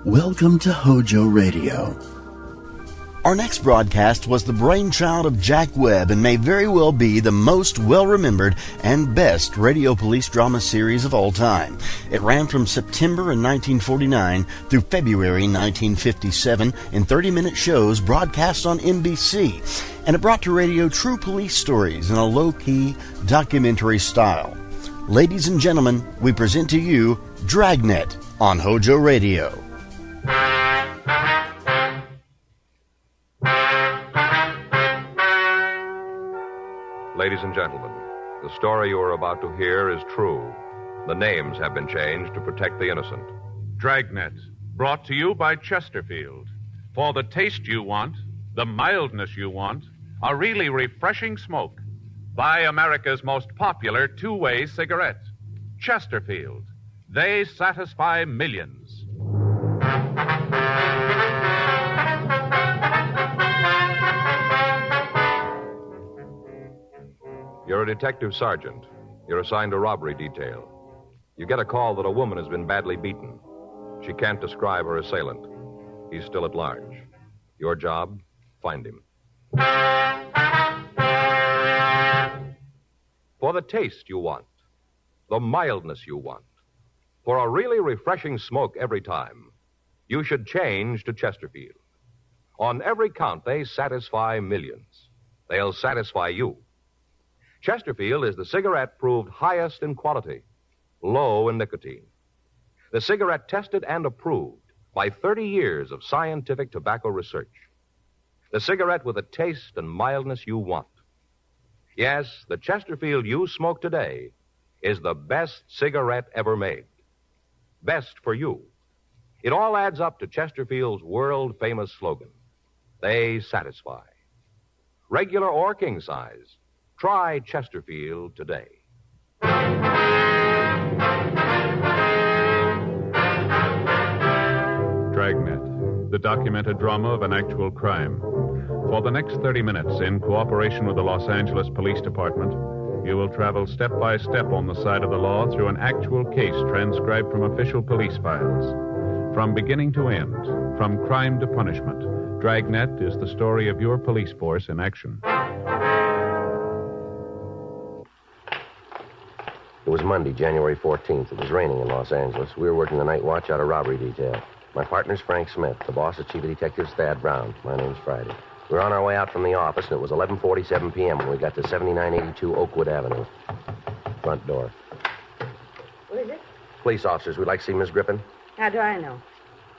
Welcome to Hojo Radio. Our next broadcast was the brainchild of Jack Webb and may very well be the most well-remembered and best radio police drama series of all time. It ran from September in 1949 through February 1957 in 30-minute shows broadcast on NBC, and it brought to radio true police stories in a low-key documentary style. Ladies and gentlemen, we present to you Dragnet on Hojo Radio. Ladies and gentlemen, the story you are about to hear is true. The names have been changed to protect the innocent. Dragnet, brought to you by Chesterfield. For the taste you want, the mildness you want, a really refreshing smoke. Buy America's most popular two-way cigarette, Chesterfield. They satisfy millions. You're a detective sergeant. You're assigned a robbery detail. You get a call that a woman has been badly beaten. She can't describe her assailant. He's still at large. Your job, find him. For the taste you want, the mildness you want, for a really refreshing smoke every time, you should change to Chesterfield. On every count, they satisfy millions. They'll satisfy you. Chesterfield is the cigarette proved highest in quality, low in nicotine. The cigarette tested and approved by 30 years of scientific tobacco research. The cigarette with the taste and mildness you want. Yes, the Chesterfield you smoke today is the best cigarette ever made. Best for you. It all adds up to Chesterfield's world-famous slogan. They satisfy. Regular or king size. Try Chesterfield today. Dragnet, the documented drama of an actual crime. For the next 30 minutes, in cooperation with the Los Angeles Police Department, you will travel step by step on the side of the law through an actual case transcribed from official police files. From beginning to end, from crime to punishment, Dragnet is the story of your police force in action. It was Monday, January 14th. It was raining in Los Angeles. We were working the night watch out of robbery detail. My partner's Frank Smith. The boss is Chief of Detectives Thad Brown. My name's Friday. We were on our way out from the office, and it was 11:47 p.m. when we got to 7982 Oakwood Avenue. Front door. What is it? Police officers. We'd like to see Miss Griffin. How do I know?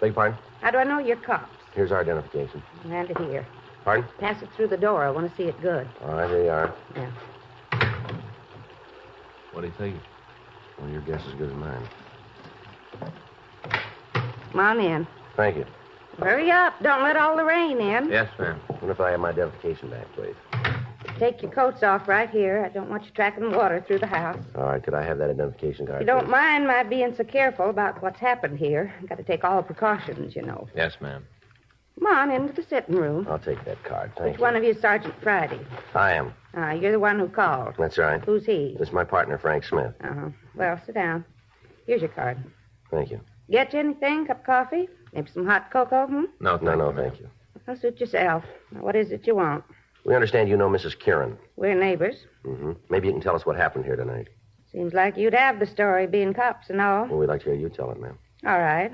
Beg your pardon? How do I know you're cops? Here's our identification. Hand it here. Pardon? Pass it through the door. I want to see it good. All right, here you are. Yeah. What do you think? Well, your guess is as good as mine. Come on in. Thank you. Hurry up. Don't let all the rain in. Yes, ma'am. What if I have my identification back, please? Take your coats off right here. I don't want you tracking water through the house. All right, could I have that identification card, If you don't please? mind my being so careful about what's happened here. Got to take all precautions, you know. Yes, ma'am. Come on into the sitting room. I'll take that card. Thank Which you. one of you is Sergeant Friday? I am. You're the one who called. That's right. Who's he? This is my partner, Frank Smith. Uh-huh. Well, sit down. Here's your card. Thank you. Get you anything? Cup of coffee? Maybe some hot cocoa? No, thank you. Well, suit yourself. Now, what is it you want? We understand you know Mrs. Kieran. We're neighbors. Mm-hmm. Maybe you can tell us what happened here tonight. Seems like you'd have the story, being cops and all. Well, we'd like to hear you tell it, ma'am. All right.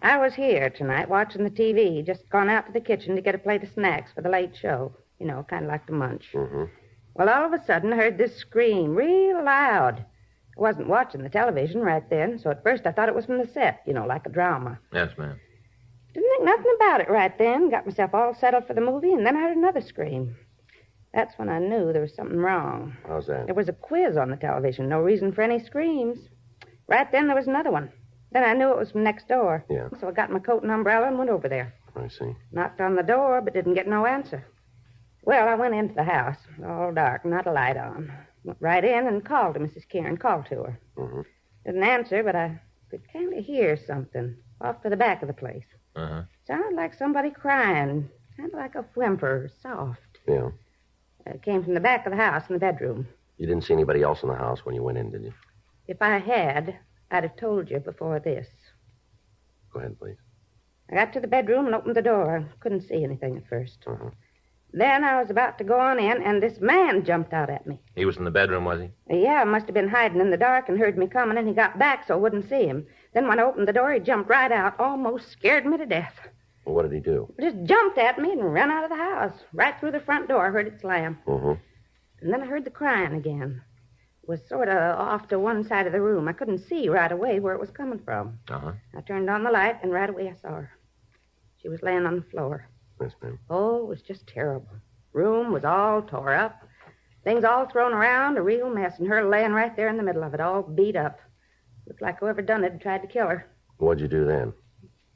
I was here tonight watching the TV. Just gone out to the kitchen to get a plate of snacks for the late show. You know, kind of like the munch. Mm-hmm. Well, all of a sudden, I heard this scream real loud. I wasn't watching the television right then, so at first I thought it was from the set, you know, like a drama. Yes, ma'am. Didn't think nothing about it right then. Got myself all settled for the movie, and then I heard another scream. That's when I knew there was something wrong. How's that? There was a quiz on the television. No reason for any screams. Right then, there was another one. Then I knew it was from next door. Yeah. So I got my coat and umbrella and went over there. I see. Knocked on the door, but didn't get no answer. Well, I went into the house, all dark, not a light on. Went right in and called to Mrs. Kieran, called to her. Mm-hmm. Didn't answer, but I could kind of hear something off to the back of the place. Uh-huh. Sounded like somebody crying, kind of like a whimper, soft. Yeah. It came from the back of the house in the bedroom. You didn't see anybody else in the house when you went in, did you? If I had, I'd have told you before this. Go ahead, please. I got to the bedroom and opened the door. Couldn't see anything at first. Uh-huh. Then I was about to go on in, and this man jumped out at me. He was in the bedroom, was he? Yeah, must have been hiding in the dark and heard me coming, and he got back so I wouldn't see him. Then when I opened the door, he jumped right out, almost scared me to death. Well, what did he do? Just jumped at me and ran out of the house. Right through the front door, I heard it slam. Uh-huh. And then I heard the crying again. It was sort of off to one side of the room. I couldn't see right away where it was coming from. Uh-huh. I turned on the light, and right away I saw her. She was laying on the floor. Yes, ma'am. Oh, it was just terrible. Room was all tore up. Things all thrown around, a real mess, and her laying right there in the middle of it, all beat up. Looked like whoever done it had tried to kill her. What'd you do then?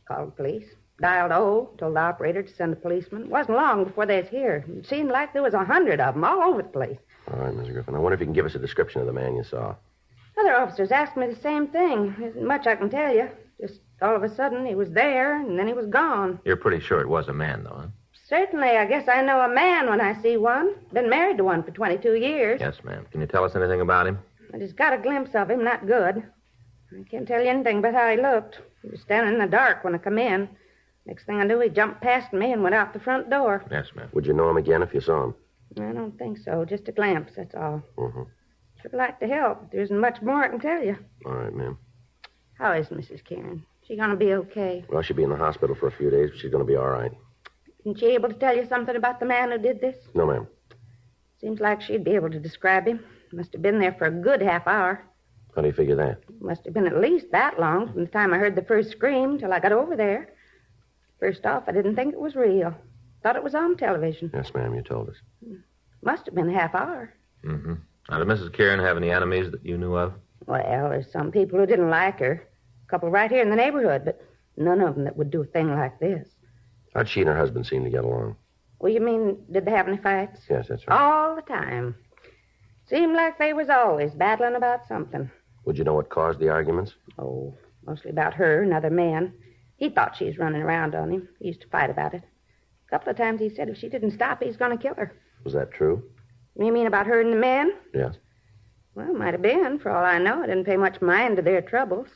Called the police. Dialed O, told the operator to send a policeman. It wasn't long before they was here. It seemed like there was 100 of them all over the place. All right, Miss Griffin. I wonder if you can give us a description of the man you saw. Other officers asked me the same thing. There isn't much I can tell you. Just all of a sudden, he was there, and then he was gone. You're pretty sure it was a man, though, huh? Certainly, I guess I know a man when I see one. Been married to one for 22 years. Yes, ma'am. Can you tell us anything about him? I just got a glimpse of him, not good. I can't tell you anything about how he looked. He was standing in the dark when I come in. Next thing I knew, he jumped past me and went out the front door. Yes, ma'am. Would you know him again if you saw him? I don't think so. Just a glimpse, that's all. Uh-huh. Should like to help. There isn't much more I can tell you. All right, ma'am. How is Mrs. Kieran? She gonna be okay? Well, she'll be in the hospital for a few days, but she's going to be all right. Isn't she able to tell you something about the man who did this? No, ma'am. Seems like she'd be able to describe him. Must have been there for a good half hour. How do you figure that? Must have been at least that long from the time I heard the first scream till I got over there. First off, I didn't think it was real. Thought it was on television. Yes, ma'am, you told us. Must have been a half hour. Mm-hmm. Now, did Mrs. Kieran have any enemies that you knew of? Well, there's some people who didn't like her. A couple right here in the neighborhood, but none of them that would do a thing like this. How'd she and her husband seem to get along? Well, you mean, did they have any fights? Yes, that's right. All the time. Seemed like they was always battling about something. Would you know what caused the arguments? Oh, mostly about her, another man. He thought she was running around on him. He used to fight about it. A couple of times he said if she didn't stop, he's going to kill her. Was that true? You mean about her and the men? Yes. Well, might have been. For all I know, I didn't pay much mind to their troubles.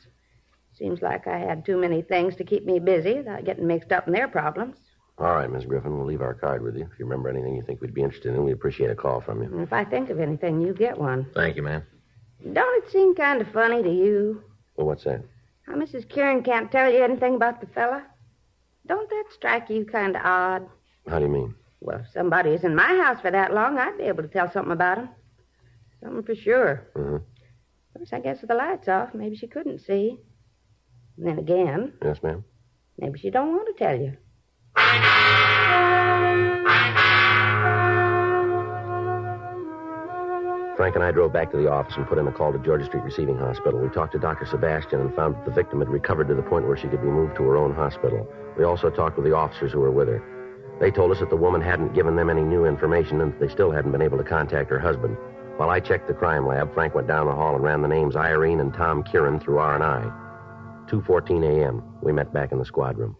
Seems like I had too many things to keep me busy without getting mixed up in their problems. All right, Miss Griffin, we'll leave our card with you. If you remember anything you think we'd be interested in, we'd appreciate a call from you. And if I think of anything, you get one. Thank you, ma'am. Don't it seem kind of funny to you? Well, what's that? How Mrs. Kieran can't tell you anything about the fella? Don't that strike you kind of odd? How do you mean? Well, if somebody is in my house for that long, I'd be able to tell something about him. Something for sure. Mm-hmm. Of course, I guess with the lights off, maybe she couldn't see. And then again, Yes, ma'am? maybe she don't want to tell you. Frank and I drove back to the office and put in a call to Georgia Street Receiving Hospital. We talked to Dr. Sebastian and found that the victim had recovered to the point where she could be moved to her own hospital. We also talked with the officers who were with her. They told us that the woman hadn't given them any new information and that they still hadn't been able to contact her husband. While I checked the crime lab, Frank went down the hall and ran the names Irene and Tom Kieran through R&I. 2:14 a.m. We met back in the squad room.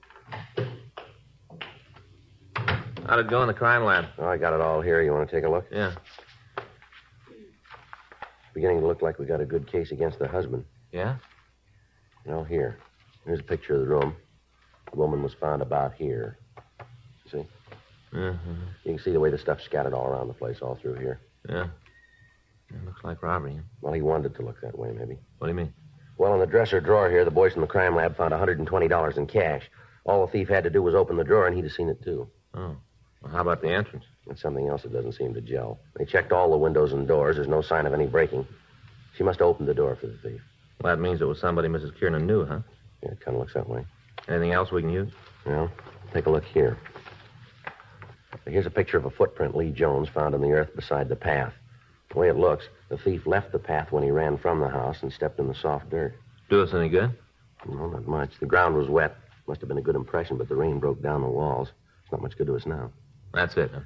How'd it go in the crime lab? Oh, I got it all here. You want to take a look? Yeah. Beginning to look like we got a good case against the husband. Yeah? Well, here. Here's a picture of the room. The woman was found about here. See? Mm-hmm. You can see the way the stuff's scattered all around the place, all through here. Yeah. It looks like robbery. Well, he wanted it to look that way, maybe. What do you mean? Well, in the dresser drawer here, the boys from the crime lab found $120 in cash. All the thief had to do was open the drawer, and he'd have seen it, too. Oh. Well, how about the entrance? That's something else that doesn't seem to gel. They checked all the windows and doors. There's no sign of any breaking. She must have opened the door for the thief. Well, that means it was somebody Mrs. Kieran knew, huh? Yeah, it kind of looks that way. Anything else we can use? Well, take a look here. Here's a picture of a footprint Lee Jones found in the earth beside the path. The way it looks, the thief left the path when he ran from the house and stepped in the soft dirt. Do us any good? No, not much. The ground was wet. Must have been a good impression, but the rain broke down the walls. It's not much good to us now. That's it, huh?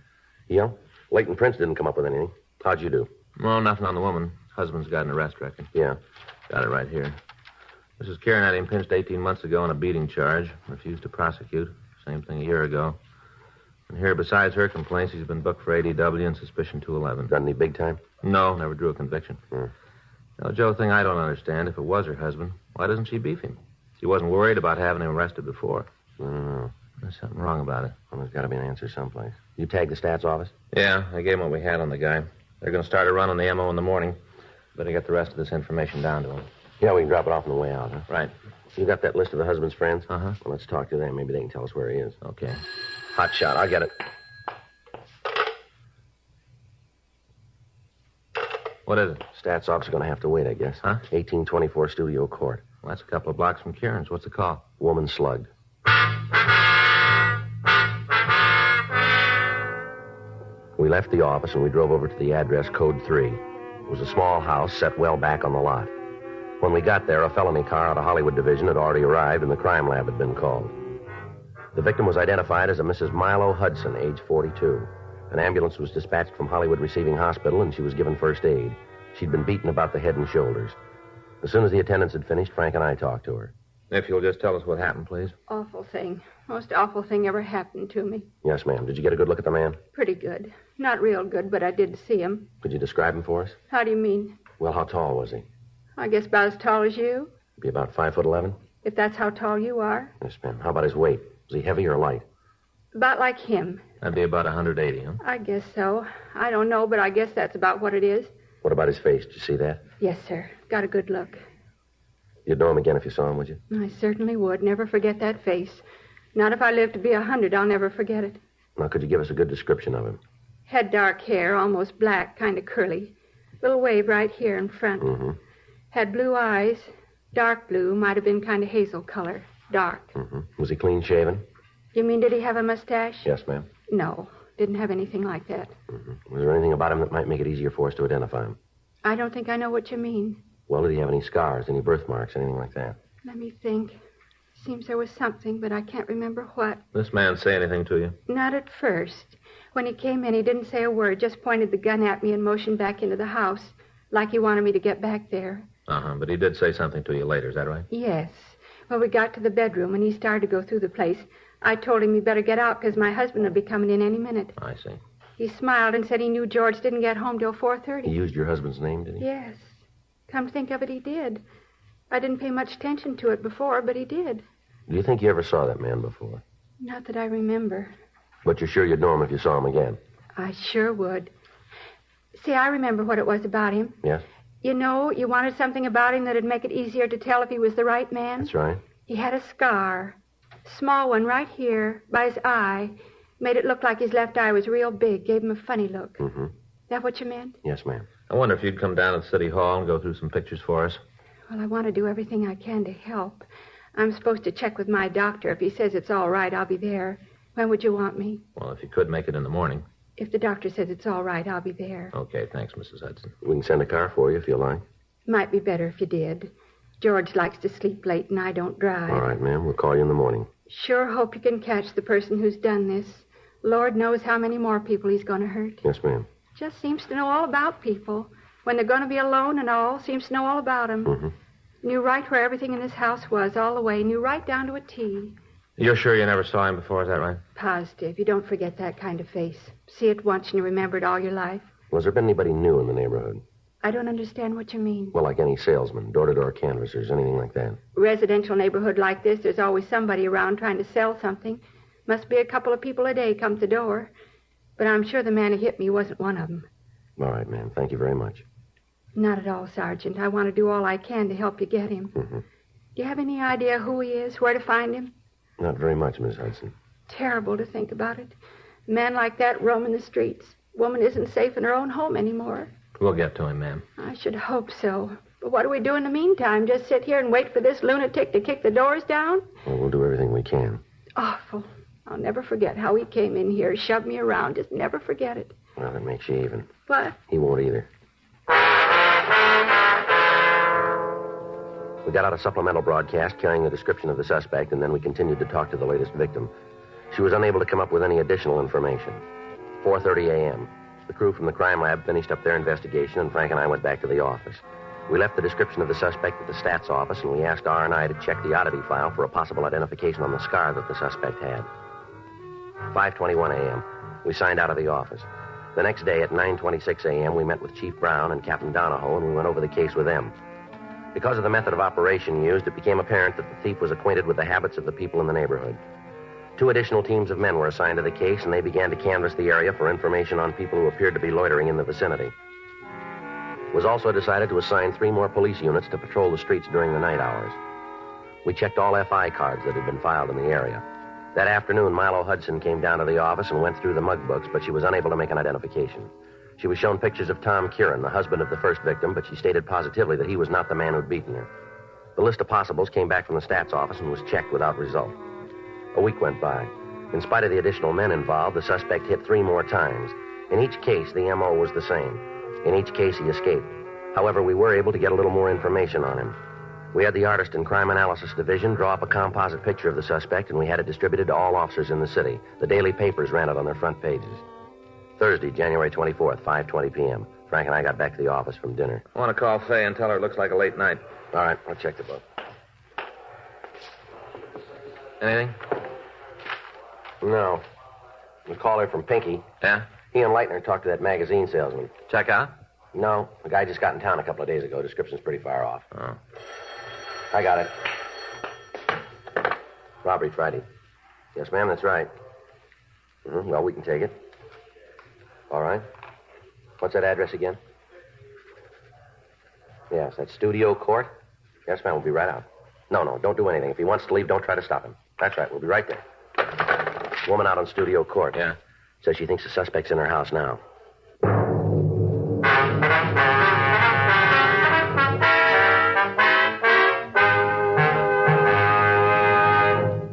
Yeah? Leighton Prince didn't come up with anything. How'd you do? Well, nothing on the woman. Husband's got an arrest record. Yeah. Got it right here. Mrs. Kieran had him pinched 18 months ago on a beating charge. Refused to prosecute. Same thing a year ago. And here, besides her complaints, he's been booked for ADW and suspicion 211. Got any big time? No, never drew a conviction. Hmm. Now, Joe, thing I don't understand, if it was her husband, why doesn't she beef him? She wasn't worried about having him arrested before. I don't know. There's something wrong about it. Well, there's got to be an answer someplace. You tagged the stats office? Yeah, I gave him what we had on the guy. They're going to start a run on the MO in the morning. Better get the rest of this information down to him. Yeah, we can drop it off on the way out, huh? Right. You got that list of the husband's friends? Uh-huh. Well, let's talk to them. Maybe they can tell us where he is. Okay. Hot shot. I'll get it. What is it? Stats office are going to have to wait, I guess. Huh? 1824 Studio Court. Well, that's a couple of blocks from Kieran's. What's the call? Woman slugged. We left the office and we drove over to the address code 3. It was a small house set well back on the lot. When we got there, a felony car out of Hollywood Division had already arrived and the crime lab had been called. The victim was identified as a Mrs. Milo Hudson, age 42. An ambulance was dispatched from Hollywood Receiving Hospital and she was given first aid. She'd been beaten about the head and shoulders. As soon as the attendants had finished, Frank and I talked to her. If you'll just tell us what happened, please. Awful thing. Most awful thing ever happened to me. Yes, ma'am. Did you get a good look at the man? Pretty good. Not real good, but I did see him. Could you describe him for us? How do you mean? Well, how tall was he? I guess about as tall as you, Be about 5'11"? if that's how tall you are. Yes, ma'am. How about his weight? Was he heavy or light? About like him. That'd be about 180, huh? I guess so. I don't know, but I guess that's about what it is. What about his face? Did you see that? Yes, sir. Got a good look. You'd know him again if you saw him, would you? I certainly would. Never forget that face. Not if I live to be 100, I'll never forget it. Now, could you give us a good description of him? Had dark hair, almost black, kind of curly. Little wave right here in front. Mm-hmm. Had blue eyes. Dark blue, might have been kind of hazel color. Dark. Mm-hmm. Was he clean shaven? You mean, did he have a mustache? Yes, ma'am. No, didn't have anything like that. Mm-hmm. Was there anything about him that might make it easier for us to identify him? I don't think I know what you mean. Well, did he have any scars, any birthmarks, anything like that? Let me think. Seems there was something, but I can't remember what. This man say anything to you? Not at first. When he came in, he didn't say a word, just pointed the gun at me and motioned back into the house, like he wanted me to get back there. Uh-huh, but he did say something to you later, is that right? Yes. Well, we got to the bedroom, and he started to go through the place. I told him he better get out, because my husband would be coming in any minute. I see. He smiled and said he knew George didn't get home till 4:30. He used your husband's name, did he? Yes. Come to think of it, he did. I didn't pay much attention to it before, but he did. Do you think you ever saw that man before? Not that I remember. But you're sure you'd know him if you saw him again? I sure would. See, I remember what it was about him. Yes? You know, you wanted something about him that'd make it easier to tell if he was the right man. That's right. He had a scar. Small one right here, by his eye. Made it look like his left eye was real big. Gave him a funny look. Mm-hmm. That what you meant? Yes, ma'am. I wonder if you'd come down to the city hall and go through some pictures for us. Well, I want to do everything I can to help. I'm supposed to check with my doctor. If he says it's all right, I'll be there. When would you want me? Well, if you could make it in the morning. If the doctor says it's all right, I'll be there. Okay, thanks, Mrs. Hudson. We can send a car for you if you like. Might be better if you did. George likes to sleep late and I don't drive. All right, ma'am. We'll call you in the morning. Sure hope you can catch the person who's done this. Lord knows how many more people he's going to hurt. Yes, ma'am. Just seems to know all about people. When they're going to be alone and all, seems to know all about them. Mm-hmm. Knew right where everything in this house was, all the way. Knew right down to a T. You're sure you never saw him before, is that right? Positive. You don't forget that kind of face. See it once and you remember it all your life. Well, has there been anybody new in the neighborhood? I don't understand what you mean. Well, like any salesman, door-to-door canvassers, anything like that. Residential neighborhood like this, there's always somebody around trying to sell something. Must be a couple of people a day come to the door. But I'm sure the man who hit me wasn't one of them. All right, ma'am. Thank you very much. Not at all, Sergeant. I want to do all I can to help you get him. Mm-hmm. Do you have any idea who he is, where to find him? Not very much, Miss Hudson. Terrible to think about it. A man like that roaming the streets. Woman isn't safe in her own home anymore. We'll get to him, ma'am. I should hope so. But what do we do in the meantime? Just sit here and wait for this lunatic to kick the doors down? Well, we'll do everything we can. Awful. I'll never forget how he came in here, shoved me around. Just never forget it. Well, that makes you even. What? He won't either. We got out a supplemental broadcast carrying the description of the suspect, and then we continued to talk to the latest victim. She was unable to come up with any additional information. 4:30 a.m. The crew from the crime lab finished up their investigation, and Frank and I went back to the office. We left the description of the suspect at the stats office, and we asked R&I to check the oddity file for a possible identification on the scar that the suspect had. 5:21 a.m. We signed out of the office. The next day at 9:26 a.m., we met with Chief Brown and Captain Donahoe, and we went over the case with them. Because of the method of operation used, it became apparent that the thief was acquainted with the habits of the people in the neighborhood. 2 additional teams of men were assigned to the case, and they began to canvass the area for information on people who appeared to be loitering in the vicinity. It was also decided to assign 3 more police units to patrol the streets during the night hours. We checked all FI cards that had been filed in the area. That afternoon, Milo Hudson came down to the office and went through the mug books, but she was unable to make an identification. She was shown pictures of Tom Kieran, the husband of the first victim, but she stated positively that he was not the man who'd beaten her. The list of possibles came back from the stats office and was checked without result. A week went by. In spite of the additional men involved, the suspect hit 3 more times. In each case, the M.O. was the same. In each case, he escaped. However, we were able to get a little more information on him. We had the artist in Crime Analysis Division draw up a composite picture of the suspect, and we had it distributed to all officers in the city. The daily papers ran it on their front pages. Thursday, January 24th, 5:20 p.m. Frank and I got back to the office from dinner. I want to call Faye and tell her it looks like a late night. All right, I'll check the book. Anything? No. We called her from Pinky. Yeah? He and Leitner talked to that magazine salesman. Check out? No, the guy just got in town a couple of days ago. Description's pretty far off. Oh. I got it. Robbery Friday. Yes, ma'am, that's right. Well, we can take it. All right. What's that address again? Yes, that's Studio Court. Yes, ma'am, we'll be right out. No, don't do anything. If he wants to leave, don't try to stop him. That's right, we'll be right there. Woman out on Studio Court. Yeah. Says she thinks the suspect's in her house now.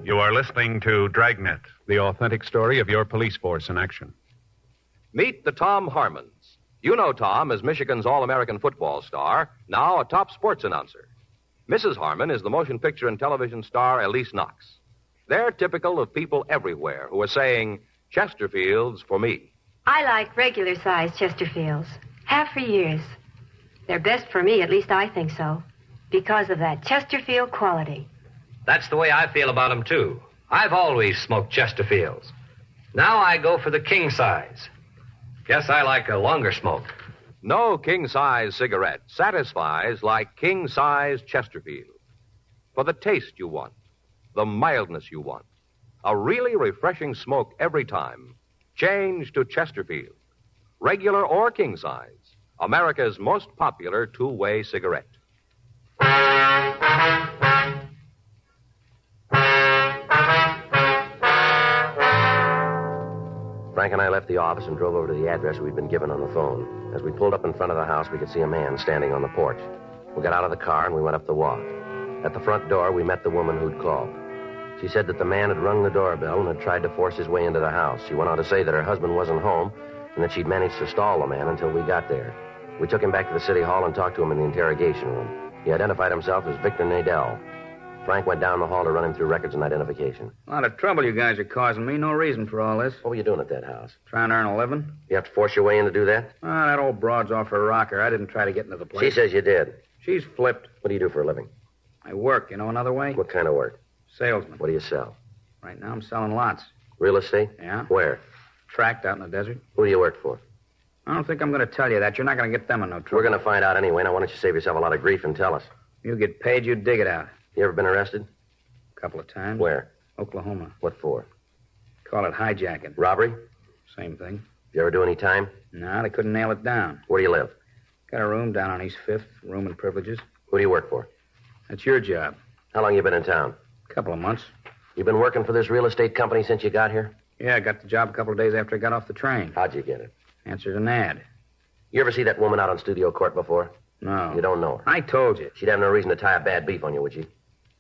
You are listening to Dragnet, the authentic story of your police force in action. Meet the Tom Harmons. You know Tom as Michigan's All-American football star, now a top sports announcer. Mrs. Harmon is the motion picture and television star Elise Knox. They're typical of people everywhere who are saying, Chesterfields for me. I like regular-sized Chesterfields. Have for years. They're best for me, at least I think so, because of that Chesterfield quality. That's the way I feel about them, too. I've always smoked Chesterfields. Now I go for the king size. Guess I like a longer smoke. No king-size cigarette satisfies like king-size Chesterfield. For the taste you want, the mildness you want, a really refreshing smoke every time, change to Chesterfield. Regular or king-size, America's most popular two-way cigarette. Frank and I left the office and drove over to the address we'd been given on the phone. As we pulled up in front of the house, we could see a man standing on the porch. We got out of the car and we went up the walk. At the front door, we met the woman who'd called. She said that the man had rung the doorbell and had tried to force his way into the house. She went on to say that her husband wasn't home and that she'd managed to stall the man until we got there. We took him back to the city hall and talked to him in the interrogation room. He identified himself as Victor Nadell. Frank went down the hall to run him through records and identification. A lot of trouble you guys are causing me. No reason for all this. What were you doing at that house? Trying to earn a living. You have to force your way in to do that? That old broad's off her rocker. I didn't try to get into the place. She says you did. She's flipped. What do you do for a living? I work, another way? What kind of work? Salesman. What do you sell? Right now I'm selling lots. Real estate? Yeah. Where? Tracked out in the desert. Who do you work for? I don't think I'm going to tell you that. You're not going to get them in no trouble. We're going to find out anyway. Now, why don't you save yourself a lot of grief and tell us? You get paid, you dig it out. You ever been arrested? A couple of times. Where? Oklahoma. What for? Call it hijacking. Robbery? Same thing. You ever do any time? No, they couldn't nail it down. Where do you live? Got a room down on East 5th, room and privileges. Who do you work for? That's your job. How long you been in town? A couple of months. You been working for this real estate company since you got here? Yeah, I got the job a couple of days after I got off the train. How'd you get it? Answered an ad. You ever see that woman out on Studio Court before? No. You don't know her? I told you. She'd have no reason to tie a bad beef on you, would she?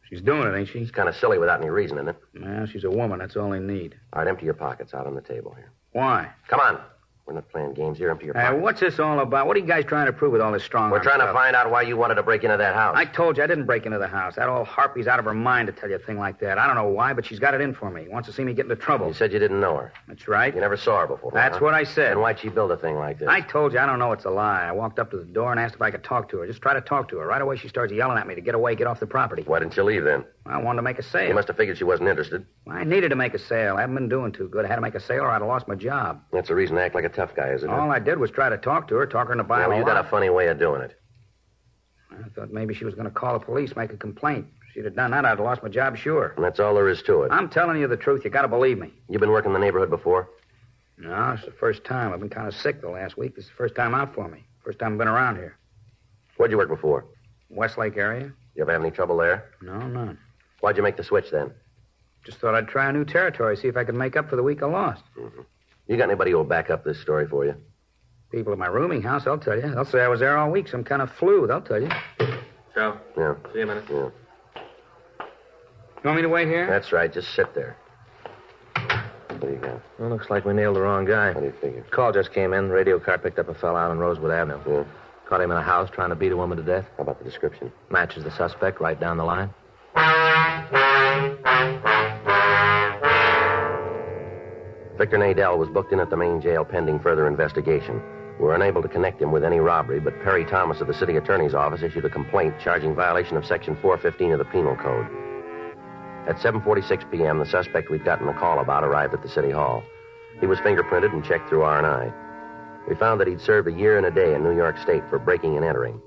She's doing it, ain't she? It's kind of silly without any reason, isn't it? Well, she's a woman. That's all they need. All right, empty your pockets out on the table here. Why? Come on. We're not playing games here. Empty your pockets. What's this all about? What are you guys trying to prove with all this strong We're trying to find out why you wanted to break into that house. I told you I didn't break into the house. That old harpy's out of her mind to tell you a thing like that. I don't know why, but she's got it in for me. Wants to see me get into trouble. You said you didn't know her. That's right. You never saw her before. That's what I said. And why'd she build a thing like this? I told you I don't know it's a lie. I walked up to the door and asked if I could talk to her. Just try to talk to her. Right away she starts yelling at me to get away, get off the property. Why didn't you leave then? I wanted to make a sale. You must have figured she wasn't interested. I needed to make a sale. I haven't been doing too good. I had to make a sale or I'd have lost my job. That's a reason to act like a tough guy, isn't it? All I did was try to talk to her, talk her into buying Well, you got a funny way of doing it. I thought maybe she was going to call the police, make a complaint. If she'd have done that, I'd have lost my job, sure. And that's all there is to it. I'm telling you the truth. You got to believe me. You been working in the neighborhood before? No, it's the first time. I've been kind of sick the last week. This is the first time out for me. First time I've been around here. Where'd you work before? Westlake area? You ever have any trouble there? No, none. Why'd you make the switch then? Just thought I'd try a new territory, see if I could make up for the week I lost. Mm-hmm. You got anybody who'll back up this story for you? People at my rooming house, I'll tell you. They'll say I was there all week, some kind of flu, they'll tell you. Joe? Yeah. See you in a minute. Yeah. You want me to wait here? That's right. Just sit there. What do you got? Well, looks like we nailed the wrong guy. How do you figure? Call just came in. Radio car picked up a fella out on Rosewood Avenue. Yeah. Caught him in a house trying to beat a woman to death. How about the description? Matches the suspect right down the line. Victor Nadell was booked in at the main jail pending further investigation. We were unable to connect him with any robbery, but Perry Thomas of the city attorney's office issued a complaint charging violation of Section 415 of the Penal Code. At 7:46 p.m., the suspect we'd gotten the call about arrived at the city hall. He was fingerprinted and checked through R&I. We found that he'd served a year and a day in New York State for breaking and entering.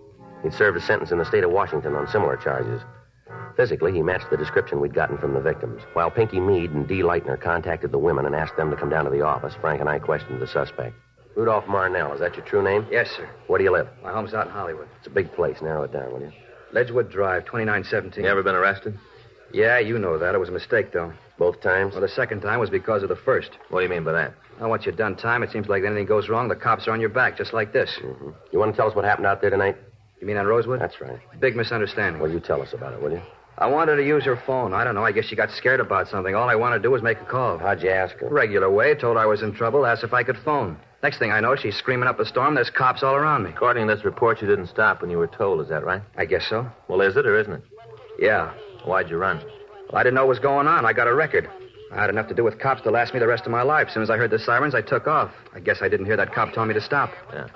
He'd served a sentence in the state of Washington on similar charges. Physically, he matched the description we'd gotten from the victims. While Pinky Meade and Dee Leitner contacted the women and asked them to come down to the office, Frank and I questioned the suspect. Rudolph Marnell, is that your true name? Yes, sir. Where do you live? My home's out in Hollywood. It's a big place. Narrow it down, will you? Ledgewood Drive, 2917. You ever been arrested? Yeah, you know that. It was a mistake, though. Both times? Well, the second time was because of the first. What do you mean by that? Now, once you've done time, it seems like anything goes wrong, the cops are on your back, just like this. Mm-hmm. You want to tell us what happened out there tonight? You mean on Rosewood? That's right. Big misunderstanding. Well, you tell us about it, will you? I wanted to use her phone. I don't know. I guess she got scared about something. All I wanted to do was make a call. How'd you ask her? Regular way. Told her I was in trouble. Asked if I could phone. Next thing I know, she's screaming up a storm. There's cops all around me. According to this report, you didn't stop when you were told. Is that right? I guess so. Well, is it or isn't it? Yeah. Why'd you run? Well, I didn't know what was going on. I got a record. I had enough to do with cops to last me the rest of my life. As soon as I heard the sirens, I took off. I guess I didn't hear that cop tell me to stop. Yeah.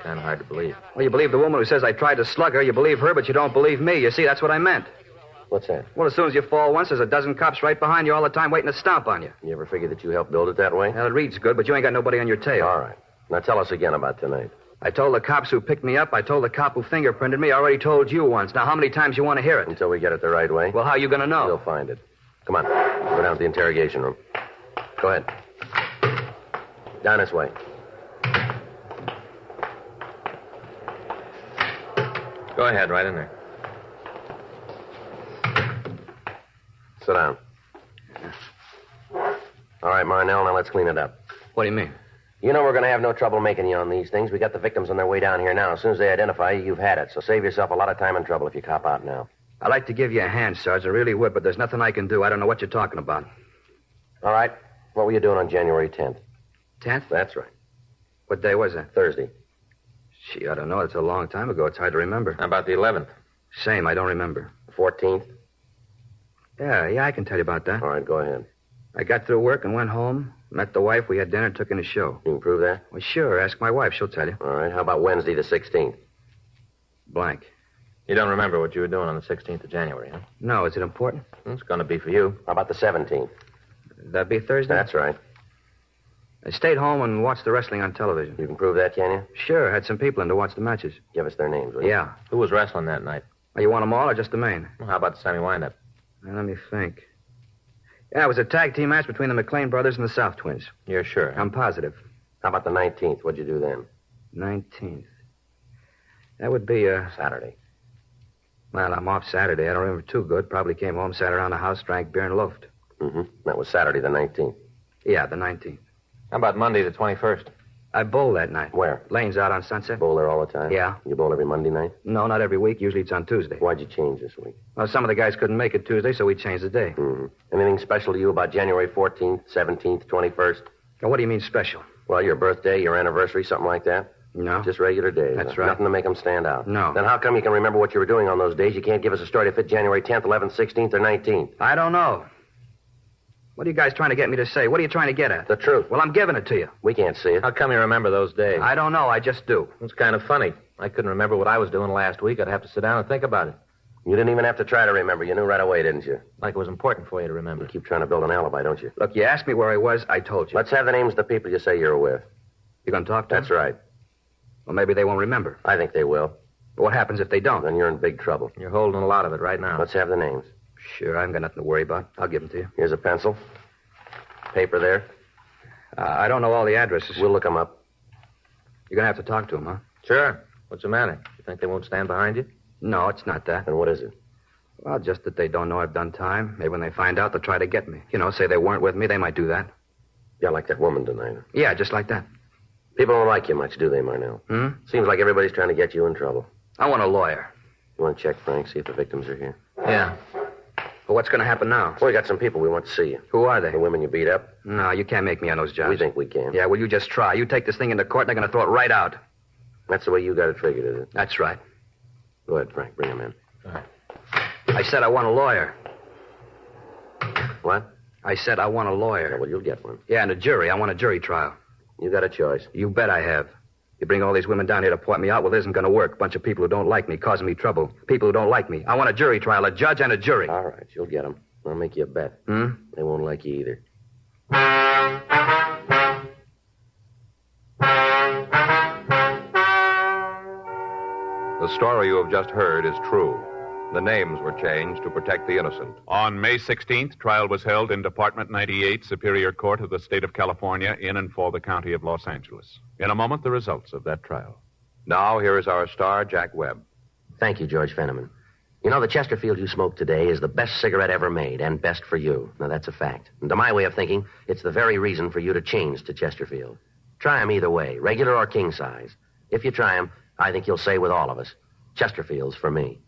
Kind of hard to believe. Well, you believe the woman who says I tried to slug her. You believe her, but you don't believe me. You see, that's what I meant. What's that? Well, as soon as you fall once, there's a dozen cops right behind you all the time waiting to stomp on you. You ever figure that you helped build it that way? Well, it reads good, but you ain't got nobody on your tail. All right. Now tell us again about tonight. I told the cops who picked me up. I told the cop who fingerprinted me. I already told you once. Now, how many times you want to hear it? Until we get it the right way. Well, how are you going to know? We'll find it. Come on. Go down to the interrogation room. Go ahead. Down this way. Go ahead, right in there. Sit down. All right, Marnell, now let's clean it up. What do you mean? You know we're going to have no trouble making you on these things. We got the victims on their way down here now. As soon as they identify you, you've had it. So save yourself a lot of time and trouble if you cop out now. I'd like to give you a hand, Sarge. I really would, but there's nothing I can do. I don't know what you're talking about. All right. What were you doing on January 10th? 10th? That's right. What day was that? Thursday. Gee, I don't know. It's a long time ago. It's hard to remember. How about the 11th? Same. I don't remember. 14th? Yeah, I can tell you about that. All right, go ahead. I got through work and went home, met the wife, we had dinner, took in a show. You can prove that? Well, sure. Ask my wife. She'll tell you. All right. How about Wednesday the 16th? Blank. You don't remember what you were doing on the 16th of January, huh? No, is it important? It's going to be for you. How about the 17th? That'd be Thursday? That's right. I stayed home and watched the wrestling on television. You can prove that, can you? Sure. Had some people in to watch the matches. Give us their names, will you? Yeah. Who was wrestling that night? Oh, you want them all or just the main? Well, how about the semi-windup? Now, let me think. Yeah, it was a tag team match between the McLean brothers and the South twins. You're sure? I'm positive. How about the 19th? What'd you do then? 19th. That would be Saturday. Well, I'm off Saturday. I don't remember too good. Probably came home, sat around the house, drank beer, and loafed. Mm-hmm. That was Saturday the 19th. Yeah, the 19th. How about Monday the 21st? I bowled that night. Where? Lane's out on Sunset. Bowl there all the time? Yeah. You bowl every Monday night? No, not every week. Usually it's on Tuesday. Why'd you change this week? Well, some of the guys couldn't make it Tuesday, so we changed the day. Mm-hmm. Anything special to you about January 14th, 17th, 21st? Now, what do you mean special? Well, your birthday, your anniversary, something like that? No. Just regular days. That's huh? right. Nothing to make them stand out. No. Then how come you can remember what you were doing on those days? You can't give us a story to fit January 10th, 11th, 16th, or 19th. I don't know. What are you guys trying to get me to say? What are you trying to get at? The truth. Well, I'm giving it to you. We can't see it. How come you remember those days? I don't know. I just do. It's kind of funny. I couldn't remember what I was doing last week. I'd have to sit down and think about it. You didn't even have to try to remember. You knew right away, didn't you? Like it was important for you to remember. You keep trying to build an alibi, don't you? Look, you asked me where I was. I told you. Let's have the names of the people you say you were with. You going to talk to them? That's right. Well, maybe they won't remember. I think they will. But what happens if they don't? Then you're in big trouble. You're holding a lot of it right now. Let's have the names. Sure, I haven't got nothing to worry about. I'll give them to you. Here's a pencil. Paper there. I don't know all the addresses. We'll look them up. You're going to have to talk to them, huh? Sure. What's the matter? You think they won't stand behind you? No, it's not that. And what is it? Well, just that they don't know I've done time. Maybe when they find out, they'll try to get me. You know, say they weren't with me, they might do that. Yeah, like that woman tonight. Yeah, just like that. People don't like you much, do they, Marnell? Seems like everybody's trying to get you in trouble. I want a lawyer. You want to check, Frank, see if the victims are here? Yeah. Well, what's going to happen now? Well, we got some people we want to see you. Who are they? The women you beat up. No, you can't make me on those jobs. We think we can. Yeah, well, you just try. You take this thing into court, and they're going to throw it right out. That's the way you got it figured, is it? That's right. Go ahead, Frank. Bring him in. All right. I said I want a lawyer. What? I said I want a Yeah, lawyer. well, you'll get one. Yeah, and a jury. I want a jury trial. You got a choice. You bet I have. You bring all these women down here to point me out, well, it isn't going to work. Bunch of people who don't like me, causing me trouble. People who don't like me. I want a jury trial, a judge and a jury. All right, you'll get them. I'll make you a bet. They won't like you either. The story you have just heard is true. The names were changed to protect the innocent. On May 16th, trial was held in Department 98, Superior Court of the State of California, in and for the County of Los Angeles. In a moment, the results of that trial. Now, here is our star, Jack Webb. Thank you, George Fenneman. You know, the Chesterfield you smoked today is the best cigarette ever made, and best for you. Now, that's a fact. And to my way of thinking, it's the very reason for you to change to Chesterfield. Try 'em either way, regular or king size. If you try 'em, I think you'll say with all of us, Chesterfield's for me.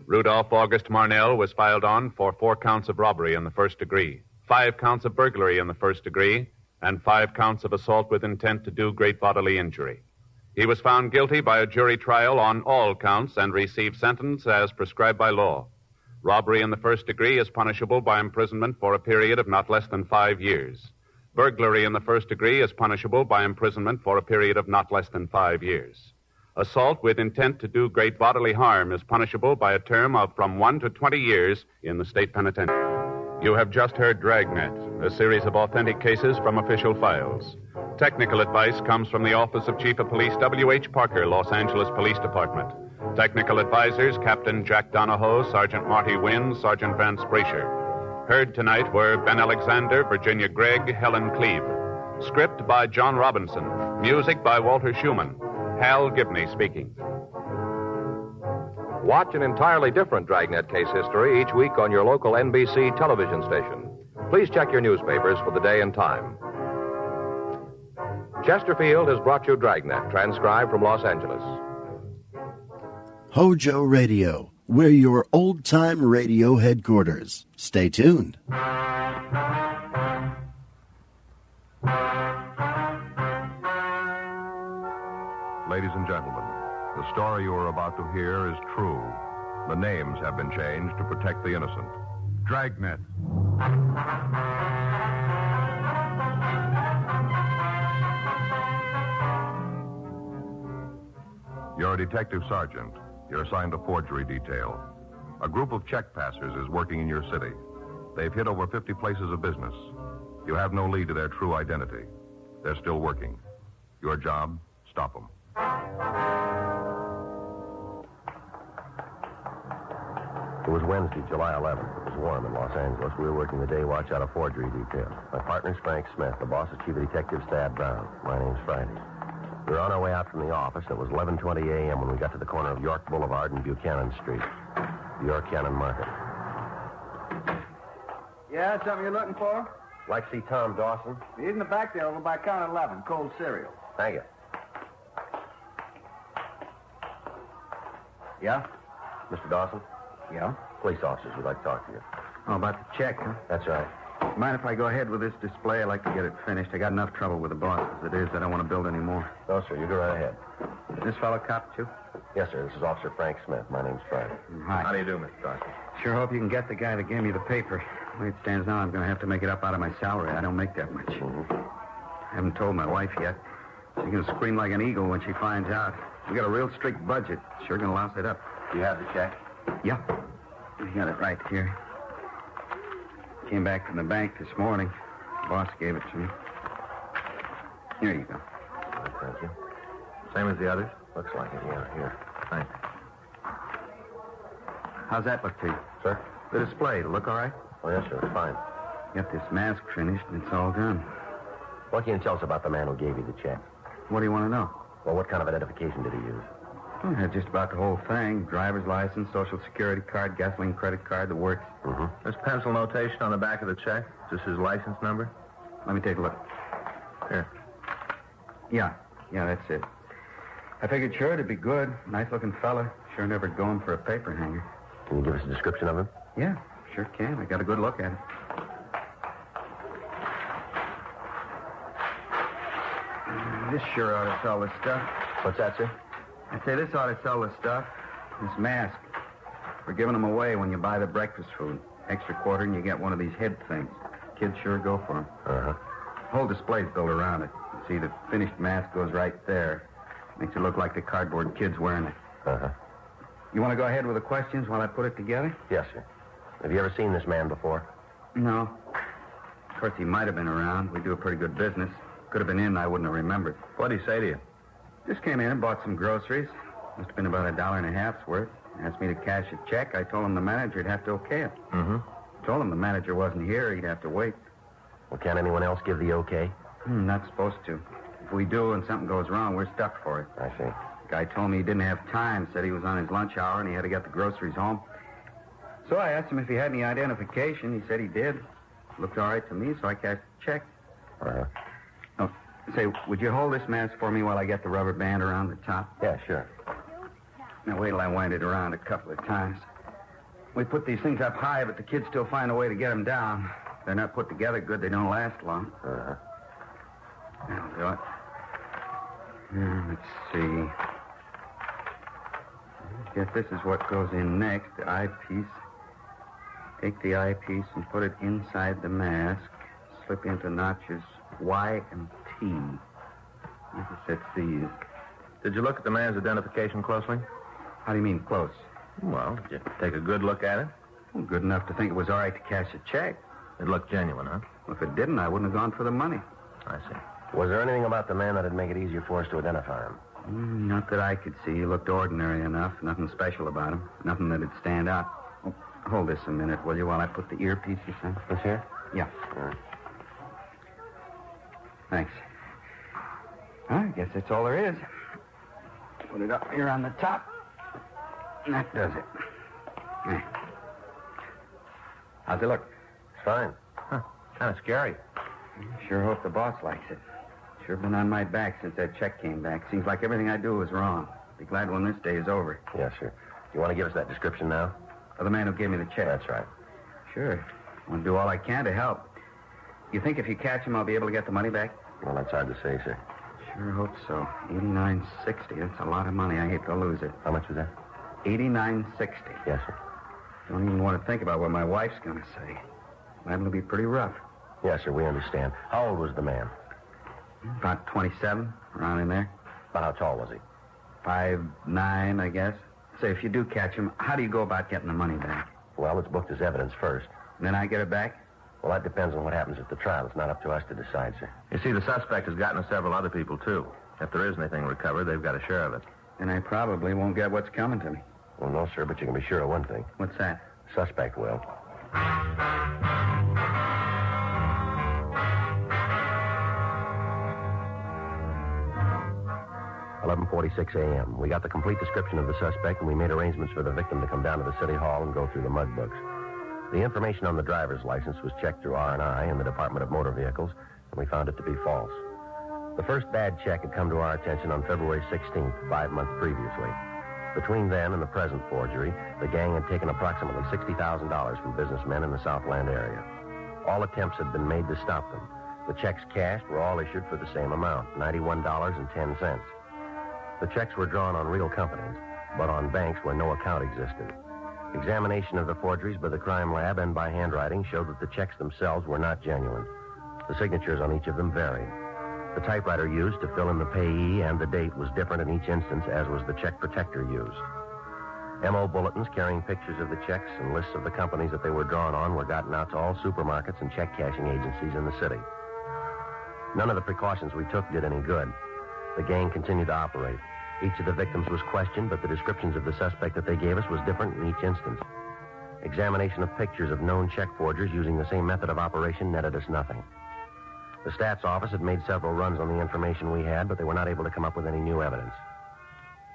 Rudolph August Marnell was filed on for 4 counts of robbery in the first degree, 5 counts of burglary in the first degree, and 5 counts of assault with intent to do great bodily injury. He was found guilty by a jury trial on all counts and received sentence as prescribed by law. Robbery in the first degree is punishable by imprisonment for a period of not less than 5 years. Burglary in the first degree is punishable by imprisonment for a period of not less than 5 years. Assault with intent to do great bodily harm is punishable by a term of from 1 to 20 years in the state penitentiary. You have just heard Dragnet, a series of authentic cases from official files. Technical advice comes from the Office of Chief of Police W.H. Parker, Los Angeles Police Department. Technical advisors, Captain Jack Donahoe, Sergeant Marty Wynn, Sergeant Vance Brasher. Heard tonight were Ben Alexander, Virginia Gregg, Helen Cleve. Script by John Robinson. Music by Walter Schumann. Hal Gibney speaking. Watch an entirely different Dragnet case history each week on your local NBC television station. Please check your newspapers for the day and time. Chesterfield has brought you Dragnet, transcribed from Los Angeles. Hojo Radio, we're your old-time radio headquarters. Stay tuned. Ladies and gentlemen, the story you are about to hear is true. The names have been changed to protect the innocent. Dragnet. You're a detective sergeant. You're assigned to forgery detail. A group of check passers is working in your city. They've hit over 50 places of business. You have no lead to their true identity. They're still working. Your job, stop them. It was Wednesday, July 11th. It was warm in Los Angeles. We were working the day watch out of forgery detail. My partner's Frank Smith. The boss is Chief of Detectives Thad Brown. My name's Friday. We were on our way out from the office. It was 11:20 a.m. when we got to the corner of York Boulevard and Buchanan Street. The York Cannon Market. Yeah, something you're looking for? Like to see Tom Dawson? He's in the back there over by counter 11, cold cereal. Thank you. Yeah? Mr. Dawson? Yeah? Police officers would like to talk to you. Oh, about the check, huh? That's right. Mind if I go ahead with this display? I'd like to get it finished. I got enough trouble with the boss as it is. I don't want to build any more. No, sir. You go right ahead. This fellow cop, too? Yes, sir. This is Officer Frank Smith. My name's Friday. Hi. How do you do, Mr. Dawson? Sure hope you can get the guy that gave me the paper. The way it stands now, I'm going to have to make it up out of my salary. I don't make that much. I haven't told my wife yet. She's going to scream like an eagle when she finds out. We got a real strict budget. Sure going to louse it up. Do you have the check? Yeah. I got it right here. Came back from the bank this morning. Boss gave it to me. Here you go. Thank you. Same as the others? Looks like it, yeah. Here. Thanks. How's that look to you? Sir? The display. Look all right? Oh, yes, sir. It's fine. Got this mask finished, and it's all done. What can you tell us about the man who gave you the check? What do you want to know? Well, what kind of identification did he use? Just about the whole thing. Driver's license, social security card, gasoline credit card, the works. Mm-hmm. There's pencil notation on the back of the check. Is this his license number? Let me take a look. Here. Yeah, that's it. I figured sure it'd be good. Nice-looking fella. Sure never going for a paper hanger. Can you give us a description of him? Yeah, sure can. I got a good look at it. This sure ought to sell the stuff. What's that, sir? I say this ought to sell the stuff. This mask. We're giving them away when you buy the breakfast food. Extra quarter and you get one of these head things. Kids sure go for them. Uh-huh. Whole display's built around it. See, the finished mask goes right there. Makes it look like the cardboard kid's wearing it. Uh-huh. You want to go ahead with the questions while I put it together? Yes, sir. Have you ever seen this man before? No. Of course, he might have been around. We do a pretty good business. Could have been in, I wouldn't have remembered. What'd he say to you? Just came in and bought some groceries. Must have been about $1.50's worth. Asked me to cash a check. I told him the manager'd have to okay it. Mm-hmm. Told him the manager wasn't here. He'd have to wait. Well, can't anyone else give the okay? Not supposed to. If we do and something goes wrong, we're stuck for it. I see. Guy told me he didn't have time. Said he was on his lunch hour and he had to get the groceries home. So I asked him if he had any identification. He said he did. Looked all right to me, so I cashed a check. Uh-huh. Oh, say, would you hold this mask for me while I get the rubber band around the top? Yeah, sure. Now, wait till I wind it around a couple of times. We put these things up high, but the kids still find a way to get them down. If they're not put together good, they don't last long. Uh-huh. That'll do it. Let's see. I guess this is what goes in next, the eyepiece. Take the eyepiece and put it inside the mask. Slip into notches Y and T. I guess that's these. Did you look at the man's identification closely? How do you mean close? Well, did you take a good look at it? Well, good enough to think it was all right to cash a check. It looked genuine, huh? Well, if it didn't, I wouldn't have gone for the money. I see. Was there anything about the man that'd make it easier for us to identify him? Not that I could see. He looked ordinary enough. Nothing special about him. Nothing that'd stand out. Oh, hold this a minute, will you, while I put the earpieces in? This here? Yeah. All right. Thanks. I guess that's all there is. Put it up here on the top. And that does it. There. How's it look? It's fine. Huh. Kind of scary. Sure hope the boss likes it. Sure been on my back since that check came back. Seems like everything I do is wrong. Be glad when this day is over. Yes, sir. You want to give us that description now? Of the man who gave me the check? That's right. Sure. I want to do all I can to help. You think if you catch him, I'll be able to get the money back? Well, that's hard to say, sir. Sure hope so. $89.60. That's a lot of money. I hate to lose it. How much was that? $89.60. Yes, sir. Don't even want to think about what my wife's going to say. Liable to be pretty rough. Yes, sir, we understand. How old was the man? About 27, around in there. About how tall was he? 5'9", I guess. Say, if you do catch him, how do you go about getting the money back? Well, it's booked as evidence first. Then I get it back? Well, that depends on what happens at the trial. It's not up to us to decide, sir. You see, the suspect has gotten to several other people, too. If there is anything recovered, they've got a share of it. And I probably won't get what's coming to me. Well, no, sir, but you can be sure of one thing. What's that? Suspect will. 11:46 a.m. We got the complete description of the suspect, and we made arrangements for the victim to come down to the city hall and go through the mug books. The information on the driver's license was checked through R&I in the Department of Motor Vehicles, and we found it to be false. The first bad check had come to our attention on February 16th, 5 months previously. Between then and the present forgery, the gang had taken approximately $60,000 from businessmen in the Southland area. All attempts had been made to stop them. The checks cashed were all issued for the same amount, $91.10. The checks were drawn on real companies, but on banks where no account existed. Examination of the forgeries by the crime lab and by handwriting showed that the checks themselves were not genuine. The signatures on each of them varied. The typewriter used to fill in the payee and the date was different in each instance, as was the check protector used. M.O. bulletins carrying pictures of the checks and lists of the companies that they were drawn on were gotten out to all supermarkets and check cashing agencies in the city. None of the precautions we took did any good. The gang continued to operate. Each of the victims was questioned, but the descriptions of the suspect that they gave us was different in each instance. Examination of pictures of known check forgers using the same method of operation netted us nothing. The stats office had made several runs on the information we had, but they were not able to come up with any new evidence.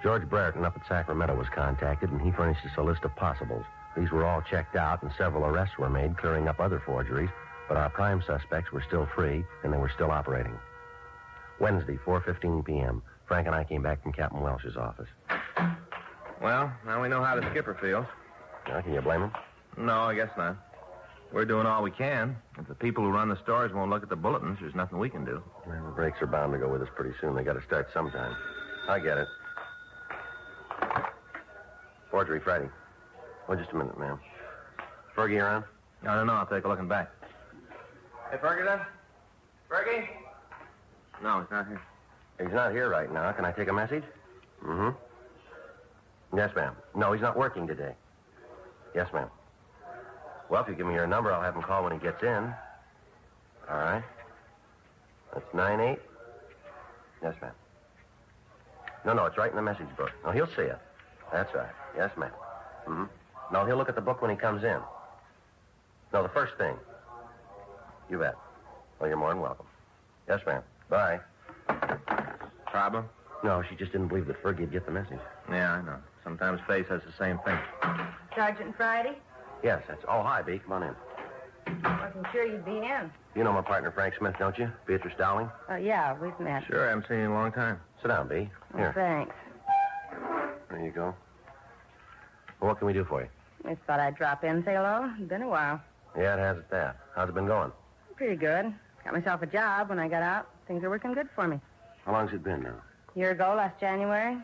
George Brereton up at Sacramento was contacted, and he furnished us a list of possibles. These were all checked out, and several arrests were made, clearing up other forgeries, but our prime suspects were still free, and they were still operating. Wednesday, 4:15 p.m., Frank and I came back from Captain Welsh's office. Well, now we know how the skipper feels. Now, can you blame him? No, I guess not. We're doing all we can. If the people who run the stores won't look at the bulletins, there's nothing we can do. Well, the brakes are bound to go with us pretty soon. They got to start sometime. I get it. Forgery, Friday. Oh, just a minute, ma'am. Fergie around? I don't know. I'll take a look and back. Hey, Fergie, then? Fergie? No, he's not here. He's not here right now. Can I take a message? Mm-hmm. Yes, ma'am. No, he's not working today. Yes, ma'am. Well, if you give me your number, I'll have him call when he gets in. All right. That's 98? Yes, ma'am. No, it's right in the message book. No, he'll see it. That's right. Yes, ma'am. Mm-hmm. No, he'll look at the book when he comes in. No, the first thing. You bet. Well, you're more than welcome. Yes, ma'am. Bye. Problem? No, she just didn't believe that Fergie'd get the message. Yeah, I know. Sometimes Faye says the same thing. Sergeant Friday? Yes, that's... Oh, hi, B. Come on in. Wasn't sure you'd be in. You know my partner, Frank Smith, don't you? Beatrice Dowling? Oh, yeah, we've met. Sure, I haven't seen you in a long time. Sit down, B. Here. Oh, thanks. There you go. Well, what can we do for you? Just thought I'd drop in and say hello. It's been a while. Yeah, it has at that. How's it been going? Pretty good. Got myself a job when I got out. Things are working good for me. How long's it been now? A year ago, last January.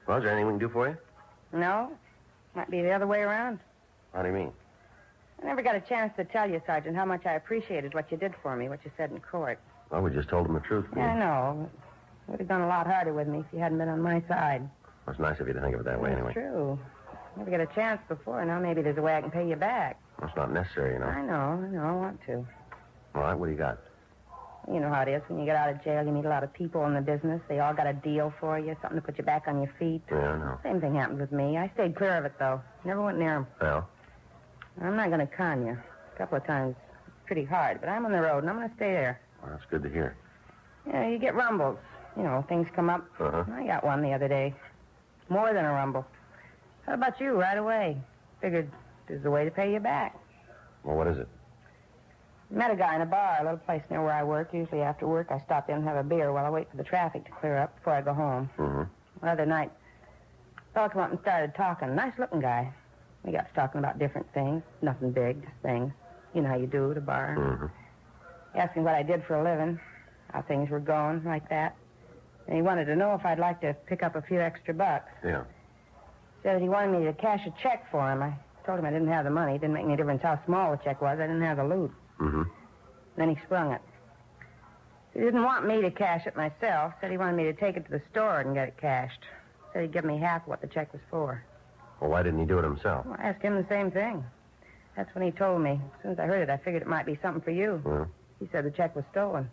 Well, is there anything we can do for you? No. Might be the other way around. How do you mean? I never got a chance to tell you, Sergeant, how much I appreciated what you did for me, what you said in court. Well, we just told him the truth. Yeah, I know. It would have gone a lot harder with me if you hadn't been on my side. Well, it's nice of you to think of it that way, That's anyway. True. Never got a chance before. Now maybe there's a way I can pay you back. Well, it's not necessary, you know. I know. I want to. All right, what do you got? You know how it is. When you get out of jail, you meet a lot of people in the business. They all got a deal for you, something to put you back on your feet. Yeah, I know. Same thing happened with me. I stayed clear of it, though. Never went near them. Well? I'm not going to con you. A couple of times, pretty hard, but I'm on the road, and I'm going to stay there. Well, that's good to hear. Yeah, you get rumbles. You know, things come up. Uh-huh. I got one the other day. More than a rumble. How about you, right away? Figured there's a way to pay you back. Well, what is it? Met a guy in a bar, a little place near where I work. Usually after work, I stop in and have a beer while I wait for the traffic to clear up before I go home. Mm-hmm. The other night, a fellow came up and started talking. Nice-looking guy. We got to talking about different things. Nothing big, just things. You know how you do at a bar. Mm-hmm. He asked me what I did for a living, how things were going, like that. And he wanted to know if I'd like to pick up a few extra bucks. Yeah. Said he wanted me to cash a check for him. I told him I didn't have the money. It didn't make any difference how small the check was. I didn't have the loot. Mm-hmm. Then he sprung it. He didn't want me to cash it myself. Said he wanted me to take it to the store and get it cashed. Said he'd give me half what the check was for. Well, why didn't he do it himself? Well, I asked him the same thing. That's when he told me. As soon as I heard it, I figured it might be something for you. Well. He said the check was stolen.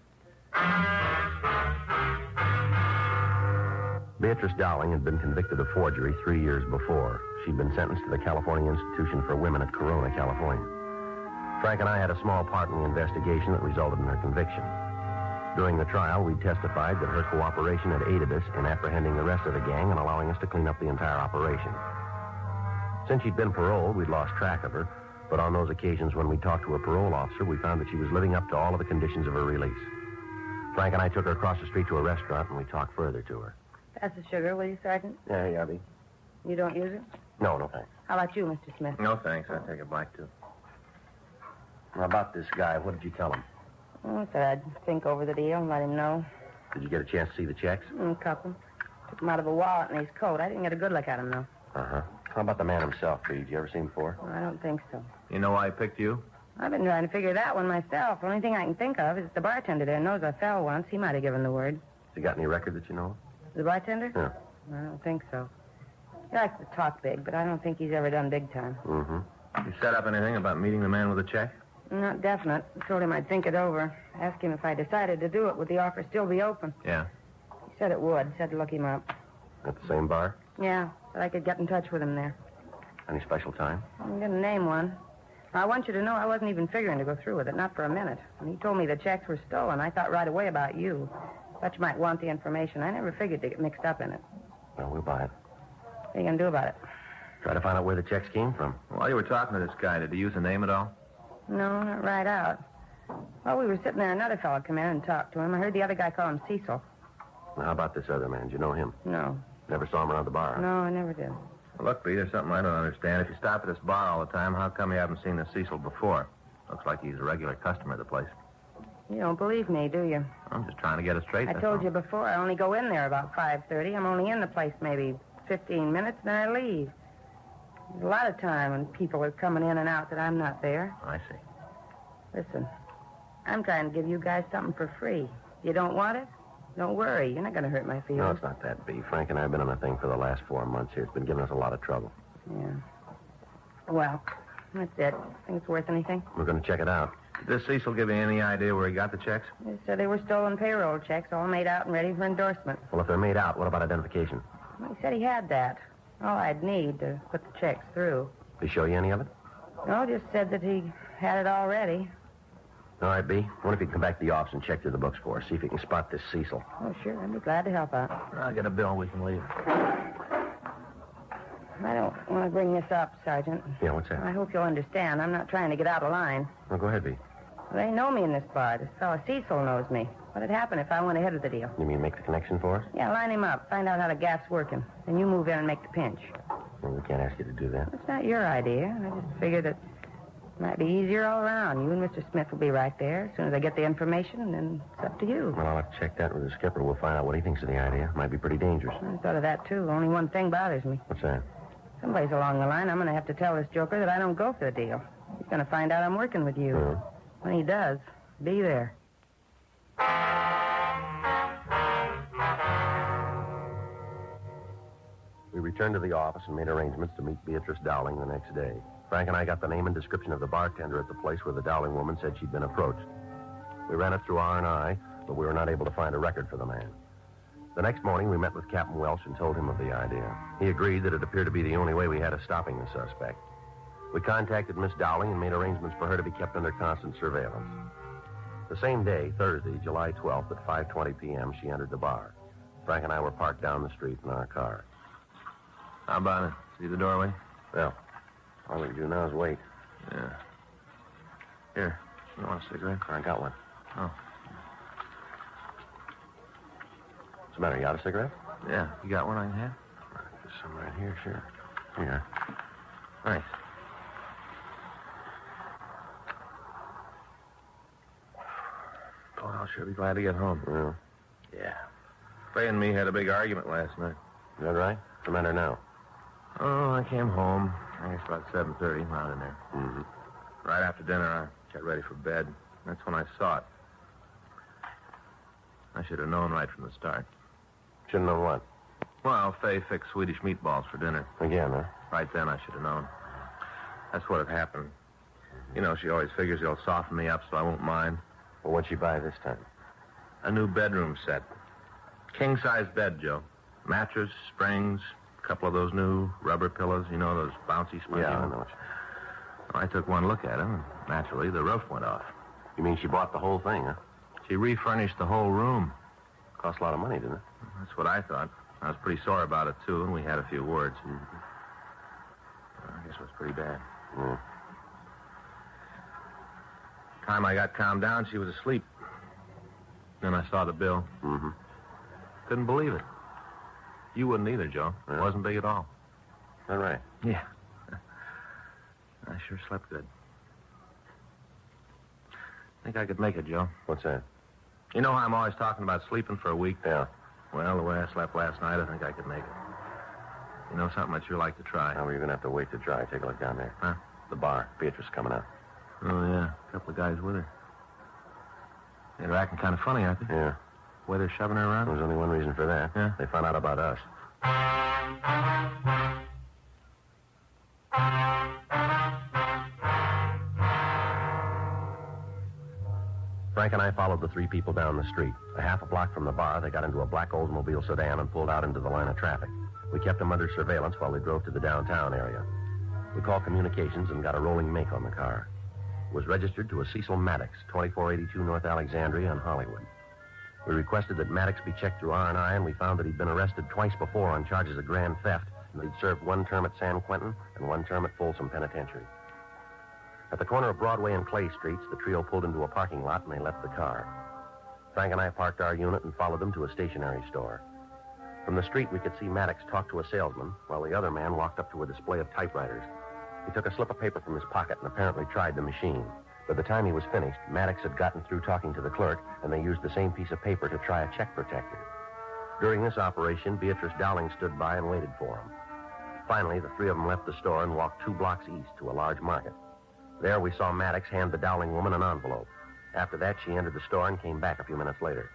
Beatrice Dowling had been convicted of forgery 3 years before. She'd been sentenced to the California Institution for Women at Corona, California. Frank and I had a small part in the investigation that resulted in her conviction. During the trial, we testified that her cooperation had aided us in apprehending the rest of the gang and allowing us to clean up the entire operation. Since she'd been paroled, we'd lost track of her, but on those occasions when we talked to a parole officer, we found that she was living up to all of the conditions of her release. Frank and I took her across the street to a restaurant, and we talked further to her. Pass the sugar, will you, Sergeant? Yeah, Yabby. You don't use it? No, thanks. How about you, Mr. Smith? No, thanks. I'll take a black, too. Now, about this guy, what did you tell him? I said I'd think over the deal and let him know. Did you get a chance to see the checks? A couple. Took him out of a wallet in his coat. I didn't get a good look at him, though. Uh-huh. How about the man himself, Did you ever see him before? Well, I don't think so. You know why I picked you? I've been trying to figure that one myself. The only thing I can think of is that the bartender there knows I fell once. He might have given the word. Has he got any record that you know of? The bartender? Yeah. I don't think so. He likes to talk big, but I don't think he's ever done big time. Mm-hmm. You set up anything about meeting the man with the check? Not definite. I told him I'd think it over. Asked him if I decided to do it, would the offer still be open? Yeah. He said it would. Said to look him up. At the same bar? Yeah, but I could get in touch with him there. Any special time? I didn't name one. I want you to know I wasn't even figuring to go through with it, not for a minute. When he told me the checks were stolen, I thought right away about you. Thought you might want the information. I never figured to get mixed up in it. Well, we'll buy it. What are you going to do about it? Try to find out where the checks came from. While you were talking to this guy, did he use a name at all? No, not right out. While we were sitting there, another fellow came in and talked to him. I heard the other guy call him Cecil. Now, how about this other man? Do you know him? No. Never saw him around the bar? Huh? No, I never did. Well, look, Pete, there's something I don't understand. If you stop at this bar all the time, how come you haven't seen this Cecil before? Looks like he's a regular customer of the place. You don't believe me, do you? I'm just trying to get it straight. I told you before, I only go in there about 5:30. I'm only in the place maybe 15 minutes, then I leave. There's a lot of time when people are coming in and out that I'm not there. I see. Listen, I'm trying to give you guys something for free. You don't want it? Don't worry. You're not going to hurt my feelings. No, it's not that, B. Frank and I have been on a thing for the last 4 months here. It's been giving us a lot of trouble. Yeah. Well, that's it. Think it's worth anything? We're going to check it out. Did this Cecil give you any idea where he got the checks? They said they were stolen payroll checks, all made out and ready for endorsement. Well, if they're made out, what about identification? Well, he said he had that. All I'd need to put the checks through. Did he show you any of it? No, just said that he had it already. All right, B. I wonder if you can come back to the office and check through the books for us. See if you can spot this Cecil. Oh, sure. I'd be glad to help out. I'll get a bill. We can leave. I don't want to bring this up, Sergeant. Yeah, what's that? I hope you'll understand. I'm not trying to get out of line. Well, go ahead, B. They know me in this bar. This fellow Cecil knows me. What'd happen if I went ahead with the deal? You mean make the connection for us? Yeah, line him up. Find out how the gas's working. Then you move in and make the pinch. Well, we can't ask you to do that. It's not your idea. I just figured that it might be easier all around. You and Mr. Smith will be right there. As soon as I get the information, then it's up to you. Well, I'll have to check that with the skipper. We'll find out what he thinks of the idea. Might be pretty dangerous. I thought of that, too. Only one thing bothers me. What's that? Someplace along the line, I'm going to have to tell this joker that I don't go for the deal. He's going to find out I'm working with you. When he does, be there. We returned to the office and made arrangements to meet Beatrice Dowling the next day. Frank and I got the name and description of the bartender at the place where the Dowling woman said she'd been approached. We ran it through R&I, but we were not able to find a record for the man. The next morning, we met with Captain Welsh and told him of the idea. He agreed that it appeared to be the only way we had of stopping the suspect. We contacted Miss Dowling and made arrangements for her to be kept under constant surveillance. The same day, Thursday, July 12th, at 5:20 p.m., she entered the bar. Frank and I were parked down the street in our car. How about it? See the doorway? Well, all we can do now is wait. Yeah. Here, you want a cigarette? I got one. Oh. What's the matter? You got a cigarette? Yeah. You got one I can have? There's some right here, sure. Here. Thanks. Oh, I'll sure be glad to get home. Well, Yeah. Fay and me had a big argument last night. is that right? What's the matter now? Oh, I came home. I guess about 7:30, around in there. Mm-hmm. Right after dinner, I got ready for bed. That's when I saw it. I should have known right from the start. Shouldn't know what? Well, Fay fixed Swedish meatballs for dinner. Again, huh? Right then, I should have known. That's what had happened. You know, she always figures he'll soften me up so I won't mind. Well, what'd she buy this time? A new bedroom set. King-size bed, Joe. Mattress, springs, a couple of those new rubber pillows, you know, those bouncy springs. Yeah, I know. I took one look at them, and naturally, the roof went off. You mean she bought the whole thing, huh? She refurnished the whole room. Cost a lot of money, didn't it? That's what I thought. I was pretty sore about it, too, and we had a few words. I guess it was pretty bad. Yeah. Time I got calmed down, she was asleep. Then I saw the bill. Mm-hmm. Couldn't believe it. You wouldn't either, Joe. It Yeah. wasn't big at all. All right. Yeah. I sure slept good. Think I could make it, Joe. What's that? You know how I'm always talking about sleeping for a week? Yeah. Well, the way I slept last night, I think I could make it. You know something I'd sure like to try? Now, we're going to have to wait to dry. Take a look down there. Huh? The bar. Beatrice coming out. Oh, yeah. A couple of guys with her. They're acting kind of funny, aren't they? Yeah. The way they're shoving her around? There's only one reason for that. Yeah? They found out about us. Frank and I followed the three people down the street. A half a block from the bar, they got into a black Oldsmobile sedan and pulled out into the line of traffic. We kept them under surveillance while they drove to the downtown area. We called communications and got a rolling make on the car. It was registered to a Cecil Maddox, 2482 North Alexandria in Hollywood. We requested that Maddox be checked through R&I, and we found that he'd been arrested twice before on charges of grand theft, and that he'd served 1 term at San Quentin and 1 term at Folsom Penitentiary. At the corner of Broadway and Clay Streets, the trio pulled into a parking lot and they left the car. Frank and I parked our unit and followed them to a stationery store. From the street, we could see Maddox talk to a salesman, while the other man walked up to a display of typewriters. He took a slip of paper from his pocket and apparently tried the machine. By the time he was finished, Maddox had gotten through talking to the clerk, and they used the same piece of paper to try a check protector. During this operation, Beatrice Dowling stood by and waited for him. Finally, the three of them left the store and walked 2 blocks east to a large market. There, we saw Maddox hand the Dowling woman an envelope. After that, she entered the store and came back a few minutes later.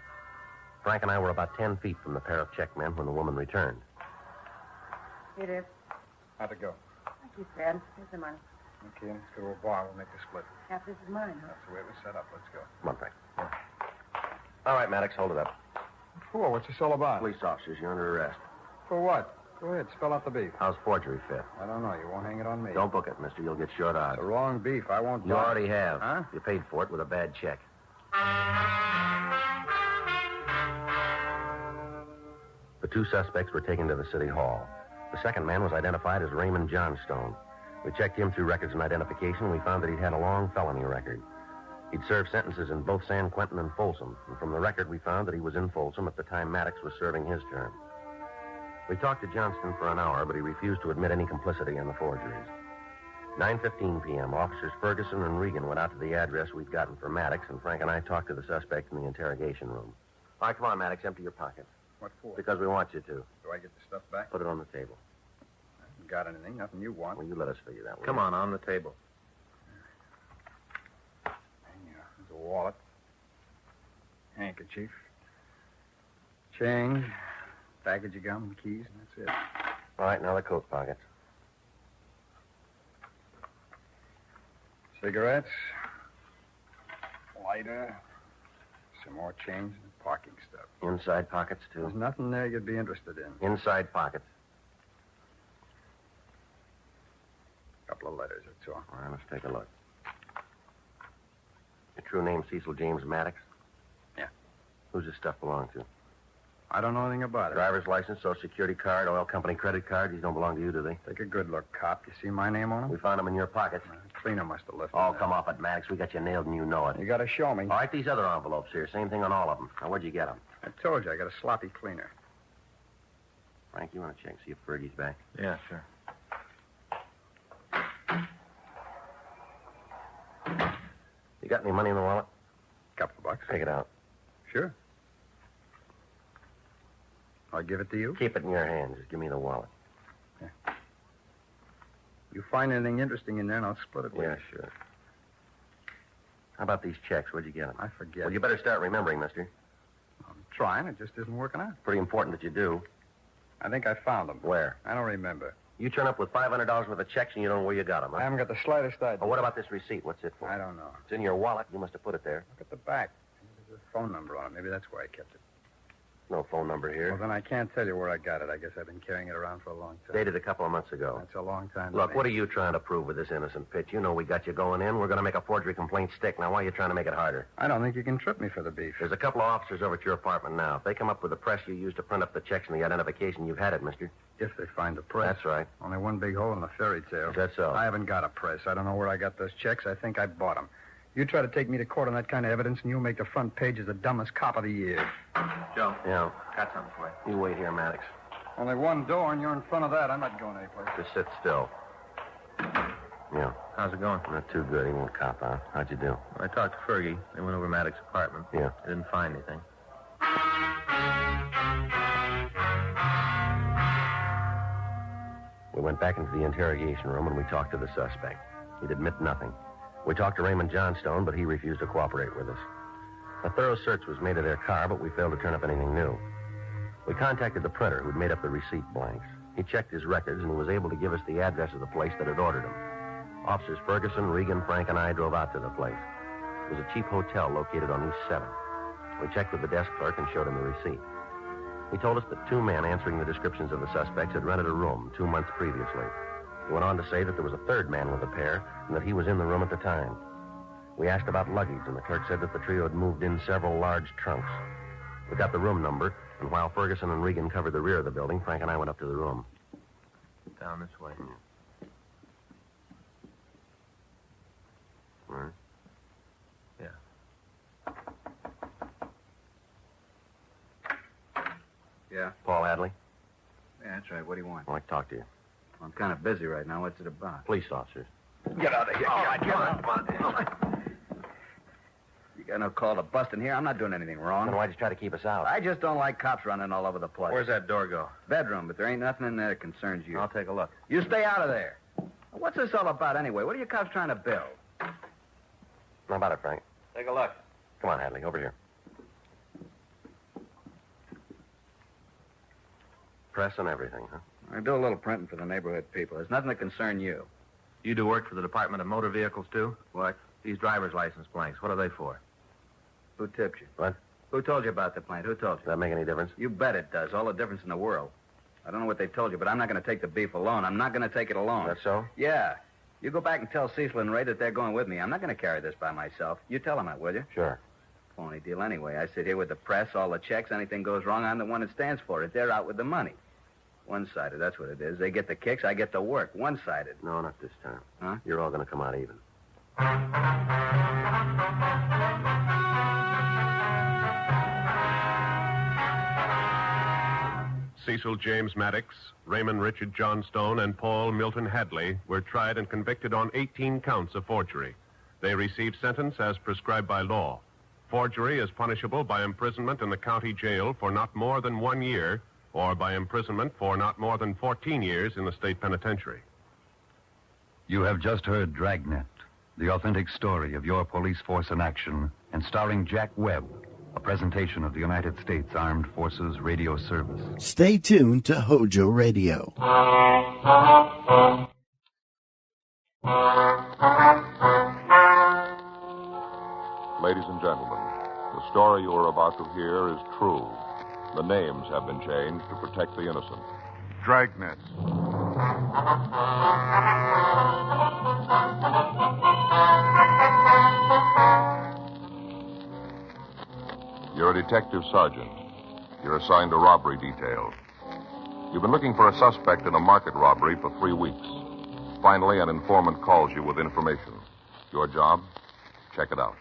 Frank and I were about 10 feet from the pair of check men when the woman returned. Here it is. How'd it go? Thank you, Fred. Here's the money. Okay, let's go to a bar. We'll make the split. Half this is mine, huh? That's the way it was set up. Let's go. Come on, Frank. All right, Maddox, hold it up. For what's this all about? Police officers, you're under arrest. For what? Go ahead, spell out the beef. How's forgery fit? I don't know. You won't hang it on me. Don't book it, mister. You'll get short odds. The wrong beef. I won't You buy it. already have. Huh? You paid for it with a bad check. The 2 suspects were taken to the city hall. The second man was identified as Raymond Johnstone. We checked him through records and identification, and we found that he'd had a long felony record. He'd served sentences in both San Quentin and Folsom, and from the record we found that he was in Folsom at the time Maddox was serving his term. We talked to Johnston for an hour, but he refused to admit any complicity in the forgeries. 9:15 p.m., Officers Ferguson and Regan went out to the address we'd gotten for Maddox, and Frank and I talked to the suspect in the interrogation room. All right, come on, Maddox, empty your pockets. What for? Because we want you to. Do I get the stuff back? Put it on the table. I haven't got anything. Nothing you want. Well, you let us figure that one. Come on the table. There's a wallet. Handkerchief. Change. Package of gum and keys, and that's it. All right, now the coat pockets. Cigarettes. Lighter. Some more change and parking stuff. Inside pockets, too. There's nothing there you'd be interested in. Inside pockets. A couple of letters, that's all. All right, let's take a look. Your true name, Cecil James Maddox? Yeah. Who's this stuff belong to? I don't know anything about it. Driver's license, social security card, oil company credit card. These don't belong to you, do they? Take a good look, cop. You see my name on them? We found them in your pockets. Cleaner must have left Oh, them come off it, Maddox. We got you nailed and you know it. You got to show me. All right, these other envelopes here. Same thing on all of them. Now, where'd you get them? I told you, I got a sloppy cleaner. Frank, you want to check, see if Fergie's back? Yeah, sure. You got any money in the wallet? Couple of bucks. Take it out. Sure. I'll give it to you. Keep it in your hand. Just give me the wallet. Yeah. You find anything interesting in there, and I'll split it with Yeah, you. sure. How about these checks? Where'd you get them? I forget. Well, you better start remembering, mister. I'm trying. It just isn't working out. Pretty important that you do. I think I found them. Where? I don't remember. You turn up with $500 worth of checks and you don't know where you got them, huh? I haven't got the slightest idea. Oh, what about this receipt? What's it for? I don't know. It's in your wallet. You must have put it there. Look at the back. There's a phone number on it. Maybe that's where I kept it. No phone number here. Well, then I can't tell you where I got it. I guess I've been carrying it around for a long time. Dated a couple of months ago. That's a long time. to Look, me. what are you trying to prove with this innocent pitch? You know we got you going in. We're going to make a forgery complaint stick. Now, why are you trying to make it harder? I don't think you can trip me for the beef. There's a couple of officers over at your apartment now. If they come up with the press you used to print up the checks and the identification, you've had it, mister. If they find the press. That's right. Only one big hole in the fairy tale. Is that so? I haven't got a press. I don't know where I got those checks. I think I bought them. You try to take me to court on that kind of evidence, and you'll make the front page as the dumbest cop of the year. Joe. Yeah. Got something for you. You wait here, Maddox. Only one door, and you're in front of that. I'm not going anyplace. Just sit still. Yeah. How's it going? Not too good. He won't cop out. How'd you do? I talked to Fergie. They went over Maddox's apartment. Yeah. They didn't find anything. We went back into the interrogation room and we talked to the suspect. He'd admit nothing. We talked to Raymond Johnstone, but he refused to cooperate with us. A thorough search was made of their car, but we failed to turn up anything new. We contacted the printer who'd made up the receipt blanks. He checked his records, and he was able to give us the address of the place that had ordered them. Officers Ferguson, Regan, Frank, and I drove out to the place. It was a cheap hotel located on East 7th. We checked with the desk clerk and showed him the receipt. He told us that 2 men answering the descriptions of the suspects had rented a room 2 months previously. He went on to say that there was a 3rd man with the pair and that he was in the room at the time. We asked about luggage, and the clerk said that the trio had moved in several large trunks. We got the room number, and while Ferguson and Regan covered the rear of the building, Frank and I went up to the room. Down this way. All right. Yeah? Paul Hadley? Yeah, that's right. What do you want? I'd like to talk to you. I'm kind of busy right now. What's it about? Police officers. Get out of here. All right, come on. You got no call to bust in here. I'm not doing anything wrong. Then why'd you try to keep us out? I just don't like cops running all over the place. Where's that door go? Bedroom, but there ain't nothing in there that concerns you. I'll take a look. You stay out of there. What's this all about anyway? What are you cops trying to build? How about it, Frank? Take a look. Come on, Hadley, over here. Press and everything, huh? I do a little printing for the neighborhood people. There's nothing that concern you. You do work for the Department of Motor Vehicles, too? What? These driver's license blanks, what are they for? Who tipped you? What? Who told you about the plant? Who told Does you? that make any difference? You bet it does. All the difference in the world. I don't know what they told you, but I'm not going to take the beef alone. I'm not going to take it alone. That's so? Yeah. You go back and tell Cecil and Ray that they're going with me. I'm not going to carry this by myself. You tell them that, will you? Sure. Phony deal anyway. I sit here with the press, all the checks. Anything goes wrong, I'm the one that stands for it. They're out with the money. One-sided, that's what it is. They get the kicks, I get the work. One-sided. No, not this time. Huh? You're all going to come out even. Cecil James Maddox, Raymond Richard Johnstone, and Paul Milton Hadley were tried and convicted on 18 counts of forgery. They received sentence as prescribed by law. Forgery is punishable by imprisonment in the county jail for not more than 1 year, or by imprisonment for not more than 14 years in the state penitentiary. You have just heard Dragnet, the authentic story of your police force in action, and starring Jack Webb, a presentation of the United States Armed Forces Radio Service. Stay tuned to Hojo Radio. Ladies and gentlemen, the story you are about to hear is true. The names have been changed to protect the innocent. Dragnet. You're a detective sergeant. You're assigned to robbery detail. You've been looking for a suspect in a market robbery for 3 weeks. Finally, an informant calls you with information. Your job? Check it out.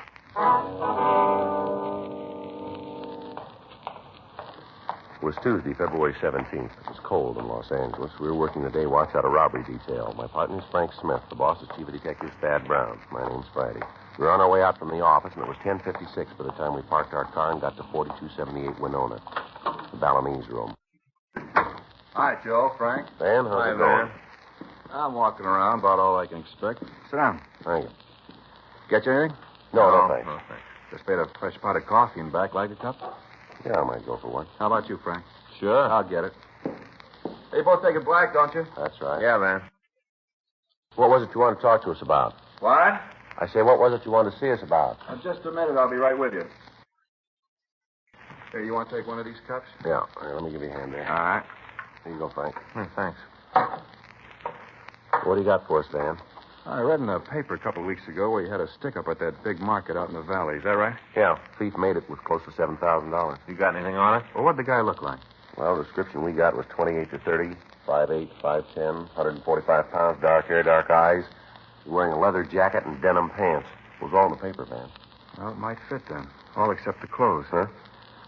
It was Tuesday, February 17th. It was cold in Los Angeles. We were working the day watch out of robbery detail. My partner's Frank Smith. The boss is Chief of Detectives Thad Brown. My name's Friday. We were on our way out from the office, and it was 10:56 by the time we parked our car and got to 4278 Winona, the Balinese room. Hi, Joe, Frank. Van, how's Hi, it going? Van. I'm walking around, about all I can expect. Sit down. Thank you. Get you anything? No, thanks. No, thanks. Just made a fresh pot of coffee in back. Like a cup? Yeah, I might go for one. How about you, Frank? Sure. I'll get it. Hey, you both take it black, don't you? That's right. Yeah, Van. What was it you wanted to talk to us about? What? I say, what was it you wanted to see us about? Just a minute. I'll be right with you. Hey, you want to take one of these cups? Yeah. Here, let me give you a hand there. All right. Here you go, Frank. Thanks. What do you got for us, Dan? I read in the paper a couple of weeks ago where you had a stick-up at that big market out in the valley. Is that right? Yeah. Thief made it with close to $7,000. You got anything on it? Well, what'd the guy look like? Well, the description we got was 28 to 30, 5'8", 5'10", 145 pounds, dark hair, dark eyes. He's wearing a leather jacket and denim pants. It was all in the paper, Van. Well, it might fit then. All except the clothes. Huh?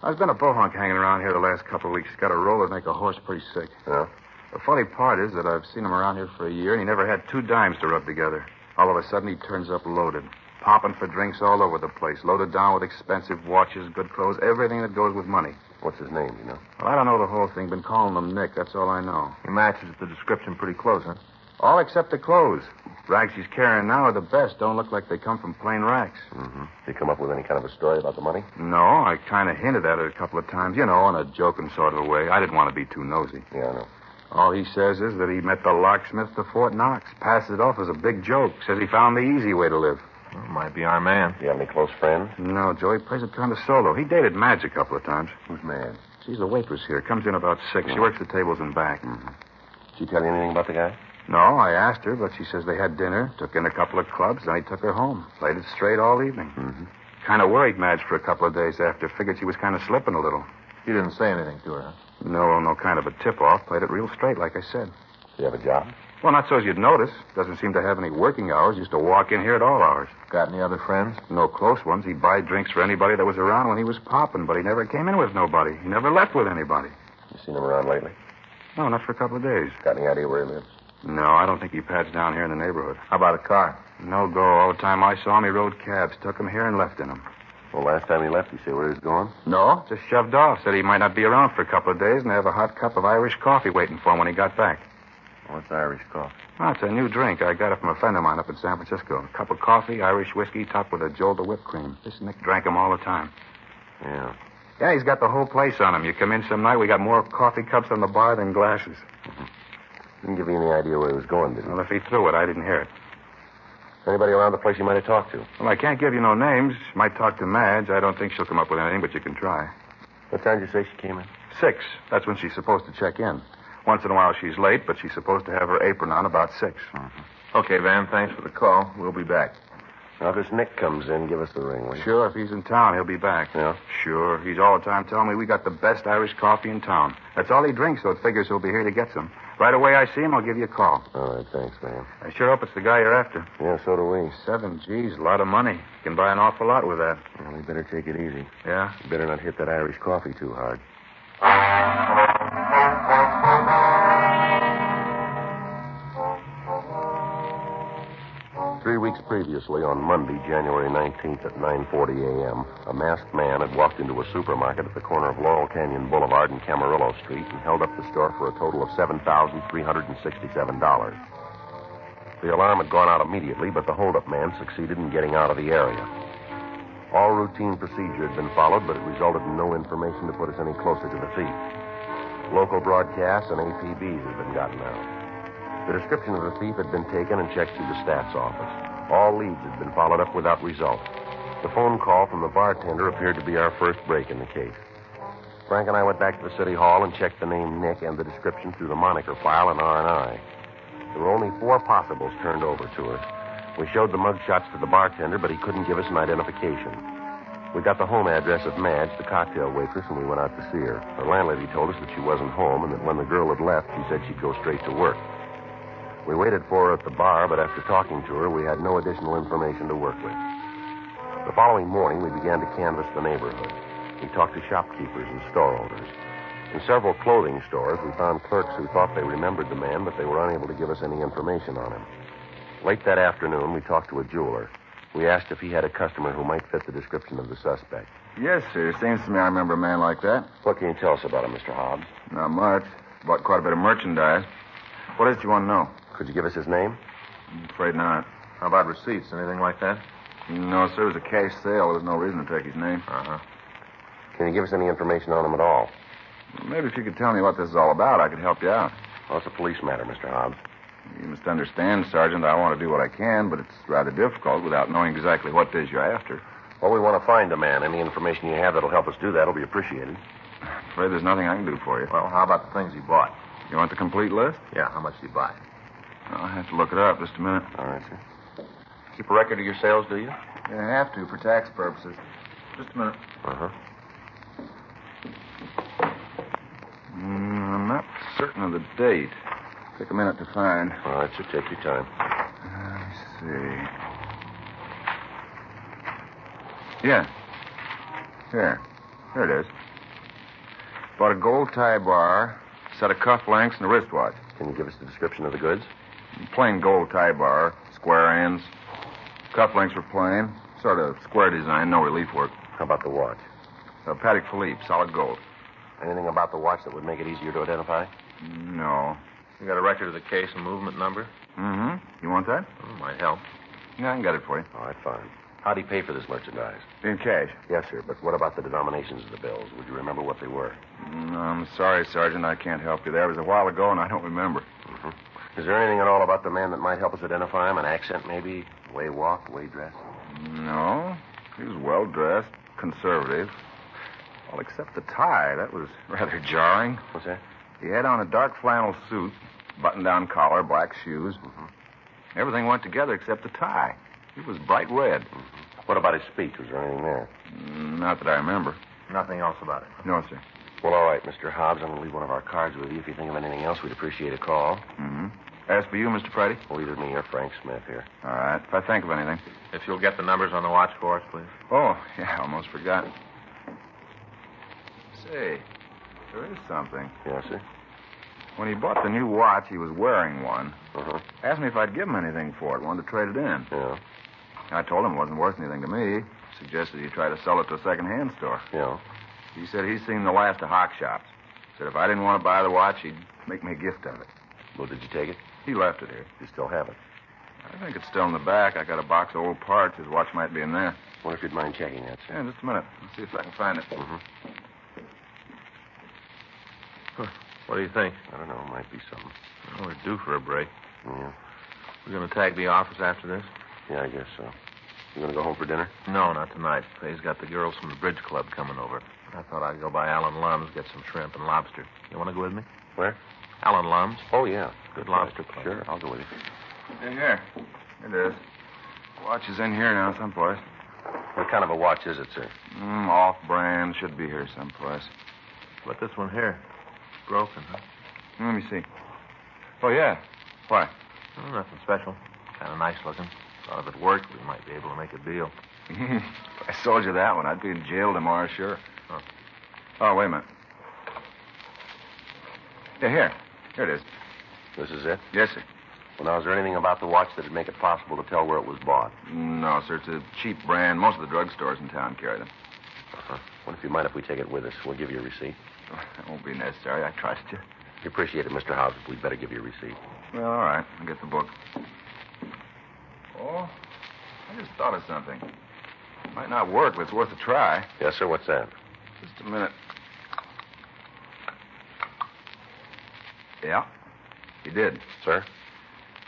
There's been a bohunk hanging around here the last couple of weeks. He's got a roll that'd make a horse pretty sick. Yeah? The funny part is that I've seen him around here for a year, and he never had 2 dimes to rub together. All of a sudden, he turns up loaded. Popping for drinks all over the place. Loaded down with expensive watches, good clothes, everything that goes with money. What's his name, you know? Well, I don't know the whole thing. Been calling him Nick. That's all I know. He matches the description pretty close, huh? All except the clothes. Rags he's carrying now are the best. Don't look like they come from plain racks. Mm-hmm. Did you come up with any kind of a story about the money? No, I kind of hinted at it a couple of times, in a joking sort of way. I didn't want to be too nosy. Yeah, I know. All he says is that he met the locksmith to Fort Knox. Passed it off as a big joke. Says he found the easy way to live. Well, might be our man. Do you have any close friends? No, Joe, he plays it kind of solo. He dated Madge a couple of times. Who's Madge? She's a waitress here. Comes in about 6. She works the tables in back. Mm-hmm. Did she tell you anything about the guy? No, I asked her, but she says they had dinner, took in a couple of clubs, and he took her home. Played it straight all evening. Mm-hmm. Kind of worried Madge for a couple of days after. Figured she was kind of slipping a little. You didn't say anything to her, huh? No kind of a tip-off. Played it real straight, like I said. Do you have a job? Well, not so as you'd notice. Doesn't seem to have any working hours. Used to walk in here at all hours. Got any other friends? No close ones. He'd buy drinks for anybody that was around when he was popping, but he never came in with nobody. He never left with anybody. You seen him around lately? No, not for a couple of days. Got any idea where he lives? No, I don't think he pads down here in the neighborhood. How about a car? No go. All the time I saw him, he rode cabs. Took him here and left in them. Well, last time he left, you say where he was going? No, just shoved off. Said he might not be around for a couple of days and have a hot cup of Irish coffee waiting for him when he got back. What's Irish coffee? Oh, it's a new drink. I got it from a friend of mine up in San Francisco. A cup of coffee, Irish whiskey, topped with a jolt of whipped cream. This Nick drank 'em all the time. Yeah. Yeah, he's got the whole place on him. You come in some night, we got more coffee cups on the bar than glasses. Mm-hmm. Didn't give you any idea where he was going, did he? Well, if he threw it, I didn't hear it. Anybody around the place you might have talked to? Well, I can't give you no names. Might talk to Madge. I don't think she'll come up with anything, but you can try. What time did you say she came in? 6. That's when she's supposed to check in. Once in a while she's late, but she's supposed to have her apron on about 6. Mm-hmm. Okay, Van, thanks for the call. We'll be back. Now, if this Nick comes in, give us the ring, will you? Sure, if he's in town, he'll be back. Yeah? Sure. He's all the time telling me we got the best Irish coffee in town. That's all he drinks, so it figures he'll be here to get some. Right away I see him, I'll give you a call. All right, thanks, man. I sure hope it's the guy you're after. Yeah, so do we. 7 G's, a lot of money. You can buy an awful lot with that. Well, we better take it easy. Yeah? You better not hit that Irish coffee too hard. 3 weeks previously, on Monday, January 19th at 9:40 a.m., a masked man had walked into a supermarket at the corner of Laurel Canyon Boulevard and Camarillo Street and held up the store for a total of $7,367. The alarm had gone out immediately, but the holdup man succeeded in getting out of the area. All routine procedure had been followed, but it resulted in no information to put us any closer to the thief. Local broadcasts and APBs had been gotten out. The description of the thief had been taken and checked through the stats office. All leads had been followed up without result. The phone call from the bartender appeared to be our first break in the case. Frank and I went back to the city hall and checked the name Nick and the description through the moniker file in R&I. There were only 4 possibles turned over to us. We showed the mugshots to the bartender, but he couldn't give us an identification. We got the home address of Madge, the cocktail waitress, and we went out to see her. Her landlady told us that she wasn't home and that when the girl had left, she said she'd go straight to work. We waited for her at the bar, but after talking to her, we had no additional information to work with. The following morning, we began to canvass the neighborhood. We talked to shopkeepers and store owners. In several clothing stores, we found clerks who thought they remembered the man, but they were unable to give us any information on him. Late that afternoon, we talked to a jeweler. We asked if he had a customer who might fit the description of the suspect. Yes, sir. Seems to me I remember a man like that. What can you tell us about him, Mr. Hobbs? Not much. Bought quite a bit of merchandise. What is it you want to know? Could you give us his name? I'm afraid not. How about receipts? Anything like that? No, sir. It was a cash sale. There was no reason to take his name. Uh-huh. Can you give us any information on him at all? Maybe if you could tell me what this is all about, I could help you out. Well, it's a police matter, Mr. Hobbs. You must understand, Sergeant, I want to do what I can, but it's rather difficult without knowing exactly what it is you're after. Well, we want to find a man. Any information you have that'll help us do that will be appreciated. I'm afraid there's nothing I can do for you. Well, how about the things he bought? You want the complete list? Yeah, how much did he buy? I'll have to look it up. Just a minute. All right, sir. Keep a record of your sales, do you? Yeah, I have to for tax purposes. Just a minute. Uh-huh. I'm not certain of the date. Take a minute to find. All right, sir. Take your time. Let's see. Yeah. Here it is. Bought a gold tie bar, set of cufflinks, and a wristwatch. Can you give us the description of the goods? Plain gold tie bar, square ends. Cufflinks were plain, sort of square design, no relief work. How about the watch? A Patek Philippe, solid gold. Anything about the watch that would make it easier to identify? No. You got a record of the case and movement number? Mm-hmm. You want that? Might help. Yeah, I can get it for you. All right, fine. How'd he pay for this merchandise? In cash. Yes, sir, but what about the denominations of the bills? Would you remember what they were? No, I'm sorry, Sergeant. I can't help you there. It was a while ago, and I don't remember. Mm-hmm. Is there anything at all about the man that might help us identify him? An accent, maybe? The way he walked, the way he dressed? No. He was well-dressed, conservative. All except the tie. That was rather jarring. What's that? He had on a dark flannel suit, button-down collar, black shoes. Mm-hmm. Everything went together except the tie. It was bright red. Mm-hmm. What about his speech? Was there anything there? Not that I remember. Nothing else about it? No, sir. Well, all right, Mr. Hobbs. I'm going to leave one of our cards with you. If you think of anything else, we'd appreciate a call. Mm-hmm. As for you, Mr. Friday? Well, either me or Frank Smith here. All right. If I think of anything. If you'll get the numbers on the watch for us, please. Oh, yeah, almost forgot. Say, there is something. Yes, sir? When he bought the new watch, he was wearing one. Uh-huh. Asked me if I'd give him anything for it. Wanted to trade it in. Yeah. I told him it wasn't worth anything to me. Suggested he try to sell it to a second-hand store. Yeah. He said he's seen the last of hock shops. Said if I didn't want to buy the watch, he'd make me a gift of it. Well, did you take it? He left it here. You still have it? I think it's still in the back. I got a box of old parts. His watch might be in there. Wonder if you'd mind checking that, sir. Yeah, just a minute. Let's see if I can find it. Mm-hmm. What do you think? I don't know. It might be something. Well, we're due for a break. Yeah. We're going to tag the office after this? Yeah, I guess so. You going to go home for dinner? No, not tonight. Fay's got the girls from the bridge club coming over. I thought I'd go by Alan Lum's, get some shrimp and lobster. You want to go with me? Where? Alan Lum's. Oh, yeah. Good lobster club. Sure, I'll go with you. In here. It is. Watch is in here now someplace. What kind of a watch is it, sir? Off-brand. Should be here someplace. But this one here, broken, huh? Let me see. Oh, yeah. Why? Oh, nothing special. Kind of nice looking. Thought if it worked, we might be able to make a deal. If I sold you that one, I'd be in jail tomorrow, sure. Huh. Oh, wait a minute. Yeah, here. Here it is. This is it? Yes, sir. Well, now, is there anything about the watch that would make it possible to tell where it was bought? No, sir. It's a cheap brand. Most of the drugstores in town carry them. Uh-huh. What if you mind if we take it with us? We'll give you a receipt. That won't be necessary. I trust you. We appreciate it, Mr. Hobbs. We'd better give you a receipt. Well, all right. I'll get the book. Oh, I just thought of something. Might not work, but it's worth a try. Yes, sir. What's that? Just a minute. Yeah, he did. Sir?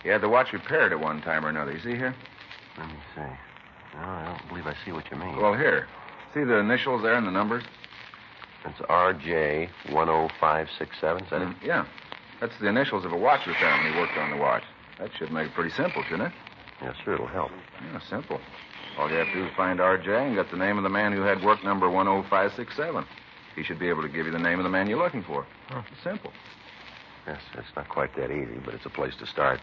He had the watch repaired at one time or another. You see here? Let me see. No, I don't believe I see what you mean. Well, here. See the initials there and the numbers? It's RJ 10567, is that it? Yeah. That's the initials of a watch repairman when he worked on the watch. That should make it pretty simple, shouldn't it? Yes, sir. It'll help. Yeah, simple. All you have to do is find RJ and get the name of the man who had work number 10567. He should be able to give you the name of the man you're looking for. Huh. Simple. Yes, it's not quite that easy, but it's a place to start.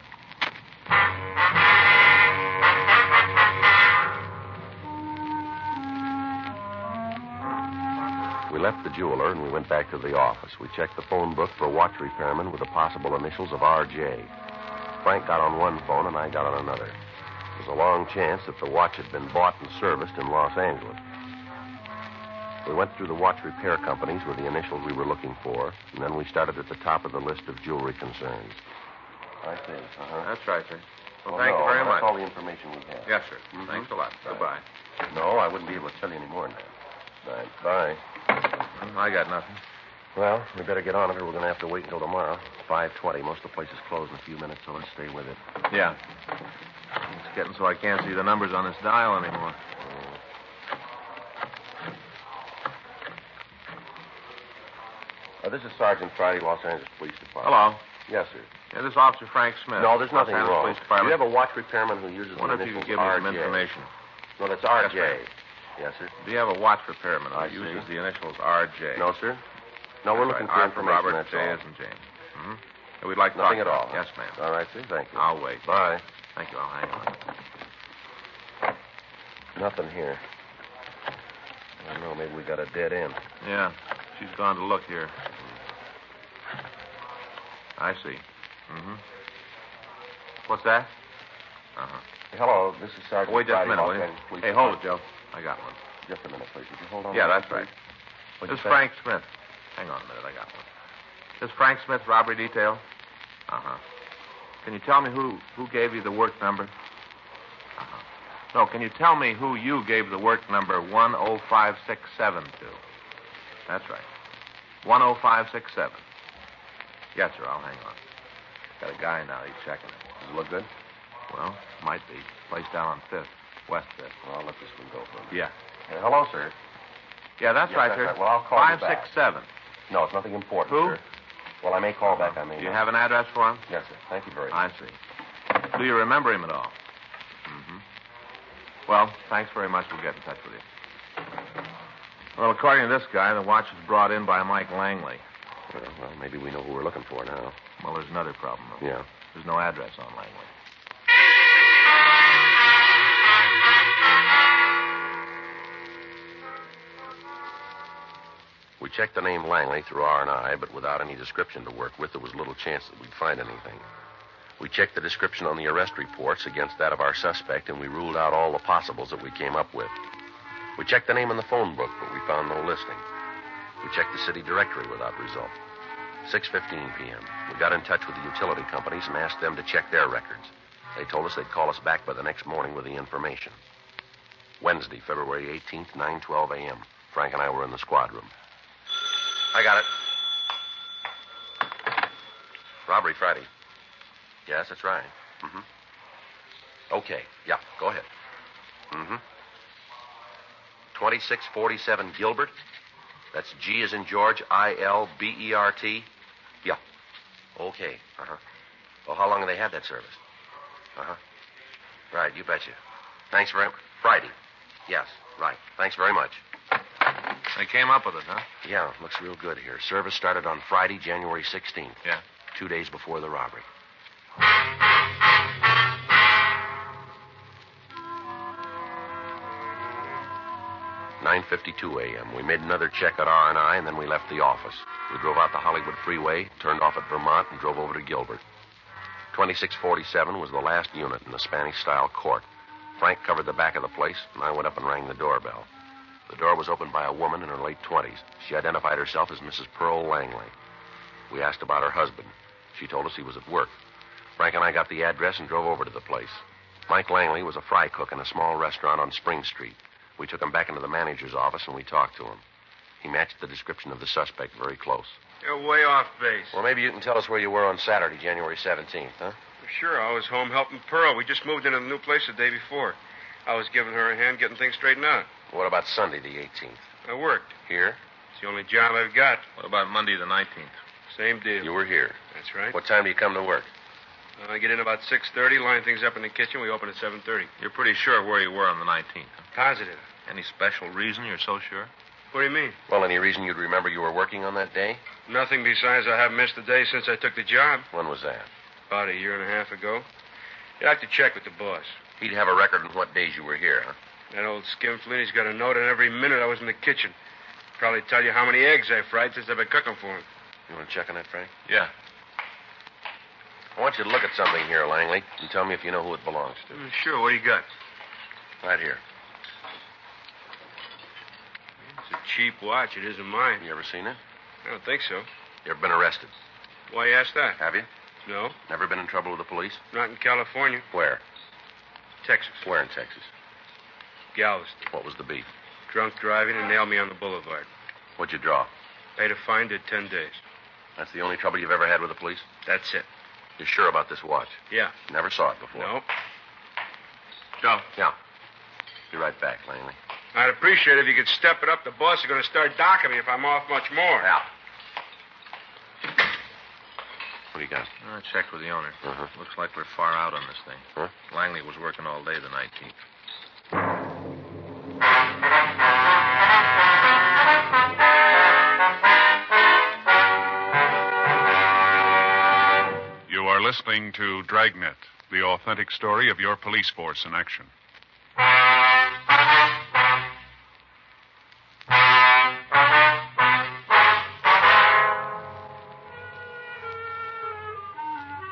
We left the jeweler and we went back to the office. We checked the phone book for a watch repairman with the possible initials of R.J. Frank got on one phone and I got on another. There was a long chance that the watch had been bought and serviced in Los Angeles. We went through the watch repair companies with the initials we were looking for, and then we started at the top of the list of jewelry concerns. I see. Uh-huh. That's right, sir. Well, thank you very much. That's all the information we have. Yes, sir. Mm-hmm. Thanks a lot. Goodbye. No, I wouldn't be able to tell you any more than that. Bye. I got nothing. Well, we better get on it, or we're going to have to wait until tomorrow. 5:20. Most of the place is closed in a few minutes, so let's stay with it. Yeah. It's getting so I can't see the numbers on this dial anymore. This is Sergeant Friday, Los Angeles Police Department. Hello. Yes, sir. Yeah, this is Officer Frank Smith. No, there's nothing Los Angeles wrong. Police Department. Do you have a watch repairman who uses Wonder the if you initials could give me some RJ? information. No, that's R.J. Yes, Yes, sir. Do you have a watch repairman I who uses see. the initials R.J.? No, sir. No, we're looking for R for information, Robert, that's J all. as in James. Mm-hmm. We'd like to Nothing talk at all. Yes, ma'am. All right, sir. Thank you. I'll wait. Bye. Thank you. I'll hang on. Nothing here. I don't know. Maybe we got a dead end. Yeah. She's gone to look here. I see. Mm-hmm. What's that? Uh-huh. Hello, this is Sergeant Wait just a Friday, minute, Los will you? Angeles Police Hey, hold it, Department. Joe. I got one. Just a minute, please. Would you hold on? Yeah, a minute, that's right. please? What'd This you is say? Frank Smith. Hang on a minute. I got one. This Frank Smith robbery detail? Uh-huh. Can you tell me who gave you the work number? Uh-huh. No, can you tell me who you gave the work number 10567 to? That's right. 10567. Yes, sir, I'll hang on. Got a guy now. He's checking it. Does it look good? Well, might be. Place down on 5th. West 5th. Well, I'll let this one go for me. Yeah. Hello, sir. Yeah, that's Yes, right, that's sir. right. Well, I'll call you back. 567. No, it's nothing important, Who? sir. Well, I may call back. I may Do you not. have an address for him? Yes, sir. Thank you very much. I see. Do you remember him at all? Mm-hmm. Well, thanks very much. We'll get in touch with you. Well, according to this guy, the watch was brought in by Mike Langley. Well, maybe we know who we're looking for now. Well, there's another problem, though. Yeah. There's no address on Langley. We checked the name Langley through R&I, but without any description to work with, there was little chance that we'd find anything. We checked the description on the arrest reports against that of our suspect, and we ruled out all the possibles that we came up with. We checked the name in the phone book, but we found no listing. We checked the city directory without result. 6:15 p.m. We got in touch with the utility companies and asked them to check their records. They told us they'd call us back by the next morning with the information. Wednesday, February 18th, 9:12 a.m. Frank and I were in the squad room. I got it. Robbery Friday. Yes, that's right. Mm-hmm. Okay. Yeah, go ahead. Mm-hmm. 2647 Gilbert. That's G as in George, I-L-B-E-R-T. Yeah. Okay. Uh-huh. Well, how long have they had that service? Uh-huh. Right, you betcha. Thanks very much. Friday. Yes, right. Thanks very much. They came up with it, huh? Yeah, looks real good here. Service started on Friday, January 16th. Yeah. 2 days before the robbery. (9:52 a.m.) We made another check at R&I, and then we left the office. We drove out the Hollywood Freeway, turned off at Vermont, and drove over to Gilbert. 2647 was the last unit in the Spanish-style court. Frank covered the back of the place, and I went up and rang the doorbell. The door was opened by a woman in her late 20s. She identified herself as Mrs. Pearl Langley. We asked about her husband. She told us he was at work. Frank and I got the address and drove over to the place. Mike Langley was a fry cook in a small restaurant on Spring Street. We took him back into the manager's office, and we talked to him. He matched the description of the suspect very close. You're way off base. Well, maybe you can tell us where you were on Saturday, January 17th, huh? Sure, I was home helping Pearl. We just moved into the new place the day before. I was giving her a hand getting things straightened out. What about Sunday, the 18th? I worked. Here? It's the only job I've got. What about Monday the 19th? Same deal. You were here. That's right. What time do you come to work? I get in about 6:30, line things up in the kitchen. We open at 7:30. You're pretty sure where you were on the 19th, huh? Positive. Any special reason you're so sure? What do you mean? Well, any reason you'd remember you were working on that day? Nothing besides I haven't missed a day since I took the job. When was that? About 1.5 years ago. You'd have to check with the boss. He'd have a record on what days you were here, huh? That old skinflint, he's got a note on every minute I was in the kitchen. Probably tell you how many eggs I fried since I've been cooking for him. You want to check on that, Frank? Yeah. I want you to look at something here, Langley, and tell me if you know who it belongs to. Sure, what do you got? Right here. It's a cheap watch. It isn't mine. You ever seen it? I don't think so. You ever been arrested? Why you ask that? Have you? No. Never been in trouble with the police? Not in California. Where? Texas. Where in Texas? Galveston. What was the beef? Drunk driving and nailed me on the boulevard. What'd you draw? Paid a fine, did 10 days. That's the only trouble you've ever had with the police? That's it. You're sure about this watch? Yeah. Never saw it before? No. Joe. Yeah. Be right back, Langley. I'd appreciate it if you could step it up. The boss is going to start docking me if I'm off much more. Yeah. What do you got? I checked with the owner. Uh-huh. Looks like we're far out on this thing. Huh? Langley was working all day the 19th. You are listening to Dragnet, the authentic story of your police force in action.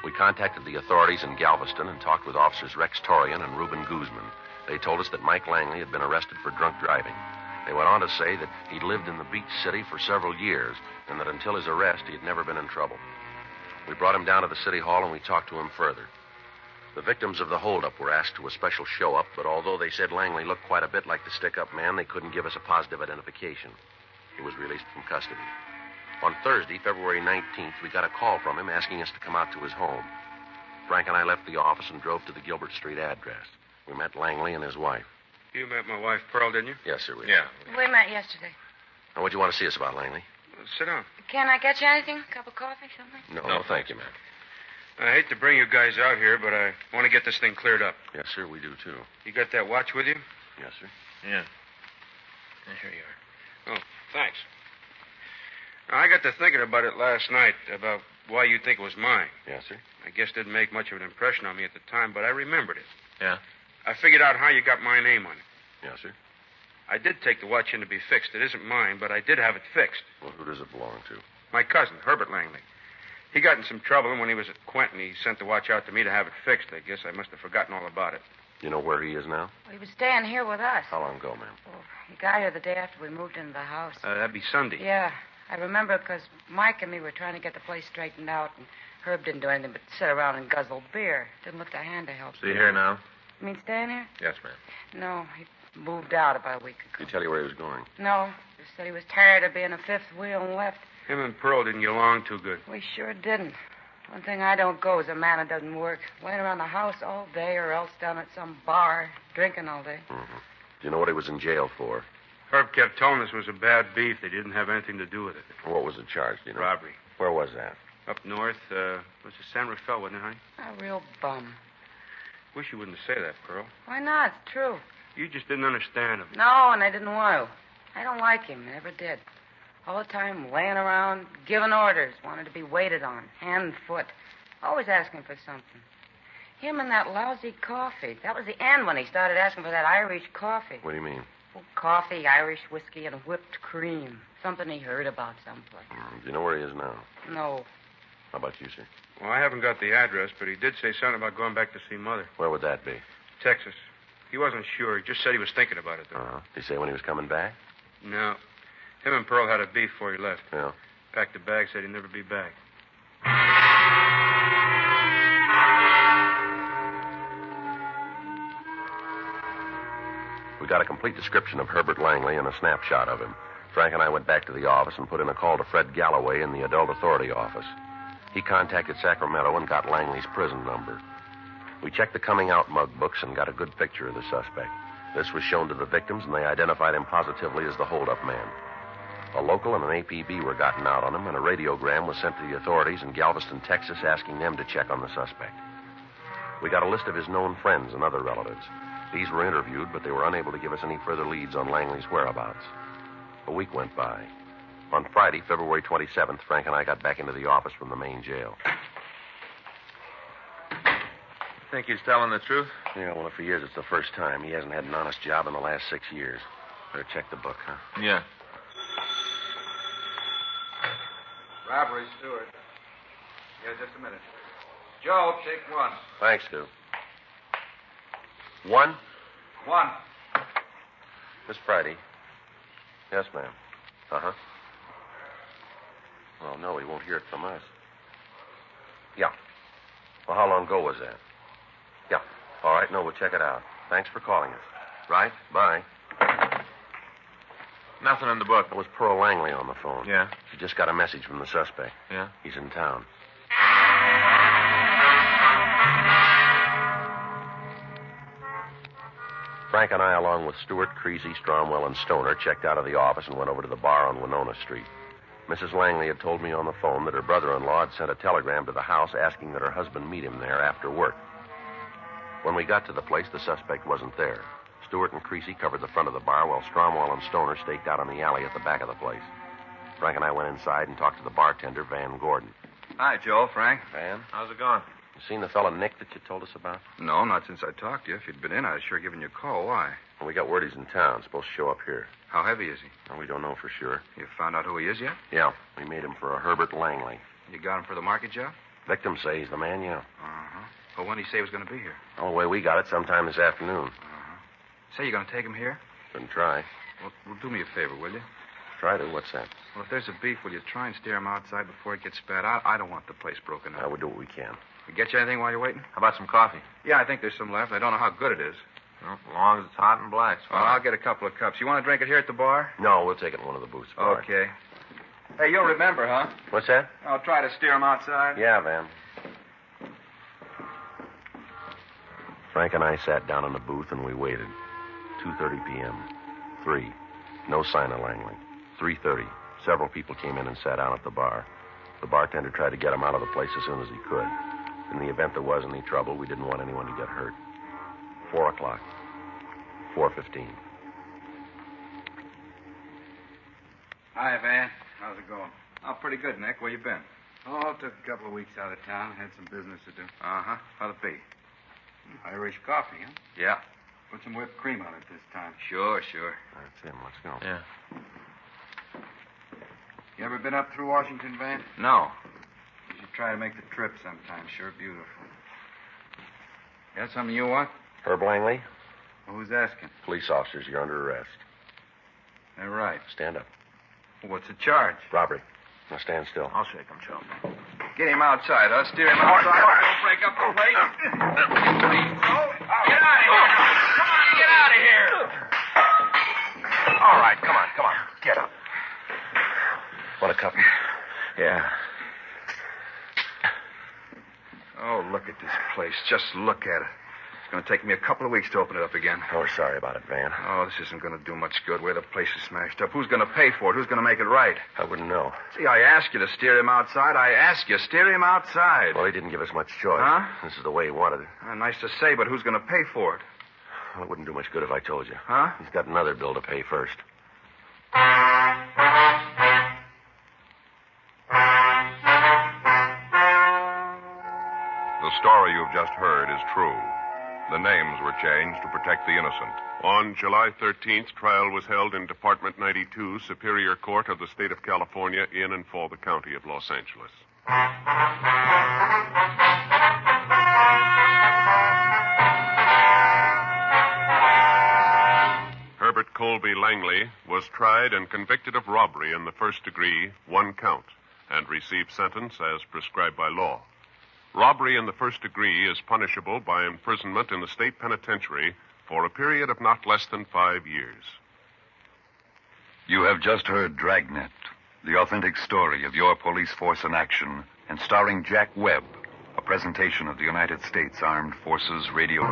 We contacted the authorities in Galveston and talked with officers Rex Torian and Reuben Guzman. They told us that Mike Langley had been arrested for drunk driving. They went on to say that he'd lived in the beach city for several years and that until his arrest, he had never been in trouble. We brought him down to the city hall and we talked to him further. The victims of the holdup were asked to a special show-up, but although they said Langley looked quite a bit like the stick-up man, they couldn't give us a positive identification. He was released from custody. On Thursday, February 19th, we got a call from him asking us to come out to his home. Frank and I left the office and drove to the Gilbert Street address. We met Langley and his wife. You met my wife, Pearl, didn't you? Yes, sir, we did. Yeah. We met yesterday. Now, what'd you want to see us about, Langley? Sit down. Can I get you anything? A cup of coffee, something? No, thank you, ma'am. I hate to bring you guys out here, but I want to get this thing cleared up. Yes, sir, we do, too. You got that watch with you? Yes, sir. Yeah. Here you are. Oh, thanks. Now, I got to thinking about it last night, about why you think it was mine. Yes, sir. I guess it didn't make much of an impression on me at the time, but I remembered it. Yeah? I figured out how you got my name on it. Yes, sir. I did take the watch in to be fixed. It isn't mine, but I did have it fixed. Well, who does it belong to? My cousin, Herbert Langley. He got in some trouble, and when he was at Quentin, he sent the watch out to me to have it fixed. I guess I must have forgotten all about it. You know where he is now? He was staying here with us. How long ago, ma'am? He got here the day after we moved into the house. That'd be Sunday. Yeah, I remember because Mike and me were trying to get the place straightened out, and Herb didn't do anything but sit around and guzzle beer. Didn't look to hand to help. So you here now? You mean staying here? Yes, ma'am. No, he moved out about a week ago. Did he tell you where he was going? No, just said he was tired of being a fifth wheel and left. Him and Pearl didn't get along too good. We sure didn't. One thing I don't go is a man that doesn't work. Laying around the house all day or else down at some bar, drinking all day. Mm-hmm. Do you know what he was in jail for? Herb kept telling us it was a bad beef. They didn't have anything to do with it. What was the charge, do you know? Robbery. Where was that? Up north, was it San Rafael, wasn't it, honey? A real bum. Wish you wouldn't say that, Pearl. Why not? It's true. You just didn't understand him. No, and I didn't want to. I don't like him. I never did. All the time laying around, giving orders, wanted to be waited on, hand and foot. Always asking for something. Him and that lousy coffee. That was the end when he started asking for that Irish coffee. What do you mean? Oh, coffee, Irish whiskey, and whipped cream. Something he heard about someplace. Do you know where he is now? No. How about you, sir? Well, I haven't got the address, but he did say something about going back to see Mother. Where would that be? Texas. He wasn't sure. He just said he was thinking about it, though. Uh-huh. Did he say when he was coming back? No. Him and Pearl had a beef before he left. Yeah. Packed a bag, said he'd never be back. We got a complete description of Herbert Langley and a snapshot of him. Frank and I went back to the office and put in a call to Fred Galloway in the Adult Authority office. He contacted Sacramento and got Langley's prison number. We checked the coming out mug books and got a good picture of the suspect. This was shown to the victims, and they identified him positively as the holdup man. A local and an APB were gotten out on him, and a radiogram was sent to the authorities in Galveston, Texas, asking them to check on the suspect. We got a list of his known friends and other relatives. These were interviewed, but they were unable to give us any further leads on Langley's whereabouts. A week went by. On Friday, February 27th, Frank and I got back into the office from the main jail. Think he's telling the truth? Yeah, well, if he is, it's the first time. He hasn't had an honest job in the last 6 years. Better check the book, huh? Yeah. Robbery, Stewart. Yeah, just a minute. Joe, take one. Thanks, Stu. One? One. Miss Friday. Yes, ma'am. Uh-huh. Well, no, he won't hear it from us. Yeah. Well, how long ago was that? Yeah. All right, no, we'll check it out. Thanks for calling us. Right? Bye. Nothing in the book. It was Pearl Langley on the phone. Yeah? She just got a message from the suspect. Yeah? He's in town. Frank and I, along with Stewart, Creasy, Stromwell, and Stoner, checked out of the office and went over to the bar on Winona Street. Mrs. Langley had told me on the phone that her brother-in-law had sent a telegram to the house asking that her husband meet him there after work. When we got to the place, the suspect wasn't there. Stewart and Creasy covered the front of the bar while Stromwell and Stoner staked out on the alley at the back of the place. Frank and I went inside and talked to the bartender, Van Gordon. Hi, Joe, Frank. Van? How's it going? You seen the fella Nick that you told us about? No, not since I talked to you. If you'd been in, I'd sure given you a call. Why? Well, we got word he's in town. Supposed to show up here. How heavy is he? Well, we don't know for sure. You found out who he is yet? Yeah, we made him for a Herbert Langley. You got him for the market job? Victims say he's the man, yeah. Uh-huh. Well, when did he say he was going to be here? Oh, the way we got it, sometime this afternoon. Uh-huh. Say, you going to take him here? Couldn't try. Well, do me a favor, will you? try to. What's that? Well, if there's a beef, will you try and steer him outside before it gets bad? I don't want the place broken up. We'll do what we can. We get you anything while you're waiting? How about some coffee? Yeah, I think there's some left. I don't know how good it is. Well, as long as it's hot and black. Well, I'll get a couple of cups. You want to drink it here at the bar? No, we'll take it in one of the booths. Bar. Okay. Hey, you'll remember, huh? What's that? I'll try to steer him outside. Yeah, Van. Frank and I sat down in the booth and we waited. 2:30 p.m. 3. No sign of Langley. 3:30. Several people came in and sat down at the bar. The bartender tried to get him out of the place as soon as he could. In the event there was any trouble, we didn't want anyone to get hurt. 4 o'clock. 4:15. Hi, Van. How's it going? Oh, pretty good, Nick. Where you been? Oh, took a couple of weeks out of town. Had some business to do. Uh-huh. How'd it be? Irish coffee, huh? Yeah. Put some whipped cream on it this time. Sure. That's him. Let's go. Yeah. You ever been up through Washington, Van? No. You should try to make the trip sometime. Sure beautiful. Got something you want? Herb Langley? Who's asking? Police officers, you're under arrest. They're right. Stand up. What's the charge? Robbery. Now stand still. I'll shake him, Joe. Get him outside, huh? Steer him outside. Don't break up the place. Get out of here. Come on, get out of here. All right, come on. Get up. Want a cup? Yeah. Oh, look at this place. Just look at it. It's going to take me a couple of weeks to open it up again. Oh, sorry about it, Van. Oh, this isn't going to do much good where the place is smashed up. Who's going to pay for it? Who's going to make it right? I wouldn't know. See, I asked you to steer him outside. Steer him outside. Well, he didn't give us much choice. Huh? This is the way he wanted it. Nice to say, but who's going to pay for it? Well, it wouldn't do much good if I told you. Huh? He's got another bill to pay first. The story you've just heard is true. The names were changed to protect the innocent. On July 13th, trial was held in Department 92, Superior Court of the State of California, in and for the County of Los Angeles. Herbert Colby Langley was tried and convicted of robbery in the first degree, 1 count, and received sentence as prescribed by law. Robbery in the first degree is punishable by imprisonment in the state penitentiary for a period of not less than 5 years. You have just heard Dragnet, the authentic story of your police force in action, and starring Jack Webb, a presentation of the United States Armed Forces Radio.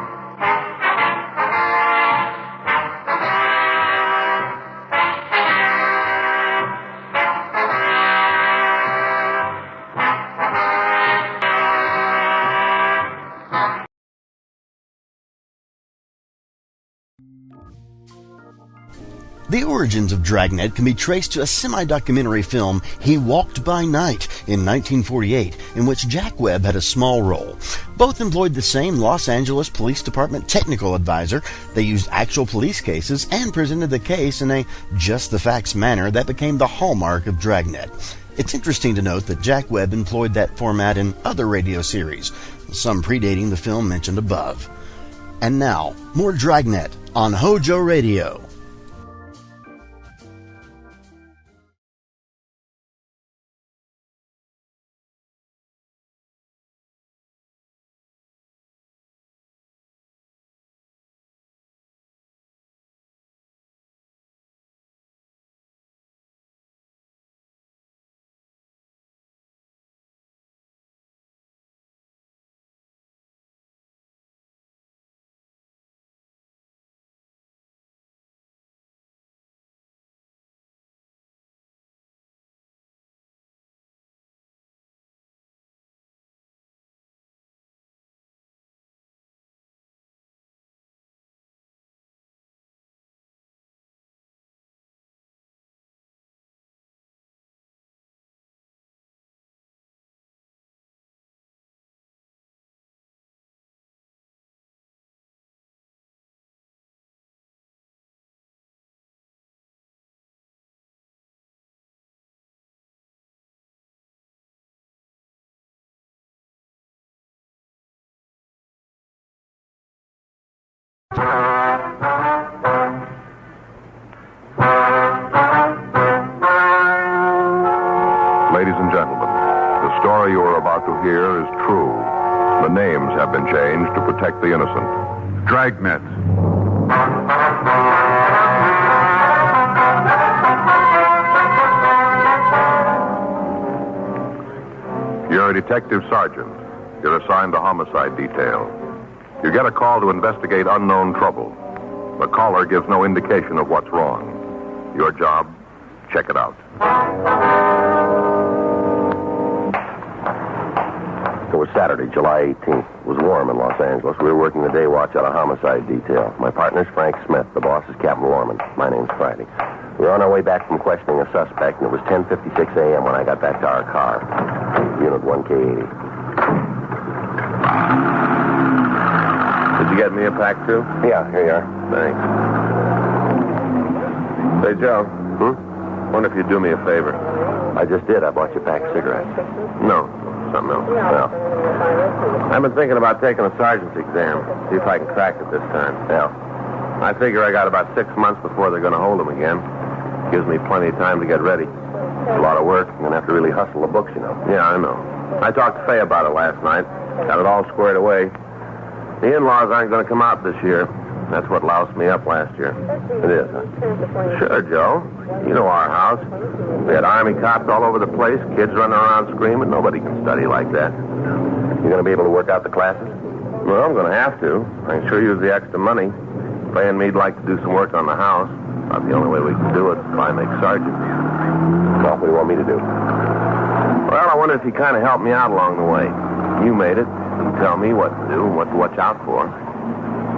The origins of Dragnet can be traced to a semi-documentary film, He Walked by Night, in 1948, in which Jack Webb had a small role. Both employed the same Los Angeles Police Department technical advisor. They used actual police cases and presented the case in a just-the-facts manner that became the hallmark of Dragnet. It's interesting to note that Jack Webb employed that format in other radio series, some predating the film mentioned above. And now, more Dragnet on Hojo Radio. The story you are about to hear is true. The names have been changed to protect the innocent. Dragnet. You're a detective sergeant. You're assigned the homicide detail. You get a call to investigate unknown trouble. The caller gives no indication of what's wrong. Your job, check it out. It was Saturday, July 18th. It was warm in Los Angeles. We were working the day watch out of homicide detail. My partner's Frank Smith. The boss is Captain Warman. My name's Friday. We were on our way back from questioning a suspect, and it was 10:56 a.m. when I got back to our car. Unit 1K80. Did you get me a pack, too? Yeah, here you are. Thanks. Say, Joe. Wonder if you'd do me a favor. I just did. I bought you a pack of cigarettes. No, something else. Well, I've been thinking about taking a sergeant's exam. See if I can crack it this time. Yeah. I figure I got about 6 months before they're going to hold him again. Gives me plenty of time to get ready. It's a lot of work. You're going to have to really hustle the books, you know. Yeah, I know. I talked to Faye about it last night. Got it all squared away. The in-laws aren't going to come out this year. That's what loused me up last year. It is, huh? Sure, Joe. You know our house. We had Army cops all over the place, kids running around screaming. Nobody can study like that. You going to be able to work out the classes? Well, I'm going to have to. I can sure use the extra money. Faye and me'd like to do some work on the house. About the only way we can do it is if I make sergeant. Well, what do you want me to do? Well, I wonder if you kind of help me out along the way. You made it. You tell me what to do and what to watch out for.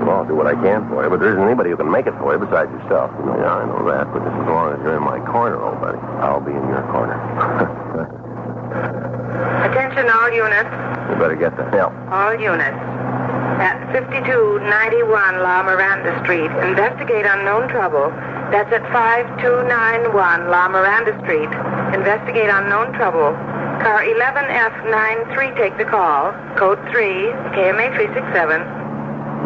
Well, I'll do what I can for you, but there isn't anybody who can make it for you besides yourself. You know? Yeah, I know that, but just as long as you're in my corner, old buddy. I'll be in your corner. Attention all units. You better get that. Yeah. All units. At 5291 La Miranda Street, investigate unknown trouble. That's at 5291 La Miranda Street. Investigate unknown trouble. Car 11F93, take the call. Code 3, KMA 367.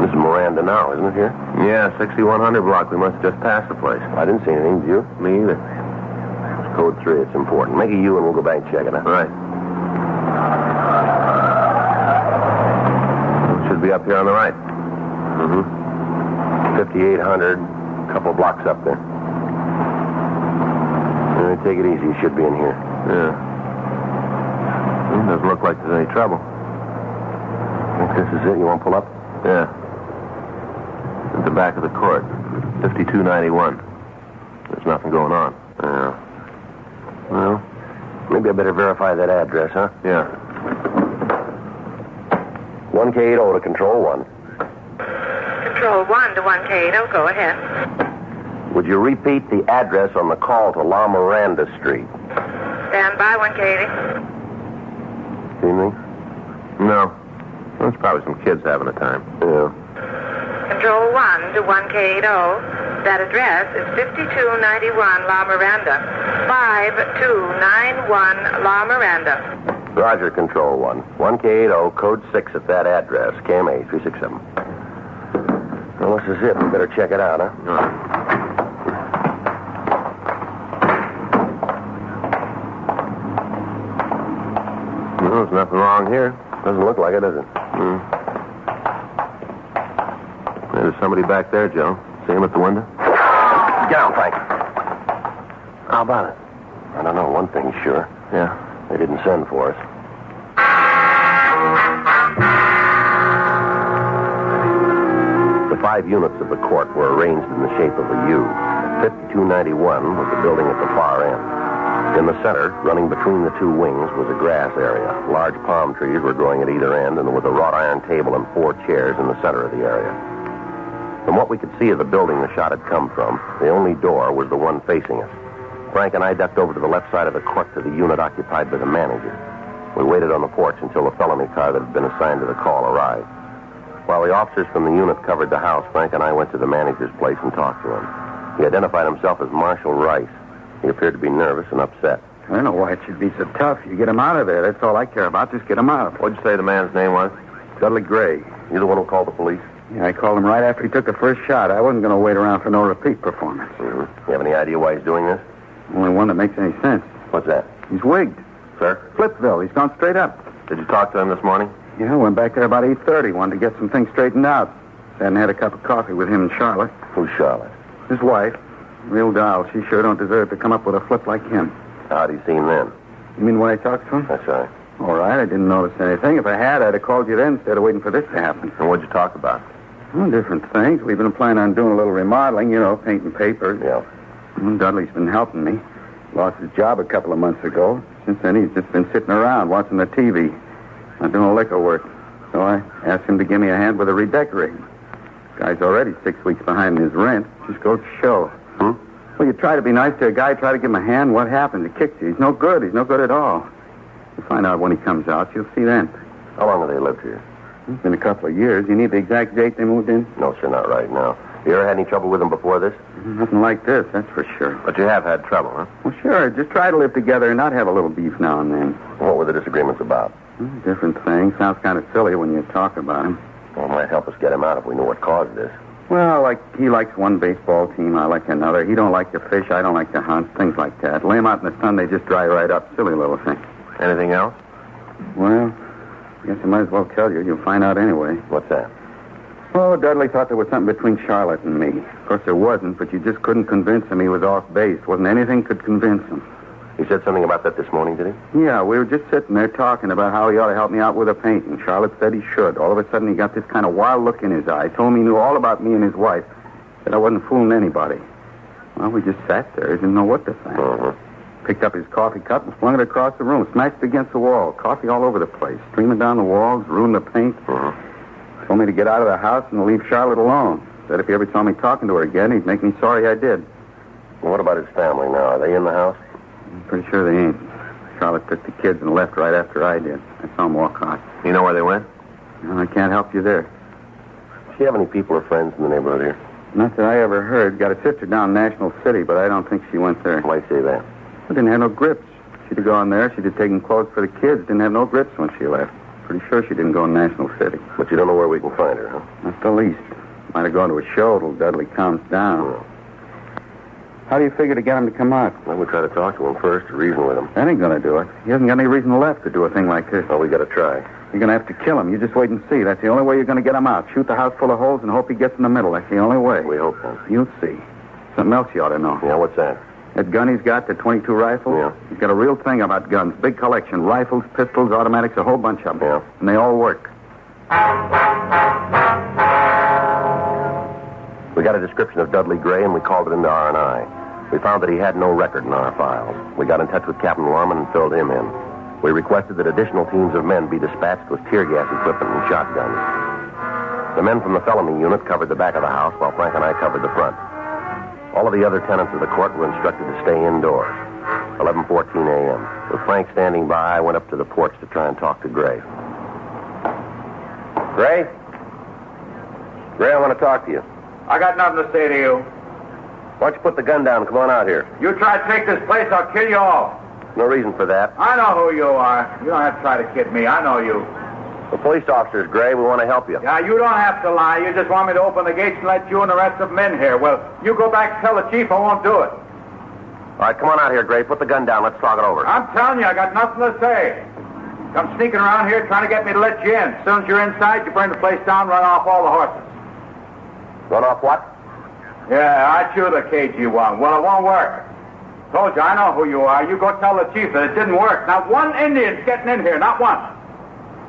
This is Miranda now, isn't it here? Yeah, 6100 block. We must have just passed the place. I didn't see anything, did you? Me either. It's code 3. It's important. Make a U and we'll go back and check it out. Right. Should be up here on the right. 5800, couple blocks up there. Take it easy. You should be in here. Yeah. Doesn't look like there's any trouble. I think this is it. You want to pull up? Yeah. At the back of the court. 5291. There's nothing going on. Yeah. Well, maybe I better verify that address, huh? Yeah. 1K80 to Control 1. Control 1 to 1K80. Go ahead. Would you repeat the address on the call to La Miranda Street? Stand by 1K80. See anything? No. There's probably some kids having a time. Yeah. Control 1 to 1K80. That address is 5291 La Miranda. 5291 La Miranda. Roger, Control 1. 1K80, code 6 at that address. KMA 367. Well, this is it. We better check it out, huh? All right. No, there's nothing wrong here. Doesn't look like it, does it? There's somebody back there, Joe. See him at the window? Get down, Frank. How about it? I don't know. One thing's sure. Yeah. They didn't send for us. The 5 units of the court were arranged in the shape of a U. 5291 was the building at the far end. In the center, running between the 2 wings, was a grass area. Large palm trees were growing at either end, and there was a wrought iron table and 4 chairs in the center of the area. From what we could see of the building the shot had come from, the only door was the one facing us. Frank and I ducked over to the left side of the court to the unit occupied by the manager. We waited on the porch until the felony car that had been assigned to the call arrived. While the officers from the unit covered the house, Frank and I went to the manager's place and talked to him. He identified himself as Marshal Rice. He appeared to be nervous and upset. I don't know why it should be so tough. You get him out of there. That's all I care about. Just get him out. What'd you say the man's name was? Dudley Gray. You the one who called the police? Yeah, I called him right after he took the first shot. I wasn't going to wait around for no repeat performance. You have any idea why he's doing this? Only one that makes any sense. What's that? He's wigged. Sir? Flipville. He's gone straight up. Did you talk to him this morning? Yeah, went back there about 8:30. Wanted to get some things straightened out. Hadn't had a cup of coffee with him and Charlotte. Who's Charlotte? His wife. Real doll. She sure don't deserve to come up with a flip like him. How'd he seem then? You mean when I talked to him? That's right. All right, I didn't notice anything. If I had, I'd have called you then instead of waiting for this to happen. And what'd you talk about? Well, different things. We've been planning on doing a little remodeling, painting papers. Yeah. Well, Dudley's been helping me. Lost his job a couple of months ago. Since then, he's just been sitting around watching the TV. Not doing liquor work. So I asked him to give me a hand with the redecorating. Guy's already 6 weeks behind in his rent. Just goes to show. Well, you try to be nice to a guy, try to give him a hand, what happens? He kicks you. He's no good. He's no good at all. You'll find out when he comes out. You'll see then. How long have they lived here? It's been a couple of years. You need the exact date they moved in? No, sir, not right now. You ever had any trouble with them before this? Nothing like this, that's for sure. But you have had trouble, huh? Well, sure. Just try to live together and not have a little beef now and then. What were the disagreements about? Different things. Sounds kind of silly when you talk about him. Well, it might help us get him out if we knew what caused this. Well, like he likes one baseball team, I like another. He don't like to fish, I don't like to hunt, things like that. Lay him out in the sun, they just dry right up. Silly little thing. Anything else? Well, I guess I might as well tell you. You'll find out anyway. What's that? Oh, Dudley thought there was something between Charlotte and me. Of course, there wasn't, but you just couldn't convince him he was off base. Wasn't anything could convince him. He said something about that this morning, did he? Yeah, we were just sitting there talking about how he ought to help me out with a painting. Charlotte said he should. All of a sudden, he got this kind of wild look in his eye. Told me he knew all about me and his wife. Said I wasn't fooling anybody. Well, we just sat there. Didn't know what to think. Picked up his coffee cup and flung it across the room. Smashed it against the wall. Coffee all over the place. Streaming down the walls. Ruined the paint. Told me to get out of the house and leave Charlotte alone. Said if he ever saw me talking to her again, he'd make me sorry I did. Well, what about his family now? Are they in the house? I'm pretty sure they ain't. Charlotte took the kids and left right after I did. I saw them walk out. You know where they went? No, I can't help you there. Does she have any people or friends in the neighborhood here? Not that I ever heard. Got a sister down in National City, but I don't think she went there. Why say that? I didn't have no grips. She'd have gone there. She'd have taken clothes for the kids. Didn't have no grips when she left. Pretty sure she didn't go in National City. But you don't know where we can find her, huh? Not the least. Might have gone to a show till Dudley calms down. Yeah. How do you figure to get him to come out? Well, we'll try to talk to him first, reason with him. That ain't gonna do it. He hasn't got any reason left to do a thing like this. Well, we gotta try. You're gonna have to kill him. You just wait and see. That's the only way you're gonna get him out. Shoot the house full of holes and hope he gets in the middle. That's the only way. We hope so. You'll see. Something else you ought to know. Yeah, what's that? That gun he's got, the .22 rifle? Yeah. He's got a real thing about guns. Big collection. Rifles, pistols, automatics, a whole bunch of them. Yeah. And they all work. We got a description of Dudley Gray, and we called it into R&I. We found that he had no record in our files. We got in touch with Captain Lorman and filled him in. We requested that additional teams of men be dispatched with tear gas equipment and shotguns. The men from the felony unit covered the back of the house, while Frank and I covered the front. All of the other tenants of the court were instructed to stay indoors. 11:14 a.m. With Frank standing by, I went up to the porch to try and talk to Gray. Gray? Gray, I want to talk to you. I got nothing to say to you. Why don't you put the gun down and come on out here? You try to take this place, I'll kill you all. No reason for that. I know who you are. You don't have to try to kid me. I know you. We're police officers, Gray. We want to help you. Yeah, you don't have to lie. You just want me to open the gates and let you and the rest of them in here. Well, you go back and tell the chief I won't do it. All right, come on out here, Gray. Put the gun down. Let's talk it over. I'm telling you, I got nothing to say. Come sneaking around here trying to get me to let you in. As soon as you're inside, you burn the place down, run off all the horses. Run off what? Yeah, I chew the cagey one. Well, it won't work. Told you, I know who you are. You go tell the chief that it didn't work. Not one Indian's getting in here, not one.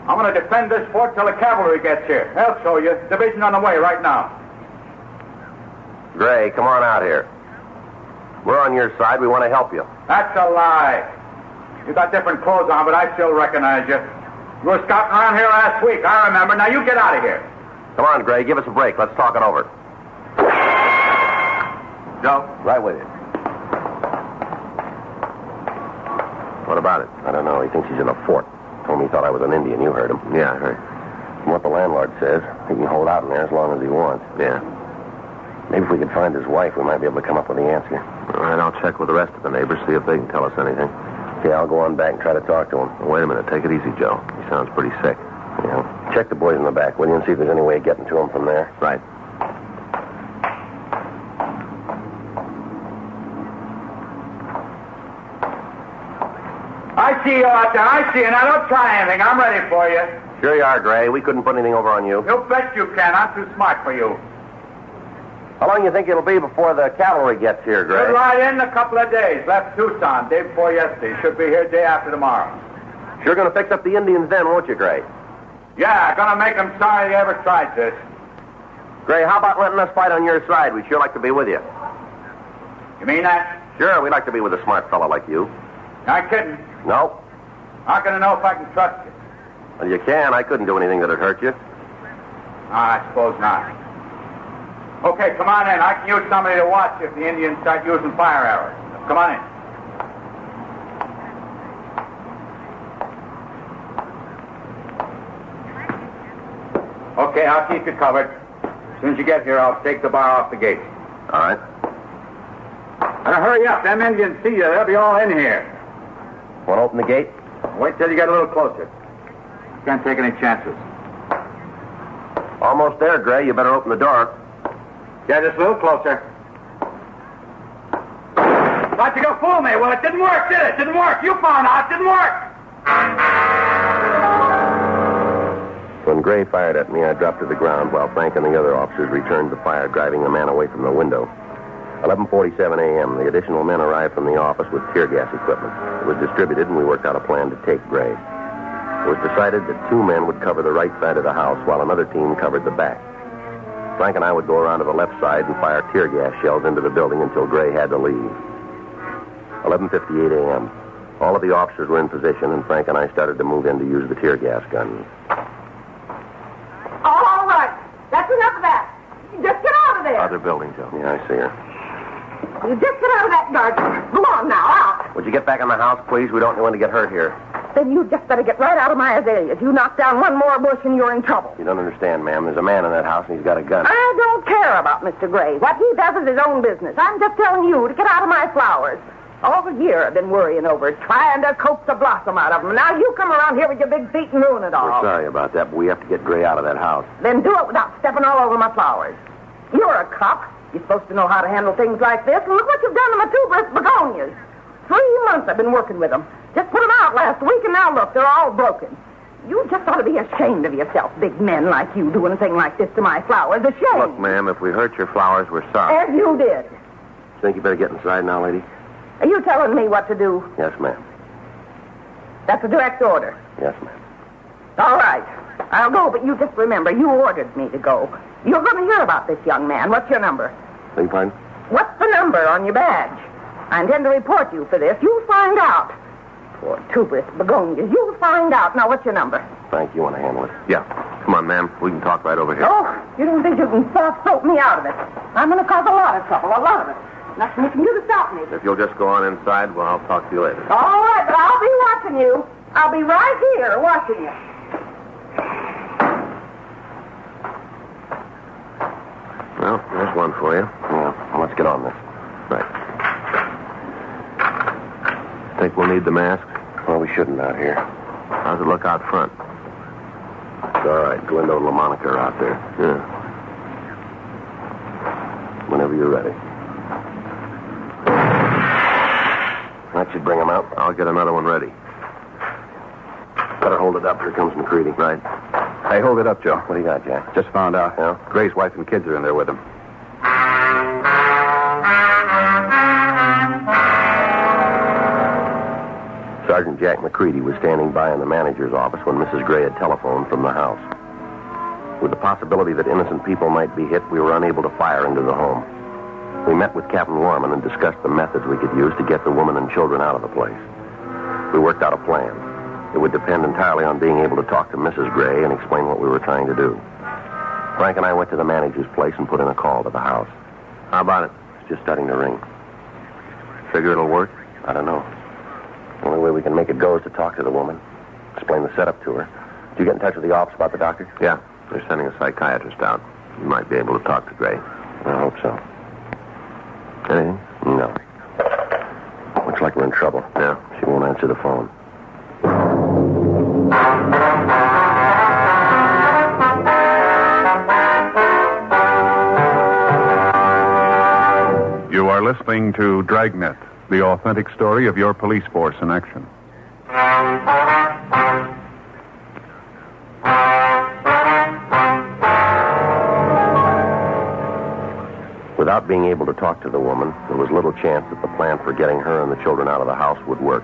I'm going to defend this fort till the cavalry gets here. They'll show you. Division on the way right now. Gray, come on out here. We're on your side. We want to help you. That's a lie. You got different clothes on, but I still recognize you. You were scouting around here last week. I remember. Now you get out of here. Come on, Gray. Give us a break. Let's talk it over. Joe? Right with you. What about it? I don't know. He thinks he's in a fort. Told me he thought I was an Indian. You heard him. Yeah, I heard. From what the landlord says, he can hold out in there as long as he wants. Yeah. Maybe if we could find his wife, we might be able to come up with the answer. All right, I'll check with the rest of the neighbors, see if they can tell us anything. Okay, I'll go on back and try to talk to him. Wait a minute. Take it easy, Joe. He sounds pretty sick. Yeah. Check the boys in the back, will you, and see if there's any way of getting to him from there. Right. I I see you out there. I see you. Now, don't try anything. I'm ready for you. Sure you are, Gray. We couldn't put anything over on you. You bet you can. I'm too smart for you. How long do you think it'll be before the cavalry gets here, Gray? Should ride in a couple of days. Left Tucson day before yesterday. Should be here day after tomorrow. Sure gonna fix up the Indians then, won't you, Gray? Yeah, gonna make them sorry they ever tried this. Gray, how about letting us fight on your side? We'd sure like to be with you. You mean that? Sure, we'd like to be with a smart fellow like you. Not kidding. No? How can I know if I can trust you? Well, you can. I couldn't do anything that'd hurt you. I suppose not. Okay, come on in. I can use somebody to watch if the Indians start using fire arrows. Come on in. Okay, I'll keep you covered. As soon as you get here, I'll take the bar off the gate. All right. Now hurry up. Them Indians see you. They'll be all in here. Want to open the gate? Wait till you get a little closer. Can't take any chances. Almost there, Gray. You better open the door. Yeah, just a little closer. Thought you could fool me. Well, it didn't work, did it? Didn't work. You found out. It didn't work. When Gray fired at me, I dropped to the ground while Frank and the other officers returned the fire, driving the man away from the window. 11:47 a.m., the additional men arrived from the office with tear gas equipment. It was distributed, and we worked out a plan to take Gray. It was decided that 2 men would cover the right side of the house while another team covered the back. Frank and I would go around to the left side and fire tear gas shells into the building until Gray had to leave. 11:58 a.m. All of the officers were in position, and Frank and I started to move in to use the tear gas gun. All right. That's enough of that. Just get out of there. Other building, Joe. Yeah, I see her. You just get out of that garden. Go on now, out. Would you get back in the house, please? We don't want to get hurt here. Then you just better get right out of my azaleas. You knock down one more bush and you're in trouble. You don't understand, ma'am. There's a man in that house, and he's got a gun. I don't care about Mr. Gray. What he does is his own business. I'm just telling you to get out of my flowers. All the year I've been worrying over it, trying to coax the blossom out of them. Now you come around here with your big feet and ruin it all. We're sorry about that, but we have to get Gray out of that house. Then do it without stepping all over my flowers. You're a cop. You're supposed to know how to handle things like this. And look what you've done to my tuberous begonias. 3 months I've been working with them. Just put them out last week, and now look, they're all broken. You just ought to be ashamed of yourself, big men like you doing a thing like this to my flowers. Ashamed. Look, ma'am, if we hurt your flowers, we're sorry. As you did. Think you better get inside now, lady? Are you telling me what to do? Yes, ma'am. That's a direct order. Yes, ma'am. All right. I'll go, but you just remember, you ordered me to go. You're going to hear about this young man. What's your number? Beg your pardon? What's the number on your badge? I intend to report you for this. You'll find out. Poor tuberous begonias. You'll find out. Now, what's your number? Frank, you want to handle it? Yeah. Come on, ma'am. We can talk right over here. Oh, you don't think you can soft-soap me out of it? I'm going to cause a lot of trouble, a lot of it. Nothing you can do to stop me. If you'll just go on inside, well, I'll talk to you later. All right, but I'll be watching you. I'll be right here watching you. Well, there's one for you. Yeah, well, let's get on this. Right. Think we'll need the mask? Well, we shouldn't out here. How's it look out front? It's all right. Glendo and LaMonica are out there. Yeah. Whenever you're ready. That should bring them out. I'll get another one ready. Better hold it up. Here comes McCready. Right. Hey, hold it up, Joe. What do you got, Jack? Just found out. Yeah? Gray's wife and kids are in there with him. Sergeant Jack McCready was standing by in the manager's office when Mrs. Gray had telephoned from the house. With the possibility that innocent people might be hit, we were unable to fire into the home. We met with Captain Warman and discussed the methods we could use to get the woman and children out of the place. We worked out a plan. It would depend entirely on being able to talk to Mrs. Gray and explain what we were trying to do. Frank and I went to the manager's place and put in a call to the house. How about it? It's just starting to ring. Figure it'll work? I don't know. The only way we can make it go is to talk to the woman, explain the setup to her. Did you get in touch with the office about the doctor? Yeah. They're sending a psychiatrist out. You might be able to talk to Gray. I hope so. Anything? No. Looks like we're in trouble. Yeah. She won't answer the phone. You are listening to Dragnet, the authentic story of your police force in action. Not being able to talk to the woman, there was little chance that the plan for getting her and the children out of the house would work.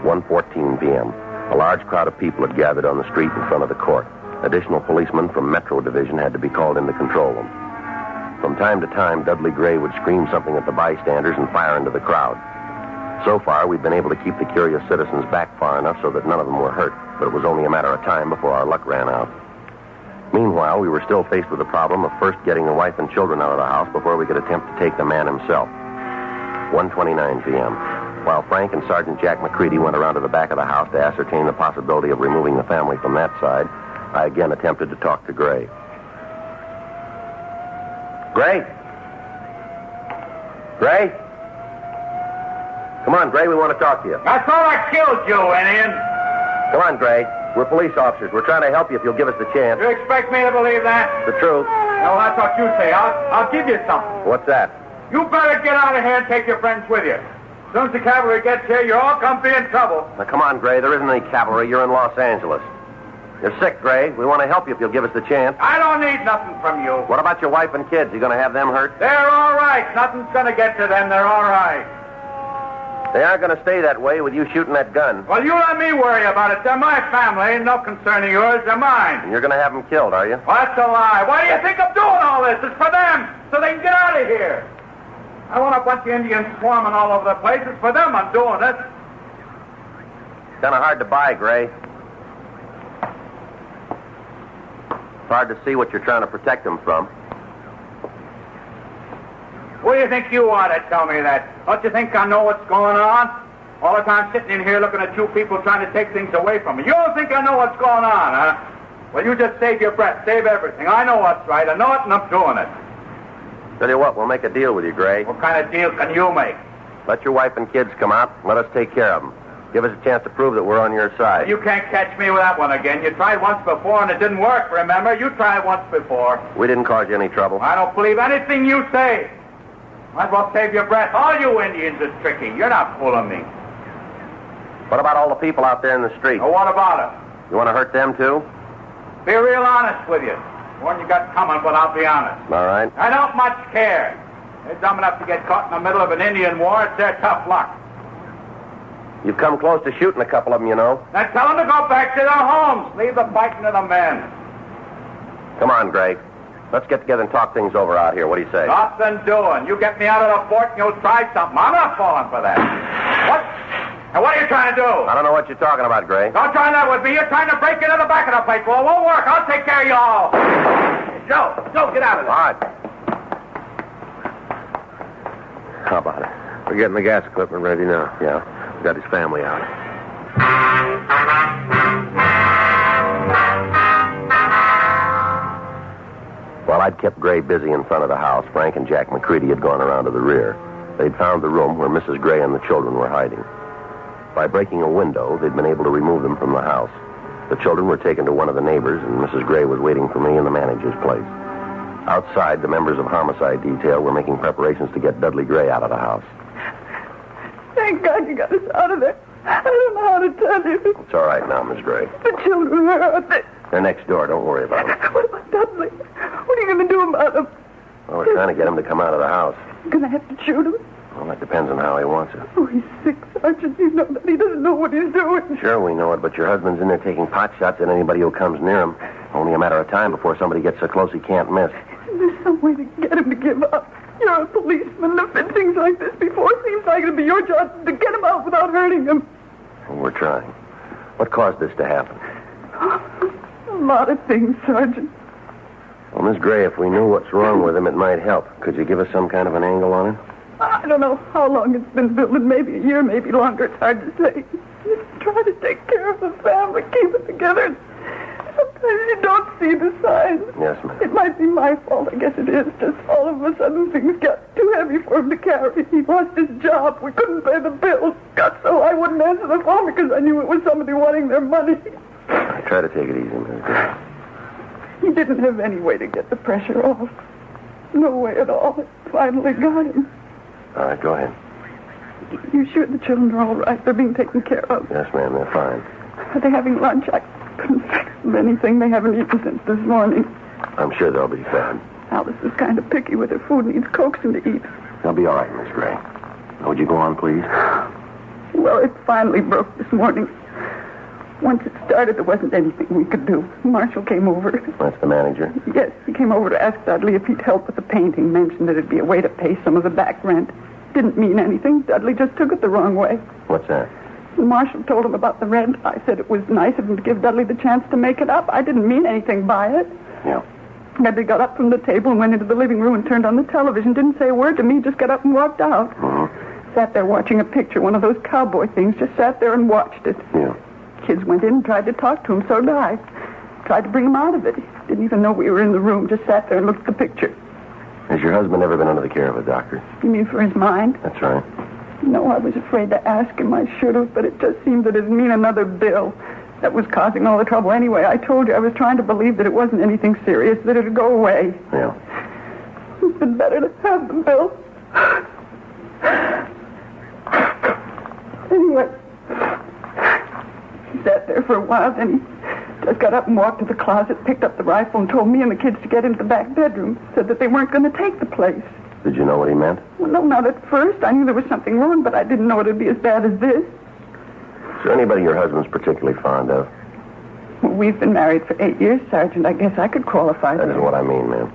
1:14 p.m. A large crowd of people had gathered on the street in front of the court. Additional policemen from Metro Division had to be called in to control them. From time to time, Dudley Gray would scream something at the bystanders and fire into the crowd. So far, we'd been able to keep the curious citizens back far enough so that none of them were hurt, but it was only a matter of time before our luck ran out. Meanwhile, we were still faced with the problem of first getting the wife and children out of the house before we could attempt to take the man himself. 1:29 p.m. While Frank and Sergeant Jack McCready went around to the back of the house to ascertain the possibility of removing the family from that side, I again attempted to talk to Gray. Gray? Gray? Come on, Gray, we want to talk to you. I thought I killed you, Indian. Come on, Gray. We're police officers. We're trying to help you if you'll give us the chance. You expect me to believe that? The truth. Well, that's what you say. I'll give you something. What's that? You better get out of here and take your friends with you. As soon as the cavalry gets here, you're all going to be in trouble. Now, come on, Gray. There isn't any cavalry. You're in Los Angeles. You're sick, Gray. We want to help you if you'll give us the chance. I don't need nothing from you. What about your wife and kids? You going to have them hurt? They're all right. Nothing's going to get to them. They're all right. They aren't going to stay that way with you shooting that gun. Well, you let me worry about it. They're my family. Ain't no concern of yours. They're mine. And you're going to have them killed, are you? Well, that's a lie. Why do you think I'm doing all this? It's for them, so they can get out of here. I want a bunch of Indians swarming all over the place. It's for them I'm doing this. Kind of hard to buy, Gray. It's hard to see what you're trying to protect them from. Who do you think you are to tell me that? Don't you think I know what's going on? All the time sitting in here looking at you people trying to take things away from me. You don't think I know what's going on, huh? Well, you just save your breath. Save everything. I know what's right. I know it, and I'm doing it. Tell you what, we'll make a deal with you, Gray. What kind of deal can you make? Let your wife and kids come out. Let us take care of them. Give us a chance to prove that we're on your side. You can't catch me with that one again. You tried once before, and it didn't work, remember? You tried once before. We didn't cause you any trouble. I don't believe anything you say. Might as well save your breath. All you Indians are tricky. You're not fooling me. What about all the people out there in the street? Well, what about them? You want to hurt them, too? Be real honest with you. One you got coming, but I'll be honest. All right. I don't much care. They're dumb enough to get caught in the middle of an Indian war. It's their tough luck. You've come close to shooting a couple of them, you know. Now tell them to go back to their homes. Leave the fighting to the men. Come on, Gray. Let's get together and talk things over out here. What do you say? Nothing doing. You get me out of the fort and you'll try something. I'm not falling for that. What? And what are you trying to do? I don't know what you're talking about, Gray. Don't try that with me. You're trying to break into the back of the place. Well, it won't work. I'll take care of you all. Joe, get out of there. All right. How about it? We're getting the gas equipment ready now. Yeah. We got his family out. While I'd kept Gray busy in front of the house, Frank and Jack McCready had gone around to the rear. They'd found the room where Mrs. Gray and the children were hiding. By breaking a window, they'd been able to remove them from the house. The children were taken to one of the neighbors, and Mrs. Gray was waiting for me in the manager's place. Outside, the members of homicide detail were making preparations to get Dudley Gray out of the house. Thank God you got us out of there. I don't know how to tell you. It's all right now, Miss Gray. The children, where are they? They're next door. Don't worry about them. What about Dudley? What are you going to do about him? Well, we're trying to get him to come out of the house. You're going to have to shoot him? Well, that depends on how he wants it. Oh, he's sick, Sergeant. You know that. He doesn't know what he's doing. Sure, we know it, but your husband's in there taking pot shots at anybody who comes near him. Only a matter of time before somebody gets so close he can't miss. Isn't there some way to get him to give up? You're a policeman. There've been things like this before. It seems like it'd be your job to get him out without hurting him. Well, we're trying. What caused this to happen? A lot of things, Sergeant. Well, Miss Gray, if we knew what's wrong with him, it might help. Could you give us some kind of an angle on it? I don't know how long it's been building. Maybe a year, maybe longer. It's hard to say. Just try to take care of the family, keep it together. Sometimes you don't see the signs. Yes, ma'am. It might be my fault. I guess it is. Just all of a sudden things got too heavy for him to carry. He lost his job. We couldn't pay the bills. Got so I wouldn't answer the phone because I knew it was somebody wanting their money. I try to take it easy, Miss Gray. He didn't have any way to get the pressure off. No way at all. It finally got him. All right, go ahead. You sure the children are all right? They're being taken care of? Yes, ma'am, they're fine. Are they having lunch? I couldn't fix them anything. They haven't eaten since this morning. I'm sure they'll be fed. Alice is kind of picky with her food, needs coaxing to eat. They'll be all right, Miss Gray. Now, would you go on, please? Well, it finally broke this morning. Once it started, there wasn't anything we could do. Marshall came over. That's the manager? Yes, he came over to ask Dudley if he'd help with the painting, mentioned that it'd be a way to pay some of the back rent. Didn't mean anything. Dudley just took it the wrong way. What's that? When Marshall told him about the rent, I said it was nice of him to give Dudley the chance to make it up. I didn't mean anything by it. Yeah. Dudley got up from the table and went into the living room and turned on the television. Didn't say a word to me, just got up and walked out. Mm-hmm. Sat there watching a picture, one of those cowboy things. Just sat there and watched it. Yeah. Kids went in and tried to talk to him, so did I. Tried to bring him out of it. He didn't even know we were in the room, just sat there and looked at the picture. Has your husband ever been under the care of a doctor? You mean for his mind? That's right. No, I was afraid to ask him. I should have, but it just seemed that it'd mean another bill. That was causing all the trouble anyway. I told you I was trying to believe that it wasn't anything serious, that it'd go away. Yeah. It's been better to have the bill. Anyway, he sat there for a while, then he just got up and walked to the closet, picked up the rifle, and told me and the kids to get into the back bedroom. Said that they weren't going to take the place. Did you know what he meant? Well, no, not at first. I knew there was something wrong, but I didn't know it'd be as bad as this. Is there anybody your husband's particularly fond of? Well, we've been married for 8 years, Sergeant. I guess I could qualify. That isn't what I mean, ma'am.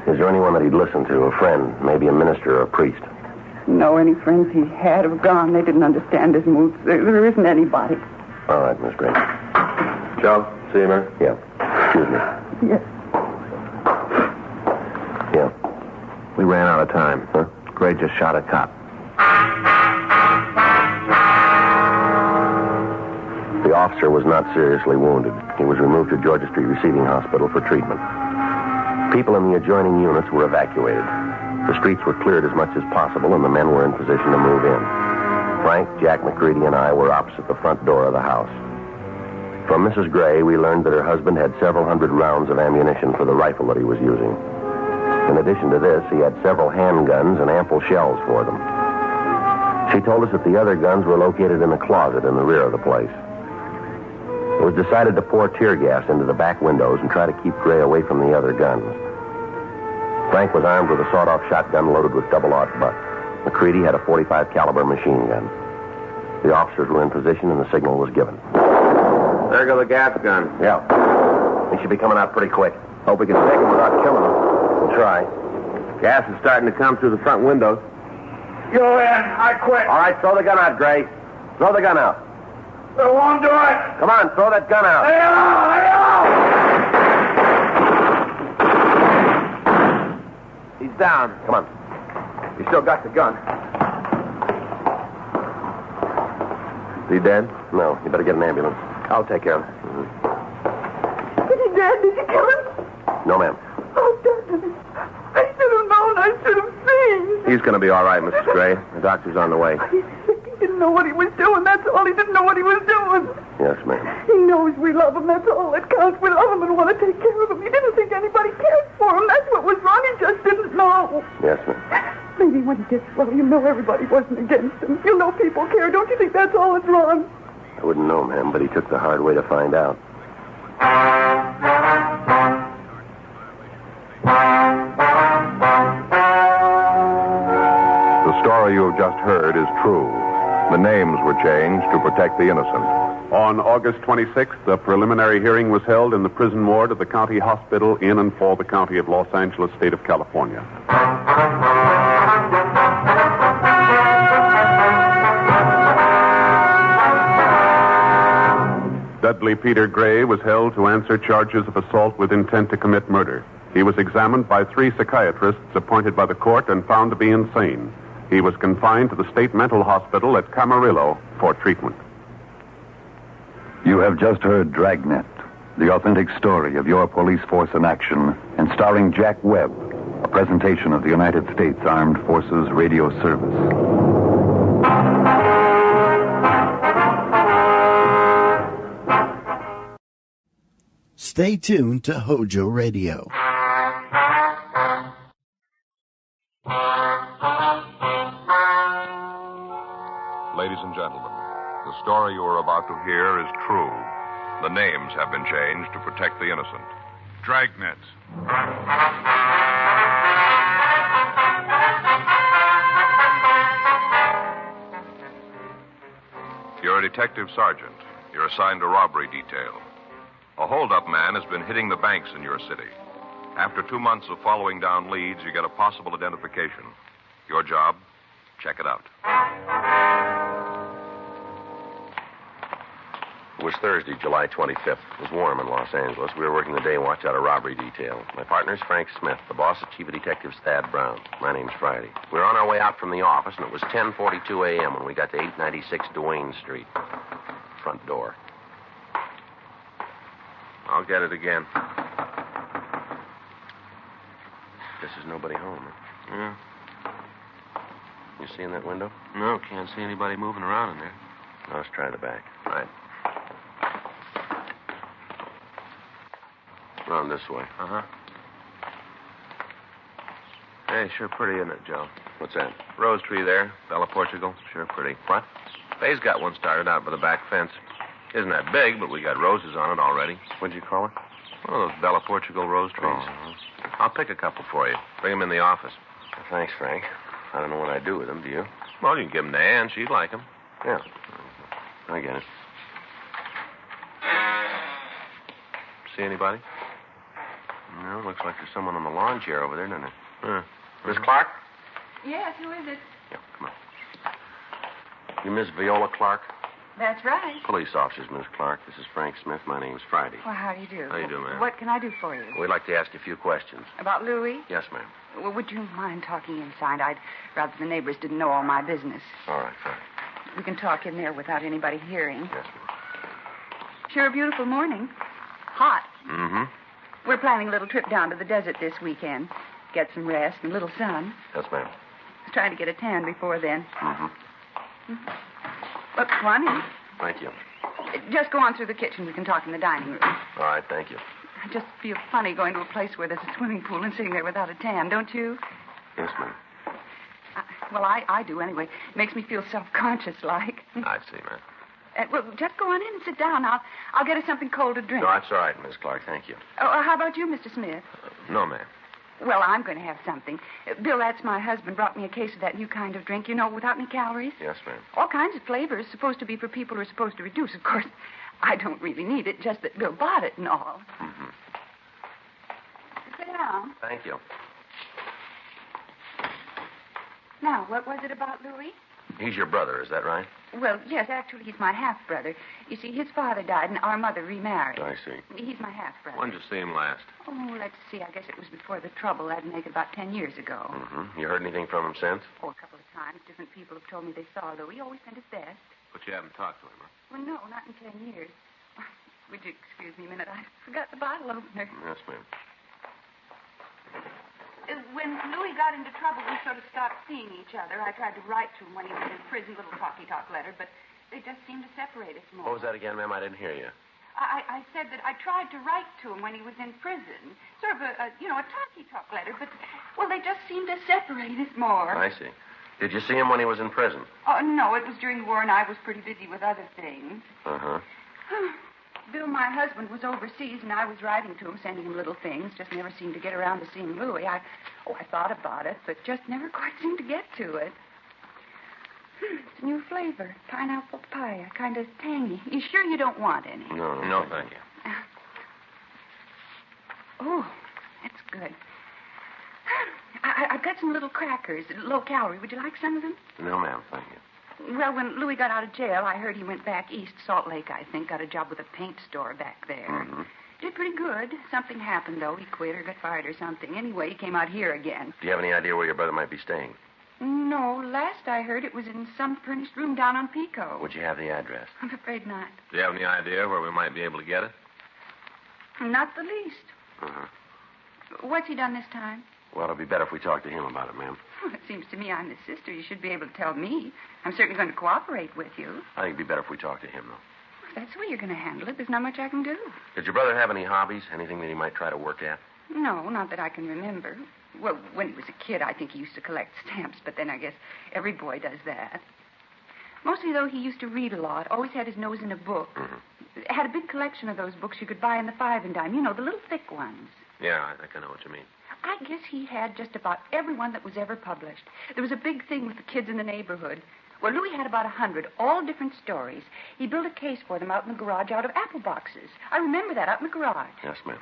Is there anyone that he'd listen to, a friend, maybe a minister or a priest? No, any friends he had have gone. They didn't understand his moods. There isn't anybody. All right, Miss Gray. Joe, see you, man? Yeah. Excuse me. Yes. Yeah. We ran out of time. Huh? Gray just shot a cop. The officer was not seriously wounded. He was removed to Georgia Street Receiving Hospital for treatment. People in the adjoining units were evacuated. The streets were cleared as much as possible, and the men were in position to move in. Frank, Jack McCready, and I were opposite the front door of the house. From Mrs. Gray, we learned that her husband had several hundred rounds of ammunition for the rifle that he was using. In addition to this, he had several handguns and ample shells for them. She told us that the other guns were located in a closet in the rear of the place. It was decided to pour tear gas into the back windows and try to keep Gray away from the other guns. Frank was armed with a sawed-off shotgun loaded with double-aught butt. McCready had a .45 caliber machine gun. The officers were in position and the signal was given. There go the gas guns. Yeah. They should be coming out pretty quick. Hope we can take them without killing them. We'll try. Gas is starting to come through the front windows. Go in. I quit. All right, throw the gun out, Gray. Throw the gun out. They won't do it. Come on, throw that gun out. He's down. Come on. You still got the gun. Is he dead? No. You better get an ambulance. I'll take care of it. Is he dead? Did you kill him? No, ma'am. Oh, Dudley. I should have known. I should have seen. He's going to be all right, Mrs. Gray. The doctor's on the way. He's sick. He didn't know what he was doing. That's all. He didn't know what he was doing. Yes, ma'am. He knows we love him. That's all that counts. We love him and want to take care of him. He didn't think anybody cared for him. That's what was wrong. He just didn't know. Yes, ma'am. Maybe when he gets well, you'll know everybody wasn't against him. You'll know people care. Don't you think that's all that's wrong? I wouldn't know, ma'am, but he took the hard way to find out. The story you have just heard is true. The names were changed to protect the innocent. On August 26th, a preliminary hearing was held in the prison ward of the county hospital in and for the county of Los Angeles, state of California. Dudley Peter Gray was held to answer charges of assault with intent to commit murder. He was examined by 3 psychiatrists appointed by the court and found to be insane. He was confined to the state mental hospital at Camarillo for treatment. You have just heard Dragnet, the authentic story of your police force in action, and starring Jack Webb, a presentation of the United States Armed Forces Radio Service. Stay tuned to Hojo Radio. Ladies and gentlemen, the story you are about to hear is true. The names have been changed to protect the innocent. Dragnet. You're a detective sergeant. You're assigned to robbery detail. A hold-up man has been hitting the banks in your city. After 2 months of following down leads, you get a possible identification. Your job? Check it out. It was Thursday, July 25th. It was warm in Los Angeles. We were working the day watch out of robbery detail. My partner's Frank Smith. The boss is Chief of Detectives Thad Brown. My name's Friday. We were on our way out from the office, and it was 10:42 a.m. when we got to 896 Duane Street. Front door. I'll get it again. Guess there's nobody home. Huh? Yeah. You see in that window? No, can't see anybody moving around in there. Now, let's try the back. Right. Around this way. Uh-huh. Hey, sure pretty, isn't it, Joe? What's that? Rose tree there, Bella Portugal. Sure pretty. What? Faye's got one started out by the back fence. Isn't that big, but we got roses on it already. What'd you call it? One of those Bella Portugal rose trees. Oh. I'll pick a couple for you. Bring them in the office. Thanks, Frank. I don't know what I'd do with them, do you? Well, you can give them to Ann. She'd like them. Yeah. I get it. See anybody? No, looks like there's someone on the lawn chair over there, doesn't it? Miss Clark? Yes, who is it? Yeah, come on. You Miss Viola Clark? That's right. Police officers, Miss Clark. This is Frank Smith. My name's Friday. Well, how do you do? How you do, ma'am? What can I do for you? We'd like to ask you a few questions. About Louis? Yes, ma'am. Well, would you mind talking inside? I'd rather the neighbors didn't know all my business. All right, fine. We can talk in there without anybody hearing. Yes, ma'am. Sure a beautiful morning. Hot. Mm-hmm. We're planning a little trip down to the desert this weekend. Get some rest and a little sun. Yes, ma'am. Trying to get a tan before then. Mm-hmm. Look, come on in. Thank you. Just go on through the kitchen. We can talk in the dining room. All right, thank you. I just feel funny going to a place where there's a swimming pool and sitting there without a tan, don't you? Yes, ma'am. Well, I do anyway. It makes me feel self-conscious like. I see, ma'am. Well, just go on in and sit down. I'll get us something cold to drink. No, that's all right, Miss Clark. Thank you. Oh, how about you, Mr. Smith? No, ma'am. Well, I'm going to have something. Bill, that's my husband, brought me a case of that new kind of drink, you know, without any calories. Yes, ma'am. All kinds of flavors, supposed to be for people who are supposed to reduce. Of course, I don't really need it, just that Bill bought it and all. Mm-hmm. Sit down. Thank you. Now, what was it about Louis? He's your brother, is that right? Well, yes, actually, he's my half-brother. You see, his father died and our mother remarried. I see. He's my half-brother. When did you see him last? Oh, let's see. I guess it was before the trouble. That'd make it about 10 years ago. Mm-hmm. You heard anything from him since? Oh, a couple of times. Different people have told me they saw Louis. He always sent his best. But you haven't talked to him, huh? Well, no, not in 10 years. Would you excuse me a minute? I forgot the bottle opener. Yes, ma'am. When Louis got into trouble, we sort of stopped seeing each other. I tried to write to him when he was in prison, little talky-talk letter, but they just seemed to separate us more. What was that again, ma'am? I didn't hear you. I said that I tried to write to him when he was in prison. Sort of a talky-talk letter, but, well, they just seemed to separate us more. I see. Did you see him when he was in prison? Oh, no, it was during the war, and I was pretty busy with other things. Uh-huh. Bill, my husband, was overseas, and I was writing to him, sending him little things. Just never seemed to get around to seeing Louis. I thought about it, but just never quite seemed to get to it. It's a new flavor. Pineapple papaya. Kind of tangy. You sure you don't want any? No, thank you. Oh, that's good. I've got some little crackers, low calorie. Would you like some of them? No, ma'am, thank you. Well, when Louis got out of jail, I heard he went back east, Salt Lake, I think. Got a job with a paint store back there. Mm-hmm. Did pretty good. Something happened, though. He quit or got fired or something. Anyway, he came out here again. Do you have any idea where your brother might be staying? No, last I heard it was in some furnished room down on Pico. Would you have the address? I'm afraid not. Do you have any idea where we might be able to get it? Not the least. Uh-huh. What's he done this time? Well, it'll be better if we talk to him about it, ma'am. Well, it seems to me I'm the sister. You should be able to tell me. I'm certainly going to cooperate with you. I think it'd be better if we talk to him, though. If that's the way you're going to handle it, there's not much I can do. Did your brother have any hobbies? Anything that he might try to work at? No, not that I can remember. Well, when he was a kid, I think he used to collect stamps, but then I guess every boy does that. Mostly, though, he used to read a lot. Always had his nose in a book. Mm-hmm. Had a big collection of those books you could buy in the 5 and dime. You know, the little thick ones. Yeah, I think I know what you mean. I guess he had just about every one that was ever published. There was a big thing with the kids in the neighborhood. Well, Louis had about 100, all different stories. He built a case for them out in the garage out of apple boxes. I remember that, out in the garage. Yes, ma'am.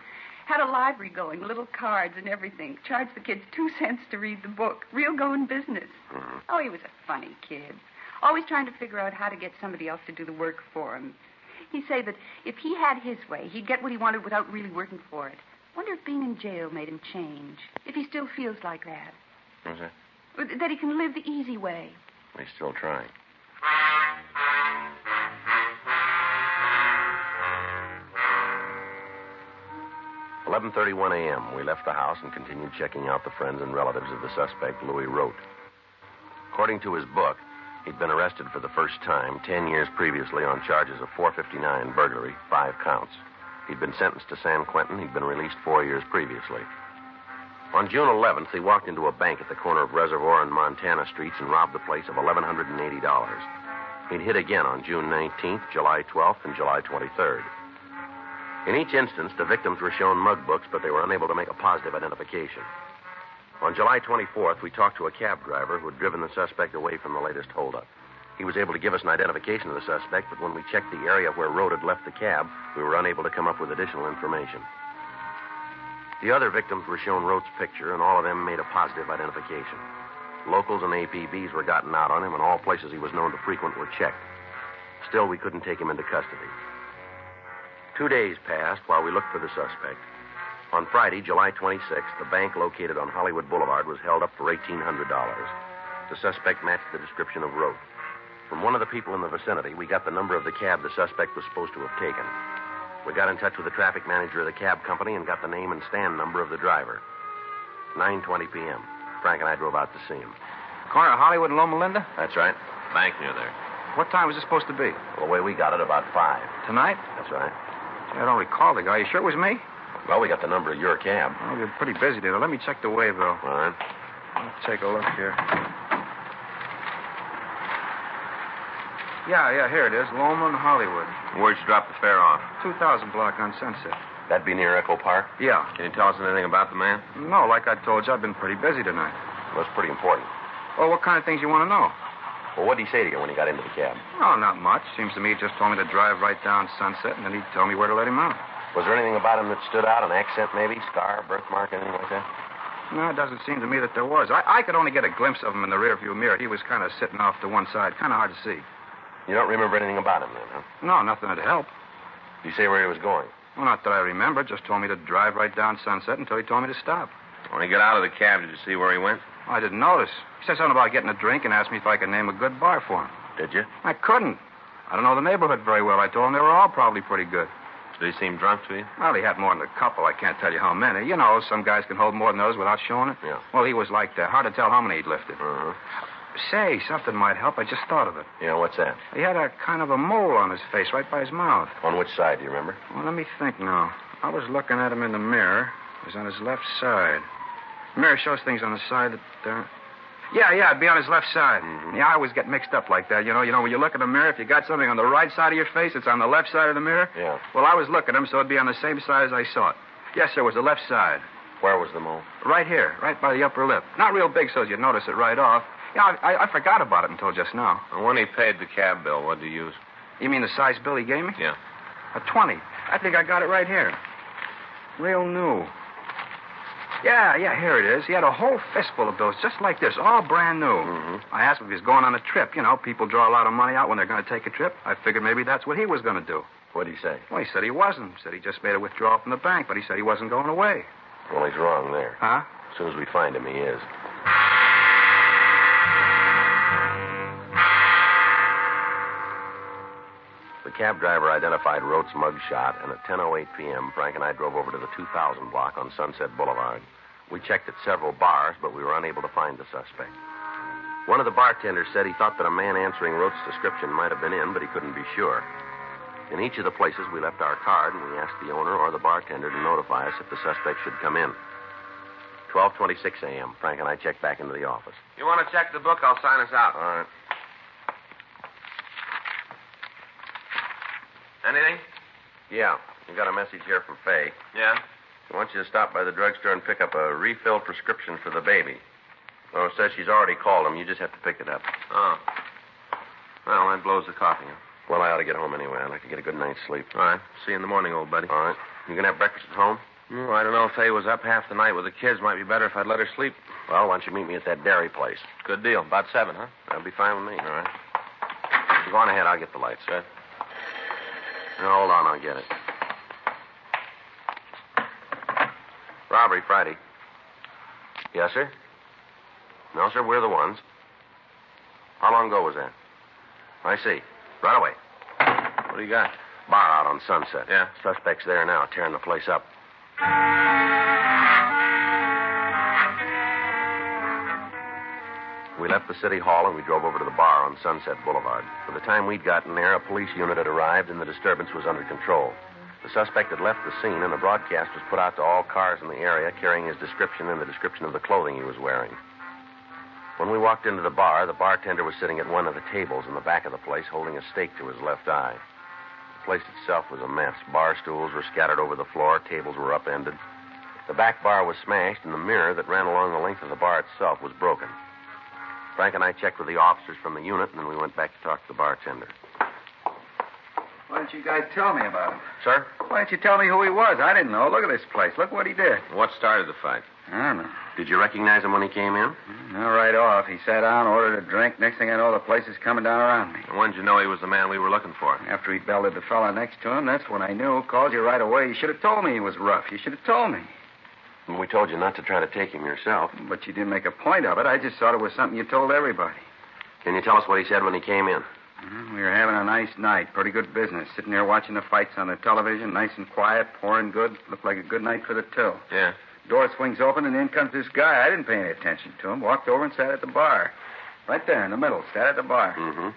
Had a library going, little cards and everything. Charged the kids 2 cents to read the book. Real going business. Mm-hmm. Oh, he was a funny kid. Always trying to figure out how to get somebody else to do the work for him. He'd say that if he had his way, he'd get what he wanted without really working for it. Wonder if being in jail made him change. If he still feels like that. What's that? That he can live the easy way. He's still trying. "11:31 a.m. We left the house and continued checking out the friends and relatives of the suspect, Louis Rote. According to his book, he'd been arrested for the first time 10 years previously on charges of 459 burglary, 5 counts. He'd been sentenced to San Quentin. He'd been released 4 years previously. On June 11th, he walked into a bank at the corner of Reservoir and Montana Streets and robbed the place of $1,180. He'd hit again on June 19th, July 12th, and July 23rd. In each instance, the victims were shown mug books, but they were unable to make a positive identification. On July 24th, we talked to a cab driver who had driven the suspect away from the latest holdup. He was able to give us an identification of the suspect, but when we checked the area where Rote had left the cab, we were unable to come up with additional information. The other victims were shown Rote's picture, and all of them made a positive identification. Locals and APBs were gotten out on him, and all places he was known to frequent were checked. Still, we couldn't take him into custody. 2 days passed while we looked for the suspect. On Friday, July 26th, the bank located on Hollywood Boulevard was held up for $1,800. The suspect matched the description of Rote. From one of the people in the vicinity, we got the number of the cab the suspect was supposed to have taken. We got in touch with the traffic manager of the cab company and got the name and stand number of the driver. 9:20 p.m. Frank and I drove out to see him. Corner of Hollywood and Loma Linda? That's right. Bank near there. What time was it supposed to be? Well, the way we got it, about 5. Tonight? That's right. I don't recall the guy. You sure it was me? Well, we got the number of your cab. Oh, you're pretty busy today. Let me check the waybill. All right. Let's take a look here. Yeah, here it is. Loma and Hollywood. Where'd you drop the fare off? 2000 block on Sunset. That'd be near Echo Park? Yeah. Can you tell us anything about the man? No, like I told you, I've been pretty busy tonight. Well, it's pretty important. Well, what kind of things you want to know? Well, what'd he say to you when he got into the cab? Oh, not much. Seems to me he just told me to drive right down Sunset, and then he'd tell me where to let him out. Was there anything about him that stood out? An accent, maybe? Scar, birthmark, anything like that? No, it doesn't seem to me that there was. I could only get a glimpse of him in the rearview mirror. He was kind of sitting off to one side. Kind of hard to see. You don't remember anything about him then, huh? No, nothing to help. Did he say where he was going? Well, not that I remember. Just told me to drive right down Sunset until he told me to stop. When he got out of the cab, did you see where he went? I didn't notice. He said something about getting a drink and asked me if I could name a good bar for him. Did you? I couldn't. I don't know the neighborhood very well. I told him they were all probably pretty good. Did he seem drunk to you? Well, he had more than a couple. I can't tell you how many. You know, some guys can hold more than others without showing it. Yeah. Well, he was like that. Hard to tell how many he'd lifted. Uh-huh. Say, something might help. I just thought of it. Yeah, what's that? He had a kind of a mole on his face right by his mouth. On which side, do you remember? Well, let me think now. I was looking at him in the mirror. It was on his left side. The mirror shows things on the side that... Yeah, it'd be on his left side. Mm-hmm. Yeah, I always get mixed up like that. You know, when you look in the mirror, if you got something on the right side of your face, it's on the left side of the mirror. Yeah. Well, I was looking at him, so it'd be on the same side as I saw it. Yes, sir, it was the left side. Where was the mole? Right here, right by the upper lip. Not real big, so you'd notice it right off. Yeah, I forgot about it until just now. And when he paid the cab bill, what did you use? You mean the size bill he gave me? Yeah. A 20. I think I got it right here. Real new. Yeah, here it is. He had a whole fistful of those, just like this, all brand new. Mm-hmm. I asked him if he was going on a trip. You know, people draw a lot of money out when they're going to take a trip. I figured maybe that's what he was going to do. What'd he say? Well, he said he wasn't. Said he just made a withdrawal from the bank, but he said he wasn't going away. Well, he's wrong there. Huh? As soon as we find him, he is. The cab driver identified Rote's mug shot, and at 10:08 p.m., Frank and I drove over to the 2000 block on Sunset Boulevard. We checked at several bars, but we were unable to find the suspect. One of the bartenders said he thought that a man answering Rote's description might have been in, but he couldn't be sure. In each of the places, we left our card, and we asked the owner or the bartender to notify us if the suspect should come in. 12:26 a.m., Frank and I checked back into the office. You want to check the book? I'll sign us out. All right. Anything? Yeah, we got a message here from Fay. Yeah? I want you to stop by the drugstore and pick up a refill prescription for the baby. Oh, it says she's already called him. You just have to pick it up. Oh. Well, that blows the coffee. Huh? Well, I ought to get home anyway. I'd like to get a good night's sleep. All right. See you in the morning, old buddy. All right. You gonna have breakfast at home? Oh, I don't know if Faye was up half the night with the kids. Might be better if I'd let her sleep. Well, why don't you meet me at that dairy place? Good deal. About 7, huh? That'll be fine with me. All right. Go on ahead. I'll get the lights. Good. No, hold on. I'll get it. Robbery, Friday. Yes, sir? No, sir. We're the ones. How long ago was that? I see. Right away. What do you got? Bar out on Sunset. Yeah? Suspect's there now, tearing the place up. We left the city hall and we drove over to the bar on Sunset Boulevard. By the time we'd gotten there, a police unit had arrived and the disturbance was under control. The suspect had left the scene and a broadcast was put out to all cars in the area carrying his description and the description of the clothing he was wearing. When we walked into the bar, the bartender was sitting at one of the tables in the back of the place holding a stake to his left eye. The place itself was a mess. Bar stools were scattered over the floor, tables were upended. The back bar was smashed and the mirror that ran along the length of the bar itself was broken. Frank and I checked with the officers from the unit, and then we went back to talk to the bartender. Why didn't you guys tell me about him? Sir? Why didn't you tell me who he was? I didn't know. Look at this place. Look what he did. What started the fight? I don't know. Did you recognize him when he came in? No, right off. He sat down, ordered a drink. Next thing I know, the place is coming down around me. And when did you know he was the man we were looking for? After he belted the fella next to him, that's when I knew. Called you right away. You should have told me he was rough. You should have told me. We told you not to try to take him yourself. But you didn't make a point of it. I just thought it was something you told everybody. Can you tell us what he said when he came in? We were having a nice night. Pretty good business. Sitting there watching the fights on the television. Nice and quiet. Pouring good. Looked like a good night for the till. Yeah. Door swings open and in comes this guy. I didn't pay any attention to him. Walked over and sat at the bar. Right there in the middle. Sat at the bar. Mm-hmm.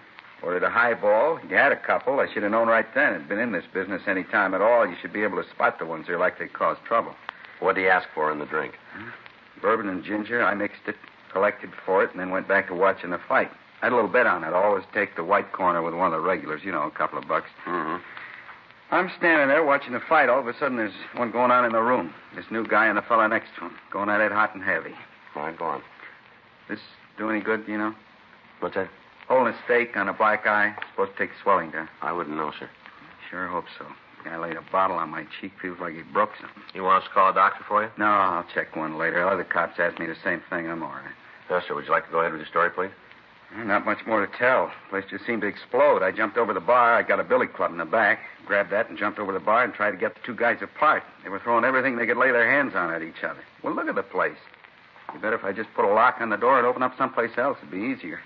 Ordered a highball. He had a couple. I should have known right then. Had been in this business any time at all. You should be able to spot the ones that are likely to cause trouble. What did he ask for in the drink? Bourbon and ginger. I mixed it, collected for it, and then went back to watching the fight. I had a little bet on it. Always take the white corner with one of the regulars. You know, a couple of bucks. Mm-hmm. I'm standing there watching the fight. All of a sudden, there's one going on in the room. This new guy and the fella next to him. Going at it hot and heavy. All right, go on. This do any good, you know? What's that? Holding a stake on a black eye. Supposed to take swelling down. I wouldn't know, sir. Sure hope so. The guy laid a bottle on my cheek. Feels like he broke something. You want us to call a doctor for you? No, I'll check one later. Other cops asked me the same thing. I'm all right. Yes, sir. Would you like to go ahead with your story, please? Not much more to tell. The place just seemed to explode. I jumped over the bar. I got a billy club in the back. Grabbed that and jumped over the bar and tried to get the two guys apart. They were throwing everything they could lay their hands on at each other. Well, look at the place. You bet if I just put a lock on the door and open up someplace else, it'd be easier.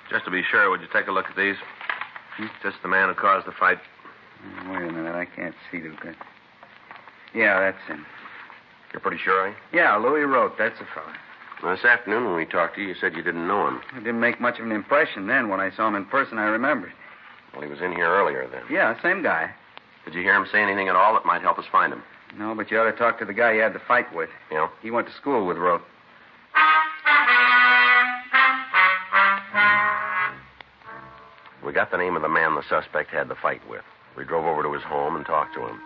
Just to be sure, would you take a look at these? Just the man who caused the fight. Wait a minute. I can't see too good. Yeah, that's him. You're pretty sure, are you? Yeah, Louis wrote. That's the fella. Well, this afternoon when we talked to you, you said you didn't know him. It didn't make much of an impression then. When I saw him in person, I remembered. Well, he was in here earlier then. Yeah, same guy. Did you hear him say anything at all that might help us find him? No, but you ought to talk to the guy you had the fight with. Yeah? He went to school with Rote. We got the name of the man the suspect had the fight with. We drove over to his home and talked to him.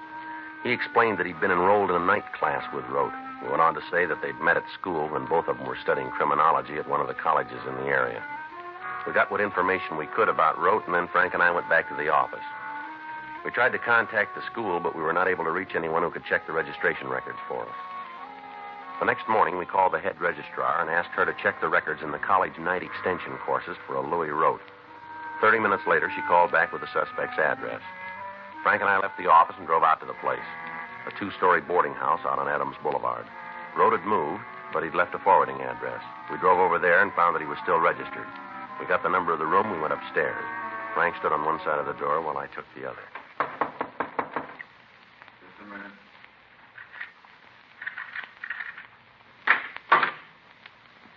He explained that he'd been enrolled in a night class with Rote. He went on to say that they'd met at school when both of them were studying criminology at one of the colleges in the area. We got what information we could about Rote, and then Frank and I went back to the office. We tried to contact the school, but we were not able to reach anyone who could check the registration records for us. The next morning, we called the head registrar and asked her to check the records in the college night extension courses for a Louis Rote. 30 minutes later, she called back with the suspect's address. Frank and I left the office and drove out to the place, a 2-story boarding house out on Adams Boulevard. Rote had moved, but he'd left a forwarding address. We drove over there and found that he was still registered. We got the number of the room, we went upstairs. Frank stood on one side of the door while I took the other. Just a minute.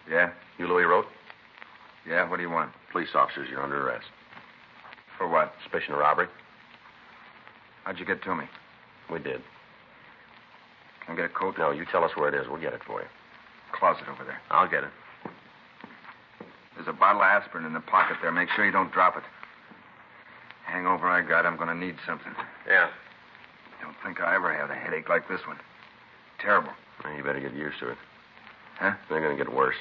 Yeah? You Louis Rote? Yeah, what do you want? Police officers, you're under arrest. For what? Suspicion of robbery? How'd you get to me? We did. Can I get a coat? No, you tell us where it is. We'll get it for you. Closet over there. I'll get it. There's a bottle of aspirin in the pocket there. Make sure you don't drop it. Hangover I got, I'm going to need something. Yeah. Don't think I ever had a headache like this one. terrible. Well, you better get used to it. Huh? They're going to get worse.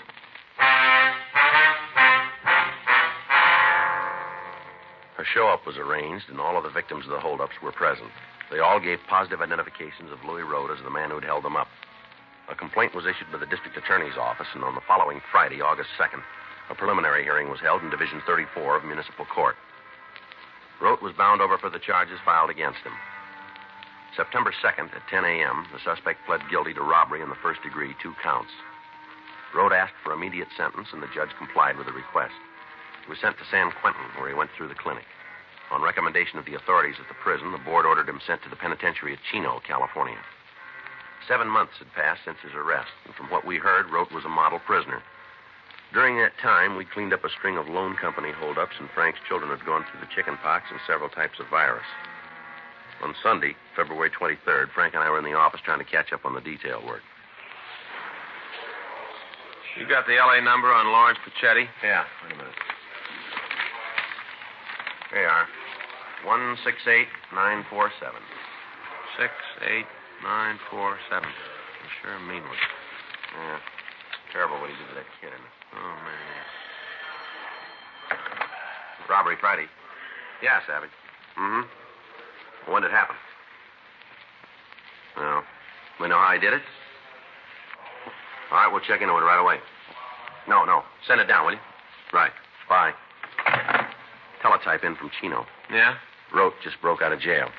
A show-up was arranged, and all of the victims of the holdups were present. They all gave positive identifications of Louis Road as the man who'd held them up. A complaint was issued by the district attorney's office, and on the following Friday, August 2nd, a preliminary hearing was held in Division 34 of Municipal Court. Rote was bound over for the charges filed against him. September 2nd at 10 a.m., the suspect pled guilty to robbery in the first degree, 2 counts. Rote asked for immediate sentence, and the judge complied with the request. He was sent to San Quentin, where he went through the clinic. On recommendation of the authorities at the prison, the board ordered him sent to the penitentiary at Chino, California. 7 months had passed since his arrest, and from what we heard, Rote was a model prisoner. During that time, we cleaned up a string of loan company holdups, and Frank's children had gone through the chicken pox and several types of virus. On Sunday, February 23rd, Frank and I were in the office trying to catch up on the detail work. You got the L.A. number on Lawrence Pachetti? Yeah, wait a minute. Here you are. 168947. 68947. Sure mean one. Yeah. Terrible what he did to that kid, isn't it? Oh, man. Robbery Friday. Yeah, Savage. Mm-hmm. When did it happen? Well, we know how he did it? All right, we'll check into it right away. No. Send it down, will you? Right. Bye. Teletype in from Chino. Yeah? Rote just broke out of jail.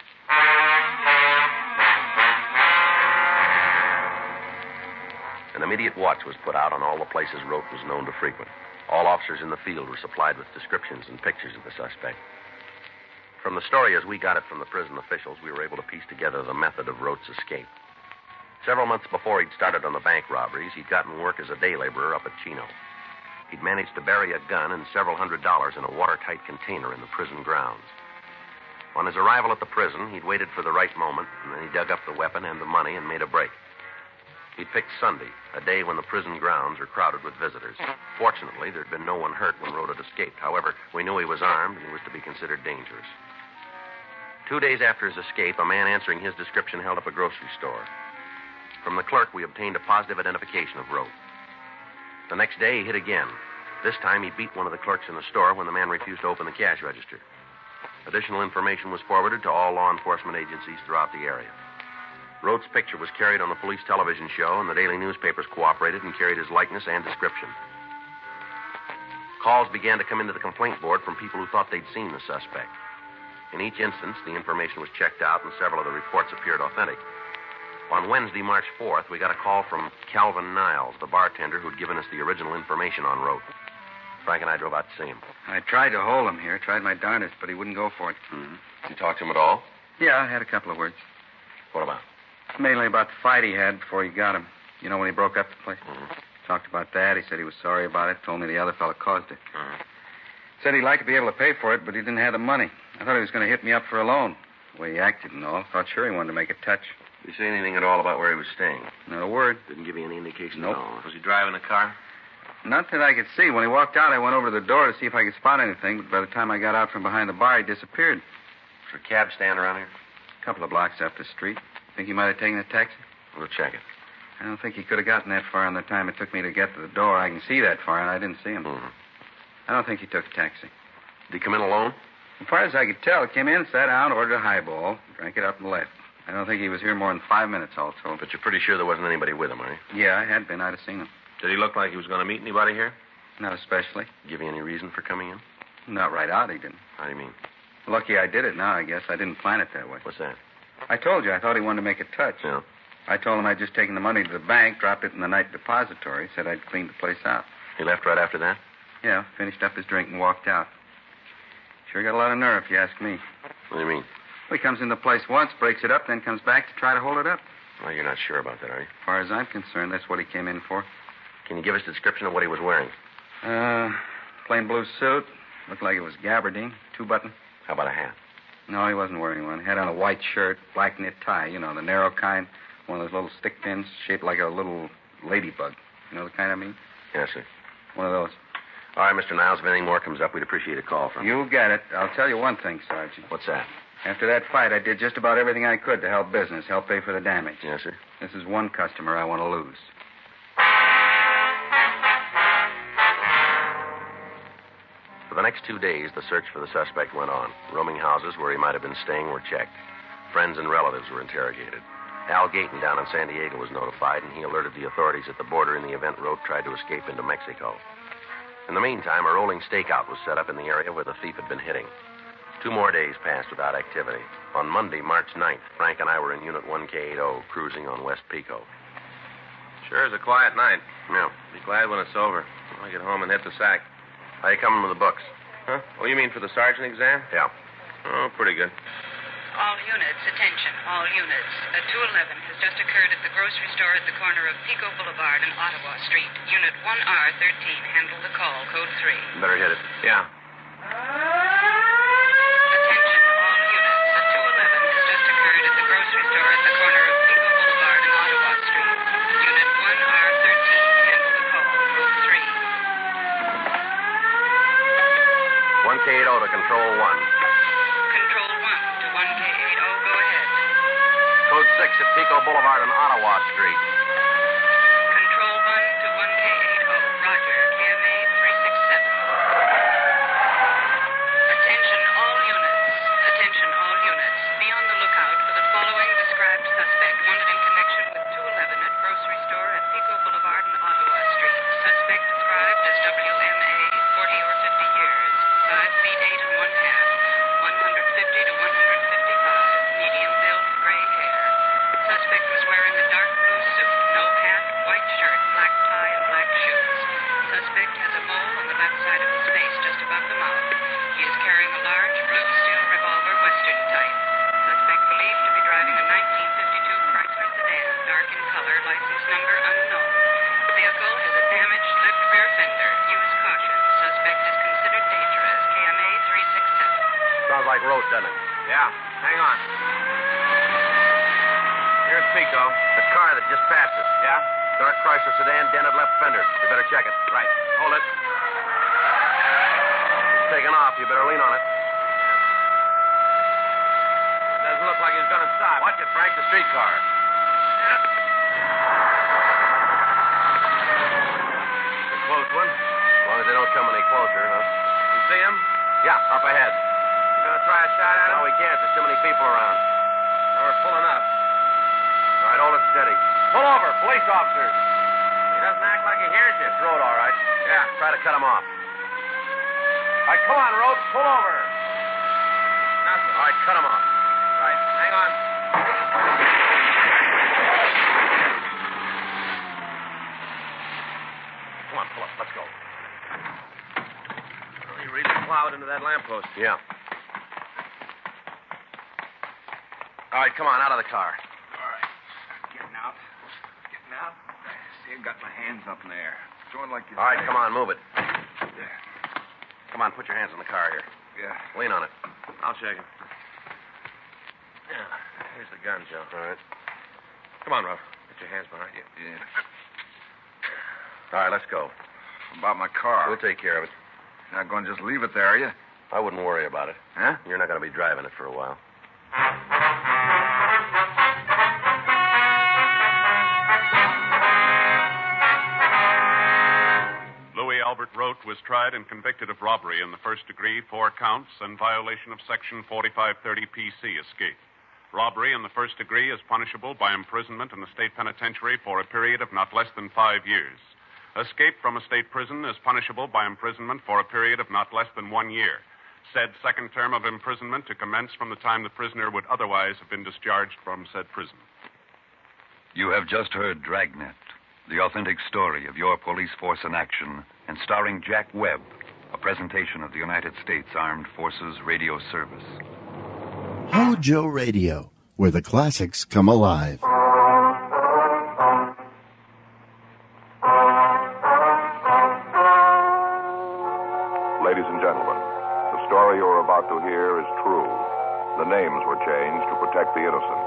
An immediate watch was put out on all the places Rote was known to frequent. All officers in the field were supplied with descriptions and pictures of the suspect. From the story as we got it from the prison officials, we were able to piece together the method of Rote's escape. Several months before he'd started on the bank robberies, he'd gotten work as a day laborer up at Chino. He'd managed to bury a gun and several $100s in a watertight container in the prison grounds. On his arrival at the prison, he'd waited for the right moment, and then he dug up the weapon and the money and made a break. He'd picked Sunday, a day when the prison grounds were crowded with visitors. Fortunately, there'd been no one hurt when Rote had escaped. However, we knew he was armed and he was to be considered dangerous. 2 days after his escape, a man answering his description held up a grocery store. From the clerk, we obtained a positive identification of Rote. The next day, he hit again. This time, he beat one of the clerks in the store when the man refused to open the cash register. Additional information was forwarded to all law enforcement agencies throughout the area. Rote's picture was carried on the police television show, and the daily newspapers cooperated and carried his likeness and description. Calls began to come into the complaint board from people who thought they'd seen the suspect. In each instance, the information was checked out, and several of the reports appeared authentic. On Wednesday, March 4th, we got a call from Calvin Niles, the bartender who'd given us the original information on Rote. Frank and I drove out to see him. I tried to hold him here, tried my darndest, but he wouldn't go for it. Mm-hmm. Did you talk to him at all? Yeah, I had a couple of words. What about? Mainly about the fight he had before he got him. You know, when he broke up the place? Mm-hmm. Talked about that. He said he was sorry about it. Told me the other fellow caused it. Mm-hmm. Said he'd like to be able to pay for it, but he didn't have the money. I thought he was going to hit me up for a loan. The way he acted and all. Thought sure he wanted to make a touch. Did you say anything at all about where he was staying? Not a word. Didn't give you any indication Nope. at all? Was he driving the car? Not that I could see. When he walked out, I went over to the door to see if I could spot anything, but by the time I got out from behind the bar, he disappeared. Is there a cab stand around here? A couple of blocks up the street. Think he might have taken a taxi? We'll check it. I don't think he could have gotten that far in the time it took me to get to the door. I can see that far, and I didn't see him. Mm-hmm. I don't think he took a taxi. Did he come in alone? As far as I could tell, he came in, sat down, ordered a highball, drank it up and left. I don't think he was here more than 5 minutes, all told. But you're pretty sure there wasn't anybody with him, are you? Yeah, I had been. I'd have seen him. Did he look like he was going to meet anybody here? Not especially. Give you any reason for coming in? Not right out, he didn't. How do you mean? Lucky I did it now, I guess. I didn't plan it that way. What's that? I told you I thought he wanted to make a touch. Yeah. I told him I'd just taken the money to the bank, dropped it in the night depository, said I'd cleaned the place out. He left right after that? Yeah, finished up his drink and walked out. Sure got a lot of nerve, if you ask me. What do you mean? Well, he comes in the place once, breaks it up, then comes back to try to hold it up. Well, you're not sure about that, are you? As far as I'm concerned, that's what he came in for. Can you give us a description of what he was wearing? Plain blue suit. Looked like it was gabardine, 2-button. How about a hat? No, he wasn't wearing one. He had on a white shirt, black knit tie, you know, the narrow kind. One of those little stick pins shaped like a little ladybug. You know the kind I mean? Yes, sir. One of those. All right, Mr. Niles, if anything more comes up, we'd appreciate a call from you. You get it. I'll tell you one thing, Sergeant. What's that? After that fight, I did just about everything I could to help business, help pay for the damage. Yes, sir. This is one customer I want to lose. For the next 2 days, the search for the suspect went on. Roaming houses where he might have been staying were checked. Friends and relatives were interrogated. Al Gayton down in San Diego was notified, and he alerted the authorities at the border in the event Rote tried to escape into Mexico. In the meantime, a rolling stakeout was set up in the area where the thief had been hitting. 2 more days passed without activity. On Monday, March 9th, Frank and I were in Unit 1K80, cruising on West Pico. Sure is a quiet night. Yeah. Be glad when it's over. I'll get home and hit the sack. How you coming with the books? Huh? Oh, you mean for the sergeant exam? Yeah. Oh, pretty good. All units, attention, all units. A 211 has just occurred at the grocery store at the corner of Pico Boulevard and Ottawa Street. Unit 1R13, handle the call, code 3. Better hit it. Yeah. Attention, all units. A 211 has just occurred at the grocery store at the corner of Pico Boulevard and Ottawa Street. Unit 1R13, handle the call, code 3. 1K80 to Control 1. Control 1 to 1K80, go ahead. Code 6 at Pico Boulevard and Ottawa Street. Control 1 to 1K80, roger, KMA 367. Attention all units. Attention all units. Be on the lookout for the following described suspect wanted in connection with 211 at grocery store at Pico Boulevard and Ottawa Street. Suspect described as WMA, 40 or 50 years, 5 feet 8 and 1/2, 150 to 155, medium build, gray hair. Suspect was wearing a dark blue suit, no hat, white shirt, black tie, and black shoes. Suspect has a mole on the left side of his face just above the mouth. He is carrying a large blue steel revolver, Western type. Suspect believed to be driving a 1952 Chrysler sedan, dark in color, license number unknown. Vehicle has a damaged left rear fender. Use caution. Suspect is considered dangerous. KMA 367. Sounds like Rote, doesn't it? Yeah. Hang on. Here's Pico. The car that just passed us. Yeah? Dark Chrysler sedan, dented left fender. You better check it. Right. Hold it. It's taking off. You better lean on it. Doesn't look like he's going to stop. Watch it, Frank. The streetcar. It's a close one. As long as they don't come any closer, huh? You see him? Yeah, up ahead. You going to try a shot at him? No, we can't. There's too many people around. We're pulling up. All right, hold it steady. Pull over, police officers. He doesn't act like he hears you. It's Rote, all right. Yeah. Try to cut him off. All right, come on, Rote. Pull over. Nothing. All right, cut him off. Right. Hang on. Come on, pull up. Let's go. Well, he really plowed into that lamppost. Yeah. All right, come on, out of the car. All right. Getting out. Getting out. See, I've got my hands up in the air. Throwing like you All right, say. come on, move it. There. Come on, put your hands in the car here. Yeah. Lean on it. I'll shake him. Yeah. Here's the gun, Joe. All right. Come on, Ruff. Get your hands behind you. Yeah. All right, let's go. About my car. We'll take care of it. You're not going to just leave it there, are you? I wouldn't worry about it. Huh? You're not going to be driving it for a while. Albert Rote was tried and convicted of robbery in the first degree, 4 counts, and violation of Section 4530 PC, escape. Robbery in the first degree is punishable by imprisonment in the state penitentiary for a period of not less than 5 years. Escape from a state prison is punishable by imprisonment for a period of not less than 1 year. Said second term of imprisonment to commence from the time the prisoner would otherwise have been discharged from said prison. You have just heard Dragnet, the authentic story of your police force in action, and starring Jack Webb, a presentation of the United States Armed Forces Radio Service. Hojo Radio, where the classics come alive. Ladies and gentlemen, the story you're about to hear is true. The names were changed to protect the innocent.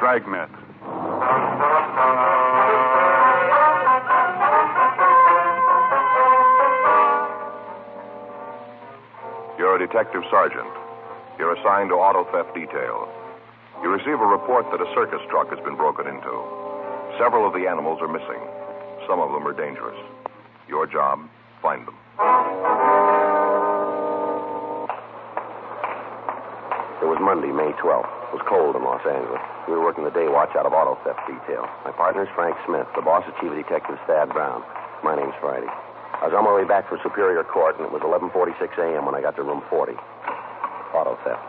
Dragnet. You're a detective sergeant. You're assigned to auto theft detail. You receive a report that a circus truck has been broken into. Several of the animals are missing. Some of them are dangerous. Your job, find them. It was Monday, May 12th. It was cold in Los Angeles. We were working the day watch out of auto theft detail. My partner's Frank Smith. The boss is Chief of Detectives Thad Brown. My name's Friday. I was on my way back from Superior Court, and it was 11:46 a.m. when I got to room 40. Auto theft.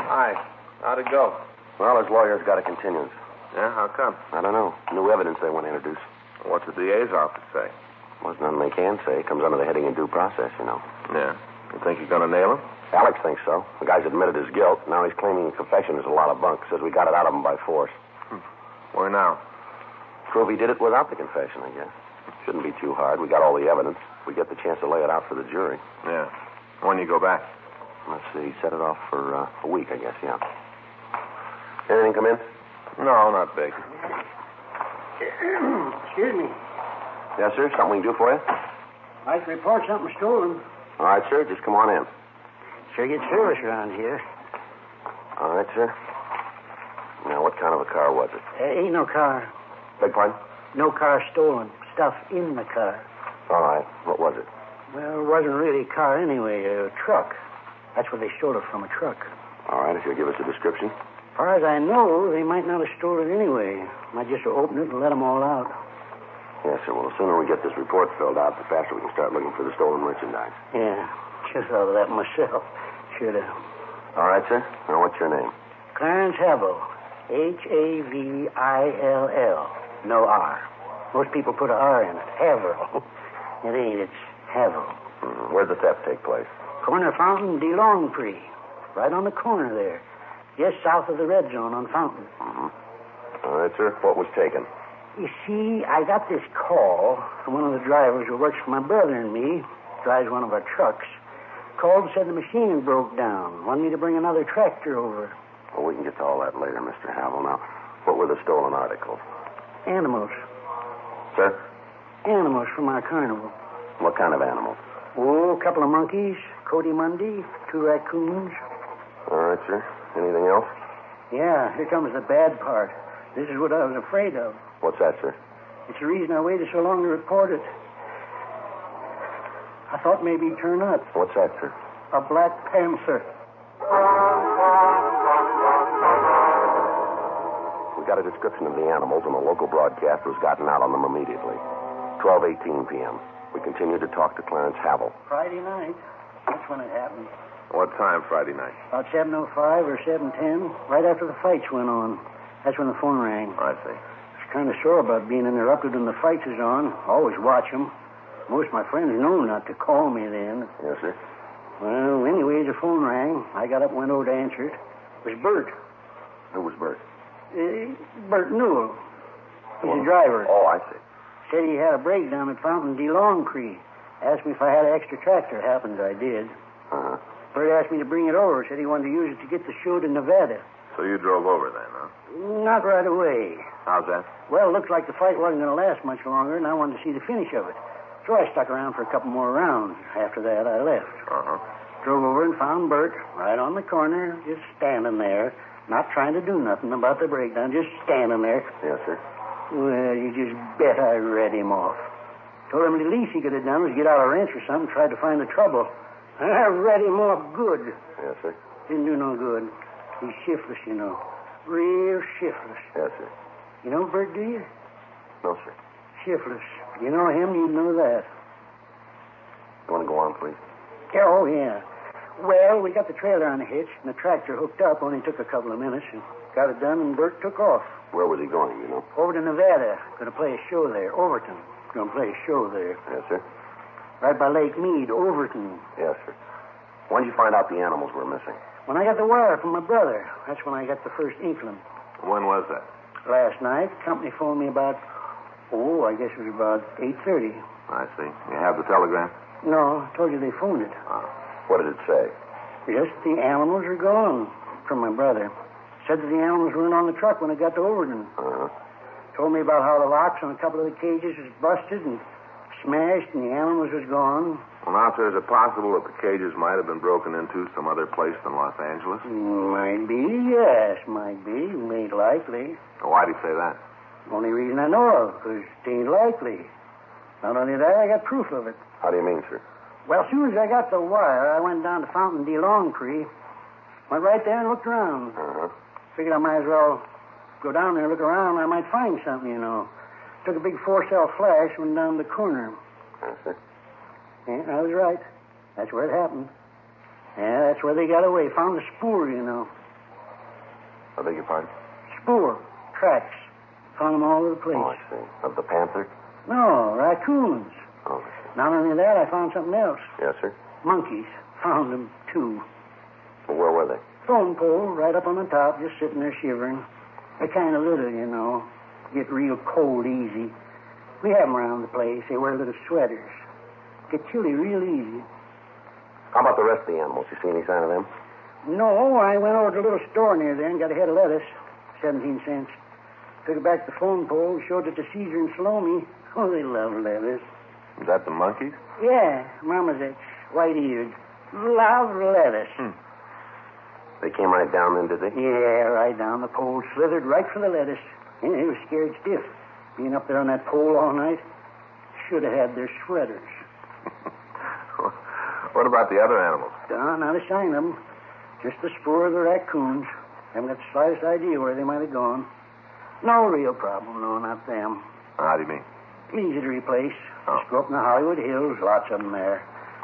Hi. How'd it go? Well, his lawyers got a continuance. Yeah, how come? I don't know. New evidence they want to introduce. What's the DA's office say? Well, there's nothing they can say. It comes under the heading of due process, you know. Yeah. You think you're going to nail him? Alex thinks so. The guy's admitted his guilt. Now he's claiming the confession is a lot of bunk. Says we got it out of him by force. Where now? Prove he did it without the confession, I guess. Shouldn't be too hard. We got all the evidence. We get the chance to lay it out for the jury. Yeah. When you go back? Let's see. Set it off for a week, I guess, yeah. Anything come in? No, not big. Excuse me. Yes, sir. Something we can do for you? I'd like to report something stolen. All right, sir. Just come on in. Sure get service around here. All right, sir. Now, what kind of a car was it? Ain't no car. Beg pardon? No car stolen. Stuff in the car. All right. What was it? Well, it wasn't really a car anyway. A truck. That's where they stole it from, a truck. All right. If you'll give us a description. As far as I know, they might not have stolen it anyway. Might just open it and let them all out. Yes, sir. Well, the sooner we get this report filled out, the faster we can start looking for the stolen merchandise. Yeah. Should have thought of that myself. Should have. All right, sir. Now, what's your name? Clarence Havill. Havill. No R. Most people put an R in it. Havill. It ain't. It's Havill. Mm-hmm. Where'd the theft take place? Corner Fountain, de Longprix. Right on the corner there. Just south of the red zone on Fountain. Mm-hmm. All right, sir. What was taken? You see, I got this call from one of the drivers who works for my brother and me. Drives one of our trucks. Called and said the machine broke down. Wanted me to bring another tractor over. Well, we can get to all that later, Mr. Havill. Now, what were the stolen articles? Animals. Sir? Animals from our carnival. What kind of animals? Oh, a couple of monkeys, Cody Mundy, 2 raccoons. All right, sir. Anything else? Yeah, here comes the bad part. This is what I was afraid of. What's that, sir? It's the reason I waited so long to report it. I thought maybe he'd turn up. What's that, sir? A black panther. We got a description of the animals, and the local broadcaster has gotten out on them immediately. 12:18 p.m. We continued to talk to Clarence Havill. Friday night. That's when it happened. What time Friday night? About 7:05 or 7:10, right after the fights went on. That's when the phone rang. I see. I was kind of sore about being interrupted when the fights is on. Always watch them. Most of my friends know not to call me then. Yes, sir. Well, anyway, the phone rang. I got up and went over to answer it. It was Bert. Who was Bert? Bert Newell. He's a driver. Oh, I see. Said he had a breakdown at Fountain de Longprix. Asked me if I had an extra tractor. Happens I did. Uh-huh. Bert asked me to bring it over. Said he wanted to use it to get the show to Nevada. So you drove over then, huh? Not right away. How's that? Well, it looked like the fight wasn't going to last much longer, and I wanted to see the finish of it. So I stuck around for a couple more rounds. After that, I left. Uh-huh. Drove over and found Bert right on the corner, just standing there, not trying to do nothing about the breakdown, just standing there. Yes, sir. Well, you just bet I read him off. Told him the least he could have done was get out a wrench or something, tried to find the trouble. I read him off good. Yes, sir. Didn't do no good. He's shiftless, you know. Real shiftless. Yes, sir. You know Bert, do you? No, sir. Shiftless. You know him, you'd know that. You want to go on, please? Oh, yeah. Well, we got the trailer on the hitch, and the tractor hooked up. Only took a couple of minutes, and got it done, and Bert took off. Where was he going, you know? Over to Nevada. Going to play a show there. Overton. Going to play a show there. Yes, sir. Right by Lake Mead, Overton. Yes, sir. When did you find out the animals were missing? When I got the wire from my brother. That's when I got the first inkling. When was that? Last night. Company phoned me about, I guess it was about 8:30. I see. You have the telegram? No, I told you they phoned it. What did it say? Just the animals are gone from my brother. Said that the animals weren't on the truck when it got to Overton. Uh-huh. Told me about how the locks on a couple of the cages was busted and smashed and the animals was gone. Well, now, sir, is it possible that the cages might have been broken into some other place than Los Angeles? Might be, yes, might be. Ain't likely. Well, why'd he say that? Only reason I know of, because it ain't likely. Not only that, I got proof of it. How do you mean, sir? Well, as soon as I got the wire, I went down to Fountain de Longpre. Went right there and looked around. Uh-huh. Figured I might as well go down there and look around. I might find something, you know. Took a big 4-cell flash, went down the corner. Yes, sir. Yeah, I was right. That's where it happened. Yeah, that's where they got away. Found the spoor, you know. I beg your pardon? Spoor. Tracks. Found them all over the place. Oh, I see. Of the Panther? No, raccoons. Oh, I see. Not only that, I found something else. Yes, sir. Monkeys. Found them, too. Well, where were they? Phone pole, right up on the top, just sitting there shivering. They're kind of little, you know. Get real cold easy. We have them around the place. They wear little sweaters. Get chilly real easy. How about the rest of the animals? You see any sign of them? No, I went over to a little store near there and got a head of lettuce. 17 cents. Took it back to the phone pole, showed it to Caesar and Salome. Oh, they love lettuce. Is that the monkeys? Yeah, Mama's ex, white-eared. Love lettuce. They came right down then, did they? Yeah, right down. The pole slithered right for the lettuce. Yeah, they were scared stiff. Being up there on that pole all night, should have had their sweaters. What about the other animals? Not a sign of them. Just the spoor of the raccoons. Haven't got the slightest idea where they might have gone. No real problem, no, not them. How do you mean? Easy to replace. Just go up in the Hollywood Hills, lots of them there.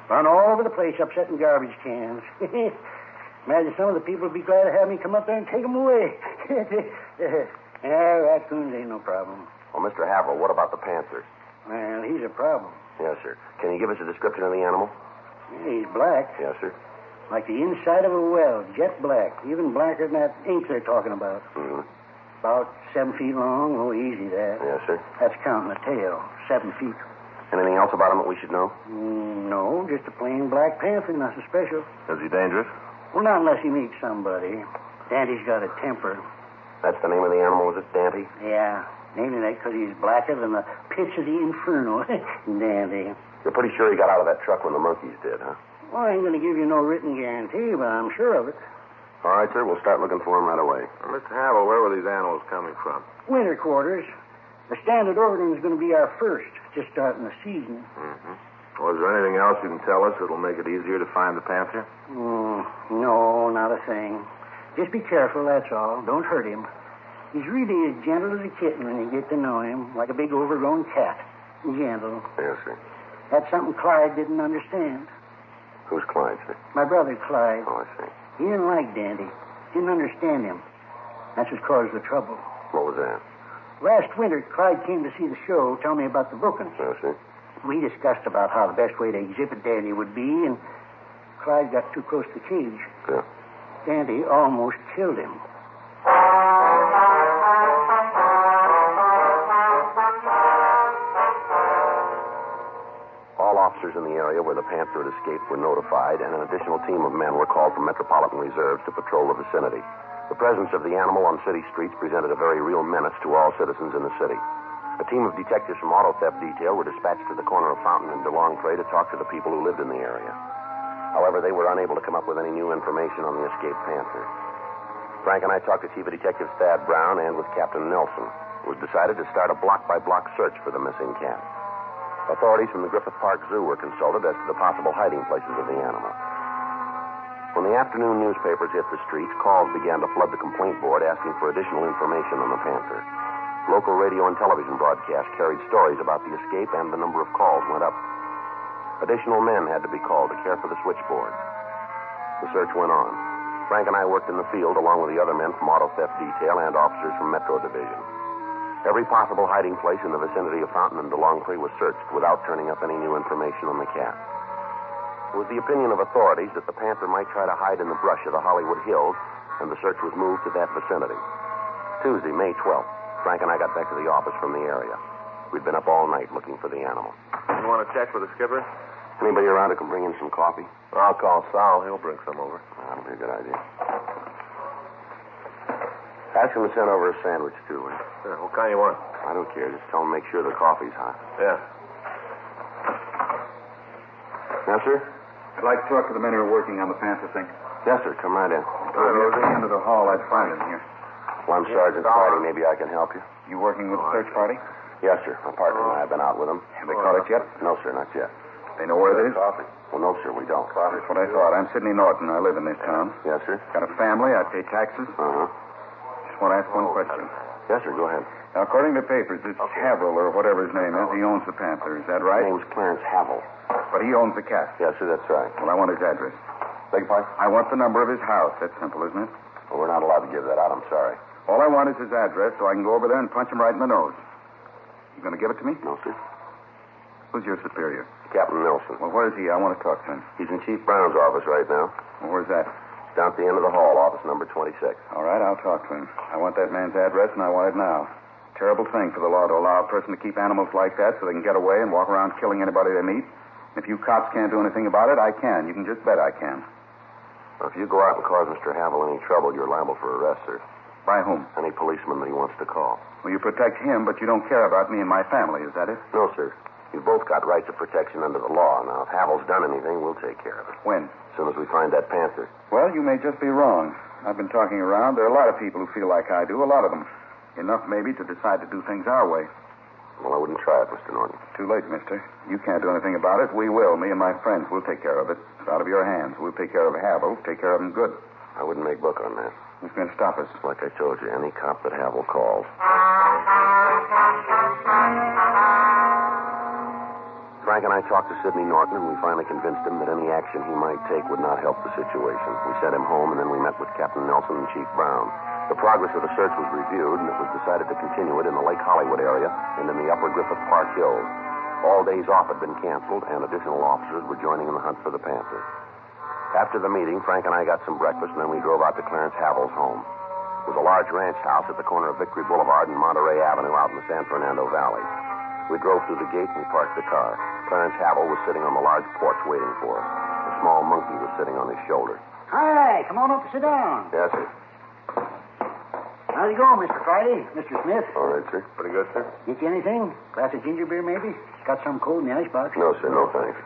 Run all over the place, upsetting garbage cans. Imagine some of the people would be glad to have me come up there and take them away. Yeah, raccoons ain't no problem. Well, Mr. Haverhill, what about the Panther? Well, he's a problem. Yes, sir. Can you give us a description of the animal? Yeah, he's black. Yes, sir. Like the inside of a well, jet black. Even blacker than that ink they're talking about. Mm-hmm. About 7 feet long. Oh, easy, that. Yes, sir. That's counting the tail. 7 feet. Anything else about him that we should know? No, just a plain black panther, nothing special. Is he dangerous? Well, not unless he meets somebody. Dandy's got a temper. That's the name of the animal, is it, Dante? Yeah, naming that because he's blacker than the pits of the inferno. Dandy. You're pretty sure he got out of that truck when the monkeys did, huh? Well, I ain't going to give you no written guarantee, but I'm sure of it. All right, sir. We'll start looking for him right away. Well, Mr. Haverhill, where were these animals coming from? Winter quarters. The standard ordering is going to be our first, just starting the season. Mm-hmm. Well, is there anything else you can tell us that'll make it easier to find the Panther? No, not a thing. Just be careful, that's all. Don't hurt him. He's really as gentle as a kitten when you get to know him, like a big overgrown cat. Gentle. Yes, sir. That's something Clyde didn't understand. Who's Clyde, sir? My brother, Clyde. Oh, I see. He didn't like Dandy. Didn't understand him. That's what caused the trouble. What was that? Last winter, Clyde came to see the show, tell me about the bookings. Yes, sir. We discussed about how the best way to exhibit Dandy would be, and Clyde got too close to the cage. Yeah. Dandy almost killed him. All officers in the area where the Panther had escaped were notified, and an additional team of men were called from Metropolitan Reserves to patrol the vicinity. The presence of the animal on city streets presented a very real menace to all citizens in the city. A team of detectives from Auto Theft Detail were dispatched to the corner of Fountain and DeLongpre to talk to the people who lived in the area. However, they were unable to come up with any new information on the escaped Panther. Frank and I talked to Chief of Detectives Thad Brown and with Captain Nelson. It was decided to start a block-by-block search for the missing cat. Authorities from the Griffith Park Zoo were consulted as to the possible hiding places of the animal. When the afternoon newspapers hit the streets, calls began to flood the complaint board asking for additional information on the Panther. Local radio and television broadcasts carried stories about the escape, and the number of calls went up. Additional men had to be called to care for the switchboard. The search went on. Frank and I worked in the field along with the other men from Auto Theft Detail and officers from Metro Division. Every possible hiding place in the vicinity of Fountain and DeLongpre was searched without turning up any new information on the cat. It was the opinion of authorities that the Panther might try to hide in the brush of the Hollywood Hills, and the search was moved to that vicinity. Tuesday, May 12th, Frank and I got back to the office from the area. We'd been up all night looking for the animal. You want to check with the skipper? Anybody around who can bring in some coffee? I'll call Sal. He'll bring some over. That'll be a good idea. Ask him to send over a sandwich, too. Yeah, what kind you want? I don't care. Just tell him to make sure the coffee's hot. Yeah. Yes, sir? I'd like to talk to the men who are working on the Panther thing. Yes, sir. Come right in. At the end of the hall, I'd find him here. Well, I'm Sergeant Friday. Maybe I can help you. You working with the search party? Yes, sir. My partner and I have been out with them. Have they caught it yet? No, sir, not yet. They know where it is? Well, no, sir, we don't. That's what I thought. I'm Sidney Norton. I live in this town. Yes, sir. Got a family. I pay taxes. Uh-huh. Just want to ask one question. Yes, sir, go ahead. Now, according to papers, this Haverhill, or whatever his name is, he owns the Panther. Is that right? His name's Clarence Haverhill. But he owns the cat. Yes, sir, that's right. Well, I want his address. Beg your pardon? I want the number of his house. That's simple, isn't it? Well, we're not allowed to give that out. I'm sorry. All I want is his address so I can go over there and punch him right in the nose. You going to give it to me? No, sir. Who's your superior? Captain Nelson. Well, where is he? I want to talk to him. He's in Chief Brown's office right now. Well, where's that? Down at the end of the hall, office number 26. All right, I'll talk to him. I want that man's address, and I want it now. Terrible thing for the law to allow a person to keep animals like that so they can get away and walk around killing anybody they meet. If you cops can't do anything about it, I can. You can just bet I can. Well, if you go out and cause Mr. Haverhill any trouble, you're liable for arrest, sir. By whom? Any policeman that he wants to call. Well, you protect him, but you don't care about me and my family, is that it? No, sir. You've both got rights of protection under the law. Now, if Haverhill's done anything, we'll take care of it. When? As soon as we find that Panther. Well, you may just be wrong. I've been talking around. There are a lot of people who feel like I do, a lot of them. Enough, maybe, to decide to do things our way. Well, I wouldn't try it, Mr. Norton. Too late, mister. You can't do anything about it. We will. Me and my friends will take care of it. It's out of your hands. We'll take care of Haverhill. Take care of him good. I wouldn't make book on that. Who's going to stop us? Like I told you, any cop that Haverhill calls. Frank and I talked to Sidney Norton, and we finally convinced him that any action he might take would not help the situation. We sent him home, and then we met with Captain Nelson and Chief Brown. The progress of the search was reviewed, and it was decided to continue it in the Lake Hollywood area and in the Upper Griffith Park Hills. All days off had been canceled, and additional officers were joining in the hunt for the Panther. After the meeting, Frank and I got some breakfast, and then we drove out to Clarence Haverhill's home. It was a large ranch house at the corner of Victory Boulevard and Monterey Avenue out in the San Fernando Valley. We drove through the gate and we parked the car. Clarence Haverhill was sitting on the large porch waiting for us. A small monkey was sitting on his shoulder. Hi, come on up and sit down. Yes, sir. How's it going, Mr. Friday? Mr. Smith? All right, sir. Pretty good, sir. Get you anything? Glass of ginger beer, maybe? Got some cold in the icebox? No, sir. No, thanks.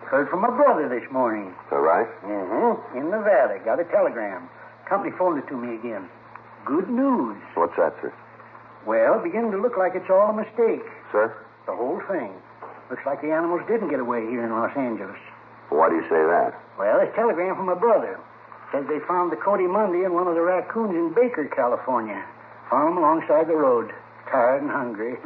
Heard from my brother this morning. All right? Mm-hmm. In the valley. Got a telegram. Company phoned it to me again. Good news. What's that, sir? Well, beginning to look like it's all a mistake. Sir? The whole thing. Looks like the animals didn't get away here in Los Angeles. Why do you say that? Well, it's a telegram from my brother. Says they found the Cody Monday and one of the raccoons in Baker, California. Found them alongside the road. Tired and hungry.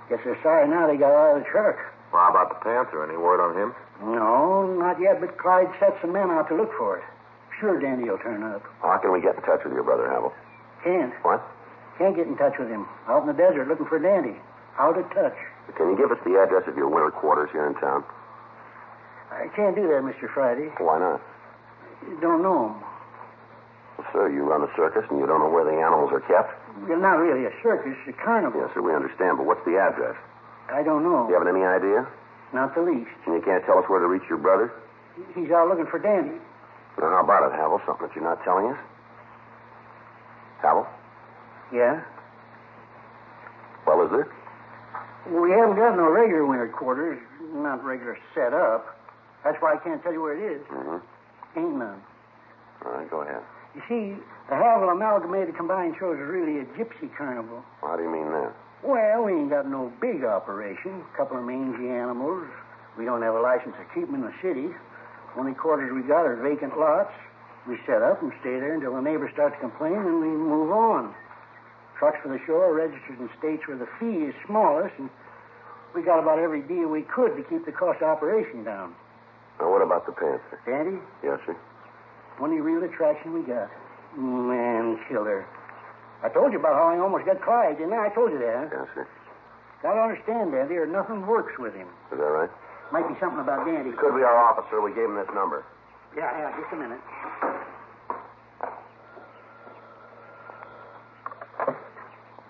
Guess they're sorry now they got out of the truck. Well, how about the Panther? Any word on him? No, not yet, but Clyde set some men out to look for it. Sure Dandy will turn up. How can we get in touch with your brother, Haverhill? Can't. What? Can't get in touch with him. Out in the desert looking for Dandy. Out of touch. Can you give us the address of your winter quarters here in town? I can't do that, Mr. Friday. Why not? Don't know him. Well, sir, you run a circus and you don't know where the animals are kept? Well, not really a circus, a carnival. Yes, sir, we understand, but what's the address? I don't know. You haven't any idea? Not the least. And you can't tell us where to reach your brother? He's out looking for Dandy. Now, how about it, Haverhill? Something that you're not telling us? Haverhill? Yeah? Well, is there? We haven't got no regular winter quarters. Not regular set up. That's why I can't tell you where it is. Mm-hmm. Ain't none. All right, go ahead. You see, the Haverhill Amalgamated Combined Shows is really a gypsy carnival. Well, how do you mean that? Well, we ain't got no big operation. A couple of mangy animals. We don't have a license to keep them in the city. Only quarters we got are vacant lots. We set up and stay there until the neighbors start to complain, and we move on. Trucks for the show are registered in states where the fee is smallest, and we got about every deal we could to keep the cost of operation down. Now, what about the Panther? Dandy? Yes, sir. Only real attraction we got. Man killer. I told you about how I almost got Clyde, didn't I? I told you that. Yes, sir. Gotta understand, Dandy, or nothing works with him. Is that right? Might be something about Dandy. Could be our officer. We gave him this number. Yeah, just a minute.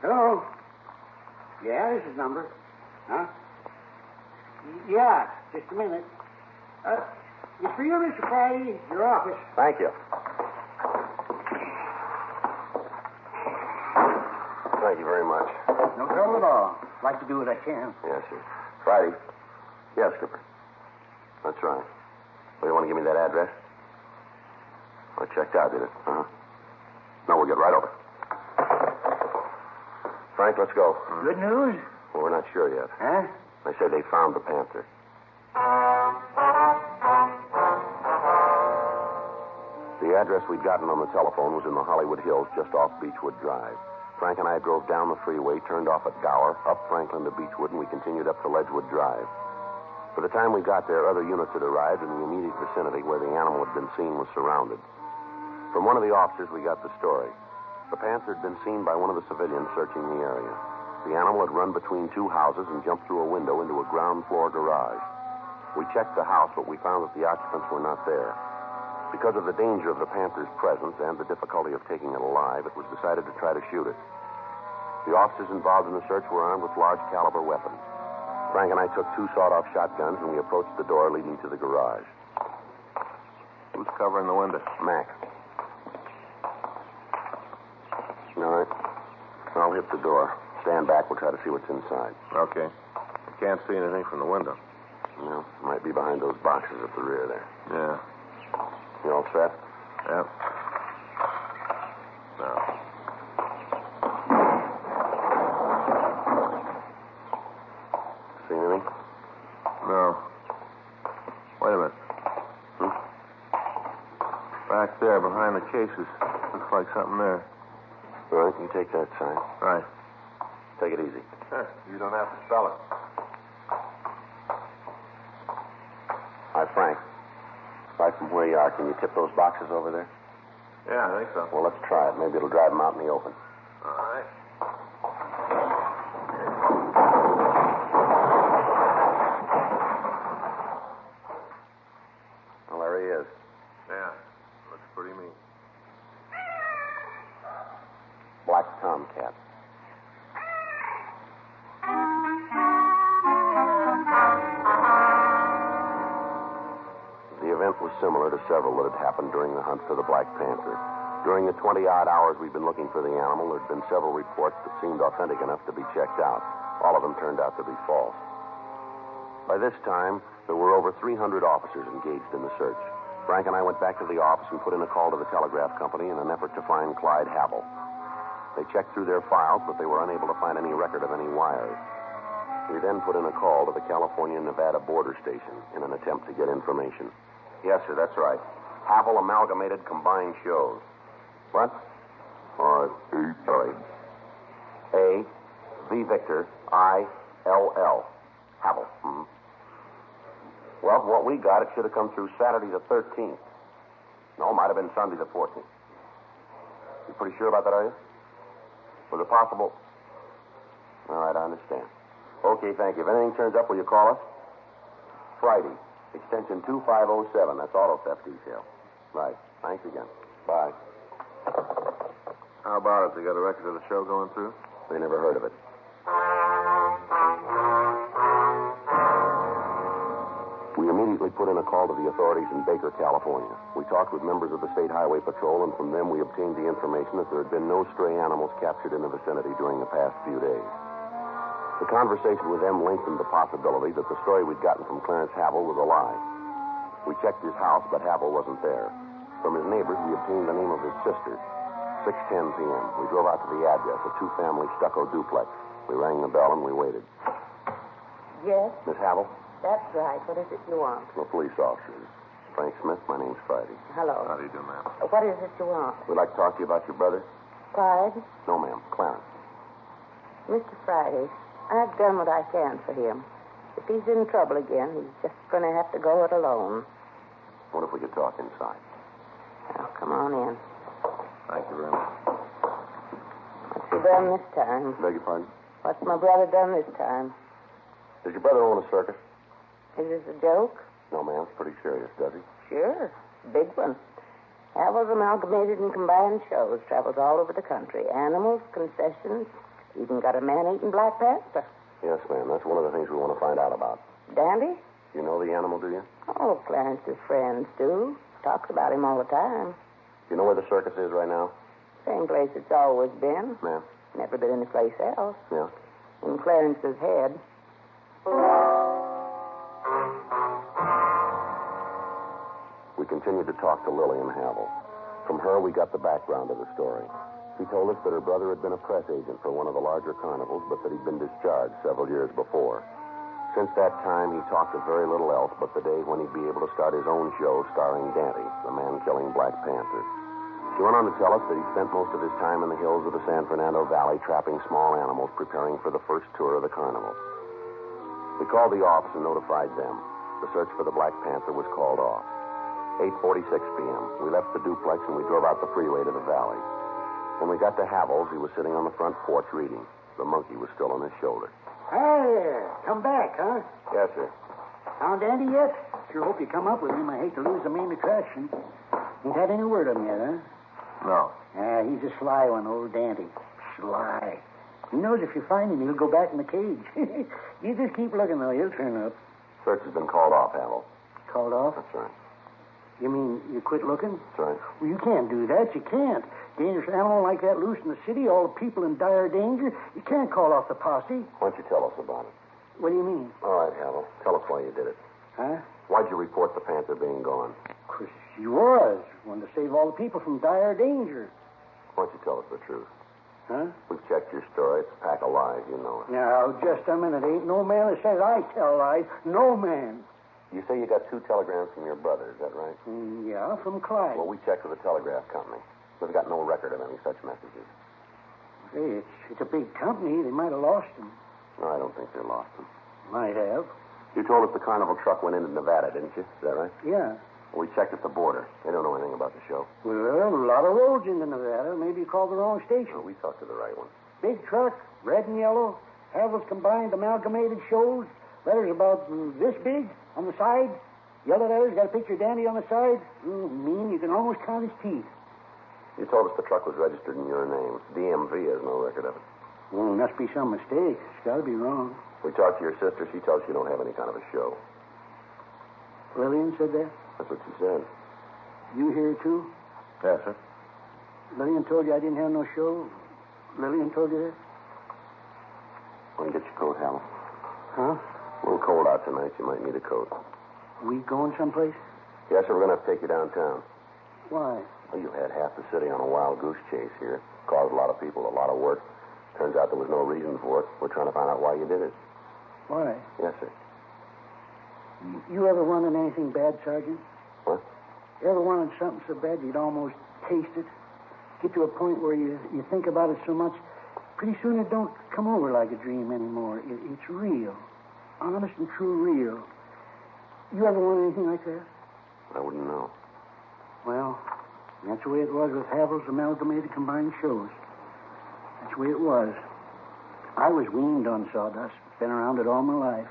Hello? Yeah, this is number. Huh? Yeah, just a minute. It's for you, Mr. Friday, your office. Thank you. Thank you very much. No trouble at all. Like to do what I can. Yes, sir. Friday. Yes, Skipper. That's right. Well, you want to give me that address? Well, it checked out, did it? Uh-huh. No, we'll get right over. Frank, let's go. Good news? Well, we're not sure yet. Huh? They said they found the Panther. The address we'd gotten on the telephone was in the Hollywood Hills just off Beechwood Drive. Frank and I drove down the freeway, turned off at Gower, up Franklin to Beechwood, and we continued up to Ledgewood Drive. By the time we got there, other units had arrived, and the immediate vicinity where the animal had been seen was surrounded. From one of the officers, we got the story. The Panther had been seen by one of the civilians searching the area. The animal had run between two houses and jumped through a window into a ground floor garage. We checked the house, but we found that the occupants were not there. Because of the danger of the Panther's presence and the difficulty of taking it alive, it was decided to try to shoot it. The officers involved in the search were armed with large caliber weapons. Frank and I took 2 sawed-off shotguns, and we approached the door leading to the garage. Who's covering the window? Mac. All right. I'll hit the door. Stand back. We'll try to see what's inside. Okay. I can't see anything from the window. No, it might be behind those boxes at the rear there. Yeah. You all set? Yep. No. See anything? No. Wait a minute. Back there, behind the cases. Looks like something there. All right, you take that side. Right. Take it easy. Sure. You don't have to spell it. Hi, Frank. Right from where you are, can you tip those boxes over there? Yeah, I think so. Well, let's try it. Maybe it'll drive them out in the open. All right. Well, there he is. Yeah. Looks pretty mean. Black tomcat. The event was similar to several that had happened during the hunt for the Black Panther. During the 20-odd hours we'd been looking for the animal, there'd been several reports that seemed authentic enough to be checked out. All of them turned out to be false. By this time, there were over 300 officers engaged in the search. Frank and I went back to the office and put in a call to the telegraph company in an effort to find Clyde Havel. They checked through their files, but they were unable to find any record of any wires. We then put in a call to the California-Nevada border station in an attempt to get information. Yes, sir, that's right. Havel Amalgamated Combined Shows. What? Sorry. A, V Victor, I-L-L. Havel. Mm-hmm. Well, from what we got, it should have come through Saturday the 13th. No, it might have been Sunday the 14th. You pretty sure about that, are you? Was it possible? All right, I understand. Okay, thank you. If anything turns up, will you call us? Friday, extension 2507. That's auto theft detail. Right. Thanks again. Bye. How about it? They got a record of the show going through? They never heard of it. We immediately put in a call to the authorities in Baker, California. We talked with members of the State Highway Patrol, and from them we obtained the information that there had been no stray animals captured in the vicinity during the past few days. The conversation with them lengthened the possibility that the story we'd gotten from Clarence Havel was a lie. We checked his house, but Havel wasn't there. From his neighbors, we obtained the name of his sister. 6:10 p.m. We drove out to the address, a 2-family stucco duplex. We rang the bell and we waited. Yes, Miss Havel? that's right. What is it you want? The police officers. Frank Smith, my name's Friday. Hello. How do you do, ma'am? What is it you want? We'd like to talk to you about your brother. Clyde? No, ma'am. Clarence. Mr. Friday, I've done what I can for him. If he's in trouble again, he's just going to have to go it alone. What if we could talk inside? Now, come on in. Thank you very much. What's he done this time? Beg your pardon? What's my brother done this time? Does your brother own a circus? Is this a joke? No, ma'am. It's pretty serious, does he? Sure. Big one. Havel's Amalgamated and Combined Shows. Travels all over the country. Animals, concessions. Even got a man-eating Black Panther. Yes, ma'am. That's one of the things we want to find out about. Dandy? You know the animal, do you? Oh, Clarence's friends do. Talks about him all the time. You know where the circus is right now? Same place it's always been. Ma'am? Never been any place else. Yeah. In Clarence's head. we continued to talk to Lillian Havel. From her, we got the background of the story. She told us that her brother had been a press agent for one of the larger carnivals, but that he'd been discharged several years before. Since that time, he talked of very little else but the day when he'd be able to start his own show starring Dante, the man-killing Black Panther. She went on to tell us that he spent most of his time in the hills of the San Fernando Valley trapping small animals, preparing for the first tour of the carnival. We called the office and notified them. The search for the Black Panther was called off. 8:46 p.m. We left the duplex and we drove out the freeway to the valley. When we got to Havel's, he was sitting on the front porch reading. The monkey was still on his shoulder. Hey, come back, huh? Yes, sir. Found Andy yet? Sure hope you come up with him. I hate to lose the main attraction. Ain't had any word of him yet, huh? No. He's a sly one, old Dante. Sly. He knows if you find him, he'll go back in the cage. You just keep looking, though. He'll turn up. Search has been called off, Havel. Called off? That's right. You mean you quit looking? That's right. Well, you can't do that. You can't. Dangerous animal like that loose in the city, all the people in dire danger. You can't call off the posse. Why don't you tell us about it? What do you mean? All right, Havel. Tell us why you did it. Huh? Why'd you report the Panther being gone? Because she was. Wanted to save all the people from dire danger. Why don't you tell us the truth? Huh? We've checked your story. It's a pack of lies. You know it. Now, just a minute. Ain't no man that says I tell lies. No man. You say you got 2 telegrams from your brother. Is that right? Yeah, from Clyde. Well, we checked with the telegraph company. We've got no record of any such messages. Hey, it's a big company. They might have lost them. No, I don't think they lost them. Might have. You told us the carnival truck went into Nevada, didn't you? Is that right? Yeah. Well, we checked at the border. They don't know anything about the show. Well, a lot of roads into Nevada. Maybe you called the wrong station. No, we talked to the right one. Big truck, red and yellow. Havel's combined amalgamated shows. Letters about this big on the side. Yellow letters, got a picture of Dandy on the side. Mean, you can almost count his teeth. You told us the truck was registered in your name. DMV has no record of it. Well, must be some mistake. It's got to be wrong. We talked to your sister. She tells you don't have any kind of a show. Lillian said that? That's what she said. You here, too? Yes, sir. Lillian told you I didn't have no show? Lillian told you that? Well, get your coat, Hal. Huh? A little cold out tonight. You might need a coat. We going someplace? Yes, sir. We're going to have to take you downtown. Why? Well, you had half the city on a wild goose chase here. Caused a lot of people a lot of work. Turns out there was no reason for it. We're trying to find out why you did it. Why? Yes, sir. You ever wanted anything bad, Sergeant? What? You ever wanted something so bad you'd almost taste it? Get to a point where you think about it so much, pretty soon it don't come over like a dream anymore. It's real. Honest and true real. You ever wanted anything like that? I wouldn't know. Well, that's the way it was with Havel's amalgamated combined shows. That's the way it was. I was weaned on sawdust. Been around it all my life.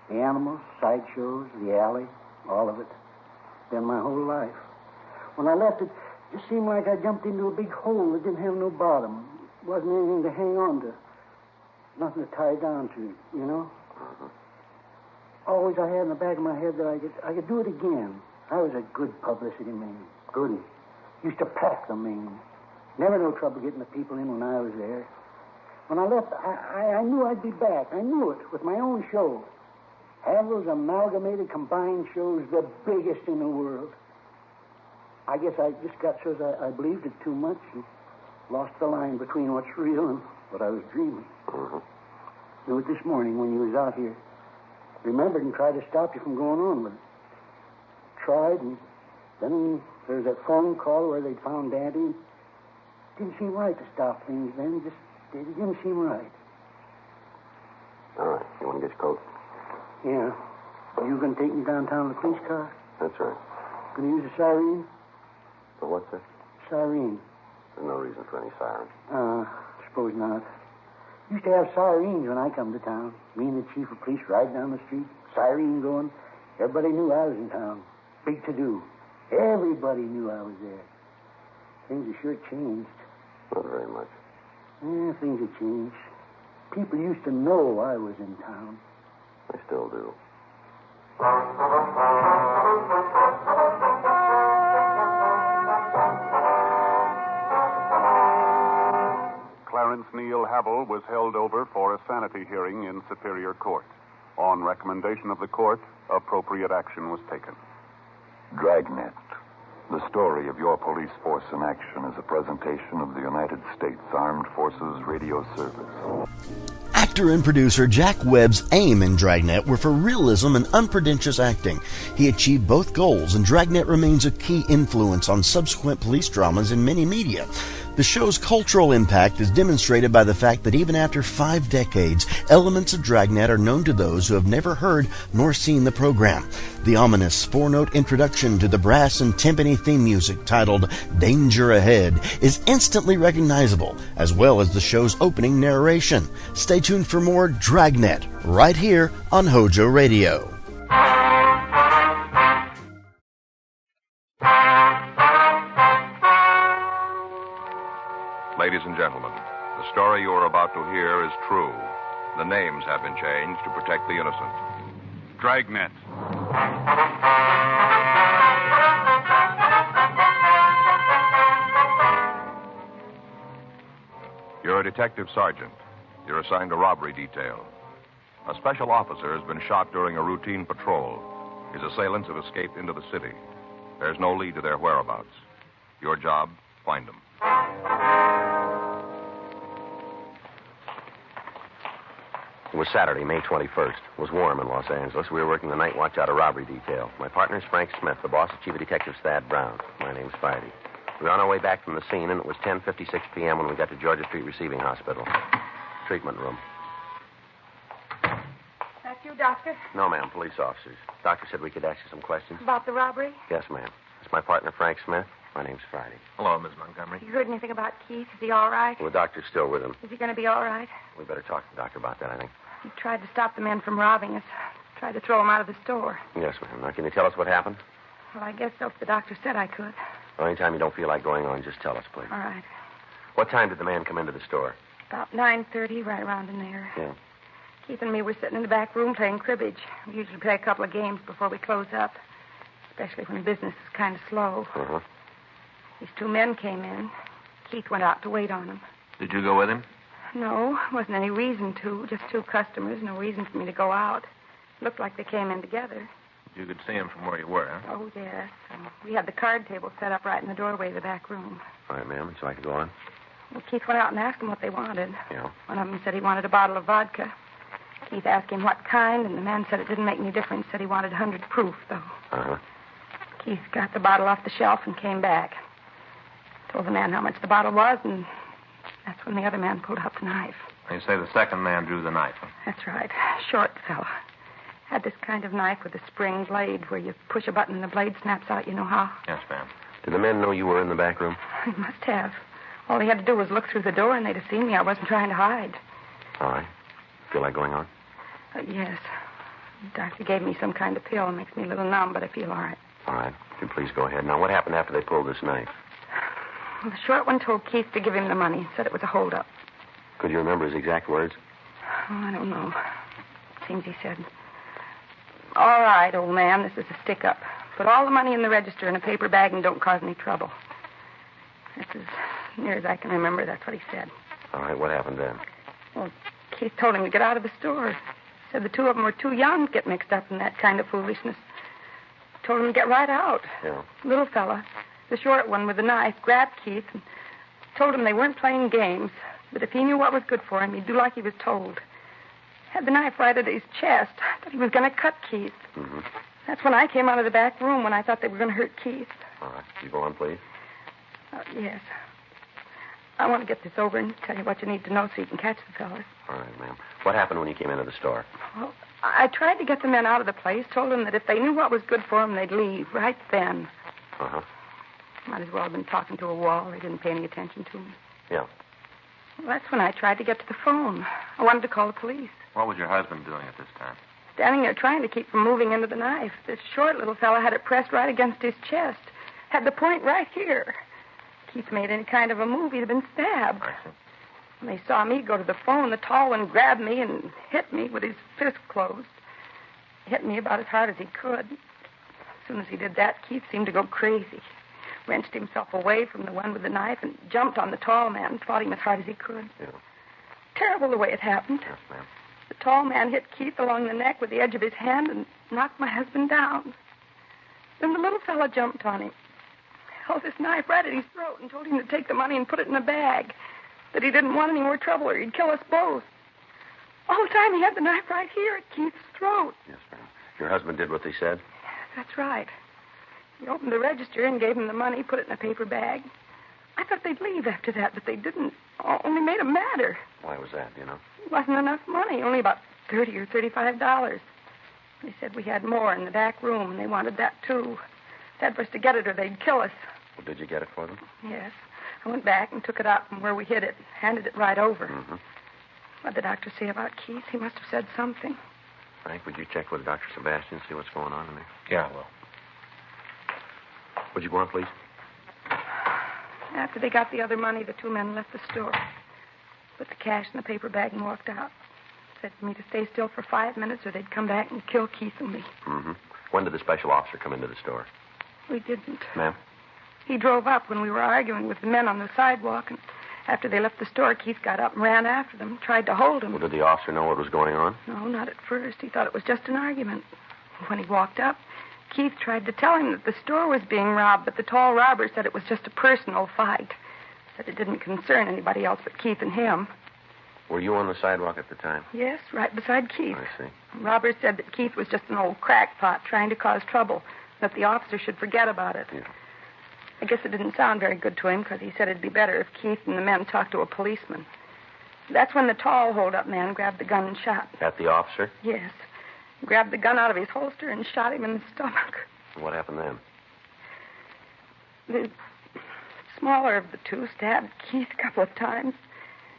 The animals, sideshows, the alley, all of it. Been my whole life. When I left it just seemed like I jumped into a big hole that didn't have no bottom. Wasn't anything to hang on to. Nothing to tie down to, you know? Uh-huh. Always I had in the back of my head that I could do it again. I was a good publicity man. Good. Used to pack the man. Never no trouble getting the people in when I was there. When I left, I knew I'd be back. I knew it with my own show. Havel's amalgamated combined shows, the biggest in the world. I guess I just got so I believed it too much and lost the line between what's real and what I was dreaming. Uh-huh. Knew it this morning when you was out here. Remembered and tried to stop you from going on with it. Tried, and then there was that phone call where they'd found Daddy. Didn't seem right to stop things then. It didn't seem right. All right. You want to get your coat? Yeah. You going to take me downtown in the police car? That's right. Going to use a siren? For what, sir? Siren. There's no reason for any siren. Suppose not. Used to have sirens when I come to town. Me and the chief of police ride down the street, siren going. Everybody knew I was in town. Big to-do. Everybody knew I was there. Things have sure changed. Not very much. Yeah, things have changed. People used to know I was in town. They still do. Clarence Neil Havel was held over for a sanity hearing in Superior Court. On recommendation of the court, appropriate action was taken. Dragnet, The story of your police force in action is a presentation of the United States Armed Forces Radio Service. Actor and producer Jack Webb's aim in Dragnet were for realism and unpretentious acting. He achieved both goals, and Dragnet remains a key influence on subsequent police dramas in many media. The show's cultural impact is demonstrated by the fact that even after 5 decades, elements of Dragnet are known to those who have never heard nor seen the program. The ominous 4-note introduction to the brass and timpani theme music titled Danger Ahead is instantly recognizable, as well as the show's opening narration. Stay tuned for more Dragnet right here on Hojo Radio. Ladies and gentlemen, the story you are about to hear is true. The names have been changed to protect the innocent. Dragnet. You're a detective sergeant. You're assigned a robbery detail. A special officer has been shot during a routine patrol. His assailants have escaped into the city. There's no lead to their whereabouts. Your job, find them. It was Saturday, May 21st. It was warm in Los Angeles. We were working the night watch out of robbery detail. My partner's Frank Smith. The boss is Chief of Detectives Thad Brown. My name's Friday. We were on our way back from the scene, and it was 10:56 p.m. when we got to Georgia Street Receiving Hospital. Treatment room. That's you, Doctor? No, ma'am. Police officers. Doctor said we could ask you some questions. About the robbery? Yes, ma'am. It's my partner, Frank Smith. My name's Friday. Hello, Miss Montgomery. You heard anything about Keith? Is he all right? Well, the doctor's still with him. Is he going to be all right? We better talk to the doctor about that, I think. He tried to stop the men from robbing us. Tried to throw them out of the store. Yes, ma'am. Now, can you tell us what happened? Well, I guess so. The doctor said I could. Well, anytime you don't feel like going on, just tell us, please. All right. What time did the man come into the store? About 9:30, right around in there. Yeah. Keith and me were sitting in the back room playing cribbage. We usually play a couple of games before we close up, especially when business is kind of slow. Uh-huh. These 2 men came in. Keith went out to wait on them. Did you go with him? No, wasn't any reason to. Just 2 customers, no reason for me to go out. Looked like they came in together. You could see him from where you were, huh? Oh, yes. We had the card table set up right in the doorway of the back room. All right, ma'am. Would you like to go on? Well, Keith went out and asked them what they wanted. Yeah. One of them said he wanted a bottle of vodka. Keith asked him what kind, and the man said it didn't make any difference. Said he wanted 100 proof, though. Uh-huh. Keith got the bottle off the shelf and came back. Told the man how much the bottle was, and that's when the other man pulled out the knife. You say the second man drew the knife, huh? That's right. Short fella. Had this kind of knife with a spring blade where you push a button and the blade snaps out. You know how? Yes, ma'am. Did the men know you were in the back room? He must have. All he had to do was look through the door, and they'd have seen me. I wasn't trying to hide. All right. Feel like going on? Yes. The doctor gave me some kind of pill. It makes me a little numb, but I feel all right. All right. If you please go ahead. Now, what happened after they pulled this knife? Well, the short one told Keith to give him the money. Said it was a holdup. Could you remember his exact words? Oh, I don't know. Seems he said, "All right, old man, this is a stick-up. Put all the money in the register in a paper bag and don't cause any trouble." That's as near as I can remember. That's what he said. All right. What happened then? Well, Keith told him to get out of the store. Said the 2 of them were too young to get mixed up in that kind of foolishness. Told him to get right out. Yeah. Little fella, the short one with the knife, grabbed Keith and told him they weren't playing games, but if he knew what was good for him, he'd do like he was told. Had the knife right at his chest. I thought he was going to cut Keith. Mm-hmm. That's when I came out of the back room, when I thought they were going to hurt Keith. All right. You go on, please. Yes. I want to get this over and tell you what you need to know so you can catch the fellas. All right, ma'am. What happened when you came into the store? Well, I tried to get the men out of the place, told them that if they knew what was good for them, they'd leave right then. Uh-huh. Might as well have been talking to a wall. They didn't pay any attention to me. Yeah. Well, that's when I tried to get to the phone. I wanted to call the police. What was your husband doing at this time? Standing there trying to keep from moving into the knife. This short little fella had it pressed right against his chest. Had the point right here. Keith made any kind of a move, he'd have been stabbed. I see. When they saw me go to the phone, the tall one grabbed me and hit me with his fist closed. Hit me about as hard as he could. As soon as he did that, Keith seemed to go crazy. Wrenched himself away from the one with the knife and jumped on the tall man and fought him as hard as he could. Yeah. Terrible the way it happened. Yes, ma'am. The tall man hit Keith along the neck with the edge of his hand and knocked my husband down. Then the little fellow jumped on him. held his knife right at his throat and told him to take the money and put it in a bag. That he didn't want any more trouble or he'd kill us both. All the time he had the knife right here at Keith's throat. Yes, ma'am. Your husband did what they said? That's right. He opened the register and gave him the money, put it in a paper bag. I thought they'd leave after that, but they didn't. Only made them madder. Why was that, do you know? It wasn't enough money, only about $30 or $35. They said we had more in the back room, and they wanted that, too. Said for us to get it or they'd kill us. Well, did you get it for them? Yes. I went back and took it out from where we hid it, handed it right over. Mm-hmm. What'd the doctor say about Keith? He must have said something. Frank, would you check with Dr. Sebastian, see what's going on in there? Yeah, I will. Would you go on, please? After they got the other money, the two men left the store. Put the cash in the paper bag and walked out. Said for me to stay still for 5 minutes or they'd come back and kill Keith and me. Mm-hmm. When did the special officer come into the store? We didn't. Ma'am? He drove up when we were arguing with the men on the sidewalk, and after they left the store, Keith got up and ran after them, tried to hold him. Well, did the officer know what was going on? No, not at first. He thought it was just an argument. When he walked up, Keith tried to tell him that the store was being robbed, but the tall robber said it was just a personal fight. Said it didn't concern anybody else but Keith and him. Were you on the sidewalk at the time? Yes, right beside Keith. I see. Robber said that Keith was just an old crackpot trying to cause trouble, that the officer should forget about it. Yeah. I guess it didn't sound very good to him because he said it'd be better if Keith and the men talked to a policeman. That's when the tall hold-up man grabbed the gun and shot. At the officer? Yes. He grabbed the gun out of his holster and shot him in the stomach. What happened then? The smaller of the two stabbed Keith a couple of times,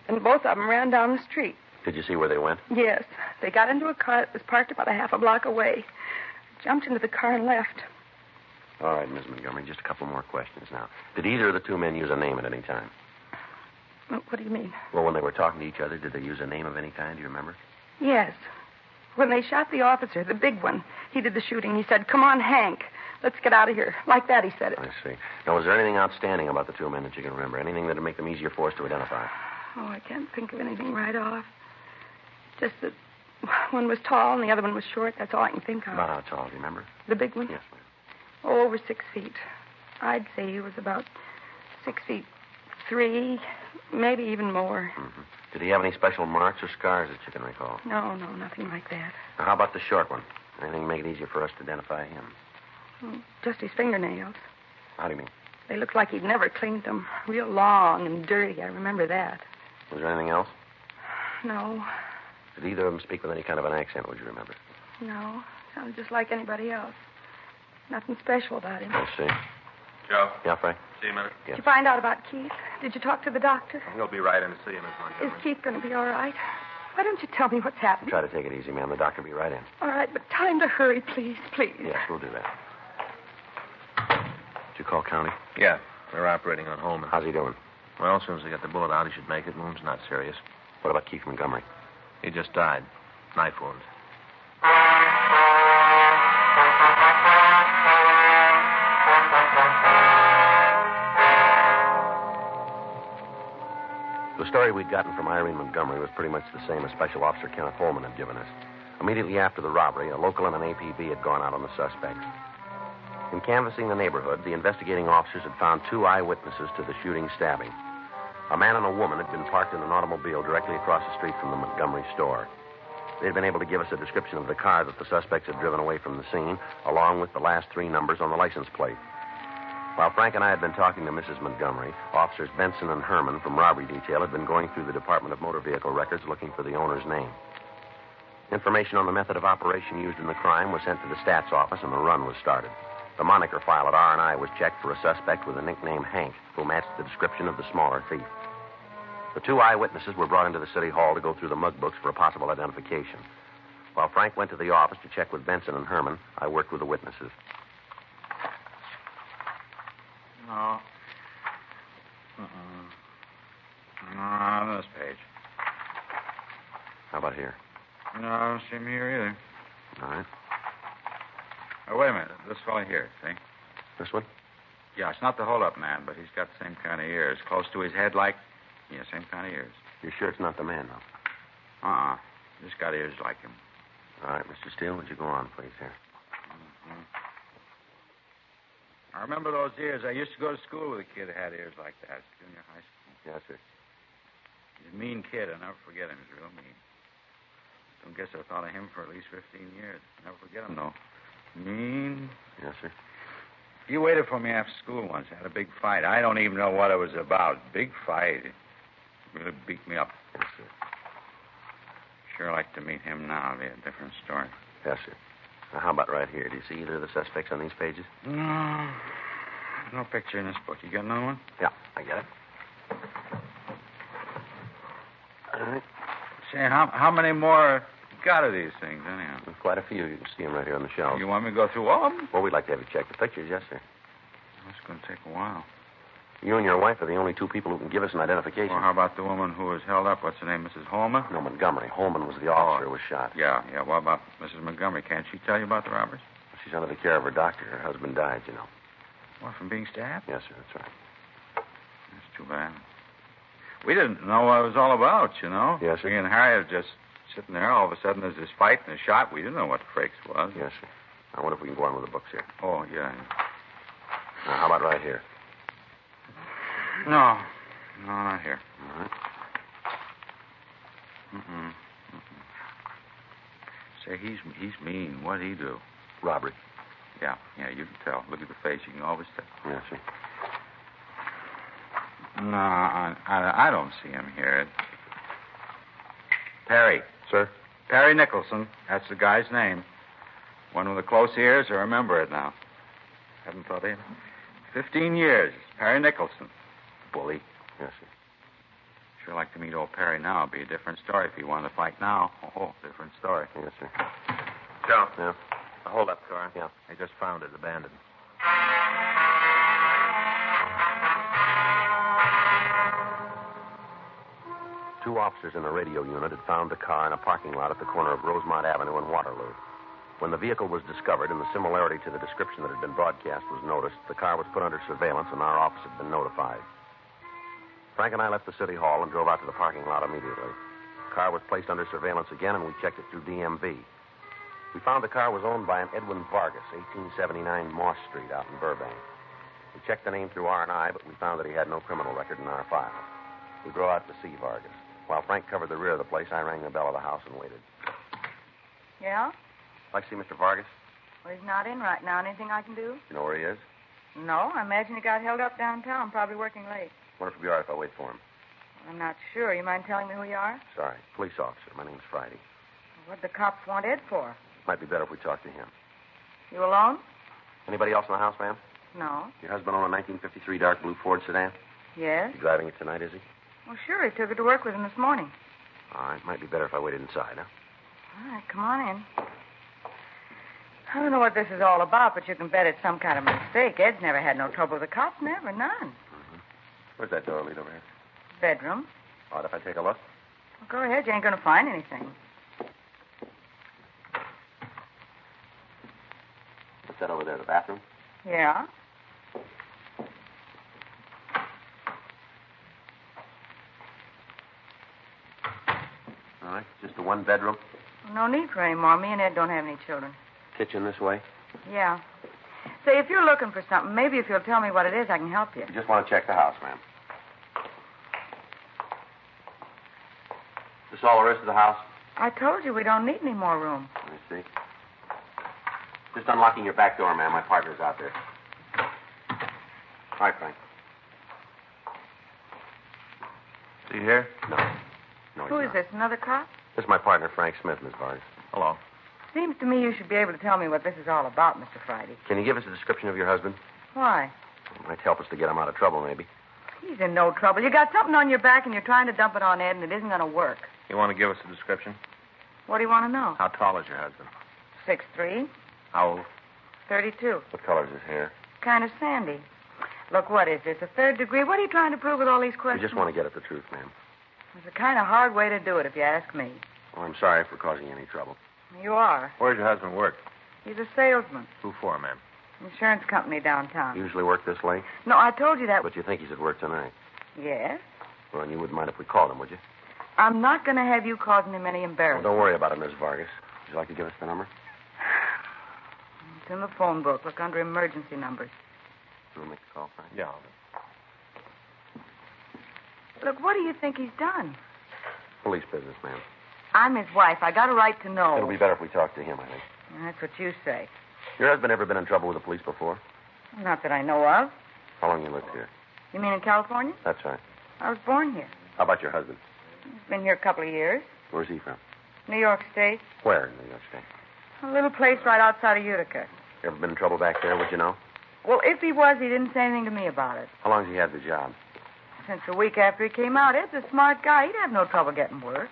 and both of them ran down the street. Did you see where they went? Yes. They got into a car that was parked about a half a block away, jumped into the car and left. All right, Miss Montgomery, just a couple more questions now. Did either of the two men use a name at any time? What do you mean? Well, when they were talking to each other, did they use a name of any kind? Do you remember? Yes. When they shot the officer, the big one, he did the shooting. He said, "Come on, Hank. Let's get out of here." Like that, he said it. I see. Now, was there anything outstanding about the two men that you can remember? Anything that would make them easier for us to identify? Oh, I can't think of anything right off. Just that one was tall and the other one was short. That's all I can think of. About how tall, do you remember? The big one? Yes, ma'am. Oh, over 6 feet. I'd say he was about 6'3", maybe even more. Mm-hmm. Did he have any special marks or scars that you can recall? No, nothing like that. Now, how about the short one? Anything to make it easier for us to identify him? Just his fingernails. How do you mean? They looked like he'd never cleaned them. Real long and dirty. I remember that. Was there anything else? No. Did either of them speak with any kind of an accent, would you remember? No. Sounded just like anybody else. Nothing special about him. I see. Joe? Yeah, Frank? See you a minute. Did you find out about Keith? Did you talk to the doctor? He'll be right in to see you, Miss Is Montgomery. Keith going to be all right? Why don't you tell me what's happened? Try to take it easy, ma'am. The doctor will be right in. All right, but tell him to hurry, please, please. Yes, we'll do that. Did you call county? Yeah, they're operating on Holman. How's he doing? Well, as soon as they get the bullet out, he should make it. Wound's not serious. What about Keith Montgomery? He just died. Knife wound. The story we'd gotten from Irene Montgomery was pretty much the same as Special Officer Kenneth Holman had given us. Immediately after the robbery, a local and an APB had gone out on the suspects. In canvassing the neighborhood, the investigating officers had found two eyewitnesses to the shooting stabbing. A man and a woman had been parked in an automobile directly across the street from the Montgomery store. They'd been able to give us a description of the car that the suspects had driven away from the scene, along with the last three numbers on the license plate. While Frank and I had been talking to Mrs. Montgomery, officers Benson and Herman from robbery detail had been going through the Department of Motor Vehicle records looking for the owner's name. Information on the method of operation used in the crime was sent to the stats office, and the run was started. The moniker file at R&I was checked for a suspect with the nickname Hank, who matched the description of the smaller thief. The two eyewitnesses were brought into the city hall to go through the mug books for a possible identification. While Frank went to the office to check with Benson and Herman, I worked with the witnesses. No. Not on this page. How about here? No, I don't see him here either. All right. Oh, wait a minute. This fellow here, see? This one? Yeah, it's not the hold-up man, but he's got the same kind of ears. Close to his head like... Yeah, same kind of ears. You're sure it's not the man, though? Just got ears like him. All right, Mr. Steele, would you go on, please, here? I remember those years. I used to go to school with a kid that had ears like that. Junior high school. Yes, sir. He's a mean kid. I'll never forget him. He's real mean. Don't guess I thought of him for at least 15 years. Never forget him, though. Mean. Yes, sir. He waited for me after school once. Had a big fight. I don't even know what it was about. Big fight. He really beat me up. Yes, sir. Sure like to meet him now. It'll be a different story. Yes, sir. Now, how about right here? Do you see either of the suspects on these pages? No. No picture in this book. You got another one? Yeah, I get it. All right. Say, how many more got of these things, anyhow? There's quite a few. You can see them right here on the shelf. You want me to go through all of them? Well, we'd like to have you check the pictures, yes, sir. It's going to take a while. You and your wife are the only two people who can give us an identification. Well, how about the woman who was held up? What's her name, Mrs. Holman? No, Montgomery. Holman was the officer who was shot. Yeah. What about Mrs. Montgomery? Can't she tell you about the robbers? She's under the care of her doctor. Her husband died, you know. What, from being stabbed? Yes, sir, that's right. That's too bad. We didn't know what it was all about, you know? Yes, sir. Me and Harry were just sitting there. All of a sudden, there's this fight and a shot. We didn't know what the frakes was. Yes, sir. I wonder if we can go on with the books here. Oh, yeah. Now, how about right here? No, not here. All right. Mm-mm. Say, he's mean. What'd he do? Robbery. Yeah, you can tell. Look at the face. You can always tell. Yes, sir. No, I don't see him here. Perry. Sir? Perry Nicholson. That's the guy's name. One with the close ears. I remember it now. Haven't thought of him. 15 years. Perry Nicholson. Bully. Yes, sir. Sure like to meet old Perry now. It'd be a different story if he wanted to fight now. Oh, different story. Yes, sir. Joe. Yeah. A hold-up car. Yeah. I just found it abandoned. Two officers in the radio unit had found the car in a parking lot at the corner of Rosemont Avenue and Waterloo. When the vehicle was discovered and the similarity to the description that had been broadcast was noticed, the car was put under surveillance and our office had been notified. Frank and I left the city hall and drove out to the parking lot immediately. The car was placed under surveillance again and we checked it through DMV. We found the car was owned by an Edwin Vargas, 1879 Moss Street out in Burbank. We checked the name through R&I, but we found that he had no criminal record in our file. We drove out to see Vargas. While Frank covered the rear of the place, I rang the bell of the house and waited. Yeah? Like to see Mr. Vargas? Well, he's not in right now. Anything I can do? You know where he is? No, I imagine he got held up downtown, probably working late. Wonder if it'd be all right if I wait for him. I'm not sure. You mind telling me who you are? Sorry. Police officer. My name's Friday. What'd the cops want Ed for? Might be better if we talk to him. You alone? Anybody else in the house, ma'am? No. Your husband owned a 1953 dark blue Ford sedan? Yes? You driving it tonight, is he? Well, sure. He took it to work with him this morning. All right. Might be better if I waited inside, huh? All right, come on in. I don't know what this is all about, but you can bet it's some kind of mistake. Ed's never had no trouble with the cops. Never. None. Mm-hmm. Where's that door lead over here? Bedroom. All right, if I take a look? Well, go ahead. You ain't going to find anything. What's that over there, the bathroom? Yeah? All right, just the one bedroom? No need for any more. Me and Ed don't have any children. Kitchen this way? Yeah. Say, if you're looking for something, maybe if you'll tell me what it is, I can help you. You just want to check the house, ma'am. This all there is to the house? I told you we don't need any more room. Let me see. Just unlocking your back door, ma'am. My partner's out there. All right, Frank. Is he here? No. No, Who he's is not. this, another cop? This is my partner, Frank Smith, Miss Vargas. Hello. Seems to me you should be able to tell me what this is all about, Mr. Friday. Can you give us a description of your husband? Why? It might help us to get him out of trouble, maybe. He's in no trouble. You got something on your back and you're trying to dump it on Ed, and it isn't going to work. You want to give us a description? What do you want to know? How tall is your husband? 6'3", How old? 32. What color's his hair? Kind of sandy. Look, what is this, a third degree? What are you trying to prove with all these We questions? just want to get at the truth, ma'am. It's a kind of hard way to do it, if you ask me. Well, I'm sorry for causing you any trouble. You are. Where does your husband work? He's a salesman. Who for, ma'am? Insurance company downtown. Usually work this late? No, I told you that. But you think he's at work tonight? Yes? Well, and you wouldn't mind if we called him, would you? I'm not going to have you causing him any Well, embarrassment. don't worry about it, Miss Vargas. Would you like to give us the number? It's in the phone book. Look under emergency numbers. You want to make the call, Frank? Yeah. Look, what do you think he's done? Police business, ma'am. I'm his wife. I got a right to know. It'll be better if we talk to him, I think. That's what you say. Your husband ever been in trouble with the police before? Not that I know of. How long you lived here? You mean in California? That's right. I was born here. How about your husband? He's been here a couple of years. Where's he from? New York State. Where in New York State? A little place right outside of Utica. You ever been in trouble back there, would you know? Well, if he was, he didn't say anything to me about it. How long has he had the job? Since a week after he came out, Ed's a smart guy. He'd have no trouble getting work.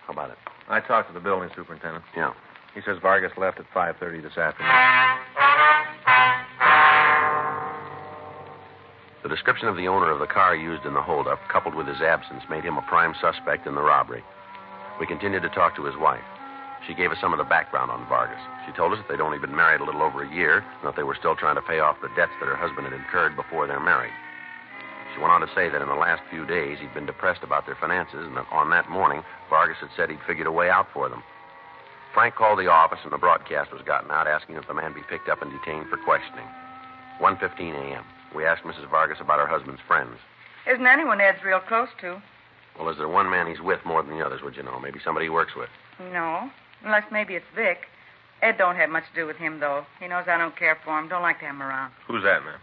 How about it? I talked to the building superintendent. Yeah. He says Vargas left at 5:30 this afternoon. The description of the owner of the car used in the holdup, coupled with his absence, made him a prime suspect in the robbery. We continued to talk to his wife. She gave us some of the background on Vargas. She told us that they'd only been married a little over a year, and that they were still trying to pay off the debts that her husband had incurred before their marriage. She went on to say that in the last few days he'd been depressed about their finances, and that on that morning, Vargas had said he'd figured a way out for them. Frank called the office, and the broadcast was gotten out asking that the man be picked up and detained for questioning. 1:15 a.m. We asked Mrs. Vargas about her husband's friends. Isn't anyone Ed's real close to? Well, is there one man he's with more than the others, would you know? Maybe somebody he works with. No. Unless maybe it's Vic. Ed don't have much to do with him, though. He knows I don't care for him. Don't like to have him around. Who's that, man?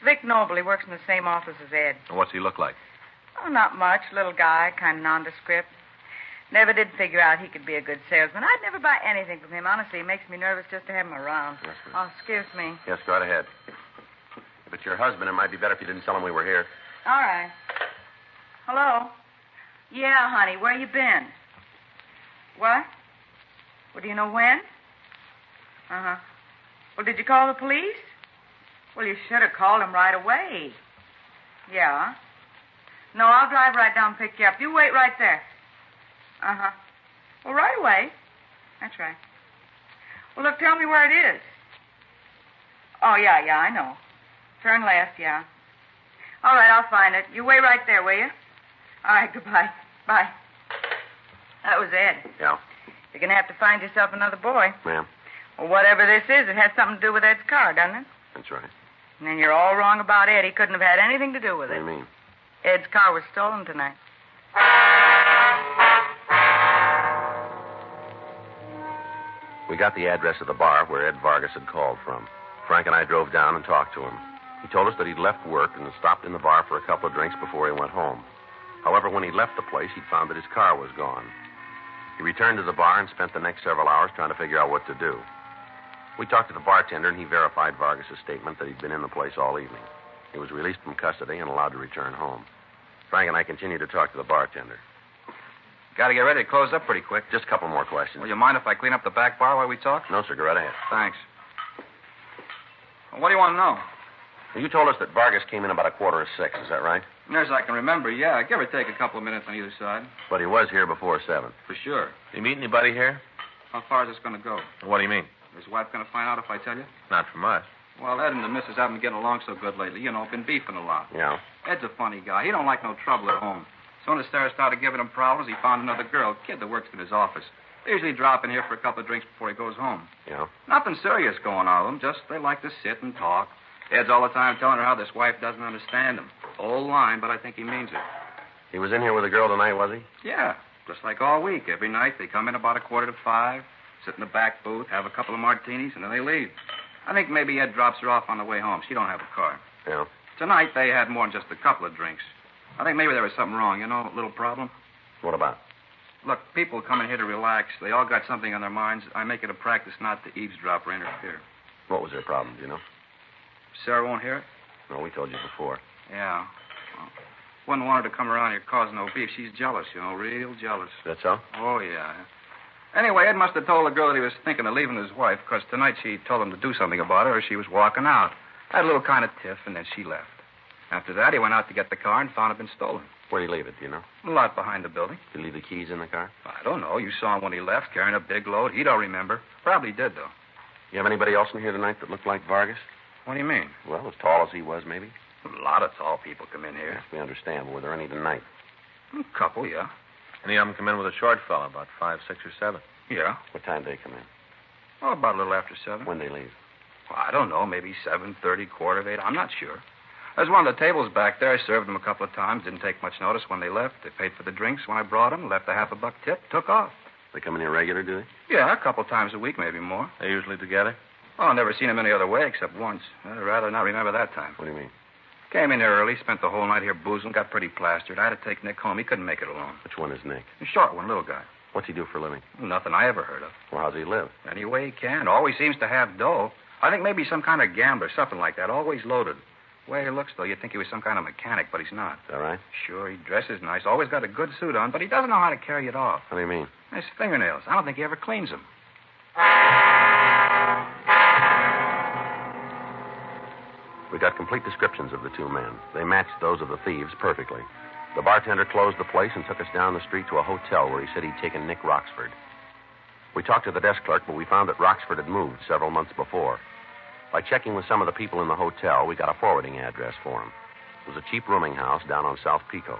Vic Noble. He works in the same office as Ed. And what's he look like? Oh, not much. Little guy, kind of nondescript. Never did figure out he could be a good salesman. I'd never buy anything from him. Honestly, it makes me nervous just to have him around. Yes, oh, excuse me. Yes, go right ahead. If it's your husband, it might be better if you didn't tell him we were here. All right. Hello? Yeah, honey, where you been? What? Well, do you know when? Uh-huh. Well, did you call the police? Well, you should have called them right away. Yeah. No, I'll drive right down and pick you up. You wait right there. Uh-huh. Well, right away. That's right. Well, look, tell me where it is. Oh, yeah, I know. Turn left, yeah. All right, I'll find it. You wait right there, will you? All right, goodbye. Bye. That was Ed. Yeah. You're going to have to find yourself another boy. Ma'am? Well, whatever this is, it has something to do with Ed's car, doesn't it? That's right. And then you're all wrong about Ed. He couldn't have had anything to do with What it. do you mean? Ed's car was stolen tonight. We got the address of the bar where Ed Vargas had called from. Frank and I drove down and talked to him. He told us that he'd left work and had stopped in the bar for a couple of drinks before he went home. However, when he left the place, he'd found that his car was gone. He returned to the bar and spent the next several hours trying to figure out what to do. We talked to the bartender, and he verified Vargas' statement that he'd been in the place all evening. He was released from custody and allowed to return home. Frank and I continued to talk to the bartender. Got to get ready to close up pretty quick. Just a couple more questions. Will you mind if I clean up the back bar while we talk? No, sir. Go right ahead. Thanks. Well, what do you want to know? You told us that Vargas came in about 5:45. Is that right? Near as I can remember, yeah. Give or take a couple of minutes on either side. But he was here before 7. For sure. You meet anybody here? How far is this going to go? What do you mean? Is his wife going to find out if I tell you? Not from us. Well, Ed and the missus haven't been getting along so good lately. You know, been beefing a lot. Yeah. Ed's a funny guy. He don't like no trouble at home. As soon as Sarah started giving him problems, he found another girl, a kid that works in his office. They usually drop in here for a couple of drinks before he goes home. Yeah. Nothing serious going on with them. Just they like to sit and talk. Ed's all the time telling her how this wife doesn't understand him. Old line, but I think he means it. He was in here with a girl tonight, was he? Yeah, just like all week. Every night they come in about 5:15, sit in the back booth, have a couple of martinis, and then they leave. I think maybe Ed drops her off on the way home. She don't have a car. Yeah. Tonight they had more than just a couple of drinks. I think maybe there was something wrong, you know, a little problem. What about? Look, people come in here to relax. They all got something on their minds. I make it a practice not to eavesdrop or interfere. What was their problem, do you know? Sarah won't hear it? No, we told you before. Yeah. Well, wouldn't want her to come around here causing no beef. She's jealous, you know, real jealous. That so? Oh, yeah. Anyway, Ed must have told the girl that he was thinking of leaving his wife, because tonight she told him to do something about her, or she was walking out. Had a little kind of tiff, and then she left. After that, he went out to get the car and found it been stolen. Where'd he leave it, do you know? A lot behind the building. Did he leave the keys in the car? I don't know. You saw him when he left, carrying a big load. He don't remember. Probably did, though. You have anybody else in here tonight that looked like Vargas? What do you mean? Well, as tall as he was, maybe. A lot of tall people come in here. Yes, we understand. But were there any tonight? A couple, yeah. Any of them come in with a short fella, about 5, 6, or 7? Yeah. What time did they come in? Oh, about a little after 7. When they leave? Well, I don't know, maybe 7:30, 7:45. I'm not sure. There's one of the tables back there. I served them a couple of times. Didn't take much notice when they left. They paid for the drinks when I brought them, left a $50 tip, took off. They come in here regular, do they? Yeah, a couple times a week, maybe more. They're usually together? Oh, I've never seen them any other way except once. I'd rather not remember that time. What do you mean? Came in here early, spent the whole night here boozing, got pretty plastered. I had to take Nick home. He couldn't make it alone. Which one is Nick? The short one, little guy. What's he do for a living? Nothing I ever heard of. Well, how's he live? Any way he can. Always seems to have dough. I think maybe some kind of gambler, something like that. Always loaded. The way he looks, though, you'd think he was some kind of mechanic, but he's not. Is that right? Sure, he dresses nice. Always got a good suit on, but he doesn't know how to carry it off. What do you mean? His fingernails. I don't think he ever cleans them. We got complete descriptions of the two men. They matched those of the thieves perfectly. The bartender closed the place and took us down the street to a hotel where he said he'd taken Nick Roxford. We talked to the desk clerk, but we found that Roxford had moved several months before. By checking with some of the people in the hotel, we got a forwarding address for him. It was a cheap rooming house down on South Pico.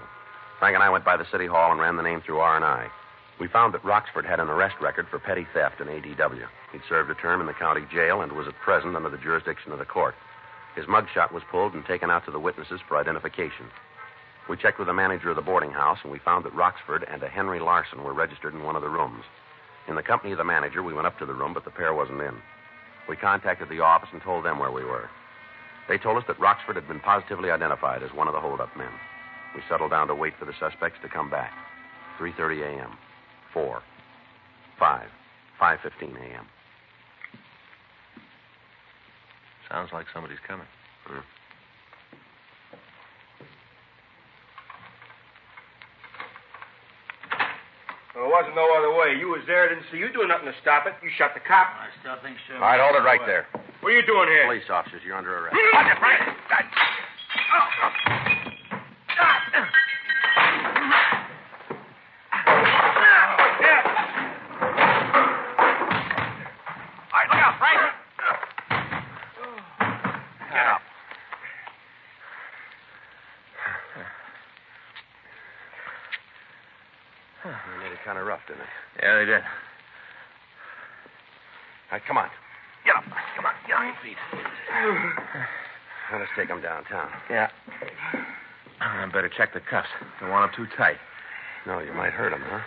Frank and I went by the city hall and ran the name through R&I. We found that Roxford had an arrest record for petty theft in ADW. He'd served a term in the county jail and was at present under the jurisdiction of the court. His mugshot was pulled and taken out to the witnesses for identification. We checked with the manager of the boarding house, and we found that Roxford and a Henry Larson were registered in one of the rooms. In the company of the manager, we went up to the room, but the pair wasn't in. We contacted the office and told them where we were. They told us that Roxford had been positively identified as one of the hold-up men. We settled down to wait for the suspects to come back. 3:30 a.m. 4. 5. 5:15 a.m. Sounds like somebody's coming. Well, there wasn't no other way. You was there, didn't see you do nothing to stop it. You shot the cop. I still think so. All right, hold it right there. What are you doing here? Police officers, you're under arrest. Watch it, Frank. All right, look out, Frank. Get up. They made it kind of rough, didn't it? Yeah, they did. All right, come on. Get up. Come on, get on your feet. Now, let's take them downtown. Yeah. I better check the cuffs. Don't want them too tight. No, you might hurt them, huh?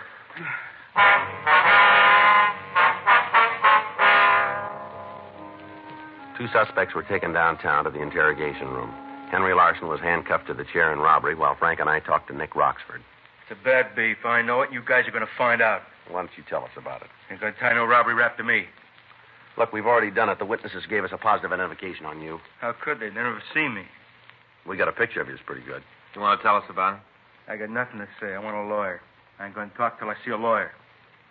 Two suspects were taken downtown to the interrogation room. Henry Larson was handcuffed to the chair in robbery while Frank and I talked to Nick Roxford. It's a bad beef. I know it. You guys are going to find out. Why don't you tell us about it? Ain't going to tie no robbery rap to me. Look, we've already done it. The witnesses gave us a positive identification on you. How could they? They never seen me. We got a picture of you. It's pretty good. You want to tell us about it? I got nothing to say. I want a lawyer. I ain't going to talk till I see a lawyer.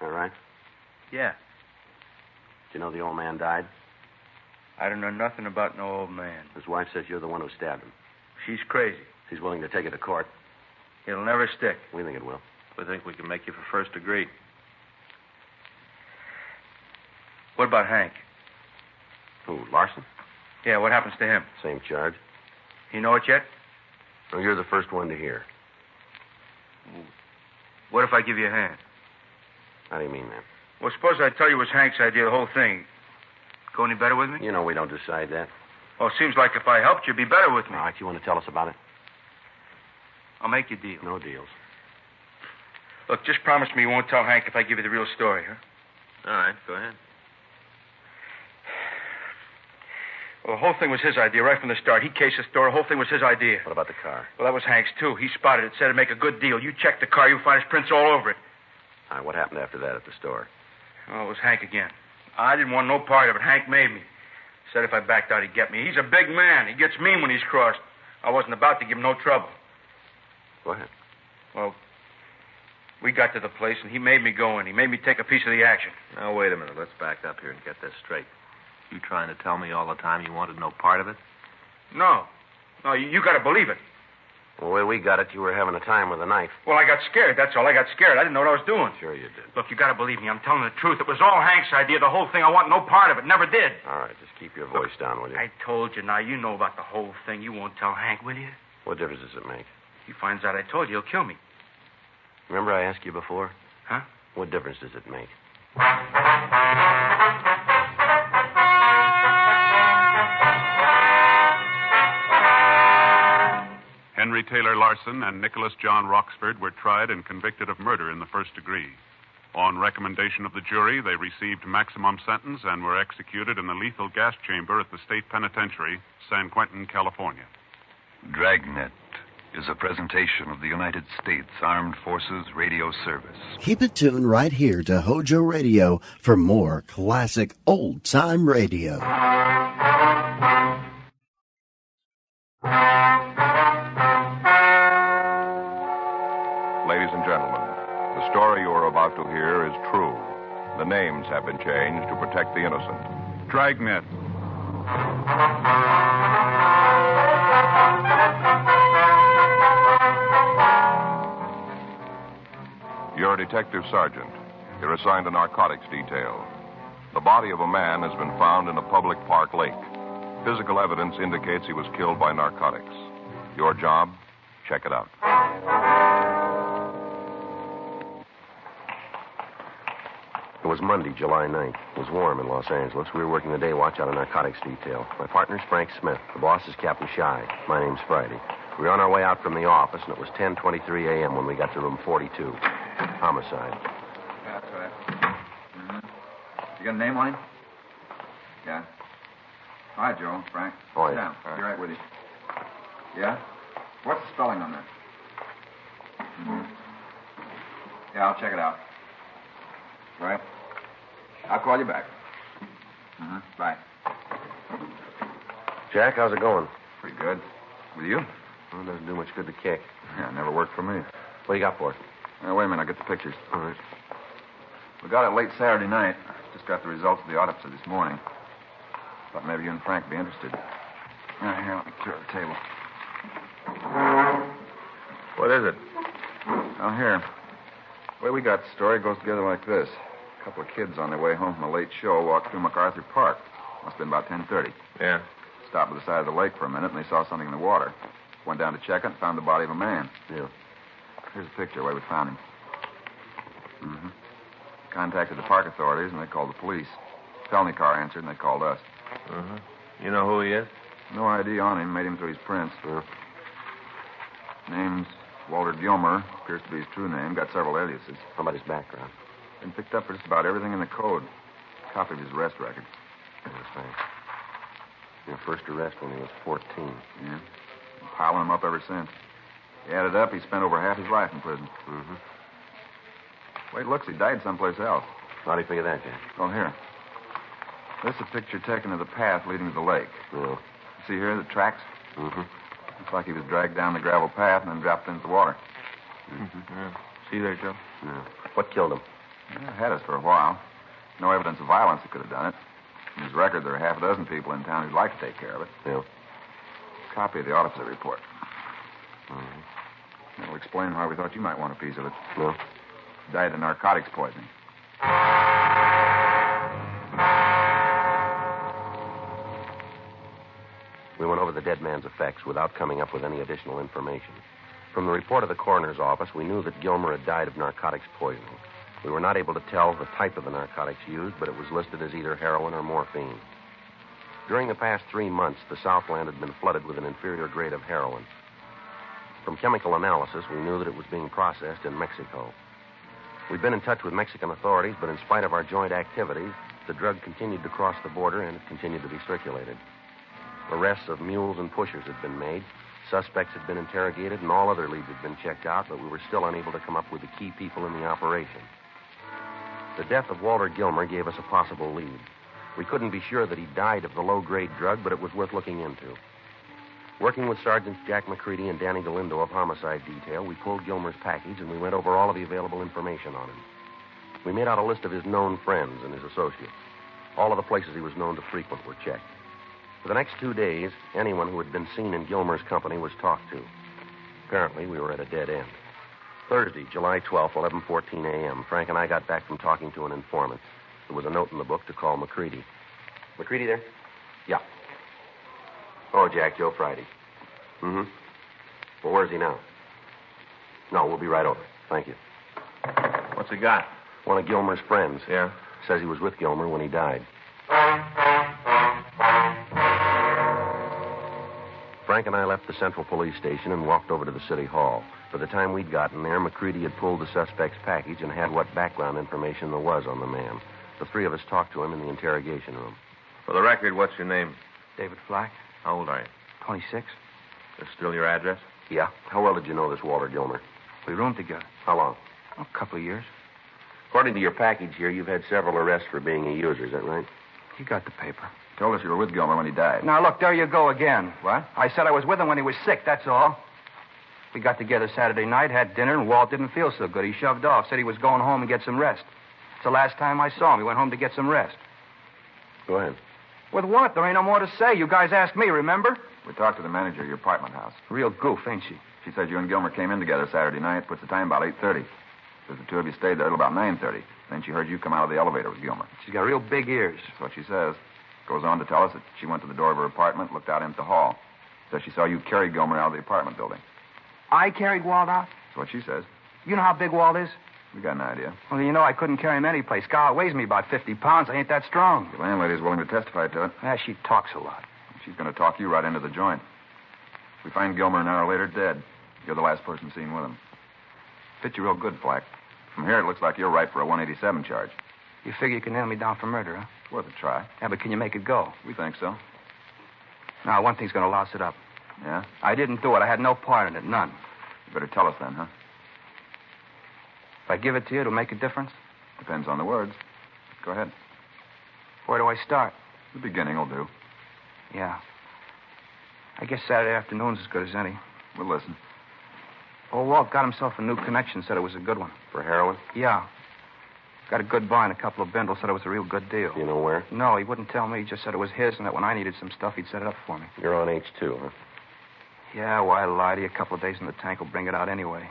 All right. Yeah. Do you know the old man died? I don't know nothing about no old man. His wife says you're the one who stabbed him. She's crazy. She's willing to take it to court. It'll never stick. We think it will. We think we can make you for first degree. What about Hank? Who, Larson? Yeah, what happens to him? Same charge. You know it yet? No, you're the first one to hear. What if I give you a hand? How do you mean that? Well, suppose I tell you it was Hank's idea, the whole thing. Go any better with me? You know we don't decide that. Well, it seems like if I helped you, you'd be better with me. All right, you want to tell us about it? I'll make you a deal. No deals. Look, just promise me you won't tell Hank if I give you the real story, huh? All right, go ahead. Well, the whole thing was his idea right from the start. He cased the store. The whole thing was his idea. What about the car? Well, that was Hank's, too. He spotted it, said it'd make a good deal. You check the car, you'll find his prints all over it. All right, what happened after that at the store? Oh, it was Hank again. I didn't want no part of it. Hank made me. Said if I backed out, he'd get me. He's a big man. He gets mean when he's crossed. I wasn't about to give him no trouble. Go ahead. Well, we got to the place, and he made me go in. He made me take a piece of the action. Now, wait a minute. Let's back up here and get this straight. You trying to tell me all the time you wanted no part of it? No. No, you got to believe it. Well, the way we got it, you were having a time with a knife. Well, I got scared, that's all. I got scared. I didn't know what I was doing. Sure you did. Look, you got to believe me. I'm telling the truth. It was all Hank's idea, the whole thing. I want no part of it. Never did. All right, just keep your voice down, will you? I told you. Now, you know about the whole thing. You won't tell Hank, will you? What difference does it make? If he finds out I told you, he'll kill me. Remember I asked you before? Huh? What difference does it make? Taylor Larson and Nicholas John Roxford were tried and convicted of murder in the first degree. On recommendation of the jury, they received maximum sentence and were executed in the lethal gas chamber at the state penitentiary, San Quentin, California. Dragnet is a presentation of the United States Armed Forces Radio Service. Keep it tuned right here to Hojo Radio for more classic old-time radio. Ladies and gentlemen, the story you are about to hear is true. The names have been changed to protect the innocent. Dragnet. You're a detective sergeant. You're assigned a narcotics detail. The body of a man has been found in a public park lake. Physical evidence indicates he was killed by narcotics. Your job? Check it out. It was Monday, July 9th. It was warm in Los Angeles. We were working the day watch out of narcotics detail. My partner's Frank Smith. The boss is Captain Shy. My name's Friday. We were on our way out from the office, and it was 10:23 a.m. when we got to room 42. Homicide. Yeah, that's right. You got a name on him? Yeah. Hi, Joe. Frank. Oh, yeah. Sit down. I'll be right with you. Yeah? What's the spelling on that? Yeah, I'll check it out. Right. I'll call you back. Bye. Jack, how's it going? Pretty good. With you? Well, it doesn't do much good to kick. Yeah, never worked for me. What do you got for it? Wait a minute, I'll get the pictures. All right. We got it late Saturday night. Just got the results of the autopsy this morning. Thought maybe you and Frank would be interested. Here, let me clear the table. What is it? Oh, here. The way we got the story goes together like this. A couple of kids on their way home from a late show walked through MacArthur Park. Must have been about 10:30. Yeah. Stopped by the side of the lake for a minute, and they saw something in the water. Went down to check it and found the body of a man. Yeah. Here's a picture where we found him. Contacted the park authorities, and they called the police. Felony car answered, and they called us. You know who he is? No ID on him. Made him through his prints. Name's Walter Gilmer. Appears to be his true name. Got several aliases. How about his background? Been picked up for just about everything in the code. Copy of his arrest record. That's right. Your first arrest when he was 14. Yeah. Been piling him up ever since. He added up, he spent over half his life in prison. The way it looks, he died someplace else. How do you figure that, Jack? Oh, here. This is a picture taken of the path leading to the lake. Yeah. See here, the tracks? Looks like he was dragged down the gravel path and then dropped into the water. Yeah. See there, Joe? Yeah. What killed him? Yeah, had us for a while. No evidence of violence that could have done it. In his record, there are half a dozen people in town who'd like to take care of it. Yeah. Copy of the autopsy report. That'll explain why we thought you might want a piece of it. No. Died of narcotics poisoning. We went over the dead man's effects without coming up with any additional information. From the report of the coroner's office, we knew that Gilmer had died of narcotics poisoning. We were not able to tell the type of the narcotics used, but it was listed as either heroin or morphine. During the past 3 months, the Southland had been flooded with an inferior grade of heroin. From chemical analysis, we knew that it was being processed in Mexico. We'd been in touch with Mexican authorities, but in spite of our joint activities, the drug continued to cross the border and it continued to be circulated. Arrests of mules and pushers had been made, suspects had been interrogated, and all other leads had been checked out, but we were still unable to come up with the key people in the operation. The death of Walter Gilmer gave us a possible lead. We couldn't be sure that he died of the low-grade drug, but it was worth looking into. Working with Sergeants Jack McCready and Danny Galindo of Homicide Detail, we pulled Gilmer's package and we went over all of the available information on him. We made out a list of his known friends and his associates. All of the places he was known to frequent were checked. For the next 2 days, anyone who had been seen in Gilmer's company was talked to. Apparently, we were at a dead end. Thursday, July 12th, 11:14 a.m., Frank and I got back from talking to an informant. There was a note in the book to call McCready. McCready there? Yeah. Oh, Jack, Joe Friday. Well, where's he now? No, we'll be right over. Thank you. What's he got? One of Gilmer's friends. Yeah? Says he was with Gilmer when he died. Frank and I left the Central Police Station and walked over to the City Hall. By the time we'd gotten there, McCready had pulled the suspect's package and had what background information there was on the man. The three of us talked to him in the interrogation room. For the record, what's your name? David Flack. How old are you? 26. Is still your address? Yeah. How well did you know this Walter Gilmer? We roomed together. How long? A couple of years. According to your package here, you've had several arrests for being a user. Is that right? You got the paper. Told us you were with Gilmer when he died. Now, look, there you go again. What? I said I was with him when he was sick, that's all. We got together Saturday night, had dinner, and Walt didn't feel so good. He shoved off, said he was going home and get some rest. It's the last time I saw him. He went home to get some rest. Go ahead. With what? There ain't no more to say. You guys asked me, remember? We talked to the manager of your apartment house. Real goof, ain't she? She said you and Gilmer came in together Saturday night, puts the time about 8:30. Says the two of you stayed there till about 9:30. Then she heard you come out of the elevator with Gilmer. She's got real big ears. That's what she says. Goes on to tell us that she went to the door of her apartment, looked out into the hall. Says she saw you carry Gilmer out of the apartment building. I carried Walt out? That's what she says. You know how big Walt is? We got an idea. Well, you know I couldn't carry him any place. God weighs me about 50 pounds. I ain't that strong. The landlady's willing to testify to it. Yeah, she talks a lot. She's going to talk you right into the joint. We find Gilmer an hour later dead. You're the last person seen with him. Fit you real good, Flack. From here, it looks like you're right for a 187 charge. You figure you can nail me down for murder, huh? It's worth a try. Yeah, but can you make it go? We think so. Now, one thing's going to louse it up. Yeah? I didn't do it. I had no part in it, none. You better tell us then, huh? If I give it to you, it'll make a difference? Depends on the words. Go ahead. Where do I start? The beginning will do. Yeah. I guess Saturday afternoon's as good as any. We'll listen. Old Walt got himself a new connection, said it was a good one. For heroin? Yeah. Got a good buy and a couple of bindles, said it was a real good deal. You know where? No, he wouldn't tell me. He just said it was his and that when I needed some stuff, he'd set it up for me. You're on H2, huh? Yeah, why lie to you? A couple of days in the tank will bring it out anyway.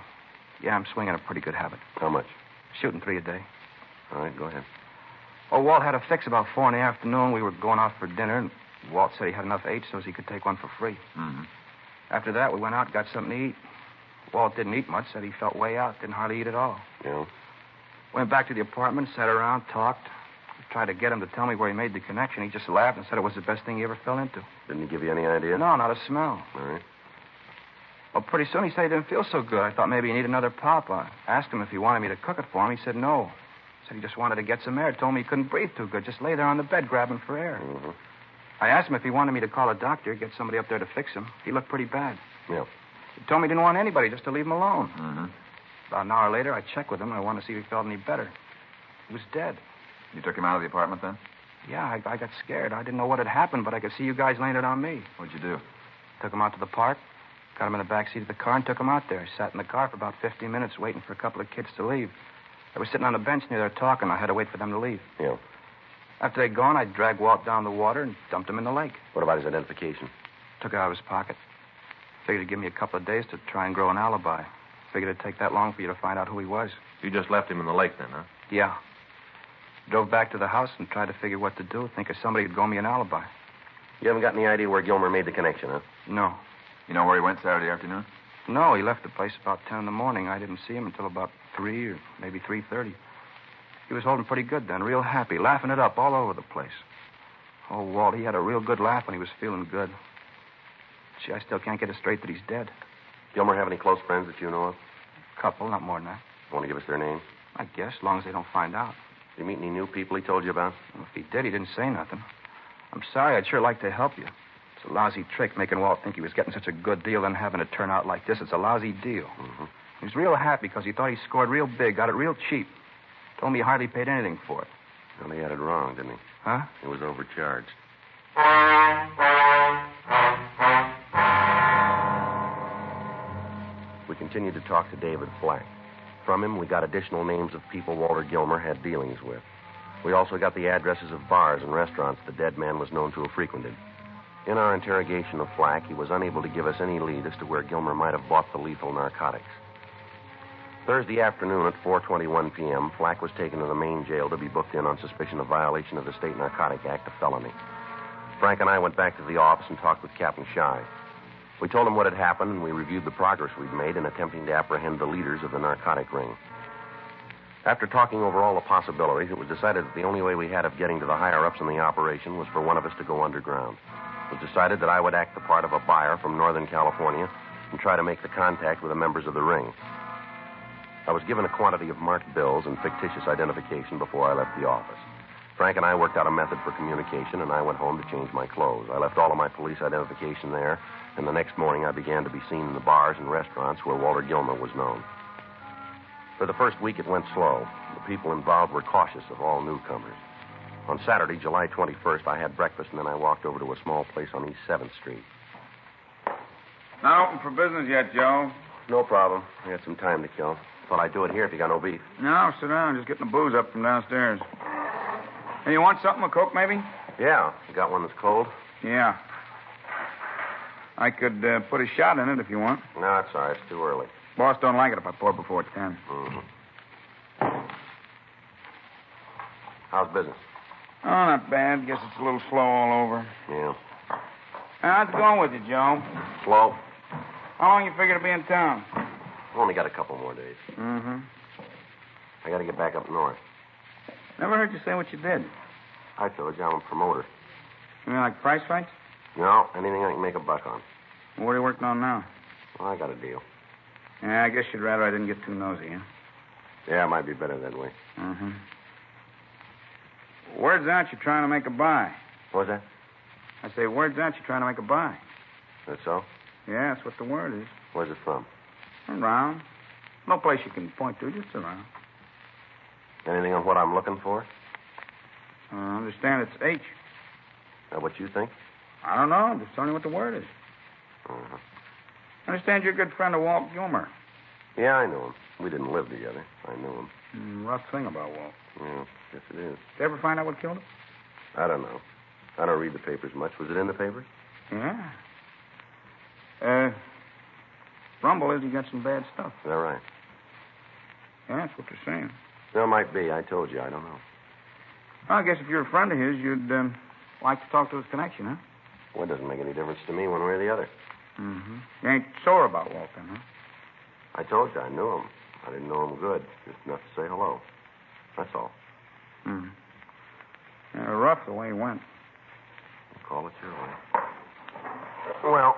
Yeah, I'm swinging a pretty good habit. How much? Shooting 3 a day. All right, go ahead. Oh, Walt had a fix about 4 in the afternoon. We were going out for dinner, and Walt said he had enough H so he could take one for free. Mm-hmm. After that, we went out and got something to eat. Walt didn't eat much, said he felt way out, didn't hardly eat at all. Yeah? Went back to the apartment, sat around, talked. Tried to get him to tell me where he made the connection. He just laughed and said it was the best thing he ever fell into. Didn't he give you any idea? No, not a smell. All right. Well, pretty soon he said he didn't feel so good. I thought maybe he needed another pop. I asked him if he wanted me to cook it for him. He said no. Said he just wanted to get some air. Told me he couldn't breathe too good. Just lay there on the bed grabbing for air. Mm-hmm. I asked him if he wanted me to call a doctor, get somebody up there to fix him. He looked pretty bad. Yeah. He told me he didn't want anybody, just to leave him alone. Mm-hmm. About an hour later, I checked with him, and I wanted to see if he felt any better. He was dead. You took him out of the apartment then? Yeah, I got scared. I didn't know what had happened, but I could see you guys laying it on me. What'd you do? Took him out to the park, got him in the back seat of the car, and took him out there. I sat in the car for about 15 minutes waiting for a couple of kids to leave. They were sitting on a bench near there talking. I had to wait for them to leave. Yeah. After they'd gone, I dragged Walt down the water and dumped him in the lake. What about his identification? Took it out of his pocket. Figured he'd give me a couple of days to try and grow an alibi. Figured it'd take that long for you to find out who he was. You just left him in the lake then, huh? Yeah. Drove back to the house and tried to figure what to do. Think of somebody who'd go me an alibi. You haven't got any idea where Gilmer made the connection, huh? No. You know where he went Saturday afternoon? No, he left the place about 10 in the morning. I didn't see him until about 3 or maybe 3:30. He was holding pretty good then, real happy, laughing it up all over the place. Oh, Walt, he had a real good laugh when he was feeling good. Gee, I still can't get it straight that he's dead. Gilmer have any close friends that you know of? Couple, not more than that. Want to give us their names? I guess, as long as they don't find out. Did you meet any new people he told you about? Well, if he did, he didn't say nothing. I'm sorry. I'd sure like to help you. It's a lousy trick making Walt think he was getting such a good deal and having it turn out like this. It's a lousy deal. Mm-hmm. He was real happy because he thought he scored real big, got it real cheap. Told me he hardly paid anything for it. Well, he had it wrong, didn't he? Huh? He was overcharged. We continued to talk to David Flack. From him, we got additional names of people Walter Gilmer had dealings with. We also got the addresses of bars and restaurants the dead man was known to have frequented. In our interrogation of Flack, he was unable to give us any lead as to where Gilmer might have bought the lethal narcotics. Thursday afternoon at 4:21 p.m., Flack was taken to the main jail to be booked in on suspicion of violation of the State Narcotic Act, a felony. Frank and I went back to the office and talked with Captain Shy. We told him what had happened, and we reviewed the progress we'd made in attempting to apprehend the leaders of the narcotic ring. After talking over all the possibilities, it was decided that the only way we had of getting to the higher-ups in the operation was for one of us to go underground. It was decided that I would act the part of a buyer from Northern California and try to make the contact with the members of the ring. I was given a quantity of marked bills and fictitious identification before I left the office. Frank and I worked out a method for communication, and I went home to change my clothes. I left all of my police identification there, and the next morning I began to be seen in the bars and restaurants where Walter Gilmer was known. For the first week, it went slow. The people involved were cautious of all newcomers. On Saturday, July 21st, I had breakfast, and then I walked over to a small place on East 7th Street. Not open for business yet, Joe. No problem. I had some time to kill. Thought I'd do it here if you got no beef. No, sit down. Just getting the booze up from downstairs. Hey, you want something, a Coke, maybe? Yeah. You got one that's cold? Yeah. I could put a shot in it if you want. No, it's all right. It's too early. Boss don't like it if I pour before 10. Mm-hmm. How's business? Oh, not bad. Guess it's a little slow all over. Yeah. How's it going with you, Joe? Slow. How long you figure to be in town? Only got a couple more days. Mm-hmm. I got to get back up north. Never heard you say what you did. I told you I'm a promoter. You mean like prize fights? No, anything I can make a buck on. What are you working on now? Well, I got a deal. Yeah, I guess you'd rather I didn't get too nosy, huh? Yeah, it might be better that way. Mm-hmm. Word's out you're trying to make a buy. What's that? I say, word's out you're trying to make a buy. That's so? Yeah, that's what the word is. Where's it from? Around. No place you can point to, just around. Anything on what I'm looking for? I understand it's H. Is that what you think? I don't know. I'm just telling you what the word is. Uh-huh. I understand you're a good friend of Walt Gilmer. Yeah, I knew him. We didn't live together. I knew him. Rough thing about Walt. Yeah, yes it is. Did you ever find out what killed him? I don't know. I don't read the papers much. Was it in the papers? Yeah. Rumble is he got some bad stuff. Is that right? Yeah, that's what they're saying. There might be. I told you. I don't know. Well, I guess if you're a friend of his, you'd like to talk to his connection, huh? Well, it doesn't make any difference to me one way or the other. Mm-hmm. You ain't sore about Walt, then, huh? I told you I knew him. I didn't know him good. Just enough to say hello. That's all. Hmm. Yeah, rough the way he went. I'll call it your way. Well,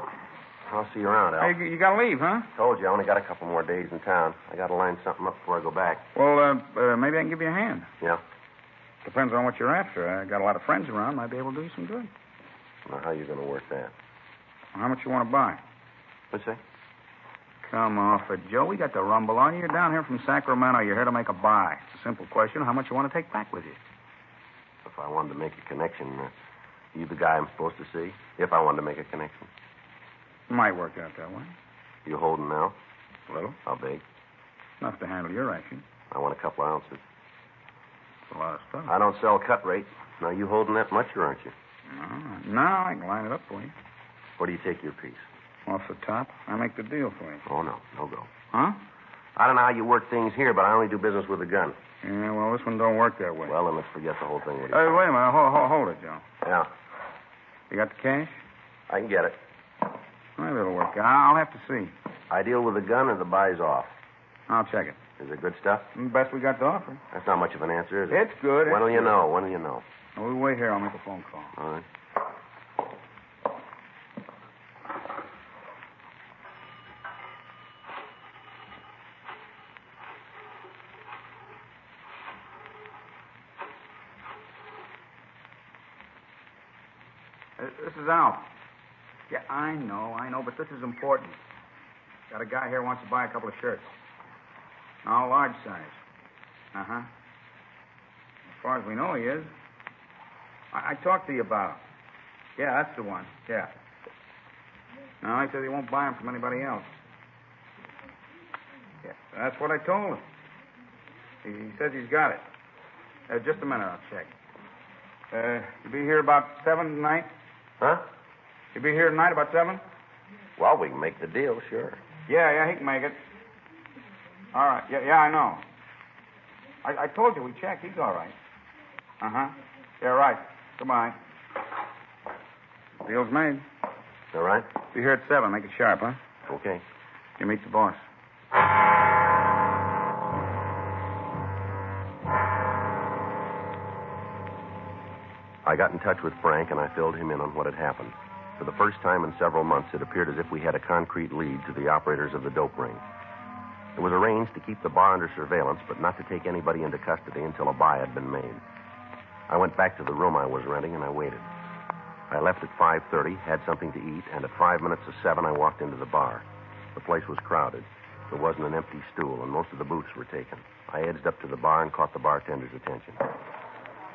I'll see you around, Al. Hey, you gotta leave, huh? Told you I only got a couple more days in town. I gotta line something up before I go back. Well, maybe I can give you a hand. Yeah? Depends on what you're after. I got a lot of friends around. Might be able to do you some good. Now, how are you going to work that? How much you want to buy? What's that? Come off it, Joe. We got the rumble on you. You're down here from Sacramento. You're here to make a buy. It's a simple question. How much you want to take back with you? If I wanted to make a connection, you the guy I'm supposed to see? If I wanted to make a connection. Might work out that way. You holding now? A little. How big? Enough to handle your action. I want a couple of ounces. That's a lot of stuff. I don't sell cut rate. Now, you holding that much, or aren't you? No, I can line it up for you. Where do you take your piece? Off the top. I make the deal for you. Oh, no. No go. Huh? I don't know how you work things here, but I only do business with a gun. Yeah, well, this one don't work that way. Well, then let's forget the whole thing. Hey, wait a minute. Hold it, Joe. Yeah. You got the cash? I can get it. Maybe it'll work out. I'll have to see. I deal with a gun or the buy's off? I'll check it. Is it good stuff? Best we got to offer. That's not much of an answer, is it? It's good. When will you know? When will you know? We'll wait here. I'll make a phone call. All right. This is Al. Yeah, I know, but this is important. Got a guy here who wants to buy a couple of shirts. All large size. Uh-huh. As far as we know, he is. I talked to you about him. Yeah, that's the one. Yeah. No, he says he won't buy them from anybody else. Yeah, that's what I told him. He says he's got it. Just a minute, I'll check. You be here about 7 tonight? Huh? You be here tonight about 7? Well, we can make the deal, sure. Yeah, he can make it. All right. Yeah, I know. I told you we checked. He's all right. Uh-huh. Yeah, right. Goodbye. Deal's made. All right? Be here at 7. Make it sharp, huh? Okay. You meet the boss. I got in touch with Frank, and I filled him in on what had happened. For the first time in several months, it appeared as if we had a concrete lead to the operators of the dope ring. It was arranged to keep the bar under surveillance, but not to take anybody into custody until a buy had been made. I went back to the room I was renting, and I waited. I left at 5:30, had something to eat, and at 5 minutes to 7, I walked into the bar. The place was crowded. There wasn't an empty stool, and most of the booths were taken. I edged up to the bar and caught the bartender's attention.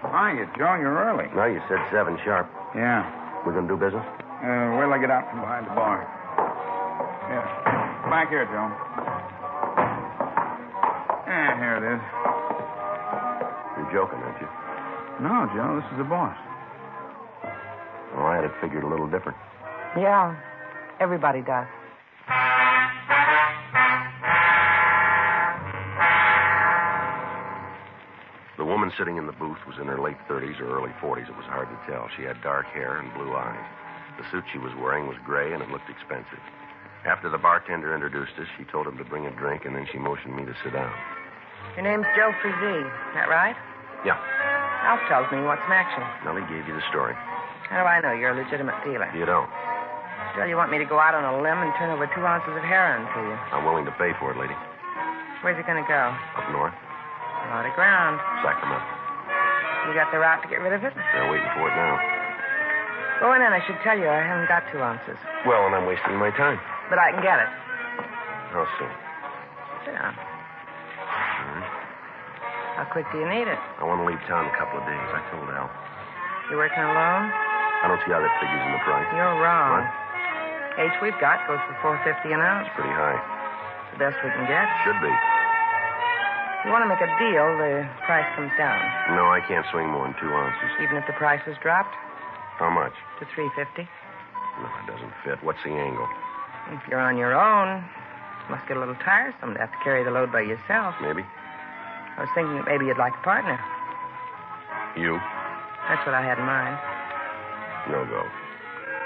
Hiya, Joe. You're early. No, you said 7 sharp. Yeah. We gonna do business? Wait till I get out from behind the bar. Yeah. Back here, Joe. Yeah, here it is. You're joking, aren't you? No, Joe, this is the boss. Well, I had it figured a little different. Yeah, everybody does. The woman sitting in the booth was in her late 30s or early 40s. It was hard to tell. She had dark hair and blue eyes. The suit she was wearing was gray, and it looked expensive. After the bartender introduced us, she told him to bring a drink, and then she motioned me to sit down. Your name's Joe Frizee, is that right? Yeah. Alf tells me you want some action. Nellie gave you the story. How do I know you're a legitimate dealer? You don't. Still, you want me to go out on a limb and turn over 2 ounces of heroin to you. I'm willing to pay for it, lady. Where's it going to go? Up north. A lot of ground. Sacramento. You got the route to get rid of it? They're waiting for it now. Go in, and I should tell you I haven't got 2 ounces. Well, and I'm wasting my time. But I can get it. How soon? Sit down. All right. How quick do you need it? I want to leave town in a couple of days. I told Al. You working alone? I don't see how that figures in the price. You're wrong. What? H we've got goes for $4.50 an ounce. It's pretty high. It's the best we can get. Should be. If you want to make a deal, the price comes down. No, I can't swing more than 2 ounces. Even if the price was dropped? How much? To $3.50. No, it doesn't fit. What's the angle? If you're on your own, it must get a little tiresome to have to carry the load by yourself. Maybe. I was thinking that maybe you'd like a partner. You? That's what I had in mind. No go.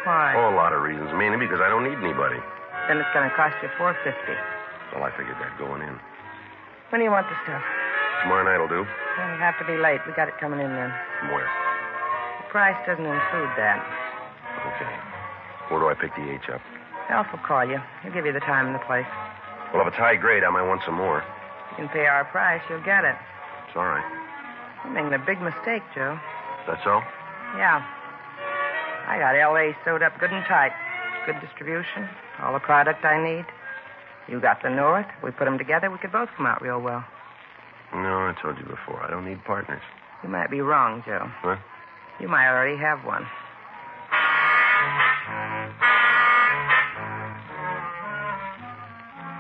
Why? Oh, a lot of reasons. Mainly because I don't need anybody. Then it's going to cost you $4.50. Well, I figured that going in. When do you want the stuff? Tomorrow night will do. It'll have to be late. We got it coming in then. From where? The price doesn't include that. Okay. Where do I pick the H up? Alf will call you. He'll give you the time and the place. Well, if it's high grade, I might want some more. You can pay our price. You'll get it. It's all right. You're making a big mistake, Joe. That's so? Yeah. I got L.A. sewed up good and tight. Good distribution. All the product I need. You got the North. We put them together. We could both come out real well. No, I told you before. I don't need partners. You might be wrong, Joe. What? You might already have one.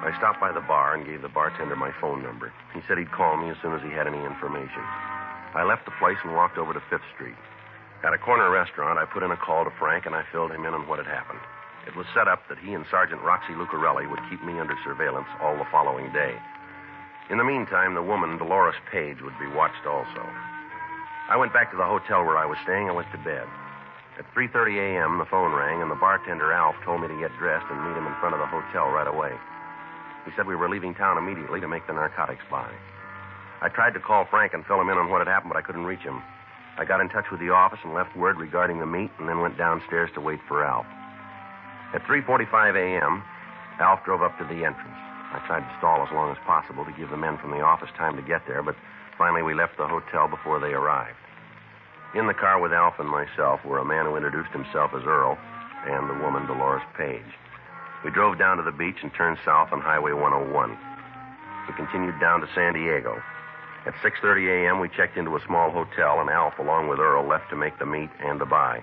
I stopped by the bar and gave the bartender my phone number. He said he'd call me as soon as he had any information. I left the place and walked over to 5th Street. At a corner restaurant, I put in a call to Frank, and I filled him in on what had happened. It was set up that he and Sergeant Roxy Lucarelli would keep me under surveillance all the following day. In the meantime, the woman, Dolores Page, would be watched also. I went back to the hotel where I was staying and went to bed. At 3:30 a.m., the phone rang, and the bartender, Alf, told me to get dressed and meet him in front of the hotel right away. He said we were leaving town immediately to make the narcotics buy. I tried to call Frank and fill him in on what had happened, but I couldn't reach him. I got in touch with the office and left word regarding the meet, and then went downstairs to wait for Alf. At 3:45 a.m., Alf drove up to the entrance. I tried to stall as long as possible to give the men from the office time to get there, but finally we left the hotel before they arrived. In the car with Alf and myself were a man who introduced himself as Earl and the woman, Dolores Page. We drove down to the beach and turned south on Highway 101. We continued down to San Diego. At 6:30 a.m., we checked into a small hotel, and Alf, along with Earl, left to make the meet and the buy.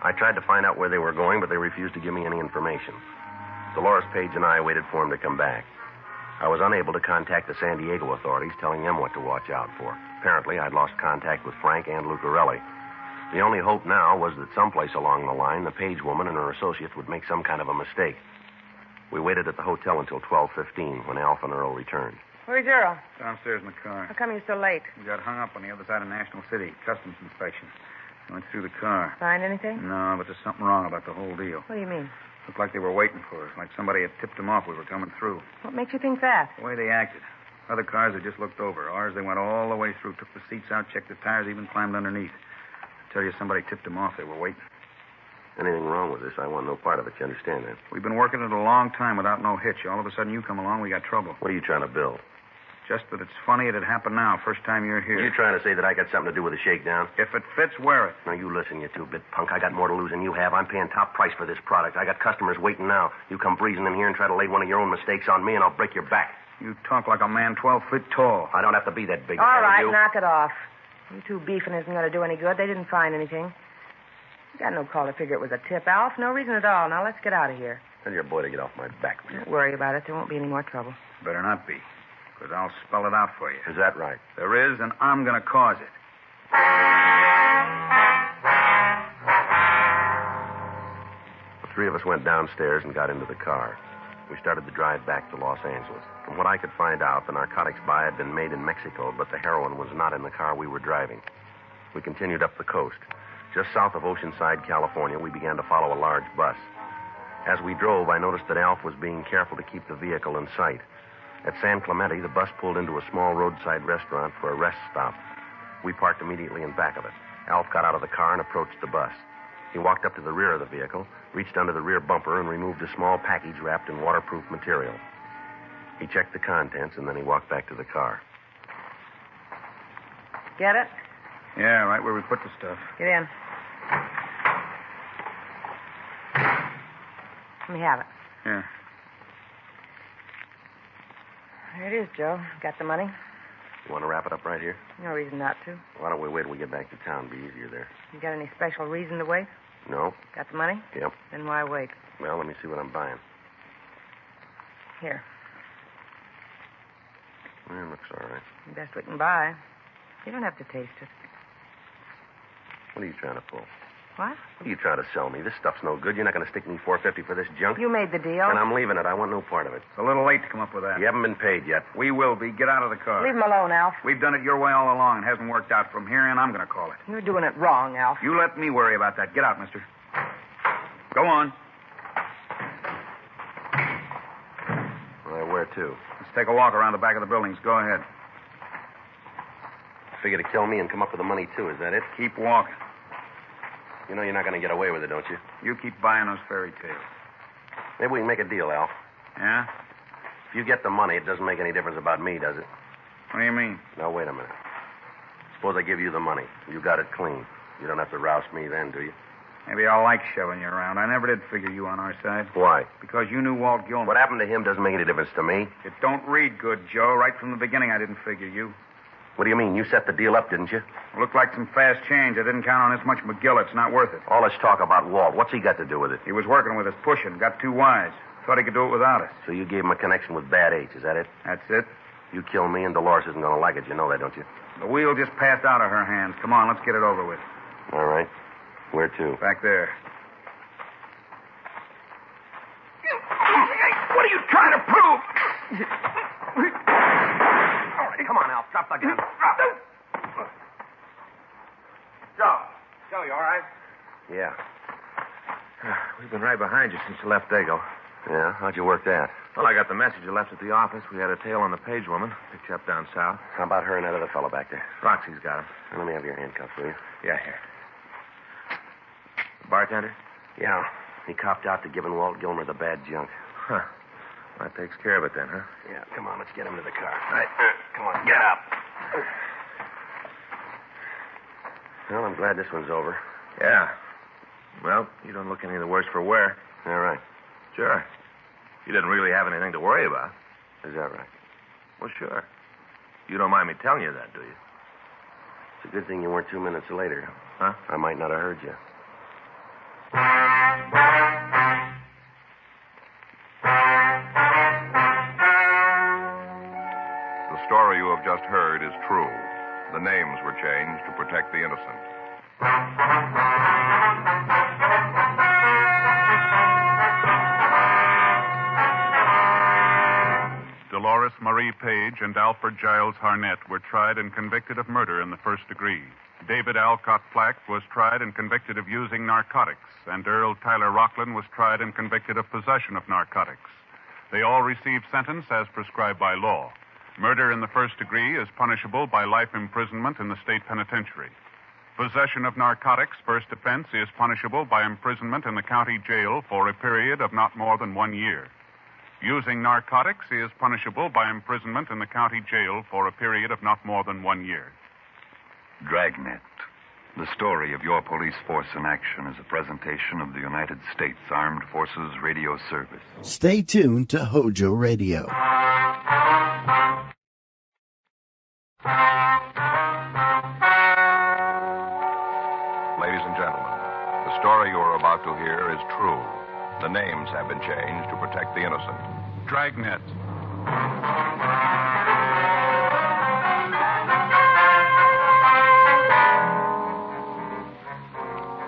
I tried to find out where they were going, but they refused to give me any information. Dolores Page and I waited for him to come back. I was unable to contact the San Diego authorities, telling them what to watch out for. Apparently, I'd lost contact with Frank and Lucarelli. The only hope now was that someplace along the line, the Page woman and her associates would make some kind of a mistake. We waited at the hotel until 12:15 when Alf and Earl returned. Where's Earl? Downstairs in the car. How come you're so late? We got hung up on the other side of National City. Customs inspection. Went through the car. Find anything? No, but there's something wrong about the whole deal. What do you mean? Looked like they were waiting for us, like somebody had tipped them off we were coming through. What makes you think that? The way they acted. Other cars they just looked over. Ours, they went all the way through, took the seats out, checked the tires, even climbed underneath. I tell you, somebody tipped them off. They were waiting. Anything wrong with this, I want no part of it. You understand that? We've been working it a long time without no hitch. All of a sudden you come along, we got trouble. What are you trying to build? Just that it's funny it'd happen now, first time you're here. Are you trying to say that I got something to do with the shakedown? If it fits, wear it. Now, you listen, you two-bit punk. I got more to lose than you have. I'm paying top price for this product. I got customers waiting now. You come breezing in here and try to lay one of your own mistakes on me, and I'll break your back. You talk like a man 12 feet tall. I don't have to be that big. All right, you. knock it off. You two beefing isn't going to do any good. They didn't find anything. You got no call to figure it was a tip, Alf. No reason at all. Now, let's get out of here. Tell your boy to get off my back, will you? Don't worry about it. There won't be any more trouble. Better not be, because I'll spell it out for you. Is that right? There is, and I'm going to cause it. The three of us went downstairs and got into the car. We started the drive back to Los Angeles. From what I could find out, the narcotics buy had been made in Mexico, but the heroin was not in the car we were driving. We continued up the coast. Just south of Oceanside, California, we began to follow a large bus. As we drove, I noticed that Alf was being careful to keep the vehicle in sight. At San Clemente, the bus pulled into a small roadside restaurant for a rest stop. We parked immediately in back of it. Alf got out of the car and approached the bus. He walked up to the rear of the vehicle, reached under the rear bumper, and removed a small package wrapped in waterproof material. He checked the contents, and then he walked back to the car. Get it? Yeah, right where we put the stuff. Get in. Let me have it. Yeah. Here it is, Joe. Got the money? You want to wrap it up right here? No reason not to. Why don't we wait till we get back to town? It'll be easier there. You got any special reason to wait? No? Got the money? Yep. Then why wait? Well, let me see what I'm buying. Here. Well, it looks all right. Best we can buy. You don't have to taste it. What are you trying to pull? What? What are you trying to sell me? This stuff's no good. You're not going to stick me $4.50 for this junk? You made the deal. And I'm leaving it. I want no part of it. It's a little late to come up with that. You haven't been paid yet. We will be. Get out of the car. Leave him alone, Alf. We've done it your way all along. It hasn't worked out. From here in, I'm going to call it. You're doing it wrong, Alf. You let me worry about that. Get out, mister. Go on. Well, where to? Let's take a walk around the back of the buildings. Go ahead. Figure to kill me and come up with the money, too. Is that it? Keep walking. You know you're not going to get away with it, don't you? You keep buying those fairy tales. Maybe we can make a deal, Alf. Yeah? If you get the money, it doesn't make any difference about me, does it? What do you mean? Now, wait a minute. Suppose I give you the money. You got it clean. You don't have to roust me then, do you? Maybe I like shoving you around. I never did figure you on our side. Why? Because you knew Walt Gilmer. What happened to him doesn't make any difference to me. It don't read good, Joe. Right from the beginning, I didn't figure you. What do you mean? You set the deal up, didn't you? Looked like some fast change. I didn't count on this much McGill. It's not worth it. All this talk about Walt, what's he got to do with it? He was working with us, pushing. Got too wise. Thought he could do it without us. So you gave him a connection with Bad H, is that it? That's it. You kill me and Dolores isn't going to like it. You know that, don't you? The wheel just passed out of her hands. Come on, let's get it over with. All right. Where to? Back there. What are you trying to prove? All right, come on, Al. Drop the gun. Drop it. Joe, you all right? Yeah. We've been right behind you since you left Dago. Yeah? How'd you work that? Well, I got the message you left at the office. We had a tail on the Page woman. Picked you up down south. How about her and that other fellow back there? Roxy's got him. Let me have your handcuffs, will you? Yeah, here. The bartender? Yeah. He copped out to giving Walt Gilmer the bad junk. Huh. That takes care of it then, huh? Yeah, come on, let's get him to the car. All right. Come on, get up. Well, I'm glad this one's over. Yeah. Well, you don't look any the worse for wear. All right. Sure. You didn't really have anything to worry about. Is that right? Well, sure. You don't mind me telling you that, do you? It's a good thing you weren't 2 minutes later. Huh? I might not have heard you. The story you have just heard is true. The names were changed to protect the innocent. Dolores Marie Page and Alfred Giles Harnett were tried and convicted of murder in the first degree. David Alcott Flack was tried and convicted of using narcotics, and Earl Tyler Rockland was tried and convicted of possession of narcotics. They all received sentence as prescribed by law. Murder in the first degree is punishable by life imprisonment in the state penitentiary. Possession of narcotics, first offense, is punishable by imprisonment in the county jail for a period of not more than 1 year. Using narcotics is punishable by imprisonment in the county jail for a period of not more than 1 year. Dragnet, the story of your police force in action, is a presentation of the United States Armed Forces Radio Service. Stay tuned to Hojo Radio. Ladies and gentlemen, the story you are about to hear is true. The names have been changed to protect the innocent. Dragnet.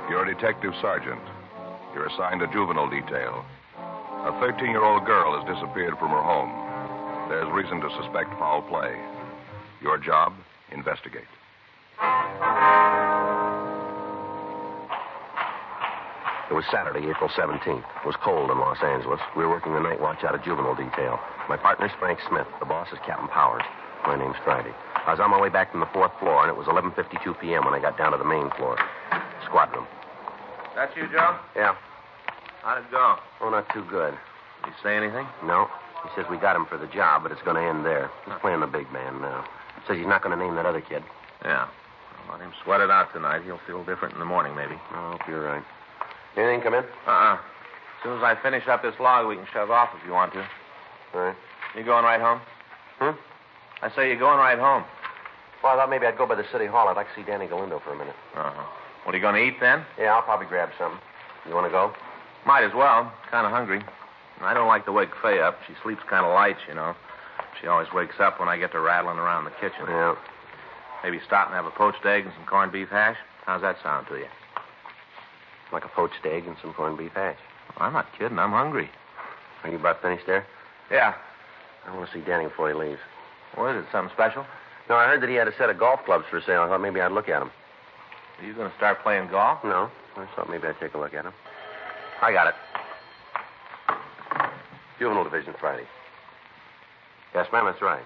You're a detective sergeant. You're assigned to juvenile detail. A 13-year-old girl has disappeared from her home. There's reason to suspect foul play. Your job, investigate. It was Saturday, April 17th. It was cold in Los Angeles. We were working the night watch out of juvenile detail. My partner's Frank Smith. The boss is Captain Powers. My name's Friday. I was on my way back from the 4th floor, and it was 11:52 p.m. when I got down to the main floor. Squad room. That you, Joe? Yeah. How'd it go? Oh, not too good. Did he say anything? No. He says we got him for the job, but it's going to end there. He's playing the big man now. Says he's not going to name that other kid. Yeah. Well, let him sweat it out tonight. He'll feel different in the morning, maybe. I hope you're right. Anything come in? As soon as I finish up this log, we can shove off if you want to. All right. You going right home? I say you're going right home. Well, I thought maybe I'd go by the city hall. I'd like to see Danny Galindo for a minute. What are you going to eat then? Yeah, I'll probably grab something. You want to go? Might as well. Kind of hungry. I don't like to wake Faye up. She sleeps kind of light, you know. She always wakes up when I get to rattling around the kitchen. Yeah. Maybe stop and have a poached egg and some corned beef hash? How's that sound to you? Like a poached egg and some corned beef hash. Well, I'm not kidding. I'm hungry. Are you about finished there? Yeah. I want to see Danny before he leaves. What is it, something special? No, I heard that he had a set of golf clubs for sale. I thought maybe I'd look at them. Are you going to start playing golf? No. I thought maybe I'd take a look at them. I got it. Juvenile Division, Friday. Yes, ma'am, that's right.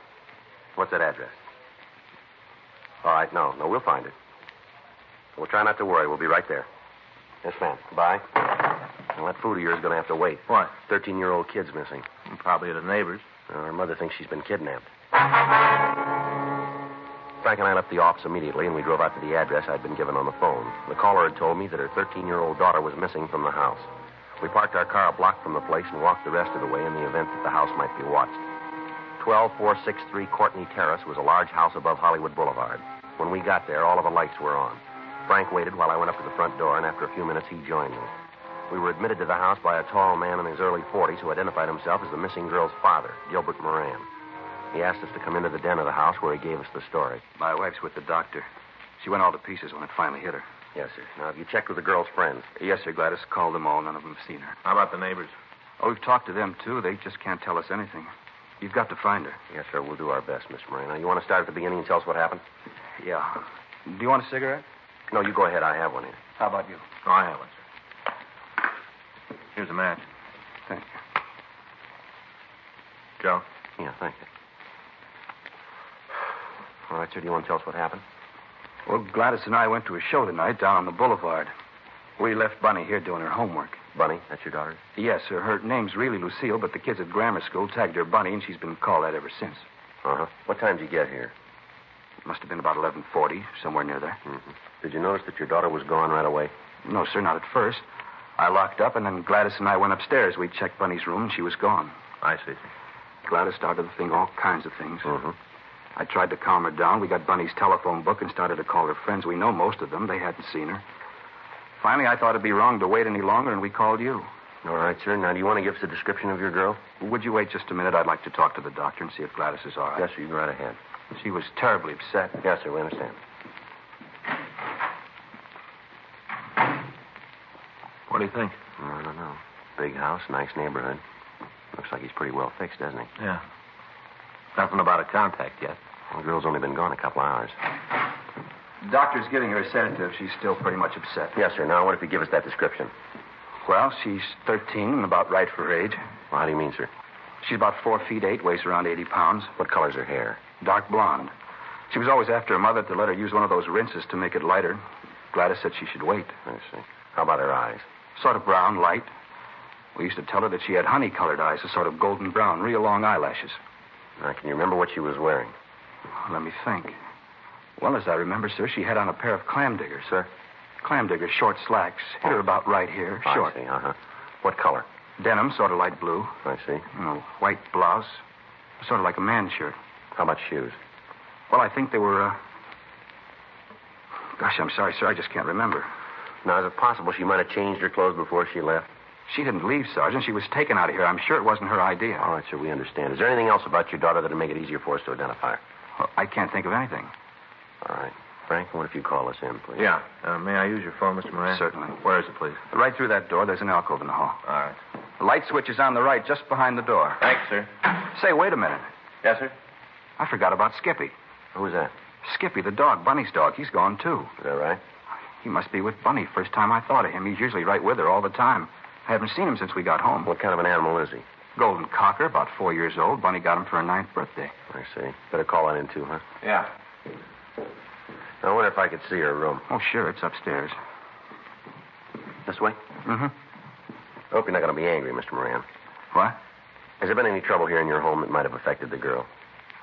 What's that address? All right, no, we'll find it. We'll try not to worry. We'll be right there. Yes, ma'am. Bye. Well, that food of yours is going to have to wait. What? 13-year-old kid's missing. Probably at a neighbor's. Her mother thinks she's been kidnapped. Frank and I left the office immediately, and we drove out to the address I'd been given on the phone. The caller had told me that her 13-year-old daughter was missing from the house. We parked our car a block from the place and walked the rest of the way in the event that the house might be watched. 12463 Courtney Terrace was a large house above Hollywood Boulevard. When we got there, all of the lights were on. Frank waited while I went up to the front door, and after a few minutes, he joined me. We were admitted to the house by a tall man in his early 40s who identified himself as the missing girl's father, Gilbert Moran. He asked us to come into the den of the house where he gave us the story. My wife's with the doctor. She went all to pieces when it finally hit her. Yes, sir. Now, have you checked with the girl's friends? Yes, sir, Gladys. Called them all. None of them have seen her. How about the neighbors? Oh, we've talked to them, too. They just can't tell us anything. You've got to find her. Yes, sir. We'll do our best, Mr. Moran. Now, you want to start at the beginning and tell us what happened? Yeah. Do you want a cigarette? No, you go ahead. I have one here. How about you? Oh, I have one, sir. Here's a match. Thank you. Joe? Yeah, thank you. All right, sir. Do you want to tell us what happened? Well, Gladys and I went to a show tonight down on the boulevard. We left Bunny here doing her homework. Bunny? That's your daughter? Yes, sir. Her name's really Lucille, but the kids at grammar school tagged her Bunny, and she's been called that ever since. Uh-huh. What time did you get here? It must have been about 11:40, somewhere near there. Mm-hmm. Did you notice that your daughter was gone right away? No, sir, not at first. I locked up, and then Gladys and I went upstairs. We checked Bunny's room, and she was gone. I see. Gladys started to think all kinds of things. Mm-hmm. I tried to calm her down. We got Bunny's telephone book and started to call her friends. We know most of them. They hadn't seen her. Finally, I thought it'd be wrong to wait any longer, and we called you. All right, sir. Now, do you want to give us a description of your girl? Would you wait just a minute? I'd like to talk to the doctor and see if Gladys is all right. Yes, sir. You go right ahead. She was terribly upset. Yes, sir. We understand. What do you think? I don't know. Big house, nice neighborhood. Looks like he's pretty well fixed, doesn't he? Yeah. Nothing about a contact yet. Well, the girl's only been gone a couple hours. The doctor's giving her a sedative. She's still pretty much upset. Yes, sir. Now, what if you give us that description? Well, she's 13 and about right for her age. Well, how do you mean, sir? She's about 4 feet 8, weighs around 80 pounds. What color's her hair? Dark blonde. She was always after her mother to let her use one of those rinses to make it lighter. Gladys said she should wait. I see. How about her eyes? Sort of brown, light. We used to tell her that she had honey-colored eyes, a sort of golden brown, real long eyelashes. Now, can you remember what she was wearing? Let me think. Well, as I remember, sir, she had on a pair of clam diggers. Sir? Clam diggers, short slacks. Hit her about right here. Short. I see, uh-huh. What color? Denim, sort of light blue. I see. White blouse. Sort of like a man's shirt. How about shoes? Well, I think they were, Gosh, I'm sorry, sir. I just can't remember. Now, is it possible she might have changed her clothes before she left? She didn't leave, Sergeant. She was taken out of here. I'm sure it wasn't her idea. All right, sir, we understand. Is there anything else about your daughter that would make it easier for us to identify her? Well, I can't think of anything. All right. Frank, what if you call us in, please? Yeah. May I use your phone, Mr. Moran? Certainly. Where is it, please? Right through that door, there's an alcove in the hall. All right. The light switch is on the right, just behind the door. Thanks, sir. Say, wait a minute. Yes, sir? I forgot about Skippy. Who's that? Skippy, the dog, Bunny's dog. He's gone, too. Is that right? He must be with Bunny. First time I thought of him. He's usually right with her all the time. I haven't seen him since we got home. What kind of an animal is he? Golden cocker, about 4 years old. Bunny got him for her 9th birthday. I see. Better call that in, too, huh? Yeah. I wonder if I could see her room. Oh, sure. It's upstairs. This way? Mm-hmm. I hope you're not going to be angry, Mr. Moran. What? Has there been any trouble here in your home that might have affected the girl?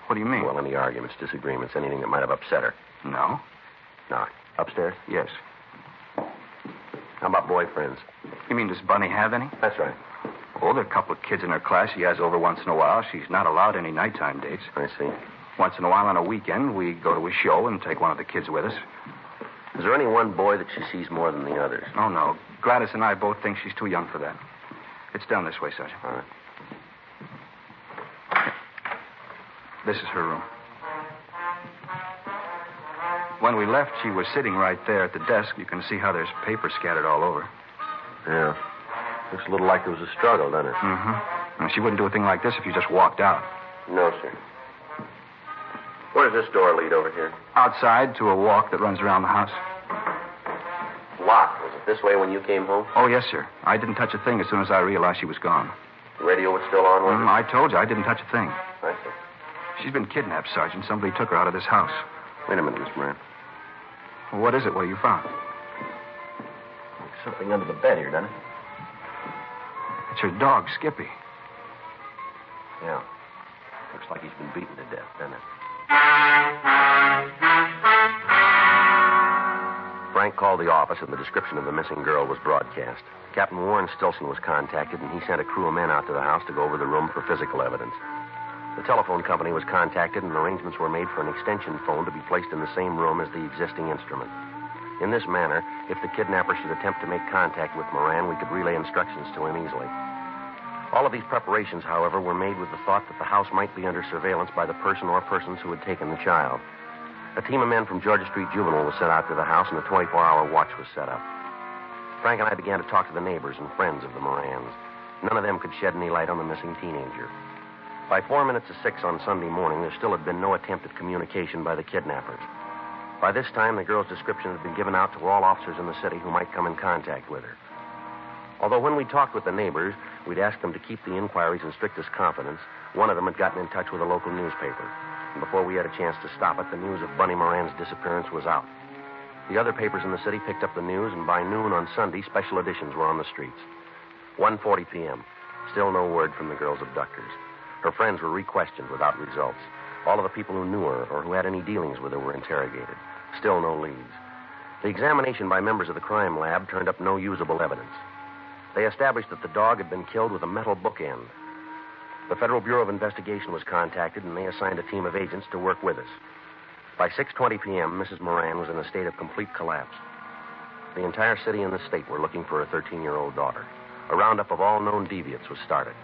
What do you mean? Well, any arguments, disagreements, anything that might have upset her? No. No. Upstairs? Yes. How about boyfriends? You mean, does Bunny have any? That's right. Oh, there are a couple of kids in her class she has over once in a while. She's not allowed any nighttime dates. I see. Once in a while on a weekend, we go to a show and take one of the kids with us. Is there any one boy that she sees more than the others? Oh, no. Gladys and I both think she's too young for that. It's down this way, Sergeant. All right. This is her room. When we left, she was sitting right there at the desk. You can see how there's paper scattered all over. Yeah. Looks a little like there was a struggle, doesn't it? Mm-hmm. And she wouldn't do a thing like this if you just walked out. No, sir. Where does this door lead over here? Outside to a walk that runs around the house. Locked. Was it this way when you came home? Oh, yes, sir. I didn't touch a thing as soon as I realized she was gone. The radio was still on, wasn't it? I told you, I didn't touch a thing. I see. She's been kidnapped, Sergeant. Somebody took her out of this house. Wait a minute, Mr. Moran. Well, what is it? What have you found? There's something under the bed here, doesn't it? It's her dog, Skippy. Yeah. Looks like he's been beaten to death, doesn't it? Frank called the office, and the description of the missing girl was broadcast. Captain Warren Stilson was contacted, and he sent a crew of men out to the house to go over the room for physical evidence. The telephone company was contacted, and arrangements were made for an extension phone to be placed in the same room as the existing instrument. In this manner, if the kidnapper should attempt to make contact with Moran, we could relay instructions to him easily. All of these preparations, however, were made with the thought that the house might be under surveillance by the person or persons who had taken the child. A team of men from Georgia Street Juvenile was sent out to the house, and a 24-hour watch was set up. Frank and I began to talk to the neighbors and friends of the Morans. None of them could shed any light on the missing teenager. By 4 minutes to 6 on Sunday morning, there still had been no attempt at communication by the kidnappers. By this time, the girl's description had been given out to all officers in the city who might come in contact with her. Although when we talked with the neighbors, we'd asked them to keep the inquiries in strictest confidence, one of them had gotten in touch with a local newspaper. And before we had a chance to stop it, the news of Bunny Moran's disappearance was out. The other papers in the city picked up the news, and by noon on Sunday, special editions were on the streets. 1:40 p.m. Still no word from the girl's abductors. Her friends were re-questioned without results. All of the people who knew her or who had any dealings with her were interrogated. Still no leads. The examination by members of the crime lab turned up no usable evidence. They established that the dog had been killed with a metal bookend. The Federal Bureau of Investigation was contacted, and they assigned a team of agents to work with us. By 6:20 p.m., Mrs. Moran was in a state of complete collapse. The entire city and the state were looking for a 13-year-old daughter. A roundup of all known deviants was started.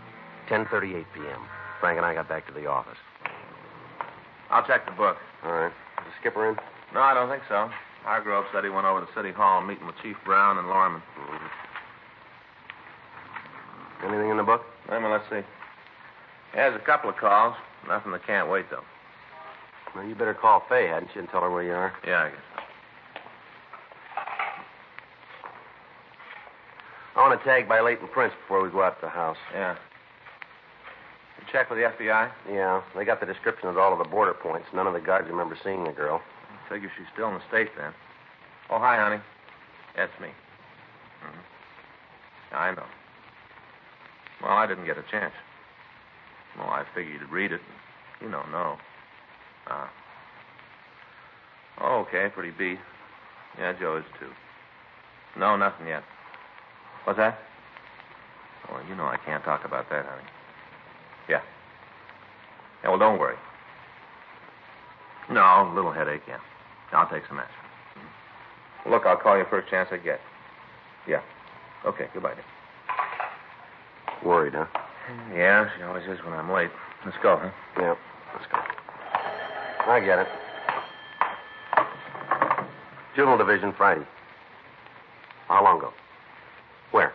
10:38 p.m. Frank and I got back to the office. I'll check the book. All right. Is the skipper in? No, I don't think so. Hargrove said he went over to City Hall meeting with Chief Brown and Lorman. Mm-hmm. Anything in the book? Wait a minute, let's see. There's a couple of calls. Nothing that can't wait, though. Well, you better call Faye, hadn't you, and tell her where you are? Yeah, I guess so. I want to tag by Leighton Prince before we go out to the house. Yeah. You check with the FBI? Yeah. They got the description of all of the border points. None of the guards remember seeing the girl. I figure she's still in the state, then. Oh, hi, honey. That's me. I know. Well, I didn't get a chance. Well, I figured you'd read it. You don't know. Okay, pretty beat. Yeah, Joe is too. No, nothing yet. What's that? Oh, you know I can't talk about that, honey. Yeah. Yeah, well, don't worry. No, a little headache, yeah. I'll take some aspirin. Look, I'll call you first chance I get. Yeah. Okay, goodbye, dear. Worried, huh? Yeah, she always is when I'm late. Let's go, huh? Yeah, let's go. I get it. Juvenile Division, Friday. How long ago? Where?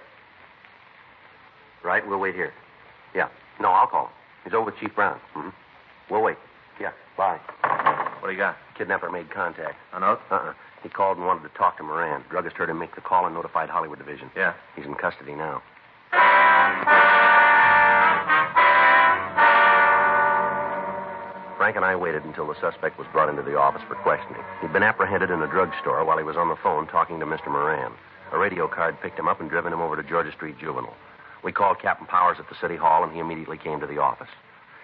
Right, we'll wait here. Yeah. No, I'll call him. He's over with Chief Brown. Mm-hmm. We'll wait. Yeah, bye. What do you got? Kidnapper made contact. A note? He called and wanted to talk to Moran. Druggist heard him make the call and notified Hollywood Division. Yeah. He's in custody now. Frank and I waited until the suspect was brought into the office for questioning. He'd been apprehended in a drugstore while he was on the phone talking to Mr. Moran. A radio card picked him up and driven him over to Georgia Street Juvenile. We called Captain Powers at the city hall, and he immediately came to the office.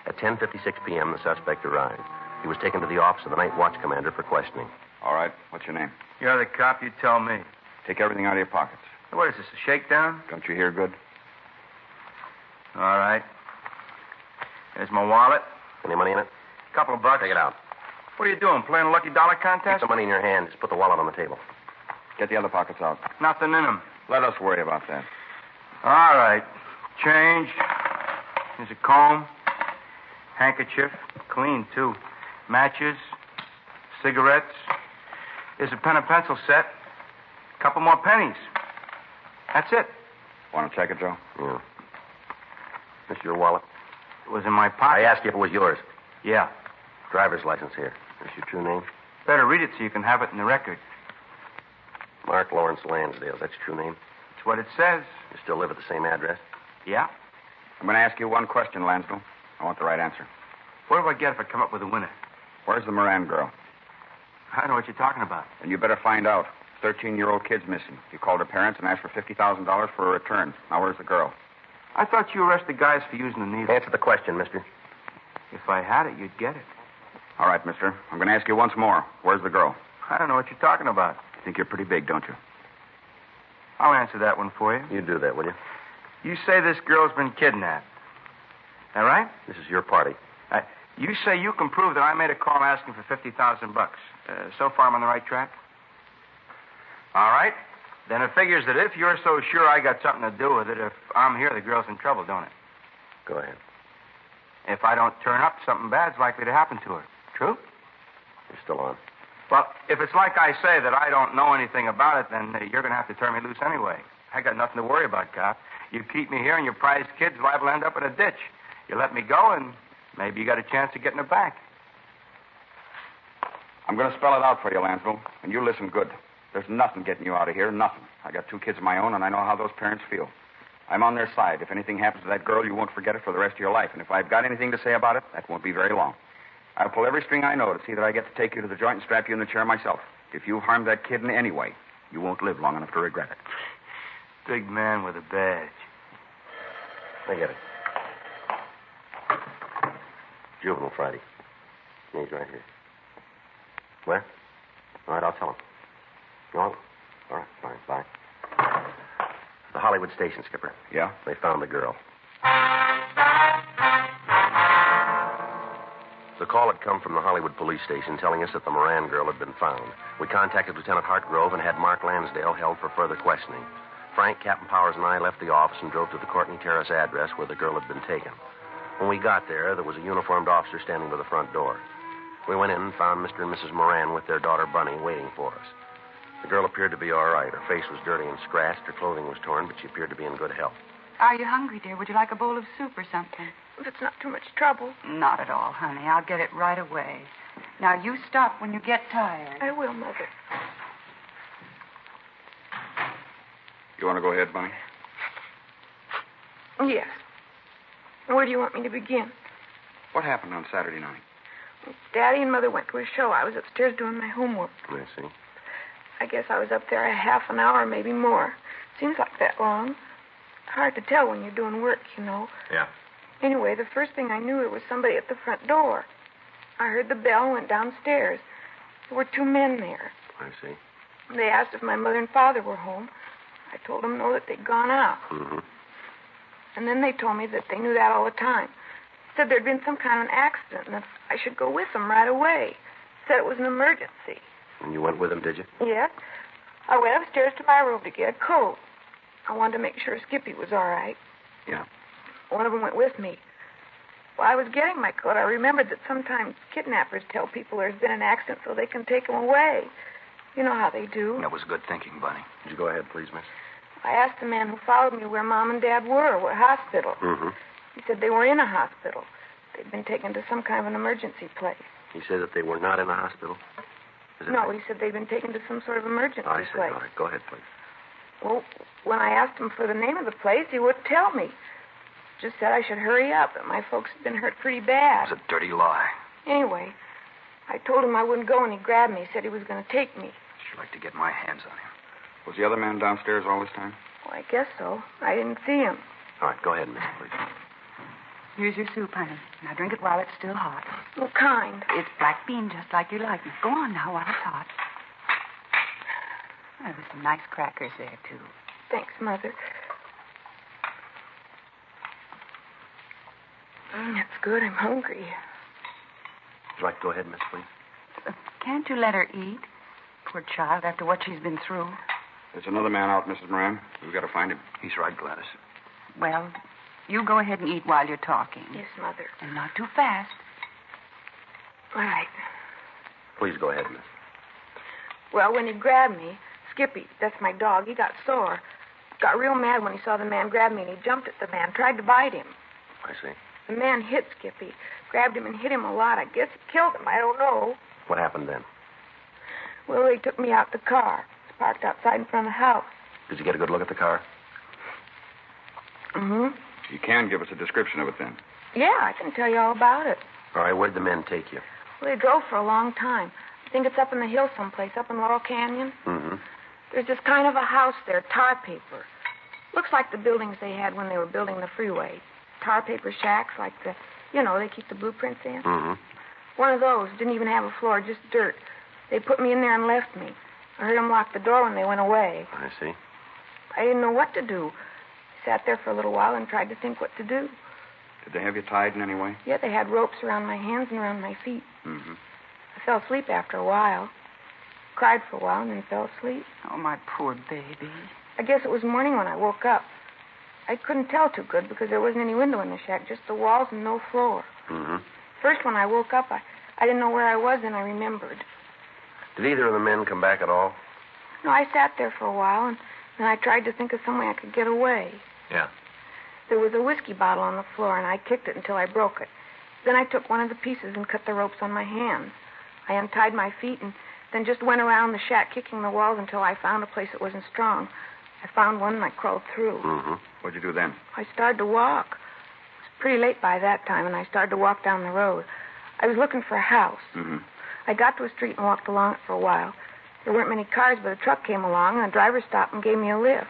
At 10:56 p.m., the suspect arrived. He was taken to the office of the night watch commander for questioning. All right. What's your name? You're the cop. You tell me. Take everything out of your pockets. What is this, a shakedown? Don't you hear good? All right. There's my wallet. Any money in it? Couple of bucks. Take it out. What are you doing, playing a lucky dollar contest? Keep the money in your hand. Just put the wallet on the table. Get the other pockets out. Nothing in them. Let us worry about that. All right. Change. There's a comb. Handkerchief. Clean, too. Matches. Cigarettes. There's a pen and pencil set. Couple more pennies. That's it. Want to check it, Joe? Yeah. This your wallet? It was in my pocket. I asked you if it was yours. Yeah. Driver's license here. This your true name? Better read it so you can have it in the record. Mark Lawrence Lansdale. That's your true name? It's what it says. You still live at the same address? Yeah. I'm going to ask you one question, Lansdale. I want the right answer. What do I get if I come up with a winner? Where's the Moran girl? I don't know what you're talking about. And you better find out. 13-year-old kid's missing. You called her parents and asked for $50,000 for a return. Now, where's the girl? I thought you arrested guys for using the needle. Answer the question, mister. If I had it, you'd get it. All right, mister. I'm going to ask you once more. Where's the girl? I don't know what you're talking about. You think you're pretty big, don't you? I'll answer that one for you. You do that, will you? You say this girl's been kidnapped. That right? This is your party. You say you can prove that I made a call asking for $50,000. So far, I'm on the right track? All right. Then it figures that if you're so sure I got something to do with it, if I'm here, the girl's in trouble, don't it? Go ahead. If I don't turn up, something bad's likely to happen to her. True? You're still on. Well, if it's like I say that I don't know anything about it, then you're going to have to turn me loose anyway. I got nothing to worry about, cop. You keep me here and your prize kid's liable to end up in a ditch. You let me go and maybe you got a chance of getting her back. I'm going to spell it out for you, Lansville, and you listen good. There's nothing getting you out of here, nothing. I got 2 kids of my own, and I know how those parents feel. I'm on their side. If anything happens to that girl, you won't forget it for the rest of your life. And if I've got anything to say about it, that won't be very long. I'll pull every string I know to see that I get to take you to the joint and strap you in the chair myself. If you've harmed that kid in any way, you won't live long enough to regret it. Big man with a badge. I get it. Juvenile Friday. He's right here. Where? All right, I'll tell him. No? All right, fine, bye. The Hollywood station, Skipper. Yeah? They found the girl. The call had come from the Hollywood police station telling us that the Moran girl had been found. We contacted Lieutenant Hartgrove and had Mark Lansdale held for further questioning. Frank, Captain Powers, and I left the office and drove to the Courtney Terrace address where the girl had been taken. When we got there was a uniformed officer standing by the front door. We went in and found Mr. and Mrs. Moran with their daughter, Bunny, waiting for us. The girl appeared to be all right. Her face was dirty and scratched. Her clothing was torn, but she appeared to be in good health. Are you hungry, dear? Would you like a bowl of soup or something? If it's not too much trouble. Not at all, honey. I'll get it right away. Now, you stop when you get tired. I will, Mother. You want to go ahead, Bunny? Yes. Where do you want me to begin? What happened on Saturday night? Daddy and Mother went to a show. I was upstairs doing my homework. I see. I guess I was up there a half an hour, maybe more. Seems like that long. Hard to tell when you're doing work, you know. Yeah. Anyway, the first thing I knew, it was somebody at the front door. I heard the bell and went downstairs. There were 2 men there. I see. They asked if my mother and father were home. I told them no, that they'd gone out. Mm-hmm. And then they told me that they knew that all the time. Said there'd been some kind of an accident and that I should go with them right away. Said it was an emergency. And you went with them, did you? Yeah. I went upstairs to my room to get a coat. I wanted to make sure Skippy was all right. Yeah. One of them went with me. While I was getting my coat, I remembered that sometimes kidnappers tell people there's been an accident so they can take them away. You know how they do. That was good thinking, Bunny. Would you go ahead, please, miss? I asked the man who followed me where Mom and Dad were, what hospital. Mm-hmm. He said they were in a hospital. They'd been taken to some kind of an emergency place. He said that they were not in a hospital? No, he said they'd been taken to some sort of emergency I see. place. All right, go ahead, please. Well, when I asked him for the name of the place, he wouldn't tell me. Just said I should hurry up, that my folks had been hurt pretty bad. It was a dirty lie. Anyway, I told him I wouldn't go, and he grabbed me. He said he was going to take me. Sure like to get my hands on him. Was the other man downstairs all this time? Well, I guess so. I didn't see him. All right, go ahead, miss, please. Here's your soup, honey. Now drink it while it's still hot. What kind? It's black bean, just like you like it. Go on now while it's hot. Oh, there's some nice crackers there, too. Thanks, Mother. That's good. I'm hungry. Would you like to go ahead, miss, please? Can't you let her eat? Poor child, after what she's been through. There's another man out, Mrs. Moran. We've got to find him. He's right, Gladys. Well, you go ahead and eat while you're talking. Yes, Mother. And not too fast. All right. Please go ahead, miss. Well, when he grabbed me, Skippy, that's my dog, he got sore. Got real mad when he saw the man grab me, and he jumped at the man, tried to bite him. I see. The man hit Skippy, grabbed him and hit him a lot. I guess it killed him. I don't know. What happened then? Well, they took me out the car. It's parked outside in front of the house. Did you get a good look at the car? Mm-hmm. You can give us a description of it, then. Yeah, I can tell you all about it. All right, where'd the men take you? Well, they drove for a long time. I think it's up in the hill someplace, up in Laurel Canyon. Mm-hmm. There's this kind of a house there, tar paper. Looks like the buildings they had when they were building the freeway. Tar paper shacks, like they keep the blueprints in. Mm-hmm. One of those. Didn't even have a floor, just dirt. They put me in there and left me. I heard them lock the door when they went away. I see. I didn't know what to do. I sat there for a little while and tried to think what to do. Did they have you tied in any way? Yeah, they had ropes around my hands and around my feet. Mm-hmm. I fell asleep after a while. Cried for a while and then fell asleep. Oh, my poor baby. I guess it was morning when I woke up. I couldn't tell too good because there wasn't any window in the shack, just the walls and no floor. Mm-hmm. First, when I woke up, I didn't know where I was, and I remembered. Did either of the men come back at all? No, I sat there for a while, and then I tried to think of some way I could get away. Yeah. There was a whiskey bottle on the floor, and I kicked it until I broke it. Then I took one of the pieces and cut the ropes on my hands. I untied my feet and then just went around the shack kicking the walls until I found a place that wasn't strong. I found one and I crawled through. Mm-hmm. What'd you do then? I started to walk. It was pretty late by that time, and I started to walk down the road. I was looking for a house. Mm-hmm. I got to a street and walked along it for a while. There weren't many cars, but a truck came along, and the driver stopped and gave me a lift.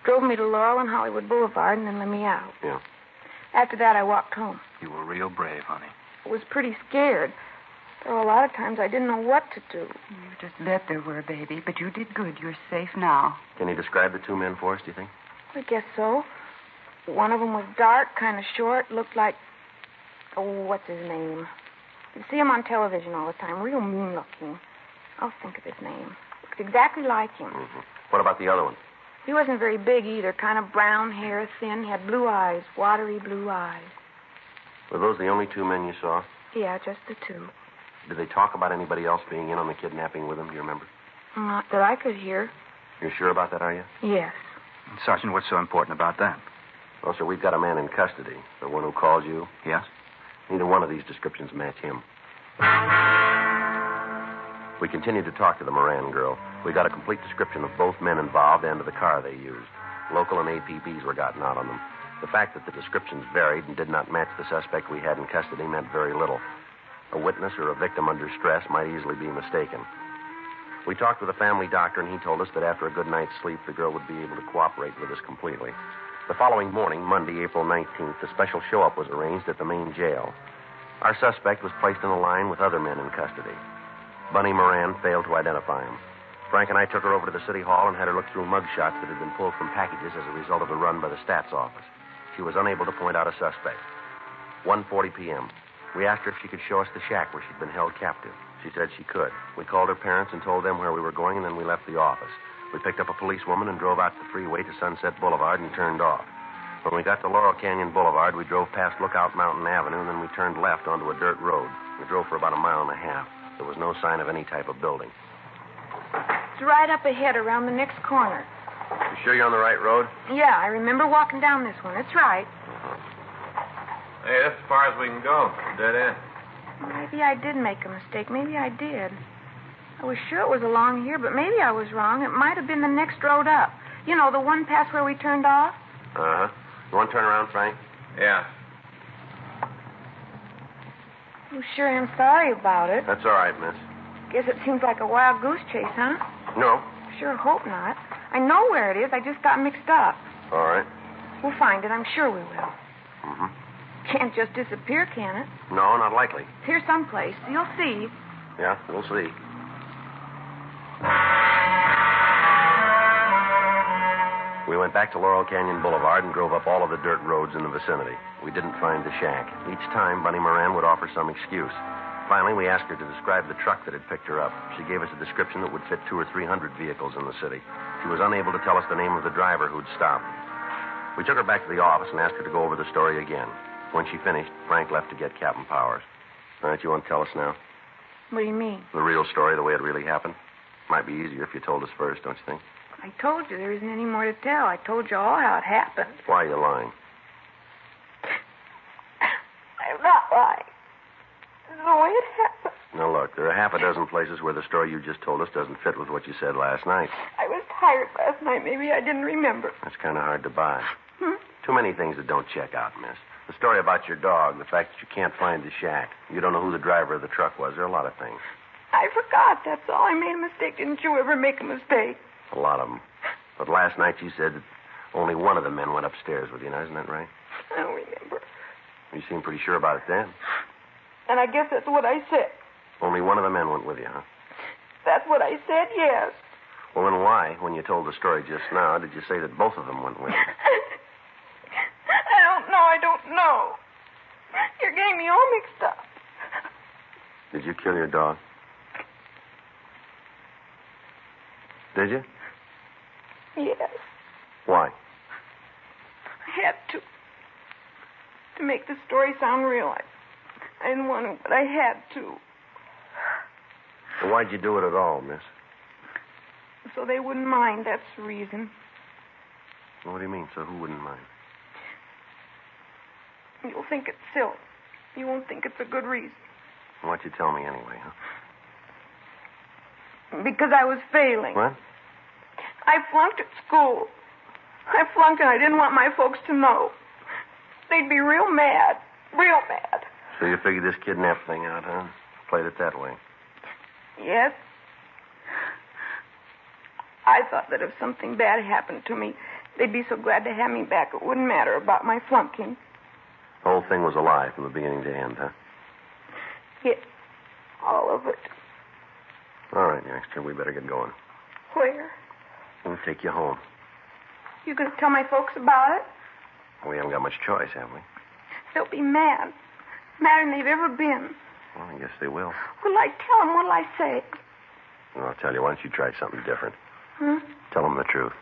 Drove me to Laurel and Hollywood Boulevard and then let me out. Yeah. After that, I walked home. You were real brave, honey. I was pretty scared. There were a lot of times I didn't know what to do. You just bet there were, baby, but you did good. You're safe now. Can you describe the 2 men for us, do you think? I guess so. One of them was dark, kind of short, looked like... Oh, what's his name? You see him on television all the time, real mean-looking. I'll think of his name. Looked exactly like him. Mm-hmm. What about the other one? He wasn't very big either, kind of brown hair, thin, had blue eyes, watery blue eyes. Were those the only 2 men you saw? Yeah, just the 2. Did they talk about anybody else being in on the kidnapping with them, do you remember? Not that I could hear. You're sure about that, are you? Yes. Sergeant, what's so important about that? Well, sir, we've got a man in custody. The one who called you. Yes? Neither one of these descriptions match him. We continued to talk to the Moran girl. We got a complete description of both men involved and of the car they used. Local and APBs were gotten out on them. The fact that the descriptions varied and did not match the suspect we had in custody meant very little. A witness or a victim under stress might easily be mistaken. We talked with a family doctor, and he told us that after a good night's sleep, the girl would be able to cooperate with us completely. The following morning, Monday, April 19th, a special show-up was arranged at the main jail. Our suspect was placed in a line with other men in custody. Bunny Moran failed to identify him. Frank and I took her over to the city hall and had her look through mug shots that had been pulled from packages as a result of the run by the stats office. She was unable to point out a suspect. 1:40 p.m. We asked her if she could show us the shack where she'd been held captive. She said she could. We called her parents and told them where we were going, and then we left the office. We picked up a policewoman and drove out the freeway to Sunset Boulevard and turned off. When we got to Laurel Canyon Boulevard, we drove past Lookout Mountain Avenue, and then we turned left onto a dirt road. We drove for about a mile and a half. There was no sign of any type of building. It's right up ahead around the next corner. You sure you're on the right road? Yeah, I remember walking down this one. It's right. Hey, that's as far as we can go. Dead end. Maybe I did make a mistake. Maybe I did. I was sure it was along here, but maybe I was wrong. It might have been the next road up. You know, the one past where we turned off? Uh-huh. You want to turn around, Frank? Yeah. Oh, sure am sorry about it. That's all right, miss. Guess it seems like a wild goose chase, huh? No. Sure hope not. I know where it is. I just got mixed up. All right. We'll find it. I'm sure we will. Mm-hmm. Can't just disappear, can it? No, not likely. It's here someplace. You'll see. Yeah, we'll see. We went back to Laurel Canyon Boulevard and drove up all of the dirt roads in the vicinity. We didn't find the shack. Each time, Bunny Moran would offer some excuse. Finally, we asked her to describe the truck that had picked her up. She gave us a description that would fit 200 or 300 vehicles in the city. She was unable to tell us the name of the driver who'd stopped. We took her back to the office and asked her to go over the story again. When she finished, Frank left to get Captain Powers. All right, you want to tell us now? What do you mean? The real story, the way it really happened? Might be easier if you told us first, don't you think? I told you there isn't any more to tell. I told you all how it happened. Why are you lying? I'm not lying. This is the way it happened. Now, look, there are half a dozen places where the story you just told us doesn't fit with what you said last night. I was tired last night. Maybe I didn't remember. That's kind of hard to buy. Too many things that don't check out, miss. The story about your dog, the fact that you can't find the shack. You don't know who the driver of the truck was. There are a lot of things. I forgot, that's all. I made a mistake. Didn't you ever make a mistake? A lot of them. But last night you said that only one of the men went upstairs with you now. Isn't that right? I don't remember. You seemed pretty sure about it then. And I guess that's what I said. Only one of the men went with you, huh? That's what I said, yes. Well, then why, when you told the story just now, did you say that both of them went with you? I don't know. You're getting me all mixed up. Did you kill your dog? Did you? Yes. Why? I had to. To make the story sound real. I didn't want to, but I had to. Well, why'd you do it at all, miss? So they wouldn't mind, that's the reason. What do you mean, so who wouldn't mind? You'll think it's silly. You won't think it's a good reason. Why'd you tell me anyway, huh? Because I was failing. What? I flunked at school. I flunked and I didn't want my folks to know. They'd be real mad. Real mad. So you figured this kidnap thing out, huh? Played it that way. Yes. I thought that if something bad happened to me, they'd be so glad to have me back it wouldn't matter about my flunking. The whole thing was a lie from the beginning to end, huh? Yes. All of it. All right, youngster, we better get going. Where? We'll take you home. You going to tell my folks about it? We haven't got much choice, have we? They'll be mad. Madder than they've ever been. Well, I guess they will. What'll I tell them? What'll I say? Well, I'll tell you, why don't you try something different? Hmm? Tell them the truth.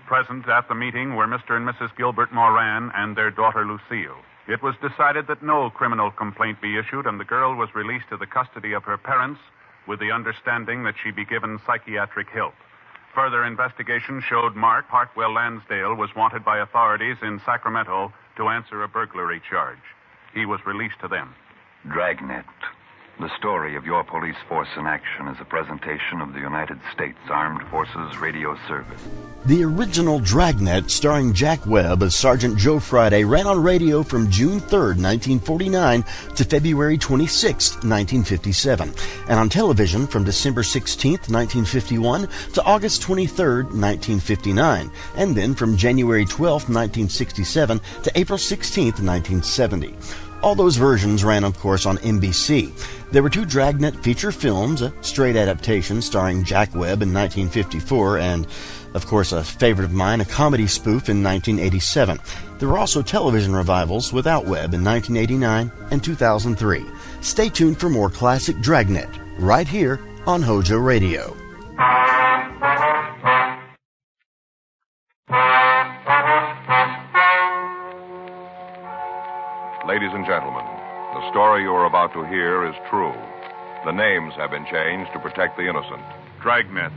Present at the meeting were Mr. and Mrs. Gilbert Moran and their daughter Lucille. It was decided that no criminal complaint be issued, and the girl was released to the custody of her parents with the understanding that she be given psychiatric help. Further investigation showed Mark Hartwell Lansdale was wanted by authorities in Sacramento to answer a burglary charge. He was released to them. Dragnet, The story of your police force in action is a presentation of the United States Armed Forces Radio Service. The original Dragnet, starring Jack Webb as Sergeant Joe Friday, ran on radio from June 3rd, 1949 to February 26th, 1957, and on television from December 16th, 1951 to August 23rd, 1959, and then from January 12th, 1967 to April 16th, 1970. All those versions ran, of course, on NBC. There were 2 Dragnet feature films, a straight adaptation starring Jack Webb in 1954, and, of course, a favorite of mine, a comedy spoof in 1987. There were also television revivals without Webb in 1989 and 2003. Stay tuned for more classic Dragnet, right here on Hojo Radio. Ladies and gentlemen, the story you are about to hear is true. The names have been changed to protect the innocent. Dragnet.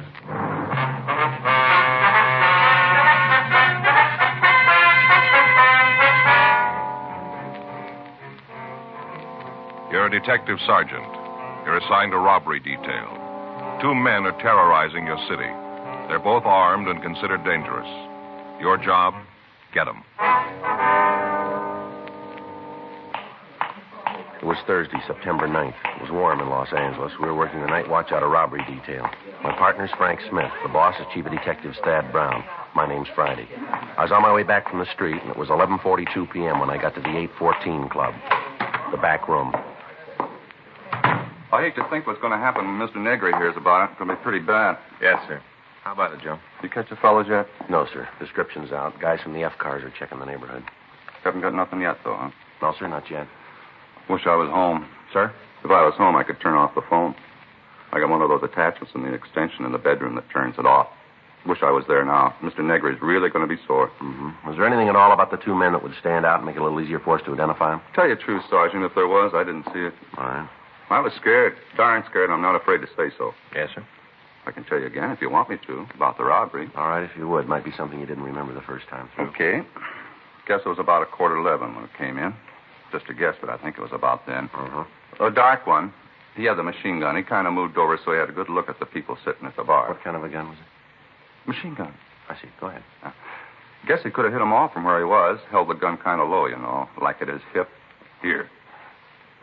You're a detective sergeant. You're assigned a robbery detail. 2 men are terrorizing your city. They're both armed and considered dangerous. Your job, get them. It was Thursday, September 9th. It was warm in Los Angeles. We were working the night watch out of robbery detail. My partner's Frank Smith. The boss is Chief of Detectives Thad Brown. My name's Friday. I was on my way back from the street, and it was 11:42 p.m. when I got to the 814 Club, the back room. I hate to think what's going to happen when Mr. Negri hears about it. It's going to be pretty bad. Yes, sir. How about it, Joe? You catch the fellas yet? No, sir. Description's out. Guys from the F cars are checking the neighborhood. Haven't got nothing yet, though, huh? No, sir, not yet. Wish I was home. Sir? If I was home, I could turn off the phone. I got one of those attachments in the extension in the bedroom that turns it off. Wish I was there now. Mr. Negri's really going to be sore. Mm-hmm. Was there anything at all about the 2 men that would stand out and make it a little easier for us to identify them? Tell you the truth, Sergeant, if there was, I didn't see it. All right. I was scared. Darn scared, and I'm not afraid to say so. Yes, sir. I can tell you again, if you want me to, about the robbery. All right, if you would. Might be something you didn't remember the first time through. Okay. Guess it was about 11:15 when it came in. Just a guess, but I think it was about then. Uh-huh. A dark one. He had the machine gun. He kind of moved over so he had a good look at the people sitting at the bar. What kind of a gun was it? Machine gun. I see. Go ahead. Guess he could have hit him off from where he was. Held the gun kind of low, you know, like at his hip. Here.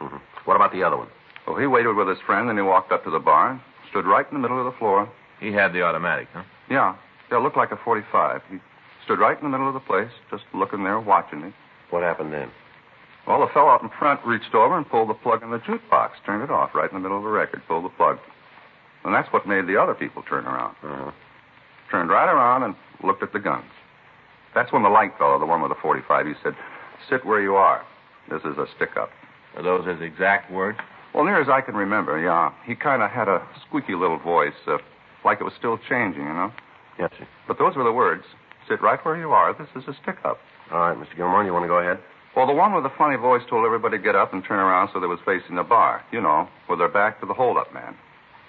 Mm-hmm. What about the other one? Well, he waited with his friend, then he walked up to the bar and stood right in the middle of the floor. He had the automatic, huh? Yeah. It looked like a .45. He stood right in the middle of the place, just looking there, watching me. What happened then? Well, the fellow out in front reached over and pulled the plug in the jukebox, turned it off right in the middle of the record, pulled the plug. And that's what made the other people turn around. Uh-huh. Turned right around and looked at the guns. That's when the light fellow, the one with the .45, he said, "Sit where you are. This is a stick-up." Are those his exact words? Well, near as I can remember, yeah. He kind of had a squeaky little voice, like it was still changing, you know? Yes, sir. But those were the words. Sit right where you are. This is a stick-up. All right, Mr. Gilmore, you want to go ahead? Well, the one with the funny voice told everybody to get up and turn around so they was facing the bar, you know, with their back to the hold-up man.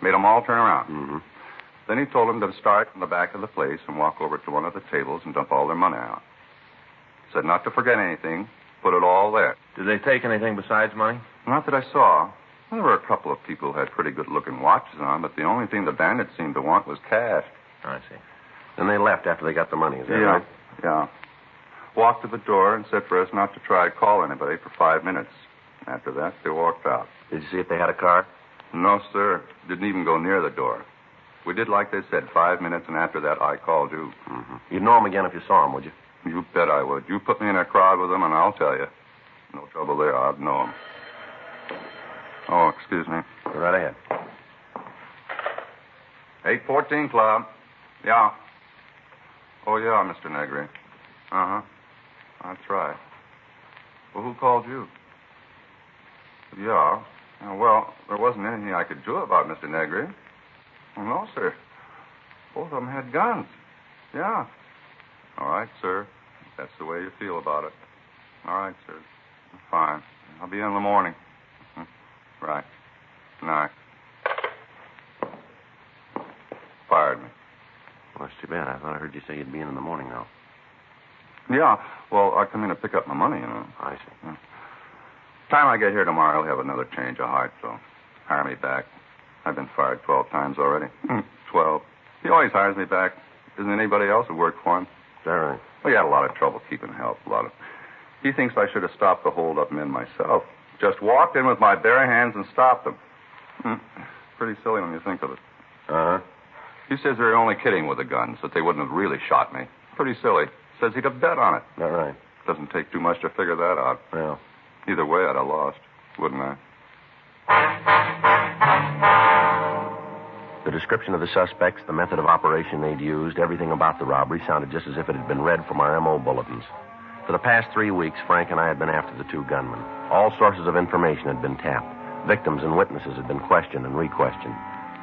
Made them all turn around. Mm-hmm. Then he told them to start in the back of the place and walk over to one of the tables and dump all their money out. Said not to forget anything, put it all there. Did they take anything besides money? Not that I saw. Well, there were a couple of people who had pretty good-looking watches on, but the only thing the bandits seemed to want was cash. I see. Then they left after they got the money, is that right? Yeah. Walked to the door and said for us not to try to call anybody for 5 minutes. After that, they walked out. Did you see if they had a car? No, sir. Didn't even go near the door. We did like they said, 5 minutes, and after that, I called you. Mm-hmm. You'd know them again if you saw them, would you? You bet I would. You put me in a crowd with them, and I'll tell you. No trouble there. I'd know them. Oh, excuse me. Go right ahead. 814 Club. Yeah. Oh, yeah, Mr. Negri. Uh-huh. That's right. Well, who called you? Yeah. Well, there wasn't anything I could do about Mr. Negri. Well, no, sir. Both of them had guns. Yeah. All right, sir. If that's the way you feel about it. All right, sir. Fine. I'll be in the morning. Right. Night. Fired me. Well, that's too bad. I thought I heard you say you'd be in the morning now. Yeah. Well, I come in to pick up my money, you know. I see. Yeah. Time I get here tomorrow, I'll have another change of heart, so Hire me back. I've been fired 12 times already. 12. He always hires me back. Isn't anybody else who worked for him? Is that right? Well, he had a lot of trouble keeping help. He thinks I should have stopped the hold-up men myself. Just walked in with my bare hands and stopped them. Pretty silly when you think of it. Uh-huh. He says they're only kidding with the guns, that they wouldn't have really shot me. Pretty silly. Says he'd have bet on it. All right. Doesn't take too much to figure that out. Well. Either way, I'd have lost, wouldn't I? The description of the suspects, the method of operation they'd used, everything about the robbery sounded just as if it had been read from our M.O. bulletins. For the past 3 weeks, Frank and I had been after the two gunmen. All sources of information had been tapped. Victims and witnesses had been questioned and re-questioned.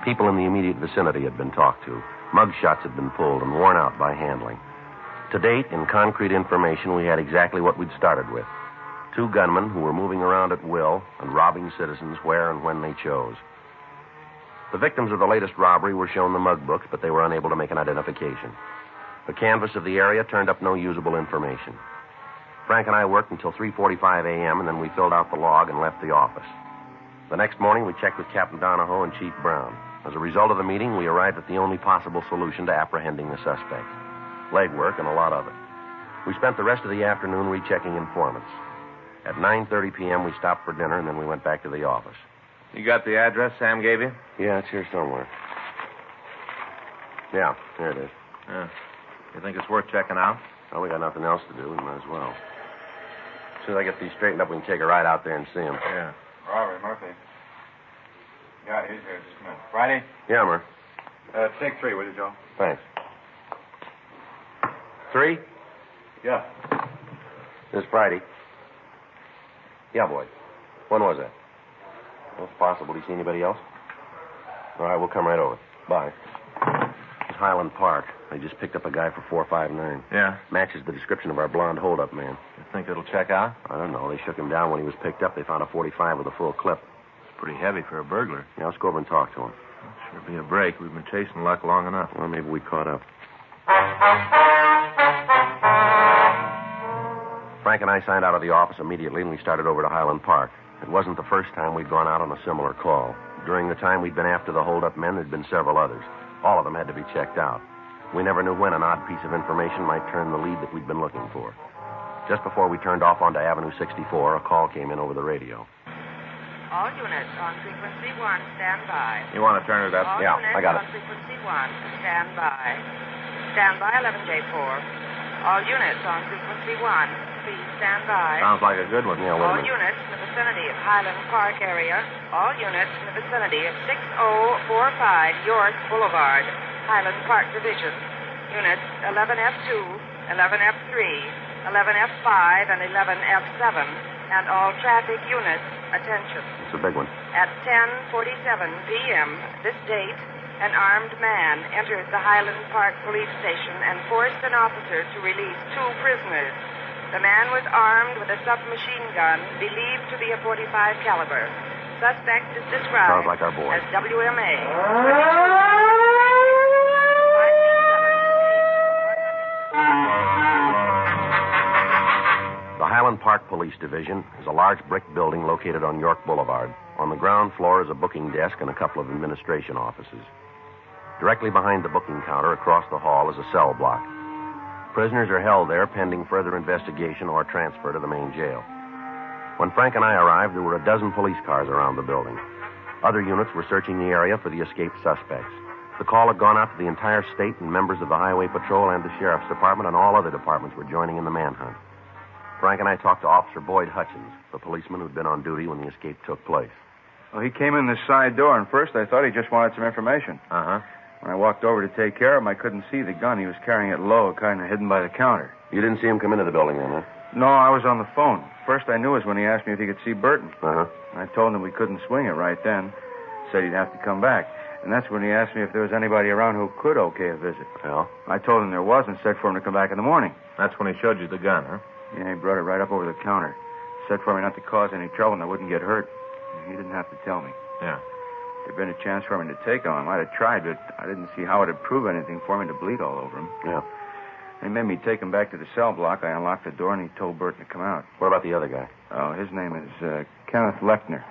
People in the immediate vicinity had been talked to. Mug shots had been pulled and worn out by handling. To date, in concrete information, we had exactly what we'd started with. Two gunmen who were moving around at will and robbing citizens where and when they chose. The victims of the latest robbery were shown the mug books, but they were unable to make an identification. The canvass of the area turned up no usable information. Frank and I worked until 3:45 a.m., and then we filled out the log and left the office. The next morning, we checked with Captain Donahoe and Chief Brown. As a result of the meeting, we arrived at the only possible solution to apprehending the suspect. Legwork and a lot of it. We spent the rest of the afternoon rechecking informants. At 9:30 p.m., we stopped for dinner, and then we went back to the office. You got the address Sam gave you? Yeah, it's here somewhere. Yeah, here it is. Yeah. You think it's worth checking out? Well, we got nothing else to do. We might as well. As soon as I get these straightened up, we can take a ride out there and see him. Yeah. Robert Murphy. Yeah, he's here. Just a minute. Friday? Yeah, Mer. Take 3, will you, Joe? Thanks. 3? Yeah. This is Friday. Yeah, boy. When was that? Well, it's possible. Do you see anybody else? All right, we'll come right over. Bye. It's Highland Park. They just picked up a guy for 459. Yeah? Matches the description of our blonde hold-up man. You think it'll check out? I don't know. They shook him down when he was picked up. They found a 45 with a full clip. It's pretty heavy for a burglar. Yeah, let's go over and talk to him. Sure be a break. We've been chasing luck long enough. Well, maybe we caught up. Frank and I signed out of the office immediately, and we started over to Highland Park. It wasn't the first time we'd gone out on a similar call. During the time we'd been after the hold-up men, there'd been several others. All of them had to be checked out. We never knew when an odd piece of information might turn the lead that we'd been looking for. Just before we turned off onto Avenue 64, a call came in over the radio. All units on frequency 1, stand by. You want to turn it up? All Yeah, units I got it. on frequency 1, stand by. Stand by, 11J4. All units on frequency 1, please stand by. Sounds like a good one. Yeah, All wait a minute. units in the vicinity of Highland Park area. All units in the vicinity of 6045 York Boulevard, Highland Park Division. Units 11F2, 11F3, 11F5, and 11F7. And all traffic units, attention. It's a big one. At 10:47 p.m. this date, an armed man entered the Highland Park police station and forced an officer to release 2 prisoners. The man was armed with a submachine gun believed to be a .45 caliber. Suspect is described Sounds like our boy. as WMA. The Highland Park Police Division is a large brick building located on York Boulevard. On the ground floor is a booking desk and a couple of administration offices. Directly behind the booking counter across the hall is a cell block. Prisoners are held there pending further investigation or transfer to the main jail. When Frank and I arrived, there were a dozen police cars around the building. Other units were searching the area for the escaped suspects. The call had gone out to the entire state, and members of the Highway Patrol and the Sheriff's Department and all other departments were joining in the manhunt. Frank and I talked to Officer Boyd Hutchins, the policeman who'd been on duty when the escape took place. Well, he came in the side door, and first I thought he just wanted some information. Uh-huh. When I walked over to take care of him, I couldn't see the gun. He was carrying it low, kind of hidden by the counter. You didn't see him come into the building then, huh? No, I was on the phone. First I knew was when he asked me if he could see Burton. Uh-huh. I told him we couldn't swing it right then. Said he'd have to come back. And that's when he asked me if there was anybody around who could okay a visit. Well? I told him there was and said for him to come back in the morning. That's when he showed you the gun, huh? Yeah, he brought it right up over the counter. Said for me not to cause any trouble and I wouldn't get hurt. He didn't have to tell me. Yeah. If there'd been a chance for me to take him, I might have tried, but I didn't see how it'd prove anything for me to bleed all over him. Yeah. He made me take him back to the cell block. I unlocked the door, and he told Burton to come out. What about the other guy? Oh, his name is Kenneth Lechner.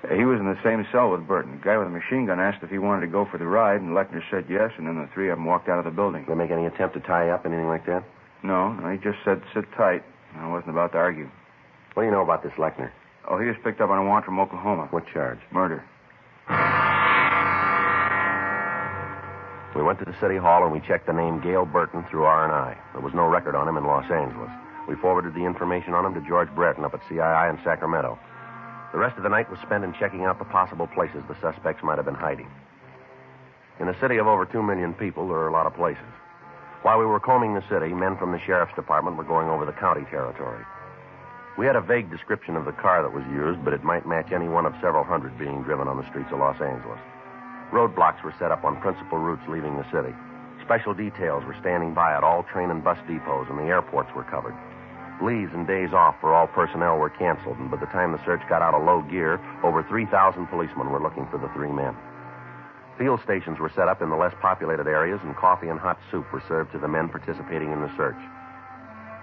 He was in the same cell with Burton. The guy with the machine gun asked if he wanted to go for the ride, and Lechner said yes, and then the three of them walked out of the building. Did they make any attempt to tie you up, anything like that? No, he just said sit tight. I wasn't about to argue. What do you know about this Lechner? Oh, he was picked up on a warrant from Oklahoma. What charge? Murder. We went to the city hall and we checked the name Gail Burton through R&I. There was no record on him in Los Angeles. We forwarded the information on him to George Brereton up at CII in Sacramento. The rest of the night was spent in checking out the possible places the suspects might have been hiding. In a city of over 2 million people, there are a lot of places. While we were combing the city, men from the sheriff's department were going over the county territory. We had a vague description of the car that was used, but it might match any one of several hundred being driven on the streets of Los Angeles. Roadblocks were set up on principal routes leaving the city. Special details were standing by at all train and bus depots, and the airports were covered. Leaves and days off for all personnel were canceled, and by the time the search got out of low gear, over 3,000 policemen were looking for the three men. Field stations were set up in the less populated areas, and coffee and hot soup were served to the men participating in the search.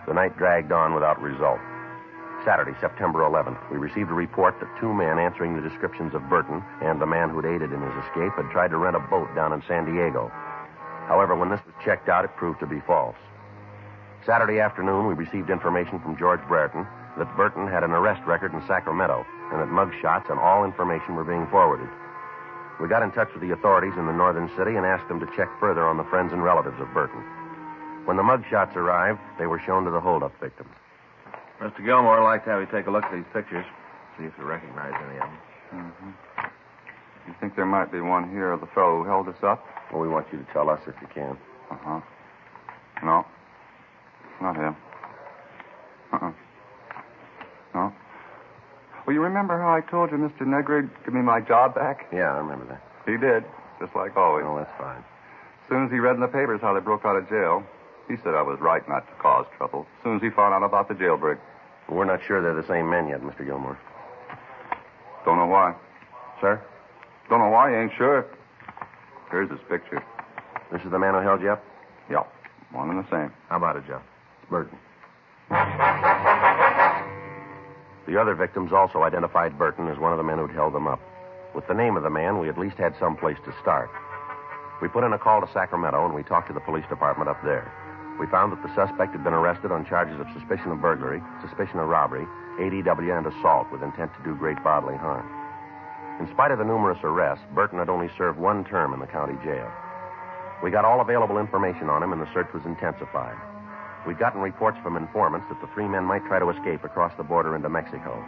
The night dragged on without result. Saturday, September 11th, we received a report that two men answering the descriptions of Burton and the man who'd aided in his escape had tried to rent a boat down in San Diego. However, when this was checked out, it proved to be false. Saturday afternoon, we received information from George Brereton that Burton had an arrest record in Sacramento and that mug shots and all information were being forwarded. We got in touch with the authorities in the northern city and asked them to check further on the friends and relatives of Burton. When the mug shots arrived, they were shown to the holdup victims. Mr. Gilmore, I'd like to have you take a look at these pictures, see if you recognize any of them. Mm-hmm. You think there might be one here of the fellow who held us up? Well, we want you to tell us if you can. Uh-huh. No. Not him. Uh-uh. No. Well, you remember how I told you Mr. Negrig give me my job back? Yeah, I remember that. He did, just like always. Oh, that's fine. As soon as he read in the papers how they broke out of jail, he said I was right not to cause trouble. As soon as he found out about the jailbreak. We're not sure they're the same men yet, Mr. Gilmore. Don't know why. Sir? Don't know why, you ain't sure. Here's his picture. This is the man who held you up? Yeah, one and the same. How about it, Joe? Burton. The other victims also identified Burton as one of the men who'd held them up. With the name of the man, we at least had some place to start. We put in a call to Sacramento, and we talked to the police department up there. We found that the suspect had been arrested on charges of suspicion of burglary, suspicion of robbery, ADW, and assault with intent to do great bodily harm. In spite of the numerous arrests, Burton had only served one term in the county jail. We got all available information on him, and the search was intensified. We'd gotten reports from informants that the three men might try to escape across the border into Mexico.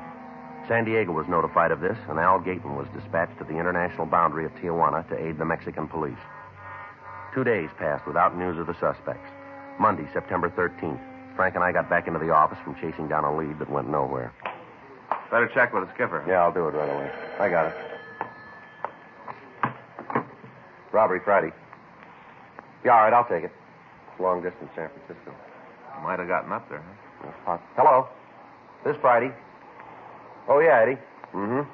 San Diego was notified of this, and Al Gayton was dispatched to the international boundary of Tijuana to aid the Mexican police. 2 days passed without news of the suspects. Monday, September 13th, Frank and I got back into the office from chasing down a lead that went nowhere. Better check with the skipper. Yeah, I'll do it right away. I got it. Robbery Friday. Yeah, all right, I'll take it. It's long distance San Francisco. You might have gotten up there, huh? Hello. This Friday. Oh, yeah, Eddie. Mm-hmm.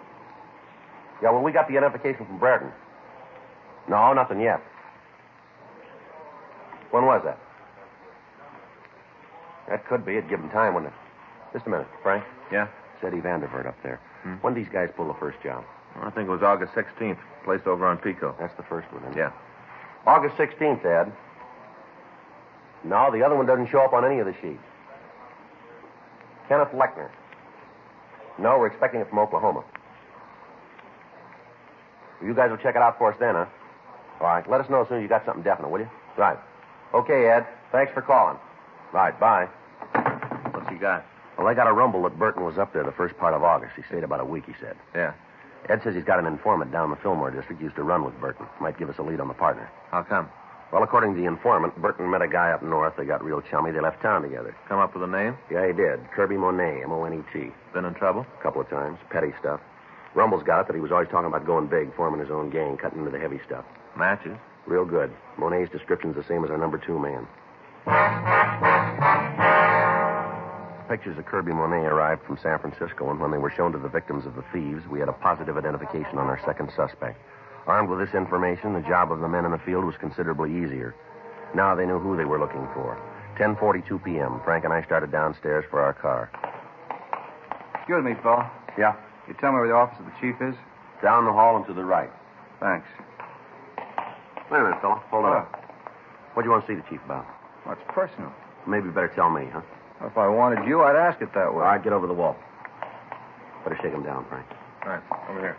Yeah, well, we got the identification from Brereton. No, nothing yet. When was that? That could be. It'd give him time, wouldn't it? Just a minute, Frank. Yeah? It's Eddie Vandervert up there. When did these guys pull the first job? Well, I think it was August 16th. Place over on Pico. That's the first one, isn't it? Yeah. August 16th, Ed. No, the other one doesn't show up on any of the sheets. Kenneth Lechner. No, we're expecting it from Oklahoma. Well, you guys will check it out for us then, huh? All right. Let us know as soon as you got something definite, will you? Right. Okay, Ed. Thanks for calling. Right, bye. What's he got? Well, I got a rumble that Burton was up there the first part of August. He stayed about a week, he said. Yeah. Ed says he's got an informant down the Fillmore district used to run with Burton. Might give us a lead on the partner. How come? Well, according to the informant, Burton met a guy up north. They got real chummy. They left town together. Come up with a name? Yeah, he did. Kirby Monet, M-O-N-E-T. Been in trouble? A couple of times. Petty stuff. Rumble's got it that he was always talking about going big, forming his own gang, cutting into the heavy stuff. Matches? Real good. Monet's description's the same as our number 2 man. Pictures of Kirby Monet arrived from San Francisco, and when they were shown to the victims of the thieves, we had a positive identification on our second suspect. Armed with this information, the job of the men in the field was considerably easier. Now they knew who they were looking for. 10:42 p.m., Frank and I started downstairs for our car. Excuse me, fella. Yeah? You tell me where the office of the chief is? Down the hall and to the right. Thanks. Wait a minute, fella. Hold on. What do you want to see the chief about? Well, it's personal. Maybe you better tell me, huh? If I wanted you, I'd ask it that way. All right, get over the wall. Better shake him down, Frank. All right, over here.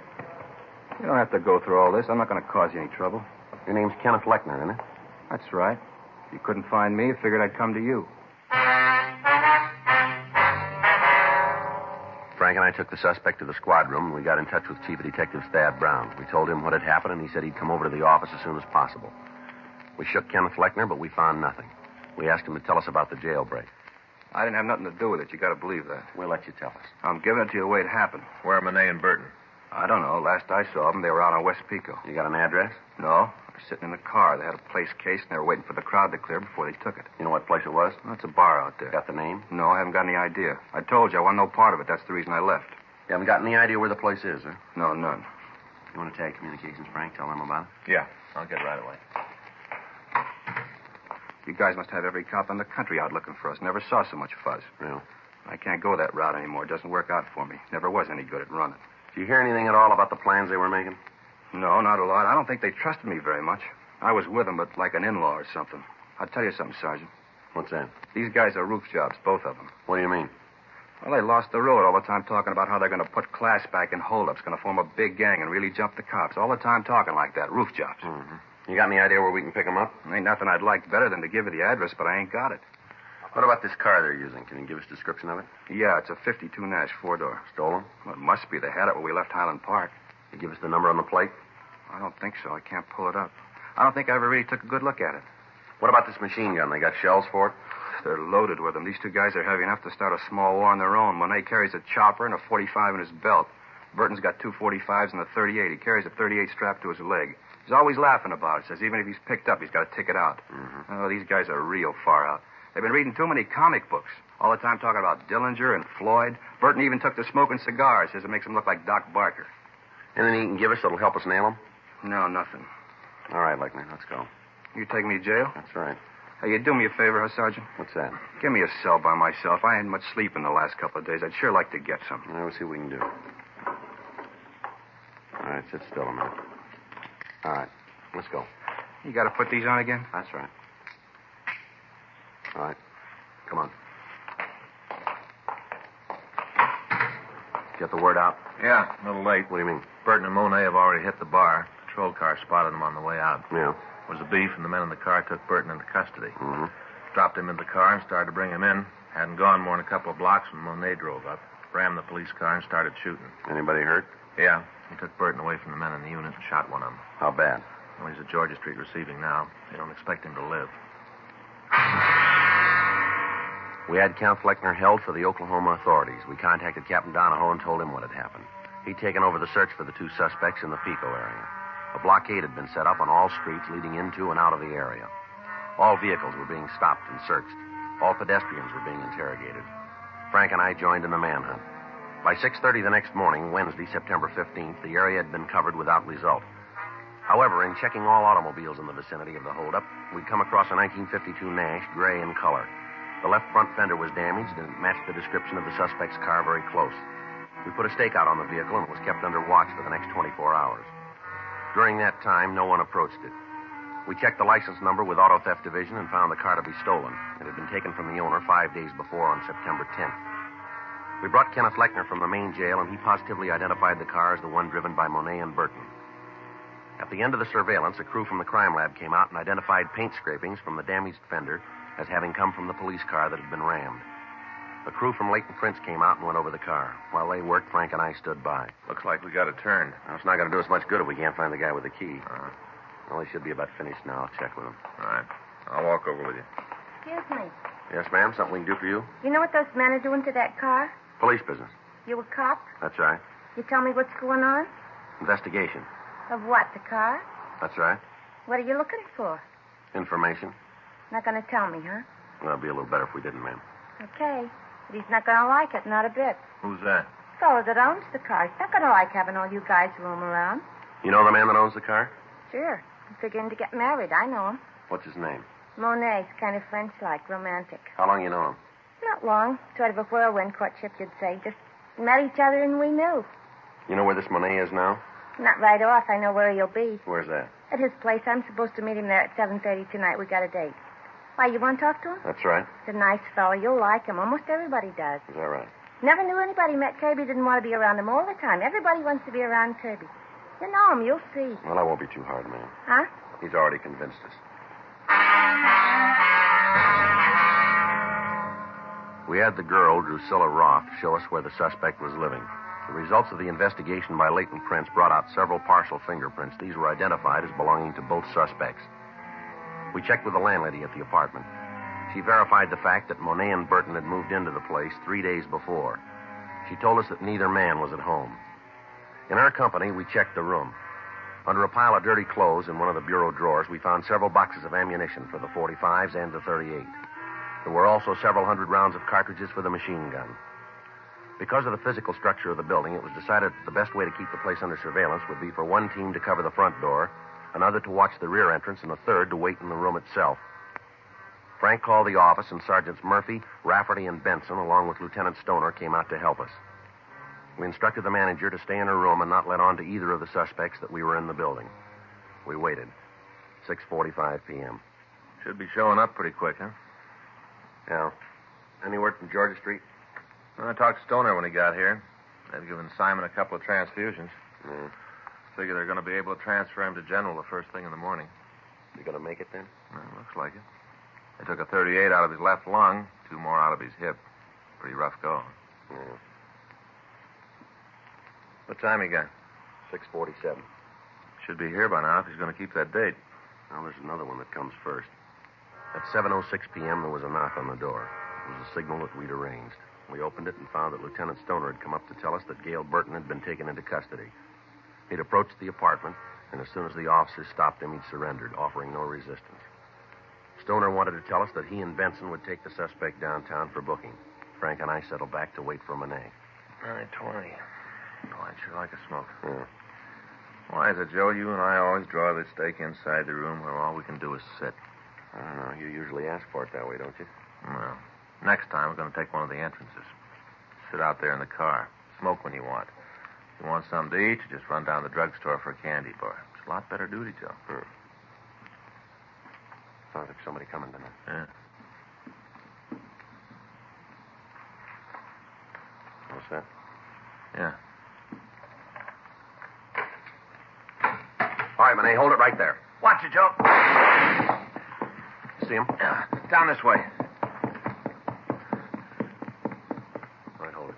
You don't have to go through all this. I'm not going to cause you any trouble. Your name's Kenneth Lechner, isn't it? That's right. If you couldn't find me, I figured I'd come to you. Frank and I took the suspect to the squad room, and we got in touch with Chief Detective Thad Brown. We told him what had happened, and he said he'd come over to the office as soon as possible. We shook Kenneth Lechner, but we found nothing. We asked him to tell us about the jailbreak. I didn't have nothing to do with it. You got to believe that. We'll let you tell us. I'm giving it to you the way it happened. Where are Monet and Burton? I don't know. Last I saw them, they were out on West Pico. You got an address? No. They're sitting in the car. They had a place cased, and they were waiting for the crowd to clear before they took it. You know what place it was? That's a bar out there. Got the name? No, I haven't got any idea. I told you I want no part of it. That's the reason I left. You haven't got any idea where the place is, huh? No, none. You want to tag communications, Frank? Tell them about it? Yeah, I'll get right away. You guys must have every cop in the country out looking for us. Never saw so much fuzz. Yeah. I can't go that route anymore. It doesn't work out for me. Never was any good at running. Did you hear anything at all about the plans they were making? No, not a lot. I don't think they trusted me very much. I was with them, but like an in-law or something. I'll tell you something, Sergeant. What's that? These guys are roof jobs, both of them. What do you mean? Well, they lost the road all the time talking about how they're going to put class back in holdups, going to form a big gang and really jump the cops. All the time talking like that. Roof jobs. Mm-hmm. You got any idea where we can pick them up? Ain't nothing I'd like better than to give you the address, but I ain't got it. What about this car they're using? Can you give us a description of it? Yeah, it's a 52 Nash, 4-door. Stolen? Well, it must be. They had it when we left Highland Park. You give us the number on the plate? I don't think so. I can't pull it up. I don't think I ever really took a good look at it. What about this machine gun? They got shells for it? They're loaded with them. These two guys are heavy enough to start a small war on their own. Monet carries a chopper and a 45 in his belt. Burton's got two 45s and a 38. He carries a 38 strapped to his leg. He's always laughing about it. Says even if he's picked up, he's got to tick it out. Mm-hmm. Oh, these guys are real far out. They've been reading too many comic books. All the time talking about Dillinger and Floyd. Burton even took to smoking cigars. Says it makes him look like Doc Barker. Anything you can give us that'll help us nail them? No, nothing. All right, Lechner, let's go. You taking me to jail? That's right. Hey, you do me a favor, huh, Sergeant? What's that? Give me a cell by myself. I hadn't much sleep in the last couple of days. I'd sure like to get some. We'll see what we can do. All right, sit still a minute. All right, let's go. You got to put these on again? That's right. All right, come on. Get the word out? Yeah, a little late. What do you mean? Burton and Monet have already hit the bar. Patrol car spotted them on the way out. Yeah. It was a beef, and the men in the car took Burton into custody. Mm-hmm. Dropped him in the car and started to bring him in. Hadn't gone more than a couple of blocks when Monet drove up, rammed the police car, and started shooting. Anybody hurt? Yeah. He took Burton away from the men in the unit and shot one of them. How bad? Well, he's at Georgia Street receiving now. They don't expect him to live. We had Count Fleckner held for the Oklahoma authorities. We contacted Captain Donahoe and told him what had happened. He'd taken over the search for the two suspects in the Pico area. A blockade had been set up on all streets leading into and out of the area. All vehicles were being stopped and searched. All pedestrians were being interrogated. Frank and I joined in the manhunt. By 6:30 the next morning, Wednesday, September 15th, the area had been covered without result. However, in checking all automobiles in the vicinity of the holdup, we'd come across a 1952 Nash, gray in color. The left front fender was damaged and it matched the description of the suspect's car very close. We put a stakeout on the vehicle and it was kept under watch for the next 24 hours. During that time, no one approached it. We checked the license number with Auto Theft Division and found the car to be stolen. It had been taken from the owner 5 days before on September 10th. We brought Kenneth Lechner from the main jail, and he positively identified the car as the one driven by Monet and Burton. At the end of the surveillance, a crew from the crime lab came out and identified paint scrapings from the damaged fender as having come from the police car that had been rammed. A crew from Leighton Prince came out and went over the car. While they worked, Frank and I stood by. Looks like we got it turned. Now, it's not going to do us much good if we can't find the guy with the key. Well, he should be about finished now. I'll check with him. All right. I'll walk over with you. Excuse me. Yes, ma'am? Something we can do for you? You know what those men are doing to that car? Police business. You a cop? That's right. You tell me what's going on? Investigation. Of what, the car? That's right. What are you looking for? Information. Not going to tell me, huh? Well, it'd be a little better if we didn't, ma'am. Okay. But he's not going to like it, not a bit. Who's that? The fellow that owns the car. He's not going to like having all you guys roam around. You know the man that owns the car? Sure. I'm figuring to get married. I know him. What's his name? Monet's kind of French-like, romantic. How long you know him? Not long. Sort of a whirlwind courtship, you'd say. Just met each other and we knew. You know where this Monet is now? Not right off. I know where he'll be. Where's that? At his place. I'm supposed to meet him there at 7:30 tonight. We got a date. Why, you want to talk to him? That's right. He's a nice fellow. You'll like him. Almost everybody does. Is that right? Never knew anybody met Kirby didn't want to be around him all the time. Everybody wants to be around Kirby. You know him. You'll see. Well, I won't be too hard, man. Huh? He's already convinced us. We had the girl, Drusilla Roth, show us where the suspect was living. The results of the investigation by latent prints brought out several partial fingerprints. These were identified as belonging to both suspects. We checked with the landlady at the apartment. She verified the fact that Monet and Burton had moved into the place 3 days before. She told us that neither man was at home. In our company, we checked the room. Under a pile of dirty clothes in one of the bureau drawers, we found several boxes of ammunition for the .45s and the .38. There were also several hundred rounds of cartridges for the machine gun. Because of the physical structure of the building, it was decided that the best way to keep the place under surveillance would be for one team to cover the front door, another to watch the rear entrance, and a third to wait in the room itself. Frank called the office, and Sergeants Murphy, Rafferty, and Benson, along with Lieutenant Stoner, came out to help us. We instructed the manager to stay in her room and not let on to either of the suspects that we were in the building. We waited. 6:45 p.m. Should be showing up pretty quick, huh? Yeah. Any word from Georgia Street? Well, I talked to Stoner when he got here. They've given Simon a couple of transfusions. Mm. Figure they're going to be able to transfer him to General the first thing in the morning. You going to make it then? Well, looks like it. They took a .38 out of his left lung, 2 more out of his hip. Pretty rough go. Yeah. What time he got? 6:47. Should be here by now if he's going to keep that date. Now, there's another one that comes first. At 7:06 p.m., there was a knock on the door. It was a signal that we'd arranged. We opened it and found that Lieutenant Stoner had come up to tell us that Gail Burton had been taken into custody. He'd approached the apartment, and as soon as the officers stopped him, he'd surrendered, offering no resistance. Stoner wanted to tell us that he and Benson would take the suspect downtown for booking. Frank and I settled back to wait for Monet. 9:20. Oh, I'd sure like a smoke. Yeah. Why is it, Joe, you and I always draw the stake inside the room where all we can do is sit? I don't know. You usually ask for it that way, don't you? Well, next time we're going to take one of the entrances. Sit out there in the car. Smoke when you want. If you want something to eat, you just run down to the drugstore for a candy bar. It's a lot better duty, Joe. Sounds like somebody coming tonight. Yeah. What's that? Yeah. All right, Monet, hold it right there. Watch it, Joe. See him? Yeah, down this way. All right, hold it.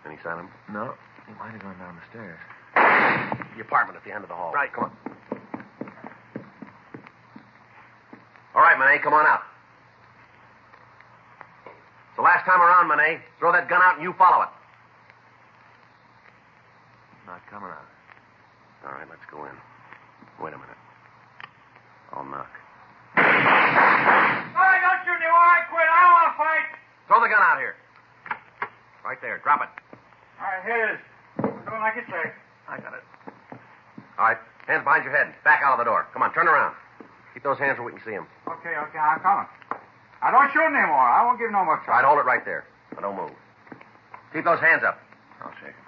Any sign of him? No. He might have gone down the stairs. The apartment at the end of the hall. Right. Come on. All right, Monet, come on out. It's the last time around, Monet. Throw that gun out and you follow it. Not coming out. All right, let's go in. Wait a minute. I'll knock. Hey, don't shoot me while I quit. I don't want to fight. Throw the gun out here. Right there. Drop it. All right, here it is. Doing like you say. I got it. All right. Hands behind your head. Back out of the door. Come on, turn around. Keep those hands where we can see them. Okay, I'm coming. I don't shoot anymore. I won't give no more All trouble. right, hold it right there. Now, don't move. Keep those hands up. I'll shake him.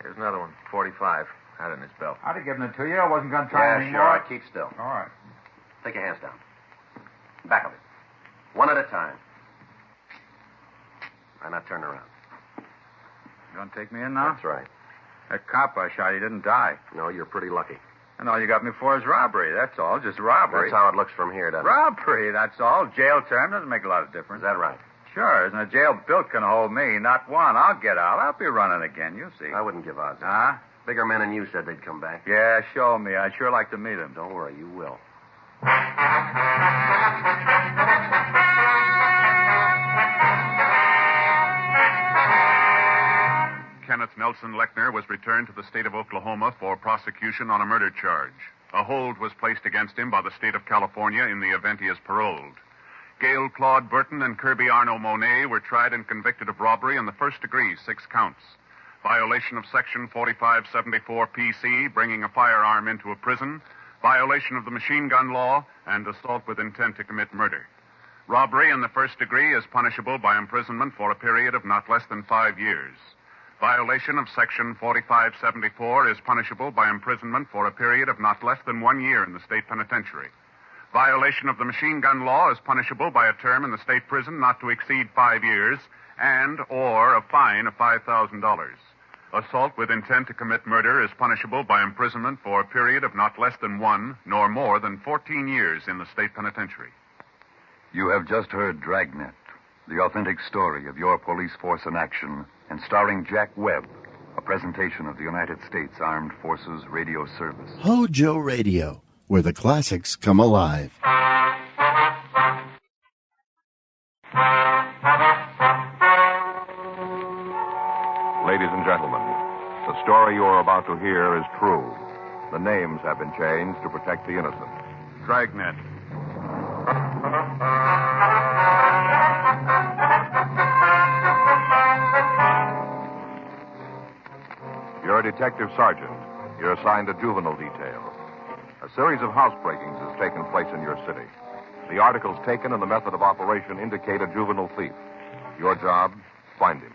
Here's another one. 45. Had it in his belt. I'd have given it to you. I wasn't going to try Yeah, anymore. sure. All right, keep still. All right. Take your hands down. Back of it. One at a time. All right, now turn around. You going to take me in now? That's right. That cop I shot, he didn't die. No, you're pretty lucky. And all you got me for is robbery. That's all. Just robbery. That's how it looks from here, doesn't it? Robbery, that's all. Jail term doesn't make a lot of difference. Is that right? Sure. Isn't a jail built can hold me? Not one. I'll get out. I'll be running again. You'll see. I wouldn't give odds. Huh? Bigger men than you said they'd come back. Yeah, show me. I'd sure like to meet him. Don't worry, you will. Kenneth Nelson Lechner was returned to the state of Oklahoma for prosecution on a murder charge. A hold was placed against him by the state of California in the event he is paroled. Gail Claude Burton and Kirby Arno Monet were tried and convicted of robbery in the first degree, 6 counts. Violation of Section 4574 PC, bringing a firearm into a prison, violation of the machine gun law, and assault with intent to commit murder. Robbery in the first degree is punishable by imprisonment for a period of not less than 5 years. Violation of Section 4574 is punishable by imprisonment for a period of not less than 1 year in the state penitentiary. Violation of the machine gun law is punishable by a term in the state prison not to exceed 5 years and/or a fine of $5,000. Assault with intent to commit murder is punishable by imprisonment for a period of not less than 1 nor more than 14 years in the state penitentiary. You have just heard Dragnet, the authentic story of your police force in action, and starring Jack Webb, a presentation of the United States Armed Forces Radio Service. Hojo Radio, where the classics come alive. Ladies and gentlemen, the story you are about to hear is true. The names have been changed to protect the innocent. Dragnet. You're a detective sergeant. You're assigned to juvenile detail. A series of housebreakings has taken place in your city. The articles taken and the method of operation indicate a juvenile thief. Your job, find him.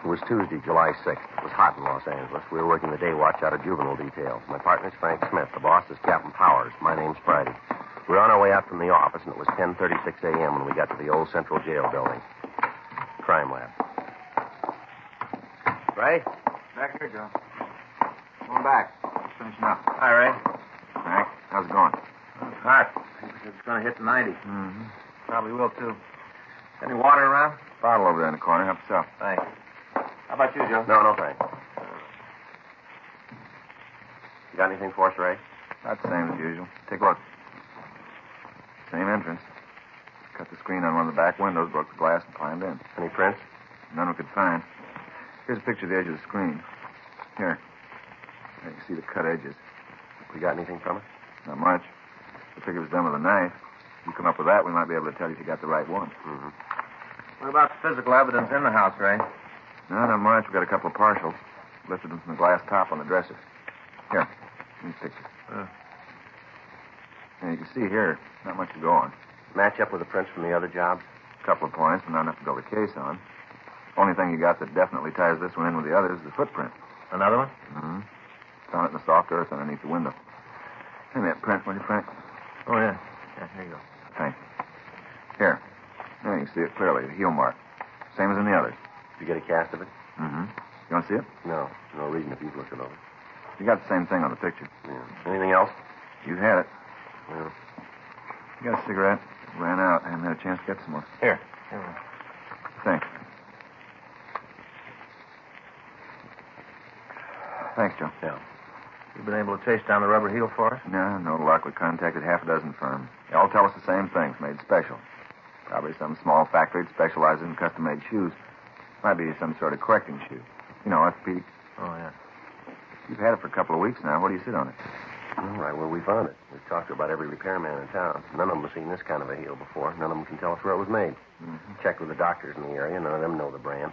It was Tuesday, July 6th. It was hot in Los Angeles. We were working the day watch out of juvenile detail. My partner's Frank Smith. The boss is Captain Powers. My name's Friday. We were on our way out from the office, and it was 10:36 a.m. when we got to the old Central Jail building. Crime lab. Ray? Back here, Joe. Going back. Finishing up. Hi, Ray. Frank, how's it going? It's hot. It's going to hit the 90. Mm-hmm. Probably will, too. Any water around? Bottle over there in the corner. Help yourself. Thanks. How about you, Joe? No, thanks. You got anything for us, Ray? About the same as usual. Take a look. Same entrance. Cut the screen on one of the back windows, broke the glass, and climbed in. Any prints? None we could find. Here's a picture of the edge of the screen. Here. There you can see the cut edges. We got anything from it? Not much. The figure was done with a knife. If you come up with that, we might be able to tell you if you got the right one. Mm-hmm. What about the physical evidence in the house, Ray? No, not much. We got a couple of partials. Lifted them from the glass top on the dresser. Here. These pictures. And you can see here, not much to go on. Match up with the prints from the other jobs? A couple of points, but not enough to build a case on. Only thing you got that definitely ties this one in with the others is the footprint. Another one? Mm-hmm. Found it in the soft earth underneath the window. Hand me that print, will you, Frank? Oh, yeah. Yeah, here you go. Thanks. Here. There you can see it clearly, the heel mark. Same as in the others. Did you get a cast of it? Mm-hmm. You want to see it? No. No reason if you've looked it over. You got the same thing on the picture. Yeah. Anything else? You had it. Well. You got a cigarette? Ran out. I haven't had a chance to get some more. Here. Thanks. Thanks, Joe. Yeah. You been able to chase down the rubber heel for us? No luck. We contacted half a dozen firms. They all tell us the same things, made special. Probably some small factory that specializes in custom-made shoes. Might be some sort of correcting shoe. You know, orthopedic. Oh, yeah. You've had it for a couple of weeks now. Where do you sit on it? All right, well, we found it. We've talked to about every repairman in town. None of them have seen this kind of a heel before. None of them can tell us where it was made. Mm-hmm. Checked with the doctors in the area. None of them know the brand.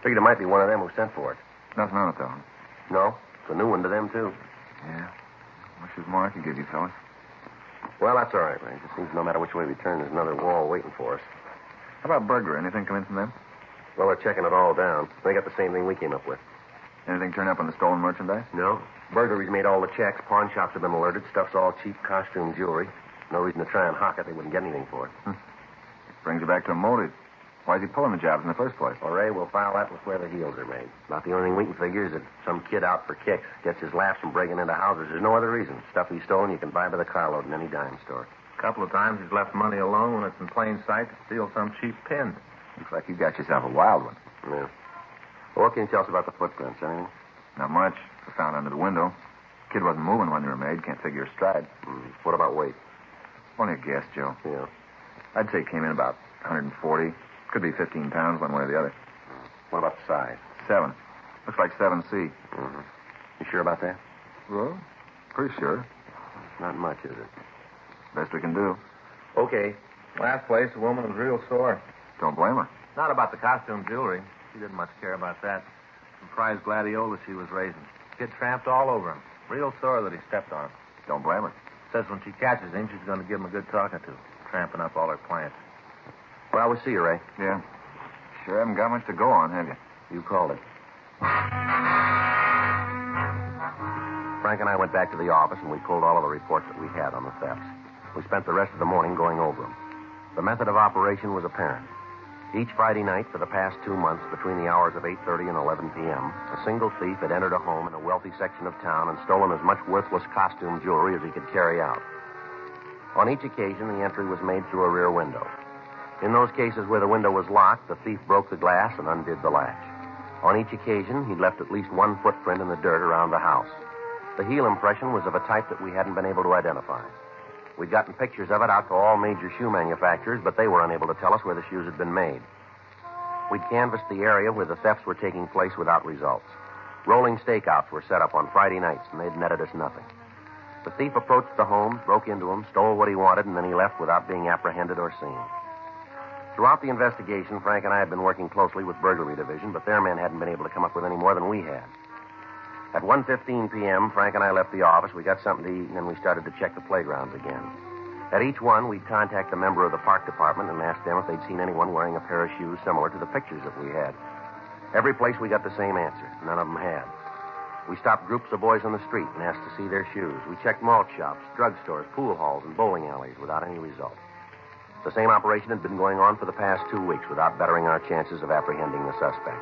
Figured it might be one of them who sent for it. Nothing on it, though. No? It's a new one to them, too. Yeah. Wish there's more I could give you, fellas. Well, that's all right, Ray. It seems no matter which way we turn, there's another wall waiting for us. How about burglary? Anything come in from them? Well, they're checking it all down. They got the same thing we came up with. Anything turn up on the stolen merchandise? No. Burglary's made all the checks. Pawn shops have been alerted. Stuff's all cheap costume jewelry. No reason to try and hawk it. They wouldn't get anything for it. Brings you back to a motive. Why is he pulling the jobs in the first place? Well, Ray, we'll file that with where the heels are made. About the only thing we can figure is that some kid out for kicks gets his laughs from breaking into houses. There's no other reason. Stuff he's stolen you can buy by the carload in any dime store. A couple of times he's left money alone when it's in plain sight to steal some cheap pin. Looks like you got yourself a wild one. Yeah. Well, what can you tell us about the footprints? Anything? Not much. They're found under the window. Kid wasn't moving when they were made. Can't figure his stride. What about weight? Only a guess, Joe. Yeah. I'd say he came in about 140. Could be 15 pounds one way or the other. What about the size? 7. Looks like 7C. Mm-hmm. You sure about that? Well, pretty sure. Not much, is it? Best we can do. Okay. Last place, the woman was real sore. Don't blame her. Not about the costume jewelry. She didn't much care about that. Some prize gladiola she was raising. Kid tramped all over him. Real sore that he stepped on him. Don't blame her. Says when she catches him, she's going to give him a good talking to, tramping up all her plants. Well, we see you, Ray. Yeah. Sure haven't got much to go on, have you? You called it. Frank and I went back to the office, and we pulled all of the reports that we had on the thefts. We spent the rest of the morning going over them. The method of operation was apparent. Each Friday night for the past 2 months, between the hours of 8:30 and 11 p.m., a single thief had entered a home in a wealthy section of town and stolen as much worthless costume jewelry as he could carry out. On each occasion, the entry was made through a rear window. In those cases where the window was locked, the thief broke the glass and undid the latch. On each occasion, he'd left at least one footprint in the dirt around the house. The heel impression was of a type that we hadn't been able to identify. We'd gotten pictures of it out to all major shoe manufacturers, but they were unable to tell us where the shoes had been made. We'd canvassed the area where the thefts were taking place without results. Rolling stakeouts were set up on Friday nights, and they'd netted us nothing. The thief approached the home, broke into them, stole what he wanted, and then he left without being apprehended or seen. Throughout the investigation, Frank and I had been working closely with Burglary Division, but their men hadn't been able to come up with any more than we had. At 1:15 p.m., Frank and I left the office. We got something to eat, and then we started to check the playgrounds again. At each one, we'd contact a member of the park department and ask them if they'd seen anyone wearing a pair of shoes similar to the pictures that we had. Every place we got the same answer. None of them had. We stopped groups of boys on the street and asked to see their shoes. We checked malt shops, drugstores, pool halls, and bowling alleys without any result. The same operation had been going on for the past 2 weeks without bettering our chances of apprehending the suspect.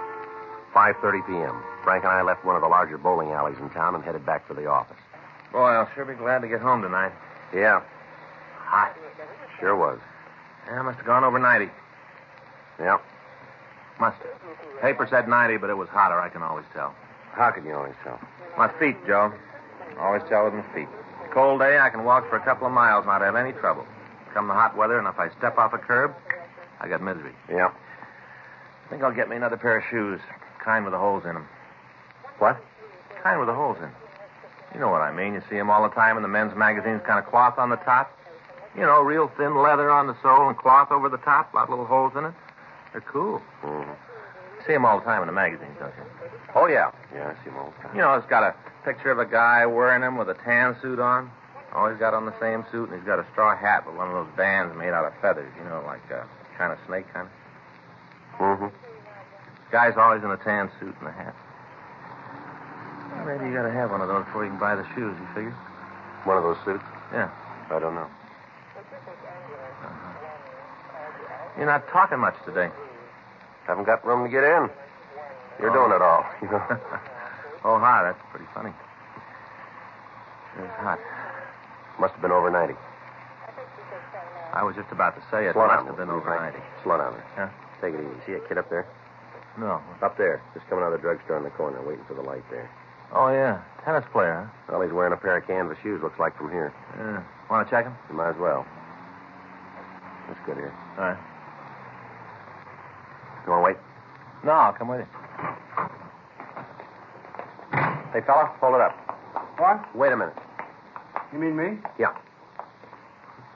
5:30 p.m. Frank and I left one of the larger bowling alleys in town and headed back for the office. Boy, I'll sure be glad to get home tonight. Yeah. Hot. Sure was. Yeah, I must have gone over 90. Yeah. Must have. Paper said 90, but it was hotter, I can always tell. How can you always tell? My feet, Joe. Always tell with my feet. Cold day, I can walk for a couple of miles, not have any trouble. Come the hot weather, and if I step off a curb, I got misery. Yeah. I think I'll get me another pair of shoes. Kind with the holes in them. What? Kind with the holes in. You know what I mean. You see them all the time in the men's magazines, kind of cloth on the top. You know, real thin leather on the sole and cloth over the top, a lot of little holes in it. They're cool. Mm-hmm. You see them all the time in the magazines, don't you? Oh, yeah. Yeah, I see them all the time. You know, it's got a picture of a guy wearing them with a tan suit on. Always got on the same suit, and he's got a straw hat with one of those bands made out of feathers, you know, like a kind of snake kind of. Mm-hmm. Guy's always in a tan suit and a hat. Well, maybe you got to have one of those before you can buy the shoes, you figure? One of those suits? Yeah. I don't know. You're not talking much today. Haven't got room to get in. You're doing it all. Oh, hi. That's pretty funny. It's hot. Must have been over 90. I was just about to say it. Slow Must down, have been will you, over Frank? 90. Slow down there. Huh? Take it easy. See that kid up there? No. Up there. Just coming out of the drugstore in the corner, waiting for the light there. Oh, yeah. Tennis player, huh? Well, he's wearing a pair of canvas shoes, looks like, from here. Yeah. Want to check him? You might as well. That's good here. All right. You want to wait? No, I'll come with you. Hey, fella, hold it up. What? Wait a minute. You mean me? Yeah.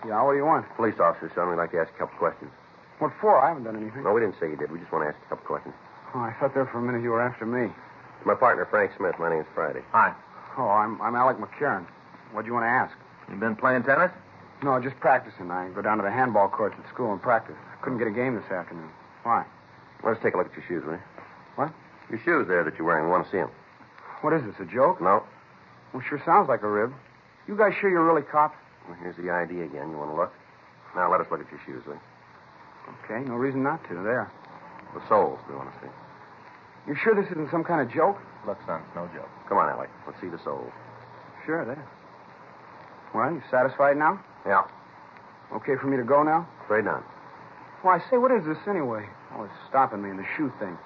Yeah, what do you want? Police officer, son. We'd like to ask a couple questions. What for? I haven't done anything. No, we didn't say you did. We just want to ask a couple questions. Oh, I thought there for a minute you were after me. It's my partner, Frank Smith. My name's Friday. Hi. Oh, I'm Alec McCarran. What do you want to ask? You been playing tennis? No, just practicing. I go down to the handball courts at school and practice. Couldn't get a game this afternoon. Why? Let's take a look at your shoes, will you? What? Your shoes there that you're wearing. We want to see them. What is this, a joke? No. Well, sure sounds like a rib. You guys sure you're really cops? Well, here's the ID again. You want to look? Now, let us look at your shoes, will you? Okay, no reason not to. There. The soles we want to see. You sure this isn't some kind of joke? Look, son, it's no joke. Come on, Alec. Let's see the soles. Sure, there. Well, you satisfied now? Yeah. Okay for me to go now? Afraid not. Why, say, what is this anyway? Always stopping me in the shoe thing.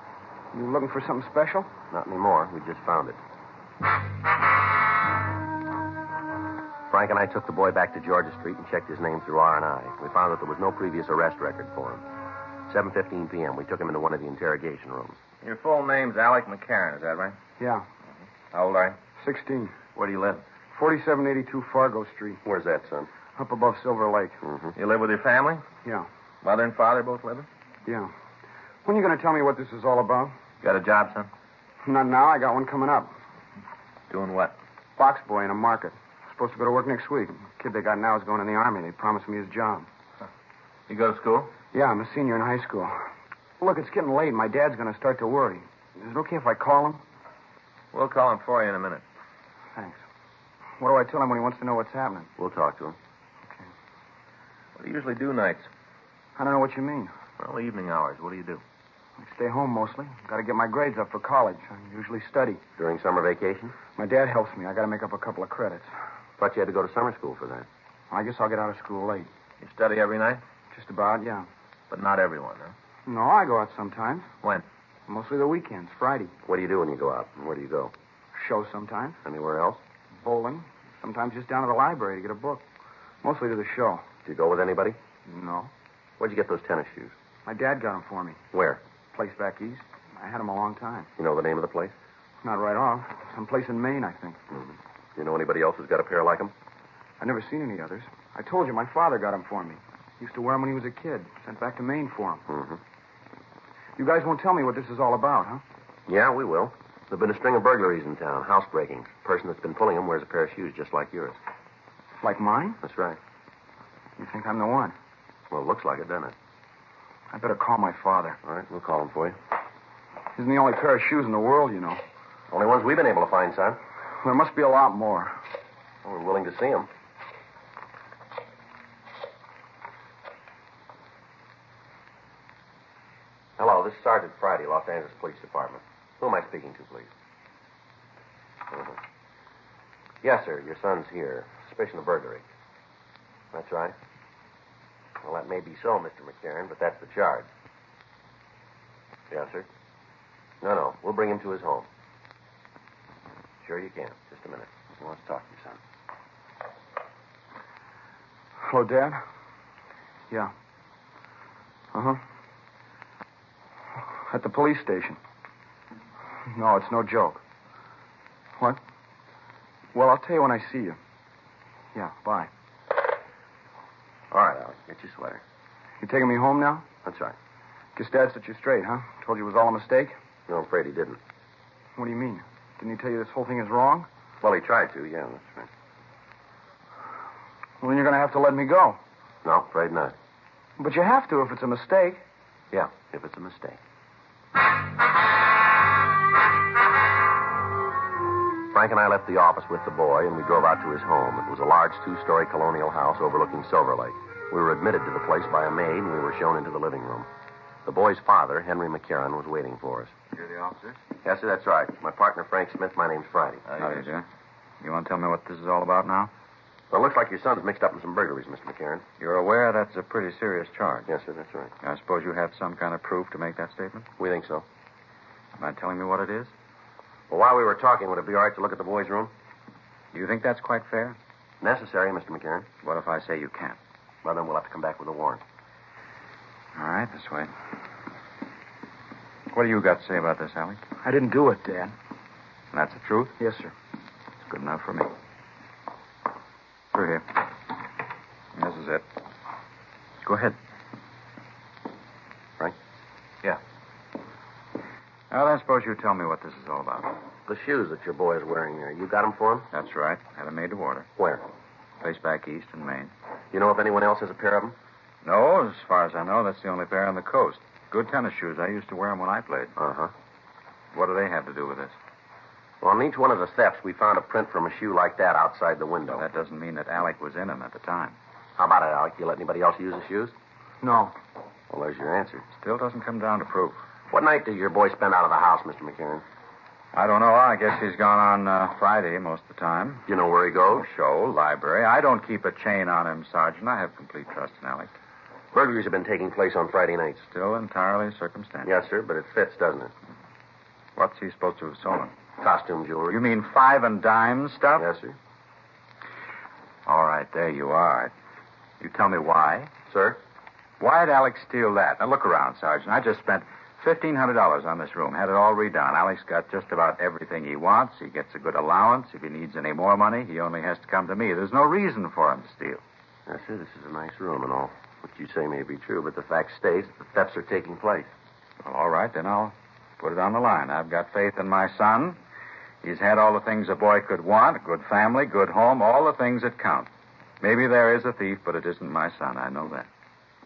You looking for something special? Not anymore. We just found it. Frank and I took the boy back to Georgia Street and checked his name through R&I. We found that there was no previous arrest record for him. 7:15 p.m., we took him into one of the interrogation rooms. Your full name's Alec McCarran, is that right? Yeah. How old are you? 16. Where do you live? 4782 Fargo Street. Where's that, son? Up above Silver Lake. Mm-hmm. You live with your family? Yeah. Mother and father both living? Yeah. When are you going to tell me what this is all about? Got a job, son? Not now. I got one coming up. Doing what? Box boy in a market. supposed to go to work next week. The kid they got now is going in the Army. They promised me his job. You go to school? Yeah, I'm a senior in high school. Look, it's getting late. My dad's going to start to worry. Is it okay if I call him? We'll call him for you in a minute. Thanks. What do I tell him when he wants to know what's happening? We'll talk to him. What do you usually do nights? I don't know what you mean. Well, evening hours. What do you do? I stay home mostly. Got to get my grades up for college. I usually study. During summer vacation? My dad helps me. I got to make up a couple of credits. Thought you had to go to summer school for that. I guess I'll get out of school late. You study every night? Just about, yeah. But not everyone, huh? No, I go out sometimes. When? Mostly the weekends, Friday. What do you do when you go out? And where do you go? Shows sometimes. Anywhere else? Bowling. Sometimes just down to the library to get a book. Mostly to the show. Do you go with anybody? No. Where'd you get those tennis shoes? My dad got them for me. Where? Place back east. I had them a long time. You know the name of the place? Not right off. Someplace in Maine, I think. Mm-hmm. Do you know anybody else who's got a pair like them? I've never seen any others. I told you, my father got them for me. Used to wear them when he was a kid. Sent back to Maine for them. Mm-hmm. You guys won't tell me what this is all about, huh? Yeah, we will. There've been a string of burglaries in town, house breakings. The person that's been pulling them wears a pair of shoes just like yours. Like mine? That's right. You think I'm the one? Well, it looks like it, doesn't it? I better call my father. All right, we'll call him for you. Isn't the only pair of shoes in the world, you know. Only ones we've been able to find, son. There must be a lot more. Well, we're willing to see them. Hello, this is Sergeant Friday, Los Angeles Police Department. Who am I speaking to, please? Uh-huh. Yes, sir. Your son's here. Suspicion of burglary. That's right. Well, that may be so, Mr. McCarran, but that's the charge. Yes, sir. No. We'll bring him to his home. Sure you can. Just a minute. He wants to talk to you, son. Hello, Dad? Yeah. Uh-huh. At the police station. No, it's no joke. What? Well, I'll tell you when I see you. Yeah, bye. All right, Alex. Get your sweater. You taking me home now? That's right. Guess Dad set you straight, huh? Told you it was all a mistake? No, I'm afraid he didn't. What do you mean? Didn't he tell you this whole thing is wrong? Well, he tried to, yeah, that's right. Well, then you're going to have to let me go. No, afraid not. But you have to if it's a mistake. Yeah, if it's a mistake. Frank and I left the office with the boy, and we drove out to his home. It was a large two-story colonial house overlooking Silver Lake. We were admitted to the place by a maid, and we were shown into the living room. The boy's father, Henry McCarran, was waiting for us. You're the officer? Yes, sir, that's right. My partner, Frank Smith. My name's Friday. How do you do? You want to tell me what this is all about now? Well, it looks like your son's mixed up in some burglaries, Mr. McCarran. You're aware that's a pretty serious charge? Yes, sir, that's right. I suppose you have some kind of proof to make that statement? We think so. Mind telling me what it is? Well, while we were talking, would it be all right to look at the boy's room? Do you think that's quite fair? Necessary, Mr. McCarran. What if I say you can't? Well, then we'll have to come back with a warrant. All right, this way. What do you got to say about this, Alec? I didn't do it, Dad. That's the truth? Yes, sir. It's good enough for me. Through here. This is it. Go ahead. Frank? Yeah. Now, then, suppose you tell me what this is all about. The shoes that your boy is wearing there. You got them for him? That's right. Had them made to order. Where? Place back east in Maine. You know if anyone else has a pair of them? No, as far as I know, that's the only pair on the coast. Good tennis shoes. I used to wear them when I played. Uh-huh. What do they have to do with this? Well, on each one of the steps, we found a print from a shoe like that outside the window. Well, that doesn't mean that Alec was in them at the time. How about it, Alec? You let anybody else use the shoes? No. Well, there's your answer. Still doesn't come down to proof. What night did your boy spend out of the house, Mr. McCarran? I don't know. I guess he's gone on Friday most of the time. You know where he goes? Show, library. I don't keep a chain on him, Sergeant. I have complete trust in Alec. Burglaries have been taking place on Friday nights. Still entirely circumstantial. Yes, sir, but it fits, doesn't it? What's he supposed to have stolen? Costume jewelry. You mean 5 and dime stuff? Yes, sir. All right, there you are. You tell me why. Sir? Why'd Alex steal that? Now, look around, Sergeant. I just spent $1,500 on this room. Had it all redone. Alex got just about everything he wants. He gets a good allowance. If he needs any more money, he only has to come to me. There's no reason for him to steal. Yes, sir, this is a nice room and all. What you say may be true, but the fact stays that the thefts are taking place. Well, all right, then I'll put it on the line. I've got faith in my son. He's had all the things a boy could want, a good family, good home, all the things that count. Maybe there is a thief, but it isn't my son. I know that.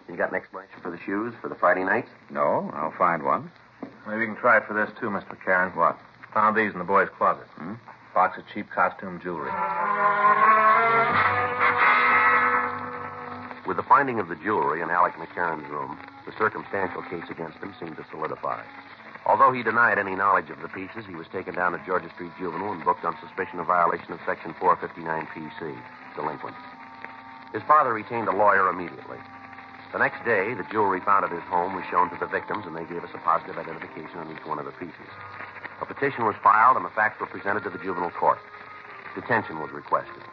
You got an explanation for the shoes for the Friday nights? No, I'll find one. Maybe you can try it for this, too, Mr. Kieran. What? Found these in the boy's closet. Box of cheap costume jewelry. With the finding of the jewelry in Alec McCarran's room, the circumstantial case against him seemed to solidify. Although he denied any knowledge of the pieces, he was taken down to Georgia Street Juvenile and booked on suspicion of violation of Section 459 PC, delinquent. His father retained a lawyer immediately. The next day, the jewelry found at his home was shown to the victims, and they gave us a positive identification on each one of the pieces. A petition was filed, and the facts were presented to the juvenile court. Detention was requested.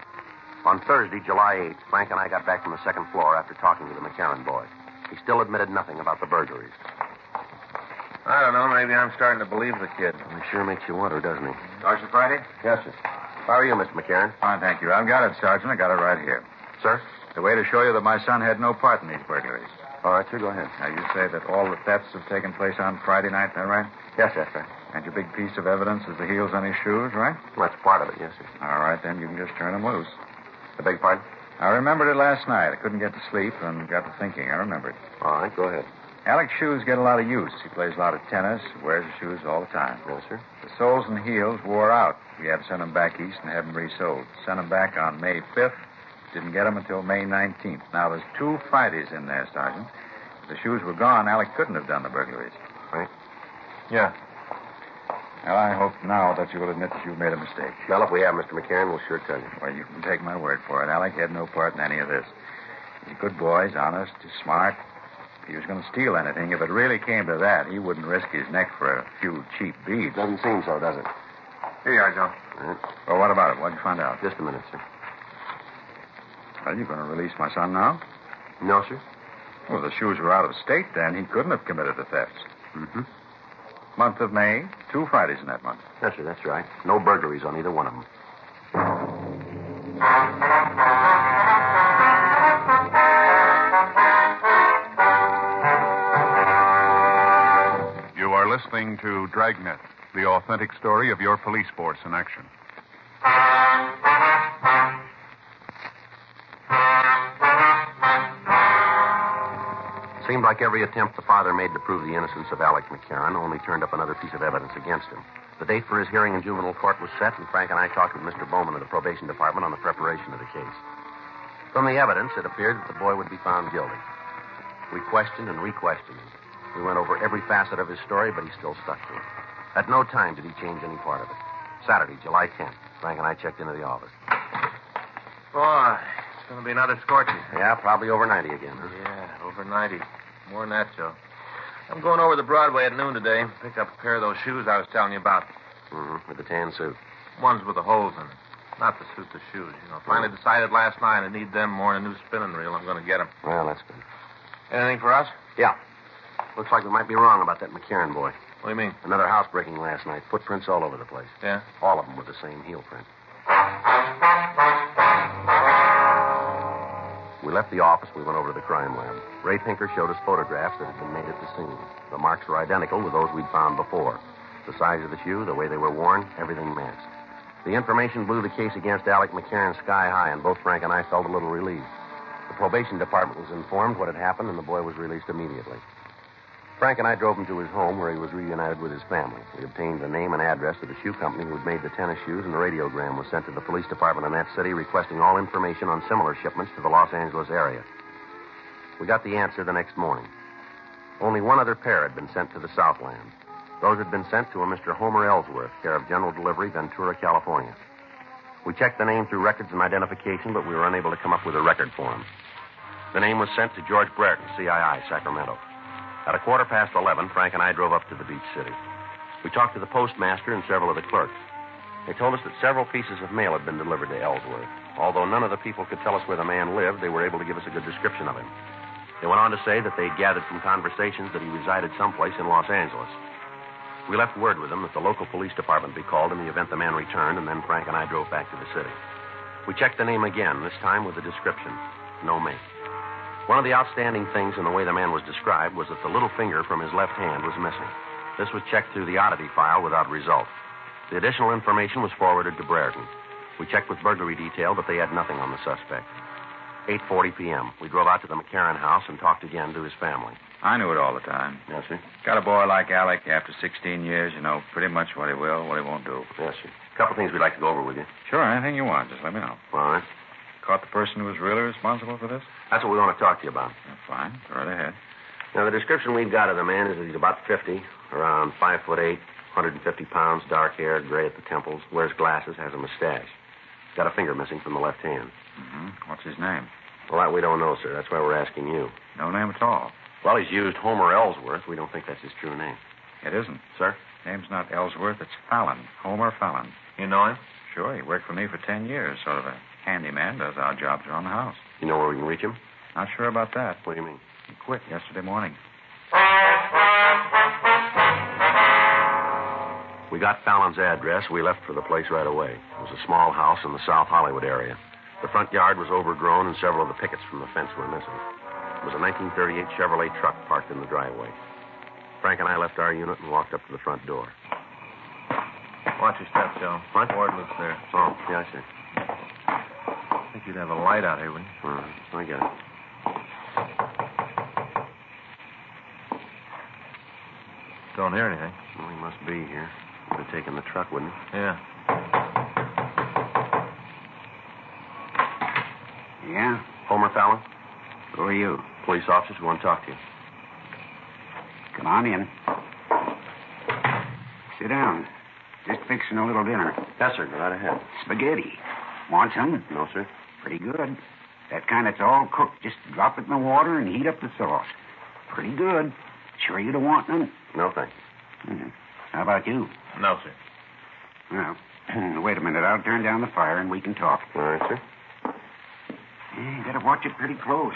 On Thursday, July 8th, Frank and I got back from the second floor after talking to the McCarran boy. He still admitted nothing about the burglaries. I don't know. Maybe I'm starting to believe the kid. He sure makes you wonder, doesn't he? Sergeant Friday? Yes, sir. How are you, Mr. McCarran? Fine, thank you. I've got it, Sergeant. I got it right here. Sir? The way to show you that my son had no part in these burglaries. All right, sir, go ahead. Now, you say that all the thefts have taken place on Friday night, is that right? Yes, that's right. And your big piece of evidence is the heels on his shoes, right? Well, that's part of it, yes, sir. All right, then you can just turn them loose. I beg your pardon? I remembered it last night. I couldn't get to sleep and got to thinking. I remembered. All right, go ahead. Alec's shoes get a lot of use. He plays a lot of tennis, wears his shoes all the time. Yes, sir. The soles and heels wore out. We had to send them back east and have them resold. Sent them back on May 5th. Didn't get them until May 19th. Now, there's 2 Fridays in there, Sergeant. If the shoes were gone, Alec couldn't have done the burglaries. Right? Yeah. Well, I hope now that you will admit that you've made a mistake. Well, if we have, Mr. McCarran, we'll sure tell you. Well, you can take my word for it. Alec had no part in any of this. He's a good boy. He's honest. He's smart. If he was going to steal anything, if it really came to that, he wouldn't risk his neck for a few cheap beads. Doesn't seem so, does it? Here you are, Joe. All right. Well, what about it? What'd you find out? Just a minute, sir. Well, you going to release my son now? No, sir. Well, the shoes were out of state then. He couldn't have committed the thefts. Mm-hmm. Month of May, 2 Fridays in that month. Yes, sir, that's right. No burglaries on either one of them. You are listening to Dragnet, the authentic story of your police force in action. Seemed like every attempt the father made to prove the innocence of Alec McCarran only turned up another piece of evidence against him. The date for his hearing in juvenile court was set, and Frank and I talked with Mr. Bowman of the probation department on the preparation of the case. From the evidence, it appeared that the boy would be found guilty. We questioned and re-questioned him. We went over every facet of his story, but he still stuck to it. At no time did he change any part of it. Saturday, July 10th, Frank and I checked into the office. Boy, it's going to be another scorcher. Yeah, probably over 90 again, huh? Yeah, over 90. More than that, Joe. I'm going over to Broadway at noon today. Pick up a pair of those shoes I was telling you about. Mm-hmm, with the tan suit. Ones with the holes in them. Not the suit, the shoes. Finally decided last night I need them more than a new spinning reel. I'm going to get them. Well, that's good. Anything for us? Yeah. Looks like we might be wrong about that McCarran boy. What do you mean? Another housebreaking last night. Footprints all over the place. Yeah? All of them with the same heel print. We left the office. We went over to the crime lab. Ray Pinker showed us photographs that had been made at the scene. The marks were identical with those we'd found before. The size of the shoe, the way they were worn, everything matched. The information blew the case against Alec McCarran sky high, and both Frank and I felt a little relieved. The probation department was informed what had happened, and the boy was released immediately. Frank and I drove him to his home, where he was reunited with his family. We obtained the name and address of the shoe company who had made the tennis shoes, and a radiogram was sent to the police department in that city requesting all information on similar shipments to the Los Angeles area. We got the answer the next morning. Only one other pair had been sent to the Southland. Those had been sent to a Mr. Homer Ellsworth, care of General Delivery, Ventura, California. We checked the name through records and identification, but we were unable to come up with a record for him. The name was sent to George Brereton, CII, Sacramento. At 11:15, Frank and I drove up to the beach city. We talked to the postmaster and several of the clerks. They told us that several pieces of mail had been delivered to Ellsworth. Although none of the people could tell us where the man lived, they were able to give us a good description of him. They went on to say that they'd gathered from conversations that he resided someplace in Los Angeles. We left word with them that the local police department be called in the event the man returned, and then Frank and I drove back to the city. We checked the name again, this time with the description. No make. One of the outstanding things in the way the man was described was that the little finger from his left hand was missing. This was checked through the oddity file without result. The additional information was forwarded to Brereton. We checked with burglary detail, but they had nothing on the suspect. 8:40 p.m. We drove out to the McCarran house and talked again to his family. I knew it all the time. Yes, sir? Got a boy like Alec after 16 years, you know pretty much what he will, what he won't do. Yes, sir. A couple things we'd like to go over with you. Sure, anything you want. Just let me know. All right. Caught the person who was really responsible for this? That's what we want to talk to you about. Fine. Go right ahead. Now, the description we've got of the man is that he's about 50, around 5'8", 150 pounds, dark hair, gray at the temples, wears glasses, has a mustache. Got a finger missing from the left hand. Mm-hmm. What's his name? Well, that we don't know, sir. That's why we're asking you. No name at all. Well, he's used Homer Ellsworth. We don't think that's his true name. It isn't. Sir? Name's not Ellsworth. It's Fallon. Homer Fallon. You know him? Sure. He worked for me for 10 years. Sort of a handyman. Does odd jobs around the house. You know where we can reach him? Not sure about that. What do you mean? He quit yesterday morning. We got Fallon's address. We left for the place right away. It was a small house in the South Hollywood area. The front yard was overgrown, and several of the pickets from the fence were missing. It was a 1938 Chevrolet truck parked in the driveway. Frank and I left our unit and walked up to the front door. Watch your steps, Joe. What? Ward lives there. Oh, yeah, I see. I think you'd have a light out here, wouldn't you? I get it. Don't hear anything. Well, he must be here. Would have taken the truck, wouldn't he? Yeah. Yeah? Homer Fallon? Who are you? Police officers who want to talk to you. Come on in. Sit down. Just fixing a little dinner. Yes, sir. Go right ahead. Spaghetti. Want some? No, sir. Pretty good. That kind that's all cooked. Just drop it in the water and heat up the sauce. Pretty good. Sure you don't want none? No, thank you. How about you? No, sir. Well, wait a minute. I'll turn down the fire and we can talk. All right, sir. You gotta watch it pretty close.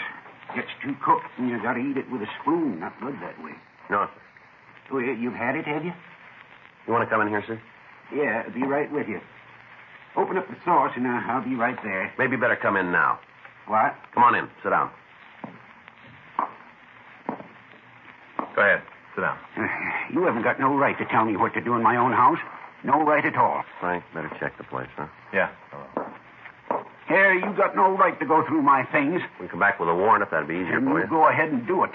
Gets too cooked and you gotta eat it with a spoon, not good that way. No, sir. Oh, you've had it, have you? You want to come in here, sir? Yeah, I'll be right with you. Open up the sauce and I'll be right there. Maybe better come in now. What? Come on in. Sit down. Go ahead. Sit down. You haven't got no right to tell me what to do in my own house. No right at all. Frank, better check the place, huh? Yeah. Here, you got no right to go through my things. We can come back with a warrant if that'd be easier for you. You go ahead and do it.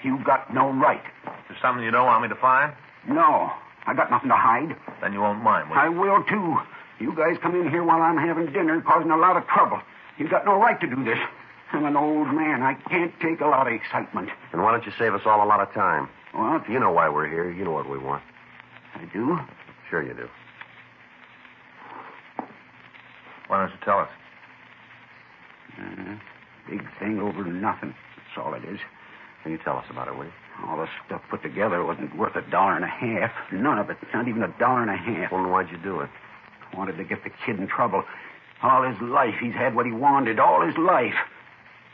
You got no right. Is there something you don't want me to find? No. I got nothing to hide. Then you won't mind, will you? I will, too. You guys come in here while I'm having dinner, causing a lot of trouble. You got no right to do this. I'm an old man. I can't take a lot of excitement. Then why don't you save us all a lot of time? What? You know why we're here. You know what we want. I do? Sure you do. Why don't you tell us? Big thing over nothing. That's all it is. Can you tell us about it, will you? All the stuff put together wasn't worth $1.50. None of it. Not even $1.50. Well, then why'd you do it? Wanted to get the kid in trouble. All his life, he's had what he wanted. All his life.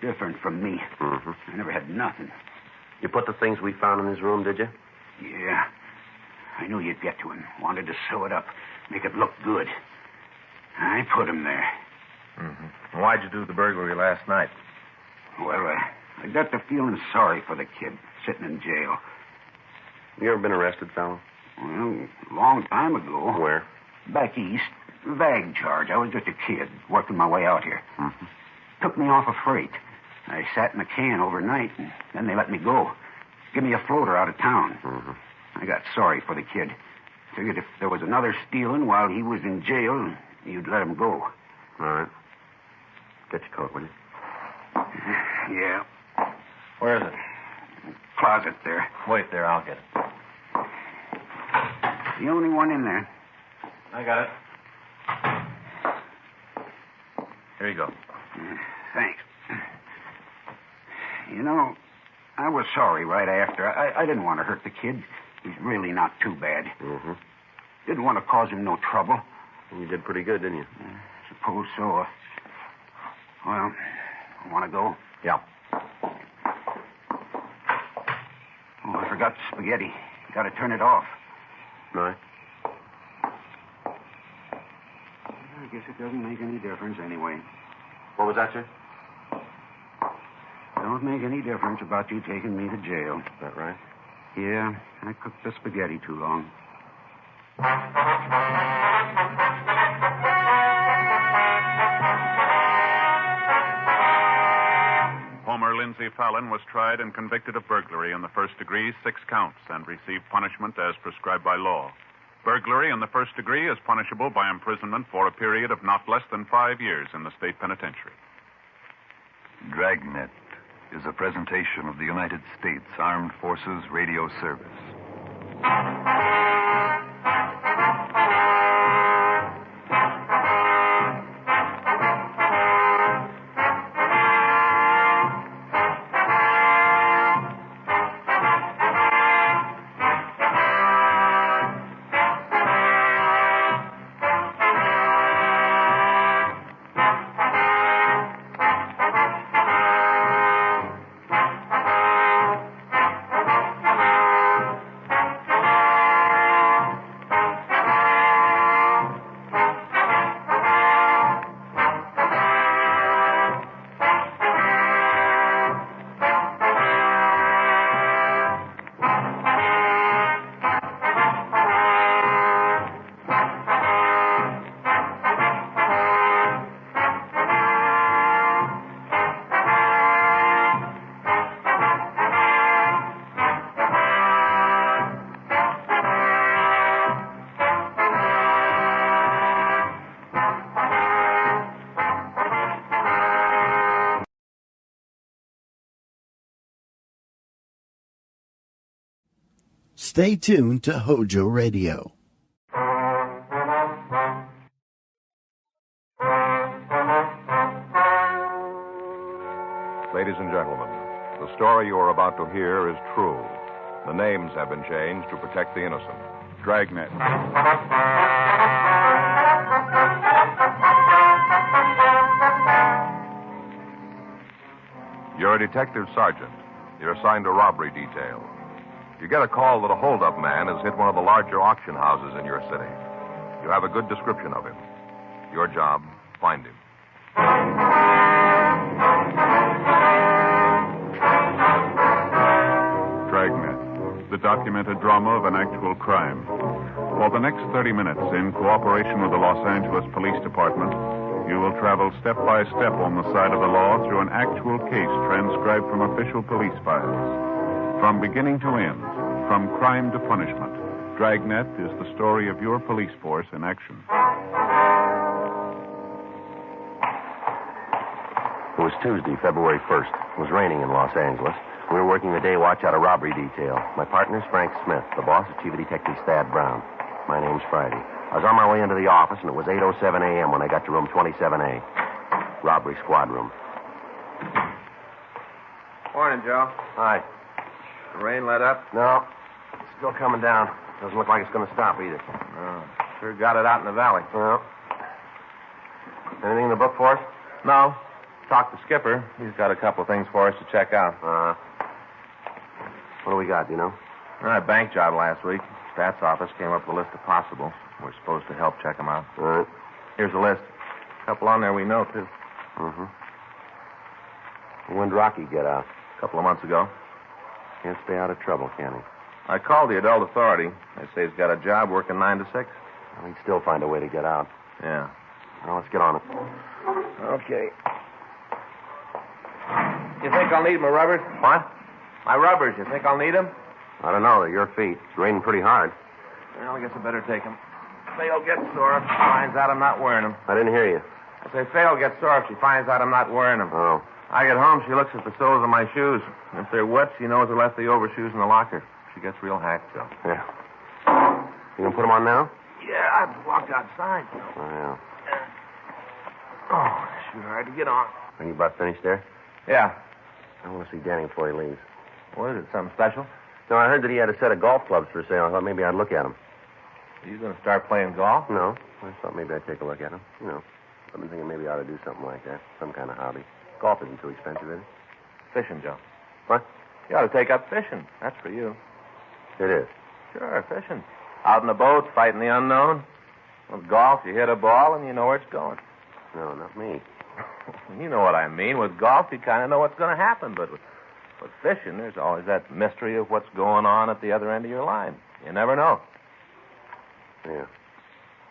Different from me. Mm-hmm. I never had nothing. You put the things we found in his room, did you? Yeah. I knew you'd get to him. Wanted to sew it up. Make it look good. I put him there. Mm-hmm. Why'd you do the burglary last night? Well, I got to feeling sorry for the kid sitting in jail. You ever been arrested, fella? Well, a long time ago. Where? Back east. Vag charge. I was just a kid, working my way out here. Mm-hmm. Took me off a freight. I sat in a can overnight, and then they let me go. Give me a floater out of town. Mm-hmm. I got sorry for the kid. Figured if there was another stealing while he was in jail, you'd let him go. All right. Get your coat, will you? Yeah. Where is it? Closet there. Wait there, I'll get it. The only one in there. I got it. Here you go. Thanks. You know, I was sorry right after. I didn't want to hurt the kid. He's really not too bad. Mm-hmm. Didn't want to cause him no trouble. You did pretty good, didn't you? Suppose so. Well, want to go? Yeah. Oh, I forgot the spaghetti. Got to turn it off. Right. I guess it doesn't make any difference anyway. What was that, sir? Don't make any difference about you taking me to jail. Is that right? Yeah, I cooked the spaghetti too long. Homer Lindsay Fallon was tried and convicted of burglary in the first degree, 6 counts, and received punishment as prescribed by law. Burglary in the first degree is punishable by imprisonment for a period of not less than 5 years in the state penitentiary. Dragnet is a presentation of the United States Armed Forces Radio Service. Stay tuned to Hojo Radio. Ladies and gentlemen, the story you are about to hear is true. The names have been changed to protect the innocent. Dragnet. You're a detective sergeant. You're assigned to robbery detail. You get a call that a holdup man has hit one of the larger auction houses in your city. You have a good description of him. Your job, find him. Dragnet, the documented drama of an actual crime. For the next 30 minutes, in cooperation with the Los Angeles Police Department, you will travel step by step on the side of the law through an actual case transcribed from official police files. From beginning to end, from crime to punishment, Dragnet is the story of your police force in action. It was Tuesday, February 1st. It was raining in Los Angeles. We were working the day watch out of robbery detail. My partner's Frank Smith. The boss is Chief of Detectives Thad Brown. My name's Friday. I was on my way into the office, and it was 8:07 a.m. when I got to room 27A. Robbery squad room. Morning, Joe. Hi. The rain let up? No. It's still coming down. Doesn't look like it's going to stop either. Oh, sure got it out in the valley. Well. Anything in the book for us? No. Talked to Skipper. He's got a couple of things for us to check out. What do we got, do you know? A bank job last week. Stats office came up with a list of possibles. We're supposed to help check them out. All right. Here's the list. A couple on there we know, too. Mm-hmm. When did Rocky get out? A couple of months ago. Can't stay out of trouble, can he? I called the adult authority. They say he's got a job working 9 to 6. Well, he'd still find a way to get out. Yeah. Well, let's get on it. Okay. You think I'll need my rubbers? What? My rubbers, you think I'll need them? I don't know. They're your feet. It's raining pretty hard. Well, I guess I better take them. Faye'll get sore if she finds out I'm not wearing them. I didn't hear you. I say Faye'll get sore if she finds out I'm not wearing them. Oh. I get home, she looks at the soles of my shoes. If they're wet, she knows I left the overshoes in the locker. She gets real hacked, Joe. Yeah. You gonna put them on now? Yeah, I walked outside. Oh, yeah. Oh, sure hard to get on. Are you about finished there? Yeah. I want to see Danny before he leaves. What is it, something special? No, I heard that he had a set of golf clubs for sale. I thought maybe I'd look at them. Are you going to start playing golf? No. I thought maybe I'd take a look at them. You know, I've been thinking maybe I ought to do something like that. Some kind of hobby. Golf isn't too expensive, is it? Fishing, Joe. What? You ought to take up fishing. That's for you. It is. Sure, fishing. Out in the boat, fighting the unknown. With golf, you hit a ball and you know where it's going. No, not me. You know what I mean. With golf, you kind of know what's going to happen. But with fishing, there's always that mystery of what's going on at the other end of your line. You never know. Yeah.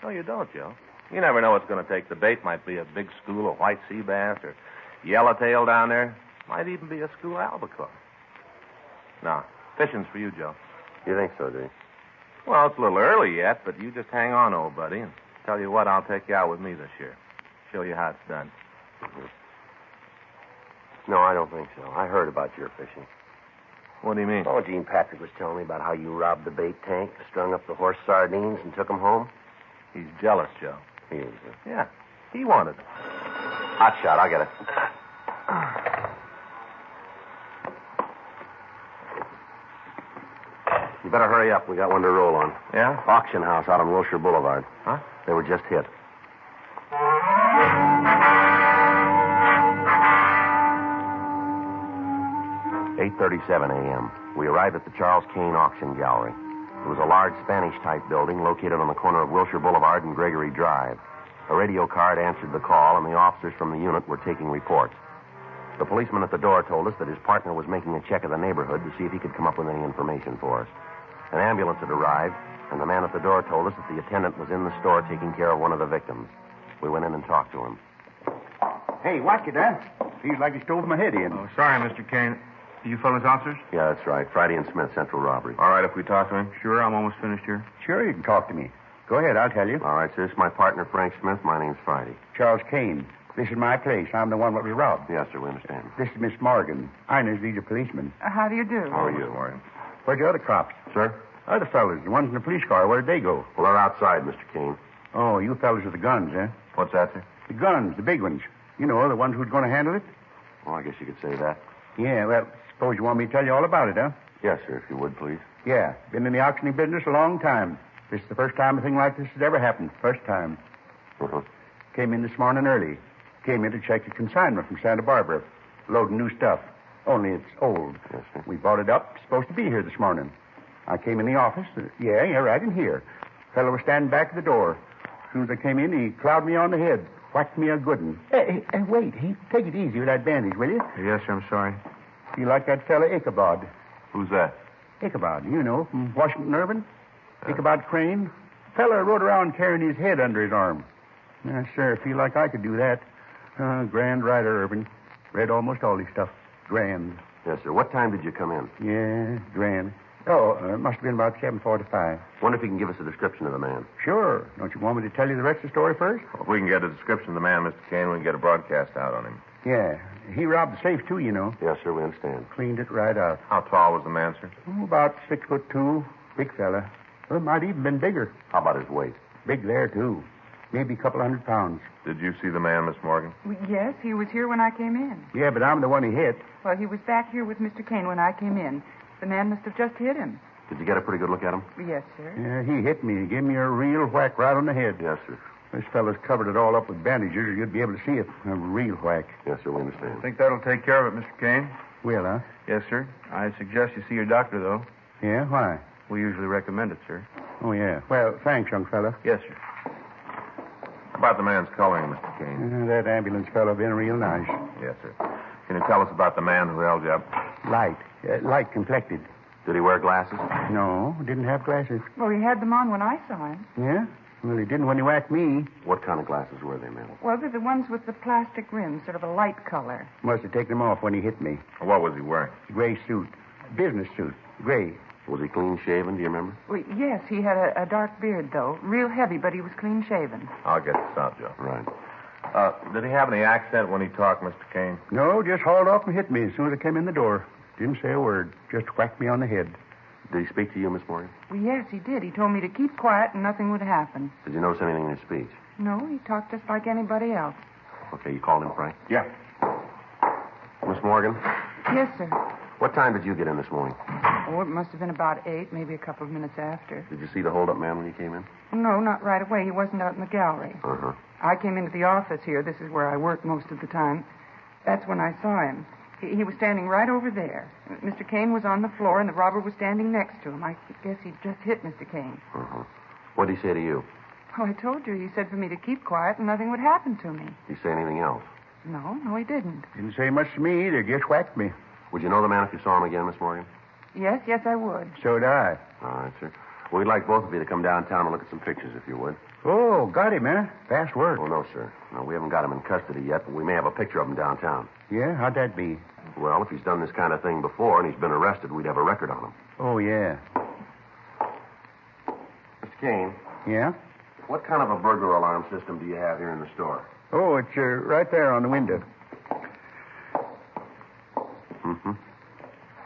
No, you don't, Joe. You never know what's going to take the bait. Might be a big school of white sea bass or yellowtail down there. Might even be a school albacore. No, fishing's for you, Joe. You think so, do you? Well, it's a little early yet, but you just hang on, old buddy, and tell you what, I'll take you out with me this year. Show you how it's done. Mm-hmm. No, I don't think so. I heard about your fishing. What do you mean? Oh, Gene Patrick was telling me about how you robbed the bait tank, strung up the horse sardines, and took them home. He's jealous, Joe. He is. Yeah, he wanted them. Hot shot, I'll get it. You better hurry up. We got one to roll on. Yeah? Auction house out on Wilshire Boulevard. Huh? They were just hit. "8:37 a.m. We arrived at the Charles Kane Auction Gallery. It was a large Spanish-type building located on the corner of Wilshire Boulevard and Gregory Drive. A radio card answered the call, and the officers from the unit were taking reports. The policeman at the door told us that his partner was making a check of the neighborhood to see if he could come up with any information for us. An ambulance had arrived, and the man at the door told us that the attendant was in the store taking care of one of the victims. We went in and talked to him. Hey, watch it, huh? Feels like he stole my head in. Oh, sorry, Mr. Kane. You fellas officers? Yeah, that's right. Friday and Smith, Central Robbery. All right, if we talk to him. Sure, I'm almost finished here. Sure, you can talk to me. Go ahead, I'll tell you. All right, sir. This is my partner, Frank Smith. My name's Friday. Charles Kane. This is my place. I'm the one that was robbed. Yes, sir, we understand. This is Miss Morgan. I know these are policemen. How do you do? How are you? Morgan? Where'd the other cops? Sir? Other fellas, the ones in the police car, where did they go? Well, they're outside, Mr. Kane. Oh, you fellas with the guns, eh? What's that, sir? The guns, the big ones. You know, the ones who's going to handle it? Well, I guess you could say that. Yeah, well, suppose you want me to tell you all about it, huh? Yes, sir, if you would, please. Yeah, been in the auctioning business a long time. This is the first time a thing like this has ever happened. First time. Uh-huh. Came in this morning early. Came in to check the consignment from Santa Barbara. Loading new stuff. Only it's old. Yes, sir. We bought it up. Supposed to be here this morning. I came in the office. Yeah, right in here. Fellow was standing back at the door. As soon as I came in, he clouded me on the head. Whacked me a good one. Hey, wait. Take it easy with that bandage, will you? Yes, sir, I'm sorry. You like that fella Ichabod? Who's that? Ichabod, you know, from Washington Irving. Ichabod Crane. Fella rode around carrying his head under his arm. Yes, sir, feel like I could do that. Grand writer, Irving. Read almost all his stuff. Grand. Yes, sir. What time did you come in? Yeah, grand. Oh, it must have been about 7:45. Wonder if you can give us a description of the man. Sure. Don't you want me to tell you the rest of the story first? Well, if we can get a description of the man, Mr. Kane, we can get a broadcast out on him. Yeah. He robbed the safe, too, you know. Yes, sir, we understand. Cleaned it right out. How tall was the man, sir? Oh, about 6'2". Big fella. Well, might even been bigger. How about his weight? Big there, too. Maybe a couple 100 pounds. Did you see the man, Miss Morgan? Yes, he was here when I came in. Yeah, but I'm the one he hit. Well, he was back here with Mr. Kane when I came in. The man must have just hit him. Did you get a pretty good look at him? Yes, sir. Yeah, he hit me. He gave me a real whack right on the head. Yes, sir. This fellow's covered it all up with bandages, or you'd be able to see it. A real whack. Yes, sir, we understand. I think that'll take care of it, Mr. Kane. Will, huh? Yes, sir. I suggest you see your doctor, though. Yeah, why? We usually recommend it, sir. Oh, yeah. Well, thanks, young fella. Yes, sir. How about the man's coloring, Mr. Kane? That ambulance fellow been real nice. Yes, sir. Can you tell us about the man who held you up? Light complected. Did he wear glasses? No, didn't have glasses. Well, he had them on when I saw him. Yeah? Well, he didn't when he whacked me. What kind of glasses were they, ma'am? Well, they're the ones with the plastic rims, sort of a light color. Must have taken them off when he hit me. What was he wearing? Gray suit. Business suit. Gray. Was he clean shaven, do you remember? Well, yes, he had a dark beard, though. Real heavy, but he was clean shaven. I'll get this out, Joe. Right. Did he have any accent when he talked, Mr. Kane? No, just hauled off and hit me as soon as I came in the door. Didn't say a word. Just whacked me on the head. Did he speak to you, Miss Morgan? Well, yes, he did. He told me to keep quiet and nothing would happen. Did you notice anything in his speech? No, he talked just like anybody else. Okay, you called him, Frank? Yeah. Miss Morgan? Yes, sir. What time did you get in this morning? Oh, it must have been about 8, maybe a couple of minutes after. Did you see the hold-up man when you came in? No, not right away. He wasn't out in the gallery. Uh-huh. I came into the office here. This is where I work most of the time. That's when I saw him. He was standing right over there. Mr. Kane was on the floor, and the robber was standing next to him. I guess he'd just hit Mr. Kane. Uh-huh. What did he say to you? Oh, I told you. He said for me to keep quiet and nothing would happen to me. Did he say anything else? No, he didn't. Didn't say much to me either. Just whacked me. Would you know the man if you saw him again, Miss Morgan? Yes, I would. So did I. All right, sir. We'd like both of you to come downtown and look at some pictures, if you would. Oh, got him, eh? Fast work. Oh, no, sir. No, we haven't got him in custody yet, but we may have a picture of him downtown. Yeah? How'd that be? Well, if he's done this kind of thing before and he's been arrested, we'd have a record on him. Oh, yeah. Mr. Kane. Yeah? What kind of a burglar alarm system do you have here in the store? Oh, it's right there on the window. Mm-hmm.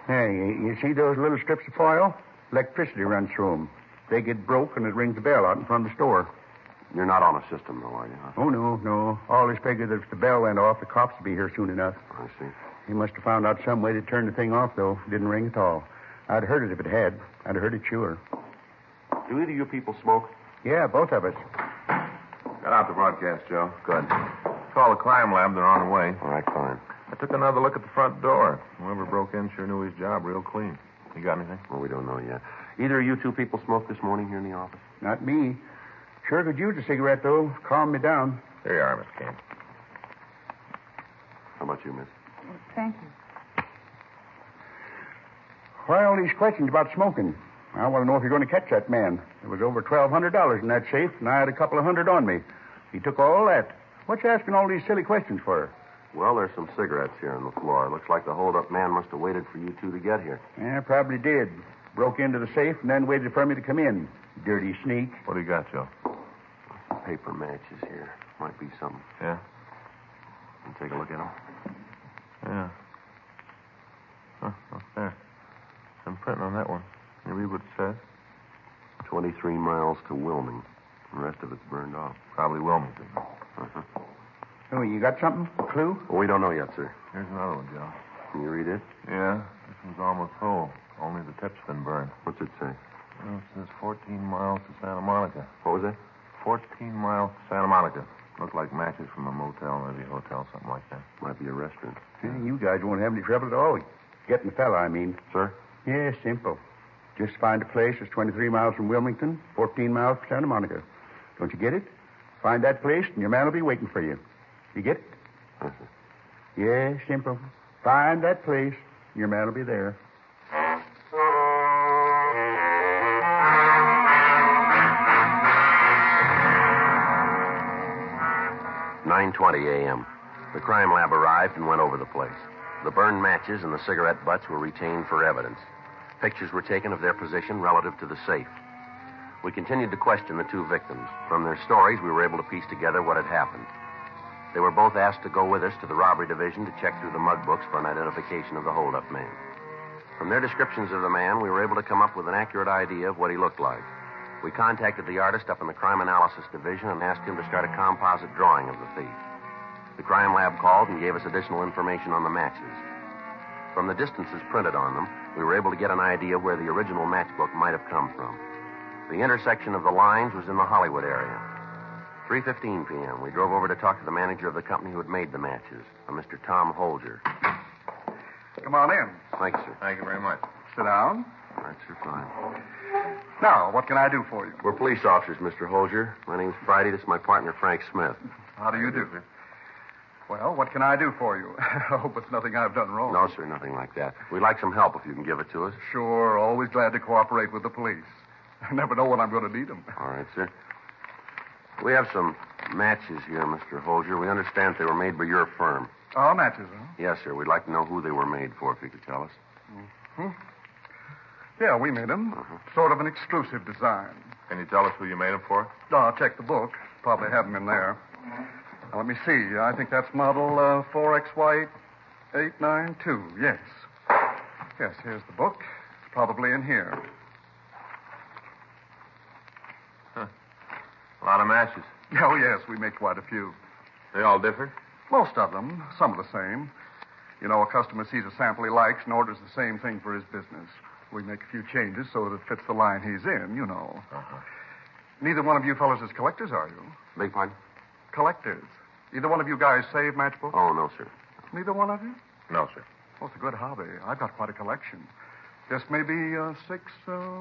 Hey, you see those little strips of foil? Electricity runs through them. They get broke and it rings the bell out in front of the store. You're not on a system, though, are you? Huh? Oh, no. Always figured that if the bell went off, the cops would be here soon enough. I see. He must have found out some way to turn the thing off, though. It didn't ring at all. I'd heard it if it had. I'd have heard it sure. Do either of you people smoke? Yeah, both of us. Got out the broadcast, Joe. Good. Call the crime lab. They're on the way. All right, fine. I took another look at the front door. Whoever broke in sure knew his job real clean. You got anything? Well, we don't know yet. Either of you two people smoked this morning here in the office? Not me. Sure could use a cigarette, though. Calm me down. Here you are, Miss Kane. How about you, miss? Thank you. Why all these questions about smoking? I want to know if you're going to catch that man. There was over $1,200 in that safe, and I had a couple of hundred on me. He took all that. What you asking all these silly questions for? Well, there's some cigarettes here on the floor. Looks like the hold-up man must have waited for you two to get here. Yeah, probably did. Broke into the safe and then waited for me to come in. Dirty sneak. What do you got, Joe? Some paper matches here. Might be something. Yeah? You take a look at them? Yeah. Huh, up there. I'm printing on that one. Can you read what it says? 23 miles to Wilming. The rest of it's burned off. Probably Wilmington. Uh-huh. Oh, you got something? A clue? Well, we don't know yet, sir. Here's another one, Joe. Can you read it? Yeah. This one's almost whole. Only the tip's been burned. What's it say? Well, it says 14 miles to Santa Monica. What was that? 14 miles to Santa Monica. Look like matches from a motel, maybe a hotel, something like that. Might be a restaurant. Hey, you guys won't have any trouble at all. Getting the fella, I mean. Sir? Yeah, simple. Just find a place that's 23 miles from Wilmington, 14 miles from Santa Monica. Don't you get it? Find that place, and your man will be waiting for you. You get it? Uh-huh. Yeah, simple. Find that place, and your man will be there. "9:20 a.m. The crime lab arrived and went over the place. The burned matches and the cigarette butts were retained for evidence. Pictures were taken of their position relative to the safe. We continued to question the two victims. From their stories, we were able to piece together what had happened. They were both asked to go with us to the robbery division to check through the mug books for an identification of the hold-up man. From their descriptions of the man, we were able to come up with an accurate idea of what he looked like. We contacted the artist up in the crime analysis division and asked him to start a composite drawing of the thief. The crime lab called and gave us additional information on the matches. From the distances printed on them, we were able to get an idea where the original matchbook might have come from. The intersection of the lines was in the Hollywood area. 3:15 p.m., we drove over to talk to the manager of the company who had made the matches, a Mr. Tom Holger. Come on in. Thanks, sir. Thank you very much. Sit down. All right, sir, fine. Now, what can I do for you? We're police officers, Mr. Holger. My name's Friday. This is my partner, Frank Smith. How do you do? Well, what can I do for you? I hope it's nothing I've done wrong. No, sir, nothing like that. We'd like some help if you can give it to us. Sure, always glad to cooperate with the police. I never know when I'm going to need them. All right, sir. We have some matches here, Mr. Holger. We understand they were made by your firm. Oh, matches, huh? Yes, sir. We'd like to know who they were made for, if you could tell us. Mm-hmm. Yeah, we made them. Sort of an exclusive design. Can you tell us who you made them for? Oh, I'll check the book. Probably have them in there. Now, let me see. I think that's model 4XY892. Yes. Yes, here's the book. It's probably in here. Huh. A lot of matches. Oh, yes, we make quite a few. They all different? Most of them. Some are the same. You know, a customer sees a sample he likes and orders the same thing for his business. We make a few changes so that it fits the line he's in, you know. Uh-huh. Neither one of you fellows is collectors, are you? Beg pardon? Collectors. Either one of you guys save matchbooks? Oh, no, sir. Neither one of you? No, sir. Oh, it's a good hobby. I've got quite a collection. Just maybe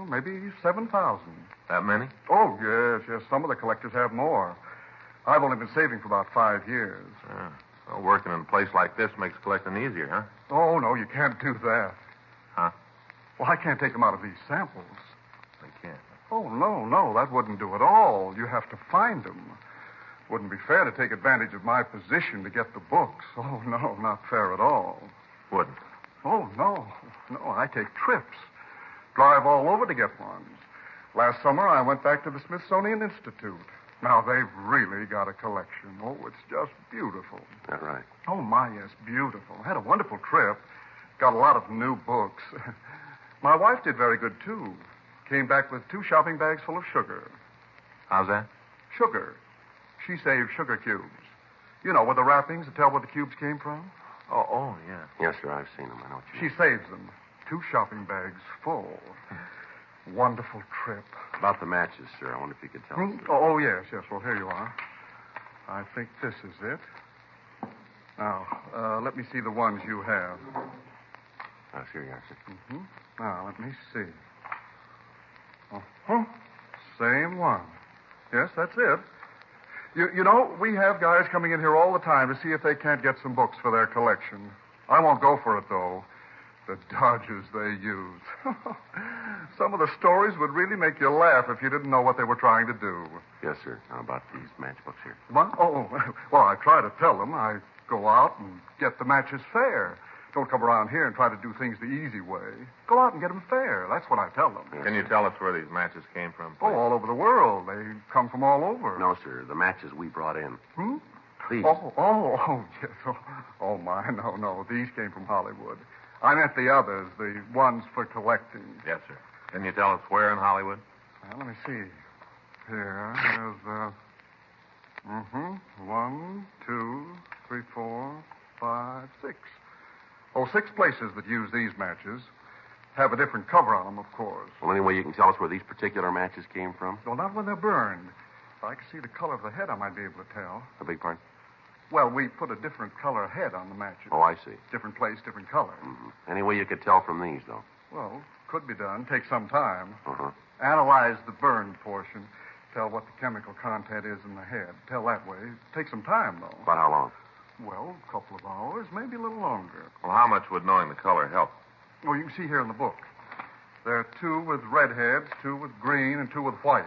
maybe 7,000. That many? Oh, yes. Some of the collectors have more. I've only been saving for about 5 years. Yeah. Well, working in a place like this makes collecting easier, huh? Oh, no, you can't do that. Huh? Well, I can't take them out of these samples. I can't. Oh, no, that wouldn't do at all. You have to find them. Wouldn't be fair to take advantage of my position to get the books. Oh, no, not fair at all. Wouldn't? Oh, no, I take trips. Drive all over to get ones. Last summer, I went back to the Smithsonian Institute. Now, they've really got a collection. Oh, it's just beautiful. Is that right? Oh, my, yes, beautiful. Had a wonderful trip. Got a lot of new books. My wife did very good, too. Came back with 2 shopping bags full of sugar. How's that? Sugar. She saved sugar cubes. You know, with the wrappings to tell where the cubes came from? Oh, yeah. Yes, sir, I've seen them. I know what you She saves them. 2 shopping bags full. Wonderful trip. About the matches, sir. I wonder if you could tell us. Oh, yes. Well, here you are. I think this is it. Now, let me see the ones you have. Oh, here you are, sir. Mm-hmm. Now, let me see. Uh-huh. Same one. Yes, that's it. You know, we have guys coming in here all the time to see if they can't get some books for their collection. I won't go for it, though. The dodges they use. Some of the stories would really make you laugh if you didn't know what they were trying to do. Yes, sir. How about these matchbooks here? What? Oh, well, I try to tell them. I go out and get the matches fair. Don't come around here and try to do things the easy way. Go out and get them fair. That's what I tell them. Can you tell us where these matches came from? Oh, all over the world. They come from all over. No, sir. The matches we brought in. These. Oh, yes. Oh, my. No. These came from Hollywood. I meant the others, the ones for collecting. Yes, sir. Can you tell us where in Hollywood? Well, let me see. Here, there's, 1, 2, 3, 4, 5, 6. Oh, 6 places that use these matches. Have a different cover on them, of course. Well, anyway, you can tell us where these particular matches came from? Well, not when they're burned. If I could see the color of the head, I might be able to tell. A big part? Well, we put a different color head on the matches. Oh, I see. Different place, different color. Mm-hmm. Any way you could tell from these, though? Well, could be done. Take some time. Uh-huh. Analyze the burned portion. Tell what the chemical content is in the head. Tell that way. Take some time, though. About how long? Well, a couple of hours, maybe a little longer. Well, how much would knowing the color help? Well, you can see here in the book. There are 2 with red heads, 2 with green, and 2 with white.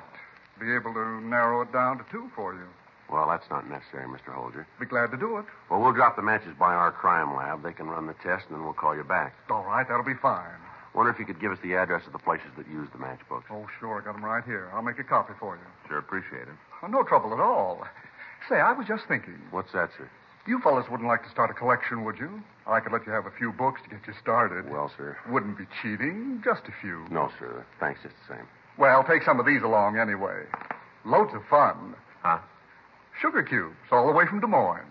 Be able to narrow it down to 2 for you. Well, that's not necessary, Mr. Holger. Be glad to do it. Well, we'll drop the matches by our crime lab. They can run the test, and then we'll call you back. All right, that'll be fine. Wonder if you could give us the address of the places that use the matchbooks. Oh, sure. I got them right here. I'll make a copy for you. Sure, appreciate it. Oh, no trouble at all. Say, I was just thinking. What's that, sir? You fellas wouldn't like to start a collection, would you? I could let you have a few books to get you started. Well, sir. Wouldn't be cheating. Just a few. No, sir. Thanks just the same. Well, take some of these along anyway. Loads of fun. Huh? Sugar cubes, all the way from Des Moines.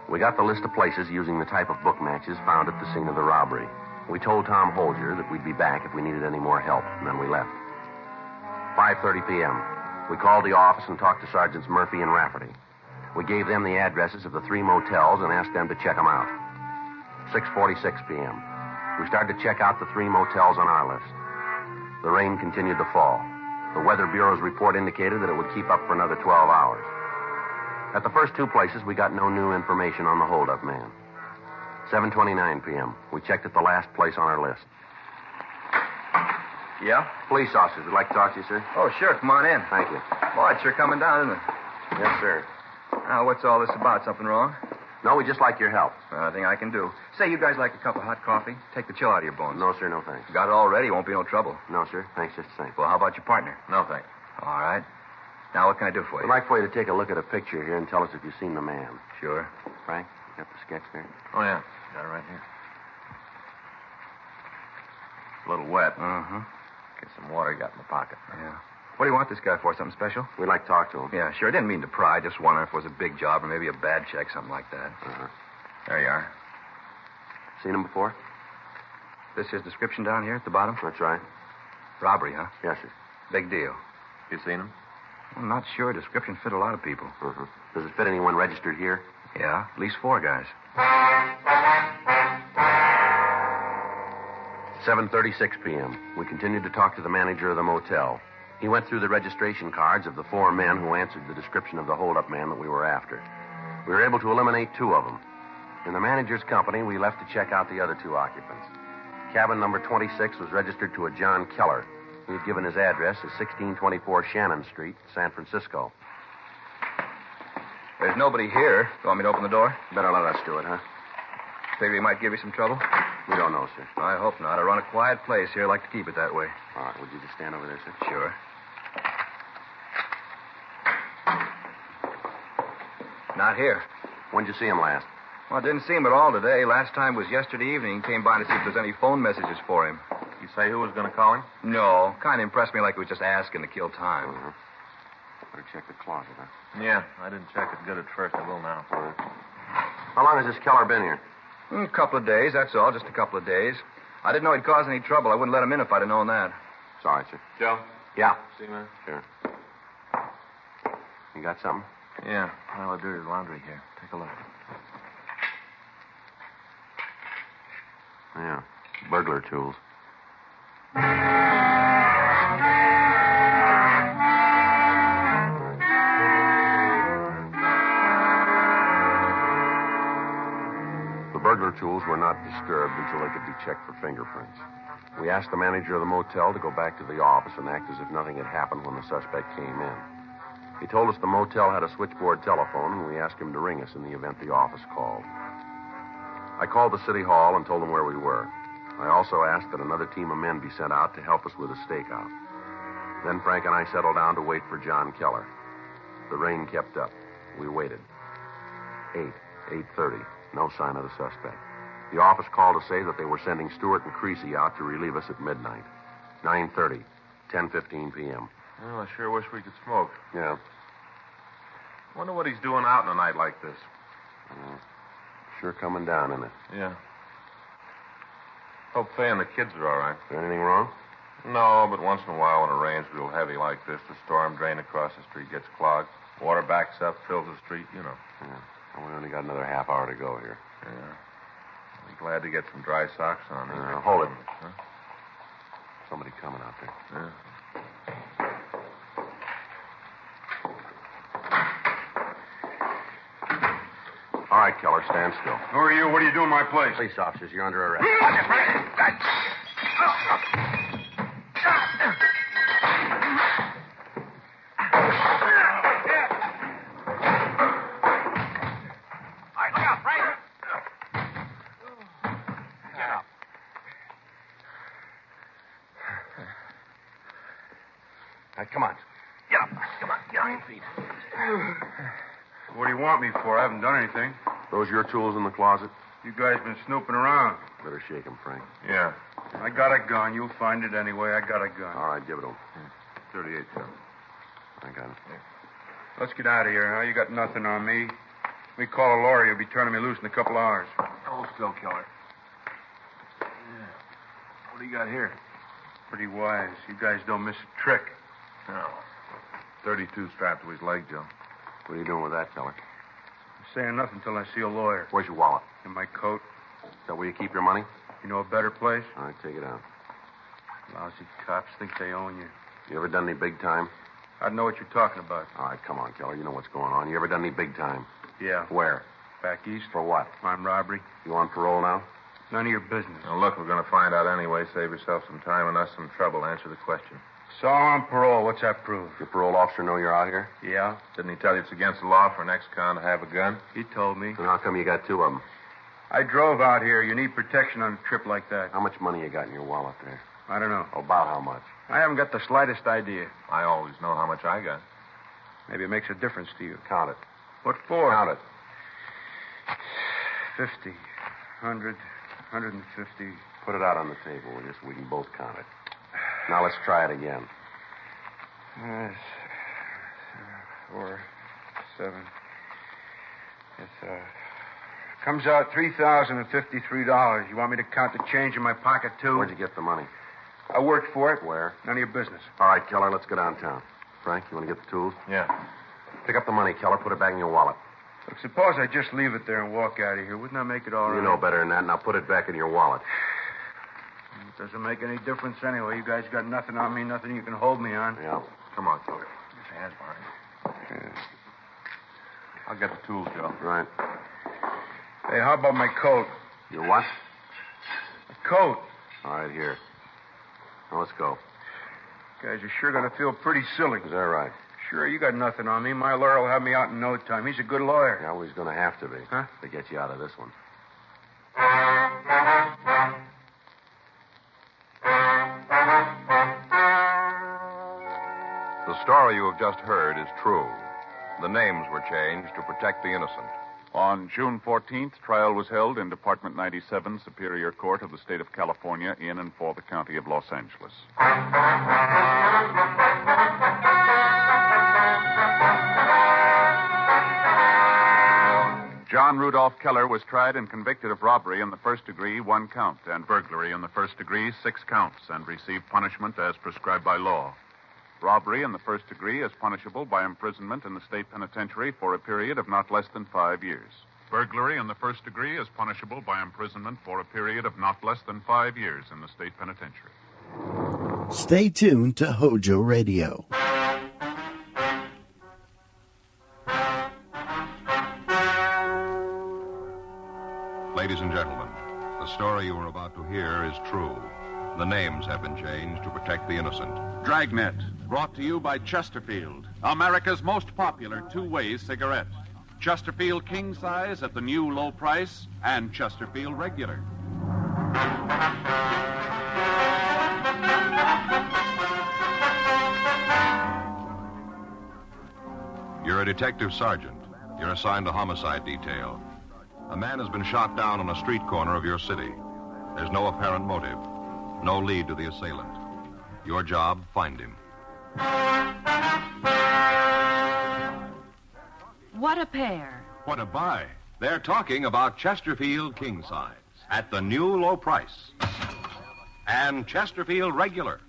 We got the list of places using the type of book matches found at the scene of the robbery. We told Tom Holger that we'd be back if we needed any more help, and then we left. 5:30 p.m. We called the office and talked to Sergeants Murphy and Rafferty. We gave them the addresses of the 3 motels and asked them to check them out. 6:46 p.m. We started to check out the 3 motels on our list. The rain continued to fall. The Weather Bureau's report indicated that it would keep up for another 12 hours. At the first 2 places, we got no new information on the holdup man. 7:29 p.m. We checked at the last place on our list. Yeah? Police officers would like to talk to you, sir. Oh, sure. Come on in. Thank you. Boy, it's sure coming down, isn't it? Yes, sir. Now, what's all this about? Something wrong? No, we just like your help. Nothing I can do. Say, you guys like a cup of hot coffee? Take the chill out of your bones. No, sir, no thanks. Got it all ready. Won't be no trouble. No, sir. Thanks just the same. Well, how about your partner? No, thanks. All right. Now, what can I do for you? I'd like for you to take a look at a picture here and tell us if you've seen the man. Sure. Frank, you got the sketch there? Oh, yeah. Got it right here. It's a little wet. Uh-huh. Get some water you got in the pocket. Yeah. What do you want this guy for? Something special? We'd like to talk to him. Yeah, sure. I didn't mean to pry. Just wondering if it was a big job or maybe a bad check, something like that. Uh-huh. There you are. Seen him before? This his description down here at the bottom? That's right. Robbery, huh? Yes, sir. Big deal. You seen him? I'm not sure. Description fit a lot of people. Uh-huh. Does it fit anyone registered here? Yeah, at least 4 guys. 7:36 p.m. We continued to talk to the manager of the motel. He went through the registration cards of the 4 men who answered the description of the holdup man that we were after. We were able to eliminate 2 of them. In the manager's company, we left to check out the other 2 occupants. Cabin number 26 was registered to a John Keller. He had given his address as 1624 Shannon Street, San Francisco. There's nobody here. You want me to open the door? Better let us do it, huh? Figure he might give you some trouble? We don't know, sir. I hope not. I run a quiet place here. I like to keep it that way. All right, would you just stand over there, sir? Sure. Not here. When'd you see him last? Well, I didn't see him at all today. Last time was yesterday evening. He came by to see if there's any phone messages for him. You say who was going to call him? No. Kind of impressed me like he was just asking to kill time. Mm-hmm. Better check the closet, huh? Yeah, I didn't check it good at first. I will now. All right. How long has this Keller been here? A couple of days, that's all. Just a couple of days. I didn't know he'd cause any trouble. I wouldn't let him in if I'd have known that. Sorry, sir. Joe? Yeah. See, man? Sure. You got something? Yeah. Pile of dirty laundry here. Take a look. Yeah. Burglar tools. The burglar tools were not disturbed until they could be checked for fingerprints. We asked the manager of the motel to go back to the office and act as if nothing had happened when the suspect came in. He told us the motel had a switchboard telephone, and we asked him to ring us in the event the office called. I called the city hall and told them where we were. I also asked that another team of men be sent out to help us with a stakeout. Then Frank and I settled down to wait for John Keller. The rain kept up. We waited. 8:30. No sign of the suspect. The office called to say that they were sending Stewart and Creasy out to relieve us at midnight. 9:30. 10:15 p.m. Well, I sure wish we could smoke. Yeah. Wonder what he's doing out in a night like this. Sure coming down, isn't it? Yeah. Hope Fay and the kids are all right. Is there anything wrong? No, but once in a while when it rains real heavy like this, the storm drain across the street gets clogged. Water backs up, fills the street, you know. Yeah. Well, we only got another half hour to go here. Yeah. I'll be glad to get some dry socks on. Hold it. Huh? Somebody coming out there. Yeah. All right, Keller, stand still. Who are you? What do you do in my place? Police officers, you're under arrest. Come on. Get up. Come on. Get on your feet. What do you want me for? I haven't done anything. Those your tools in the closet? You guys been snooping around. Better shake him, Frank. Yeah. I got a gun. You'll find it anyway. I got a gun. All right, give it to him. 38, Joe. I got it. Let's get out of here, huh? You got nothing on me. We call a lawyer. You'll be turning me loose in a couple hours. Hold still, Keller. Yeah. What do you got here? Pretty wise. You guys don't miss a trick. No. 32 strapped to his leg, Joe. What are you doing with that, Keller? I'm saying nothing until I see a lawyer. Where's your wallet? In my coat. Is that where you keep your money? You know a better place? All right, take it out. Lousy cops think they own you. You ever done any big time? I know what you're talking about. All right, come on, Keller. You know what's going on. You ever done any big time? Yeah. Where? Back east. For what? Armed robbery. You on parole now? None of your business. Now, look, we're going to find out anyway. Save yourself some time and us some trouble. Answer the question. So on parole. What's that prove? Your parole officer know you're out here? Yeah. Didn't he tell you it's against the law for an ex-con to have a gun? He told me. Then how come you got 2 of them? I drove out here. You need protection on a trip like that. How much money you got in your wallet there? I don't know. About how much? I haven't got the slightest idea. I always know how much I got. Maybe it makes a difference to you. Count it. What for? Count it. 50, 100, 150. Put it out on the table so we can both count it. Now let's try it again. 4, 7. It comes out $3,053. You want me to count the change in my pocket, too? Where'd you get the money? I worked for it. Where? None of your business. All right, Keller, let's go downtown. Frank, you want to get the tools? Yeah. Pick up the money, Keller. Put it back in your wallet. Look, suppose I just leave it there and walk out of here. Wouldn't that make it all right? You know better than that. Now put it back in your wallet. It doesn't make any difference anyway. You guys got nothing on me, nothing you can hold me on. Yeah. Come on, Keller. Get your hands behind you. I'll get the tools, Joe. Right. Hey, how about my coat? Your what? Coat. All right, here. Now, let's go. Guys are sure going to feel pretty silly. Is that right? Sure, you got nothing on me. My lawyer will have me out in no time. He's a good lawyer. Yeah, well, he's going to have to be. Huh? To get you out of this one. The story you have just heard is true. The names were changed to protect the innocent. On June 14th, trial was held in Department 97, Superior Court of the State of California, in and for the County of Los Angeles. John Rudolph Keller was tried and convicted of robbery in the first degree, 1 count, and burglary in the first degree, 6 counts, and received punishment as prescribed by law. Robbery in the first degree is punishable by imprisonment in the state penitentiary for a period of not less than 5 years. Burglary in the first degree is punishable by imprisonment for a period of not less than 5 years in the state penitentiary. Stay tuned to Hojo Radio. Ladies and gentlemen, the story you are about to hear is true. The names have been changed to protect the innocent. Dragnet, brought to you by Chesterfield, America's most popular two-way cigarette. Chesterfield King Size at the new low price, and Chesterfield Regular. You're a detective sergeant. You're assigned to homicide detail. A man has been shot down on a street corner of your city. There's no apparent motive, no lead to the assailant. Your job, find him. What a pair. What a buy. They're talking about Chesterfield King Size at the new low price. And Chesterfield Regular.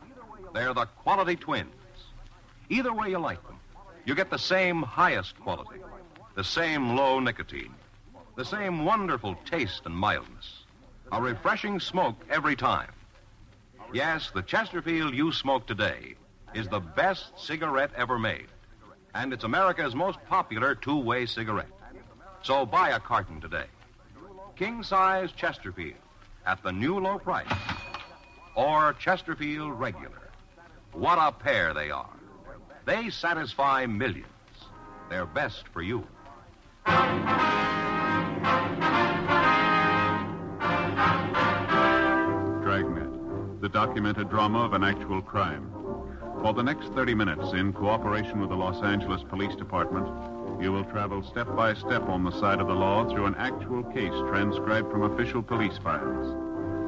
They're the quality twins. Either way you like them, you get the same highest quality, the same low nicotine, the same wonderful taste and mildness, a refreshing smoke every time. Yes, the Chesterfield you smoke today is the best cigarette ever made. And it's America's most popular two-way cigarette. So buy a carton today. King-size Chesterfield at the new low price. Or Chesterfield Regular. What a pair they are. They satisfy millions. They're best for you. Dragnet, the documented drama of an actual crime. For the next 30 minutes, in cooperation with the Los Angeles Police Department, you will travel step by step on the side of the law through an actual case transcribed from official police files.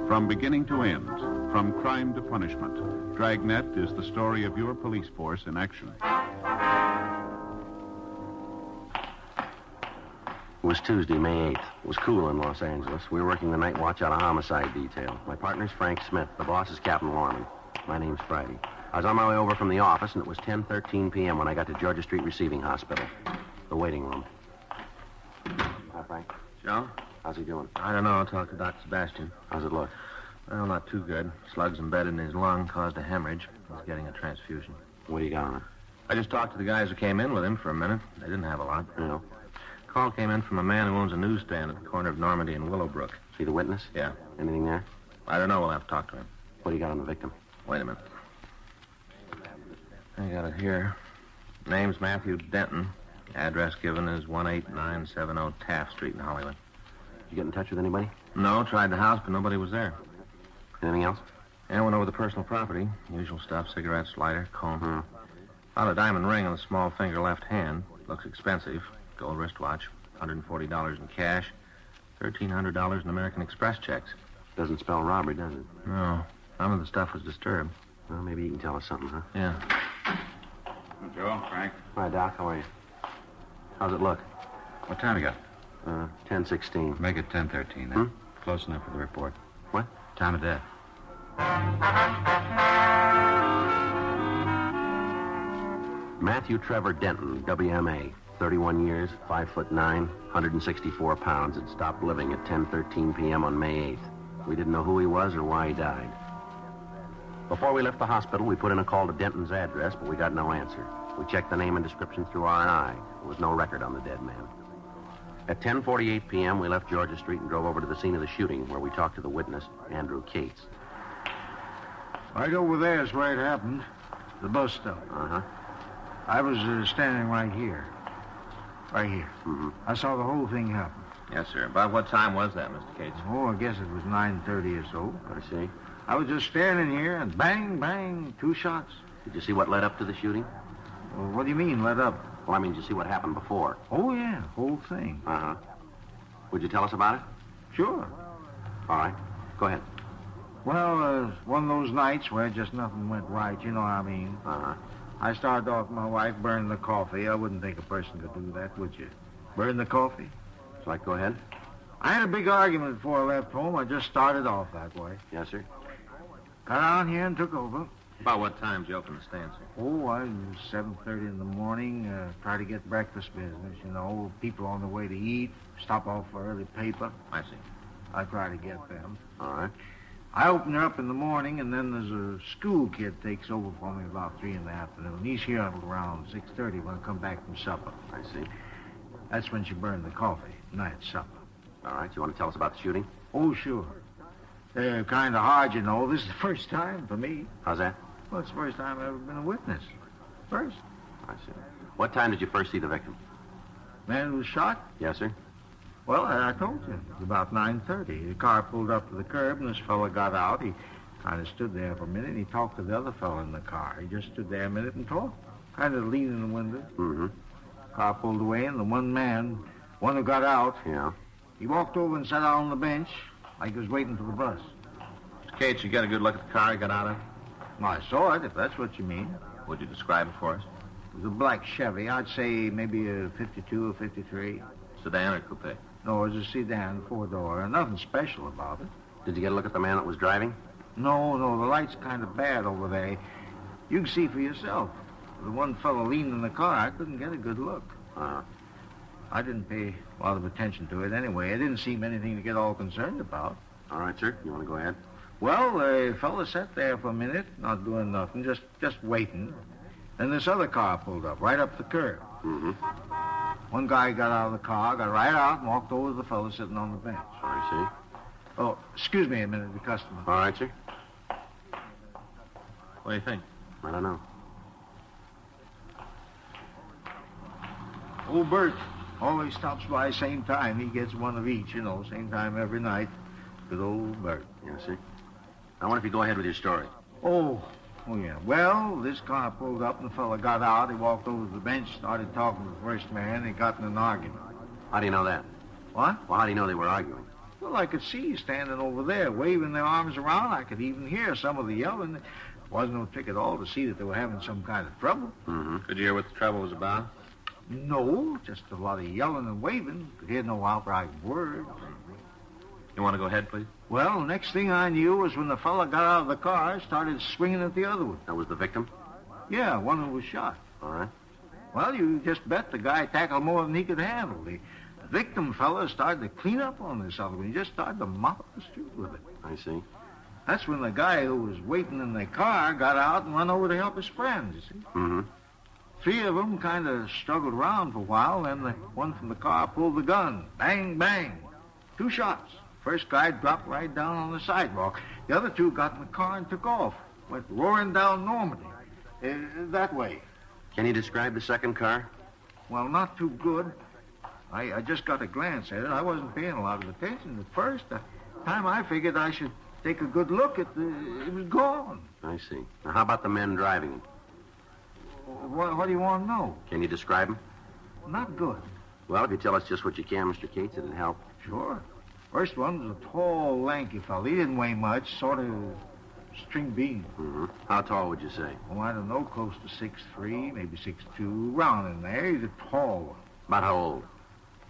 From beginning to end, from crime to punishment, Dragnet is the story of your police force in action. It was Tuesday, May 8th. It was cool in Los Angeles. We were working the night watch out of homicide detail. My partner's Frank Smith. The boss is Captain Lorman. My name's Friday. I was on my way over from the office, and it was 10:13 p.m. when I got to Georgia Street Receiving Hospital. The waiting room. Hi, Frank. Joe? How's he doing? I don't know. I'll talk to Dr. Sebastian. How's it look? Well, not too good. Slugs embedded in his lung caused a hemorrhage. He's getting a transfusion. What do you got on it? I just talked to the guys who came in with him for a minute. They didn't have a lot. Yeah. Call came in from a man who owns a newsstand at the corner of Normandy and Willowbrook. See the witness? Yeah. Anything there? I don't know. We'll have to talk to him. What do you got on the victim? Wait a minute. I got it here. Name's Matthew Denton. Address given is 18970 Taft Street in Hollywood. Did you get in touch with anybody? No, tried the house, but nobody was there. Anything else? Yeah, went over the personal property. Usual stuff, cigarettes, lighter, comb. Found a diamond ring on the small finger left hand. Looks expensive. Gold wristwatch. $140 in cash. $1,300 in American Express checks. Doesn't spell robbery, does it? No. None of the stuff was disturbed. Well, maybe you can tell us something, huh? Yeah. Joe, Frank. Hi, Doc. How are you? How's it look? What time you got? 10:16. Make it 10:13, then. Close enough for the report. What? Time of death. Matthew Trevor Denton, WMA. 31 years, 5'9", 164 pounds, had stopped living at 10:13 p.m. on May 8th. We didn't know who he was or why he died. Before we left the hospital, we put in a call to Denton's address, but we got no answer. We checked the name and description through R&I. There was no record on the dead man. At 10:48 p.m., we left Georgia Street and drove over to the scene of the shooting, where we talked to the witness, Andrew Cates. Right over there is where it happened. The bus stop. Uh-huh. I was standing right here. Right here. Mm-hmm. I saw the whole thing happen. Yes, sir. About what time was that, Mr. Cates? Oh, I guess it was 9:30 or so. I see. I was just standing here, and bang, bang, 2 shots. Did you see what led up to the shooting? Well, what do you mean, let up? Well, I mean, did you see what happened before? Oh, yeah, whole thing. Uh-huh. Would you tell us about it? Sure. All right. Go ahead. Well, one of those nights where just nothing went right, you know what I mean. Uh-huh. I started off with my wife burning the coffee. I wouldn't think a person could do that, would you? Burn the coffee? So, go ahead. I had a big argument before I left home. I just started off that way. Yes, sir. Got out here and took over. About what time did you open the stand, sir? Oh, I was 7:30 in the morning. Try to get breakfast business, you know. People on the way to eat. Stop off for early paper. I see. I try to get them. All right. I open her up in the morning, and then there's a school kid takes over for me about 3 in the afternoon. He's here until around 6:30 when I come back from supper. I see. That's when she burned the coffee, night supper. All right. You want to tell us about the shooting? Oh, sure. They're kind of hard, you know. This is the first time for me. How's that? Well, it's the first time I've ever been a witness. First. I see. What time did you first see the victim? Man who was shot? Yes, sir. Well, I told you. It was about 9:30. The car pulled up to the curb, and this fella got out. He kind of stood there for a minute, and he talked to the other fella in the car. He just stood there a minute and talked, kind of leaning in the window. Mm-hmm. Car pulled away, and the one who got out, yeah, he walked over and sat down on the bench like he was waiting for the bus. Mr. Cates, you got a good look at the car he got out of? Well, I saw it, if that's what you mean. Would you describe it for us? It was a black Chevy. I'd say maybe a 52 or 53. Sedan or coupe? No, it was a sedan, 4-door. Nothing special about it. Did you get a look at the man that was driving? No, the light's kind of bad over there. You can see for yourself. The one fellow leaned in the car, I couldn't get a good look. I didn't pay a lot of attention to it anyway. It didn't seem anything to get all concerned about. All right, sir. You want to go ahead? Well, the fella sat there for a minute, not doing nothing, just waiting. Then this other car pulled up, right up the curb. Mm-hmm. One guy got out of the car, got right out, and walked over to the fellow sitting on the bench. I see. Oh, excuse me a minute, the customer. All right, sir. What do you think? I don't know. Old Bert always stops by same time. He gets one of each, you know, same time every night. Good old Bert. Yes, sir. I wonder if you go ahead with your story. Oh, yeah. Well, this car pulled up and the fella got out. He walked over to the bench, started talking to the first man, and he got in an argument. How do you know that? What? Well, how do you know they were arguing? Well, I could see standing over there, waving their arms around. I could even hear some of the yelling. It wasn't no trick at all to see that they were having some kind of trouble. Mm-hmm. Could you hear what the trouble was about? No, just a lot of yelling and waving. Could hear no outright words. You want to go ahead, please? Well, next thing I knew was when the fella got out of the car, started swinging at the other one. That was the victim? Yeah, one who was shot. All right. Well, you just bet the guy tackled more than he could handle. The victim fella started to clean up on this other one. He just started to mop up the street with it. I see. That's when the guy who was waiting in the car got out and run over to help his friends, you see. Mm-hmm. 3 of them kind of struggled around for a while, then the one from the car pulled the gun. Bang, bang. 2 shots. First guy dropped right down on the sidewalk. The other 2 got in the car and took off. Went roaring down Normandy. That way. Can you describe the second car? Well, not too good. I just got a glance at it. I wasn't paying a lot of attention at first. The time I figured I should take a good look at it was gone. I see. Now, how about the men driving it? What do you want to know? Can you describe them? Not good. Well, if you tell us just what you can, Mr. Cates, it'd help. Sure. First one was a tall, lanky fellow. He didn't weigh much, sort of string bean. Mm-hmm. How tall would you say? Oh, I don't know, close to 6'3", maybe 6'2", round in there. He's a tall one. About how old?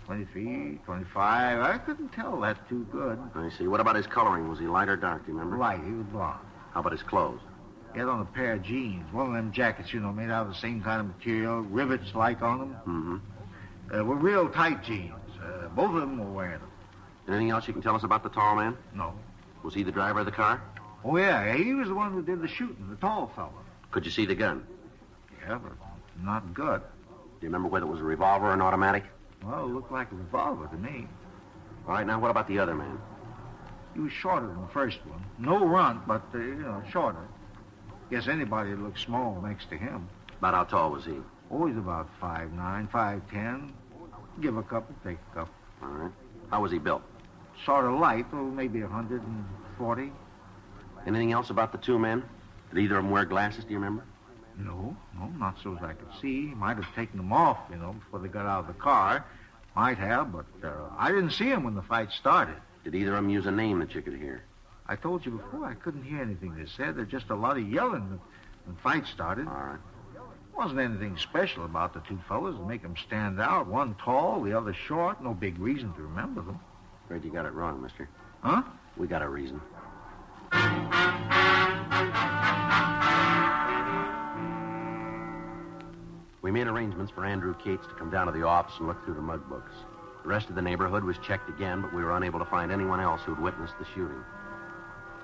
23, 25. I couldn't tell that too good. I see. What about his coloring? Was he light or dark, do you remember? Light. He was blonde. How about his clothes? He had on a pair of jeans. One of them jackets, you know, made out of the same kind of material, rivets like on them. Mm-hmm. Were real tight jeans. Both of them were wearing them. Anything else you can tell us about the tall man? No. Was he the driver of the car? Oh, yeah. He was the one who did the shooting, the tall fellow. Could you see the gun? Yeah, but not good. Do you remember whether it was a revolver or an automatic? Well, it looked like a revolver to me. All right, now what about the other man? He was shorter than the first one. No runt, but, shorter. Guess anybody that looks small next to him. About how tall was he? Oh, he's about 5'9", 5'10". Give a couple, take a couple. All right. How was he built? Sort of light, maybe 140. Anything else about the two men? Did either of them wear glasses, do you remember? No, not so as I could see. He might have taken them off, before they got out of the car. Might have, but I didn't see him when the fight started. Did either of them use a name that you could hear? I told you before, I couldn't hear anything they said. There's just a lot of yelling when the fight started. All right. Wasn't anything special about the two fellas to make them stand out. One tall, the other short. No big reason to remember them. Afraid you got it wrong, mister. Huh? We got a reason. We made arrangements for Andrew Cates to come down to the office and look through the mug books. The rest of the neighborhood was checked again, but we were unable to find anyone else who'd witnessed the shooting.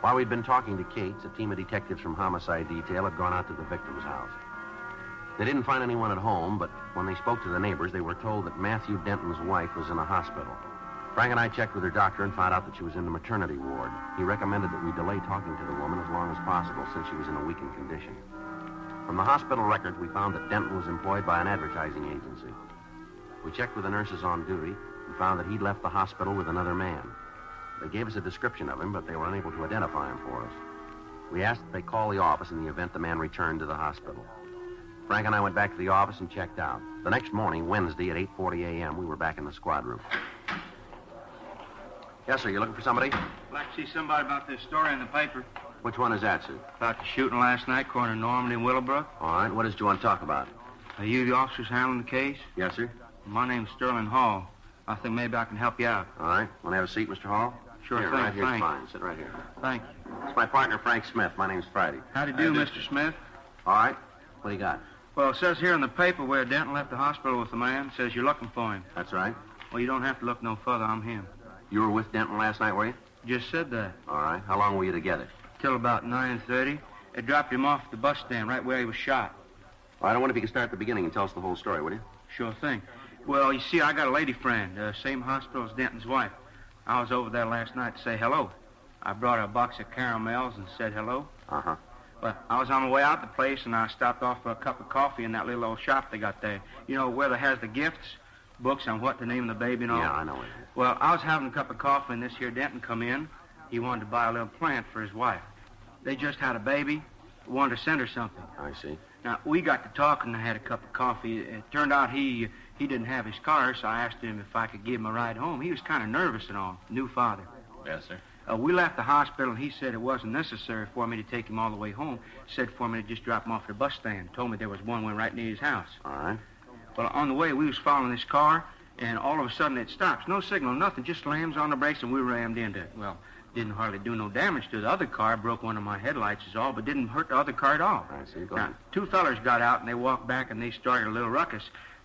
While we'd been talking to Cates, a team of detectives from Homicide Detail had gone out to the victim's house. They didn't find anyone at home, but when they spoke to the neighbors, they were told that Matthew Denton's wife was in a hospital. Frank and I checked with her doctor and found out that she was in the maternity ward. He recommended that we delay talking to the woman as long as possible since she was in a weakened condition. From the hospital records, we found that Denton was employed by an advertising agency. We checked with the nurses on duty and found that he'd left the hospital with another man. They gave us a description of him, but they were unable to identify him for us. We asked that they call the office in the event the man returned to the hospital. Frank and I went back to the office and checked out. The next morning, Wednesday, at 8:40 a.m., we were back in the squad room. Yes, sir. You looking for somebody? I'd like to see somebody about this story in the paper. Which one is that, sir? About the shooting last night, corner Normandy and Willowbrook. All right. What did you want to talk about? Are you the officers handling the case? Yes, sir. My name's Sterling Hall. I think maybe I can help you out. All right. Want to have a seat, Mr. Hall? Sure here, thing, right here's thanks. fine. Sit right here. Thank you. It's my partner, Frank Smith. My name's Friday. How do you do, Mr. Smith? All right. What do you got? Well, it says here in the paper where Denton left the hospital with the man. It says you're looking for him. That's right. Well, you don't have to look no further. I'm him. You were with Denton last night, were you? Just said that. All right. How long were you together? Till about 9:30. They dropped him off at the bus stand right where he was shot. Well, I don't wonder if you can start at the beginning and tell us the whole story, will you? Sure thing. Well, you see, I got a lady friend, same hospital as Denton's wife. I was over there last night to say hello. I brought her a box of caramels and said hello. Uh-huh. Well, I was on my way out the place, and I stopped off for a cup of coffee in that little old shop they got there. You know, where they has the gifts, books on what to name the baby and all. Yeah, I know it. Well, I was having a cup of coffee, and this here Denton come in. He wanted to buy a little plant for his wife. They just had a baby, wanted to send her something. I see. Now, we got to talking and I had a cup of coffee. It turned out he didn't have his car, so I asked him if I could give him a ride home. He was kind of nervous and all. New father. Yes, sir. We left the hospital, and he said it wasn't necessary for me to take him all the way home. Said for me to just drop him off at the bus stand. Told me there was one right near his house. All right. Well, on the way, we was following this car, and all of a sudden it stops. No signal, nothing. Just slams on the brakes, and we rammed into it. Well, didn't hardly do no damage to the other car. Broke one of my headlights is all, but didn't hurt the other car at all. I see. Go Now, ahead. two fellers got out, and they walked back, and they started a little ruckus.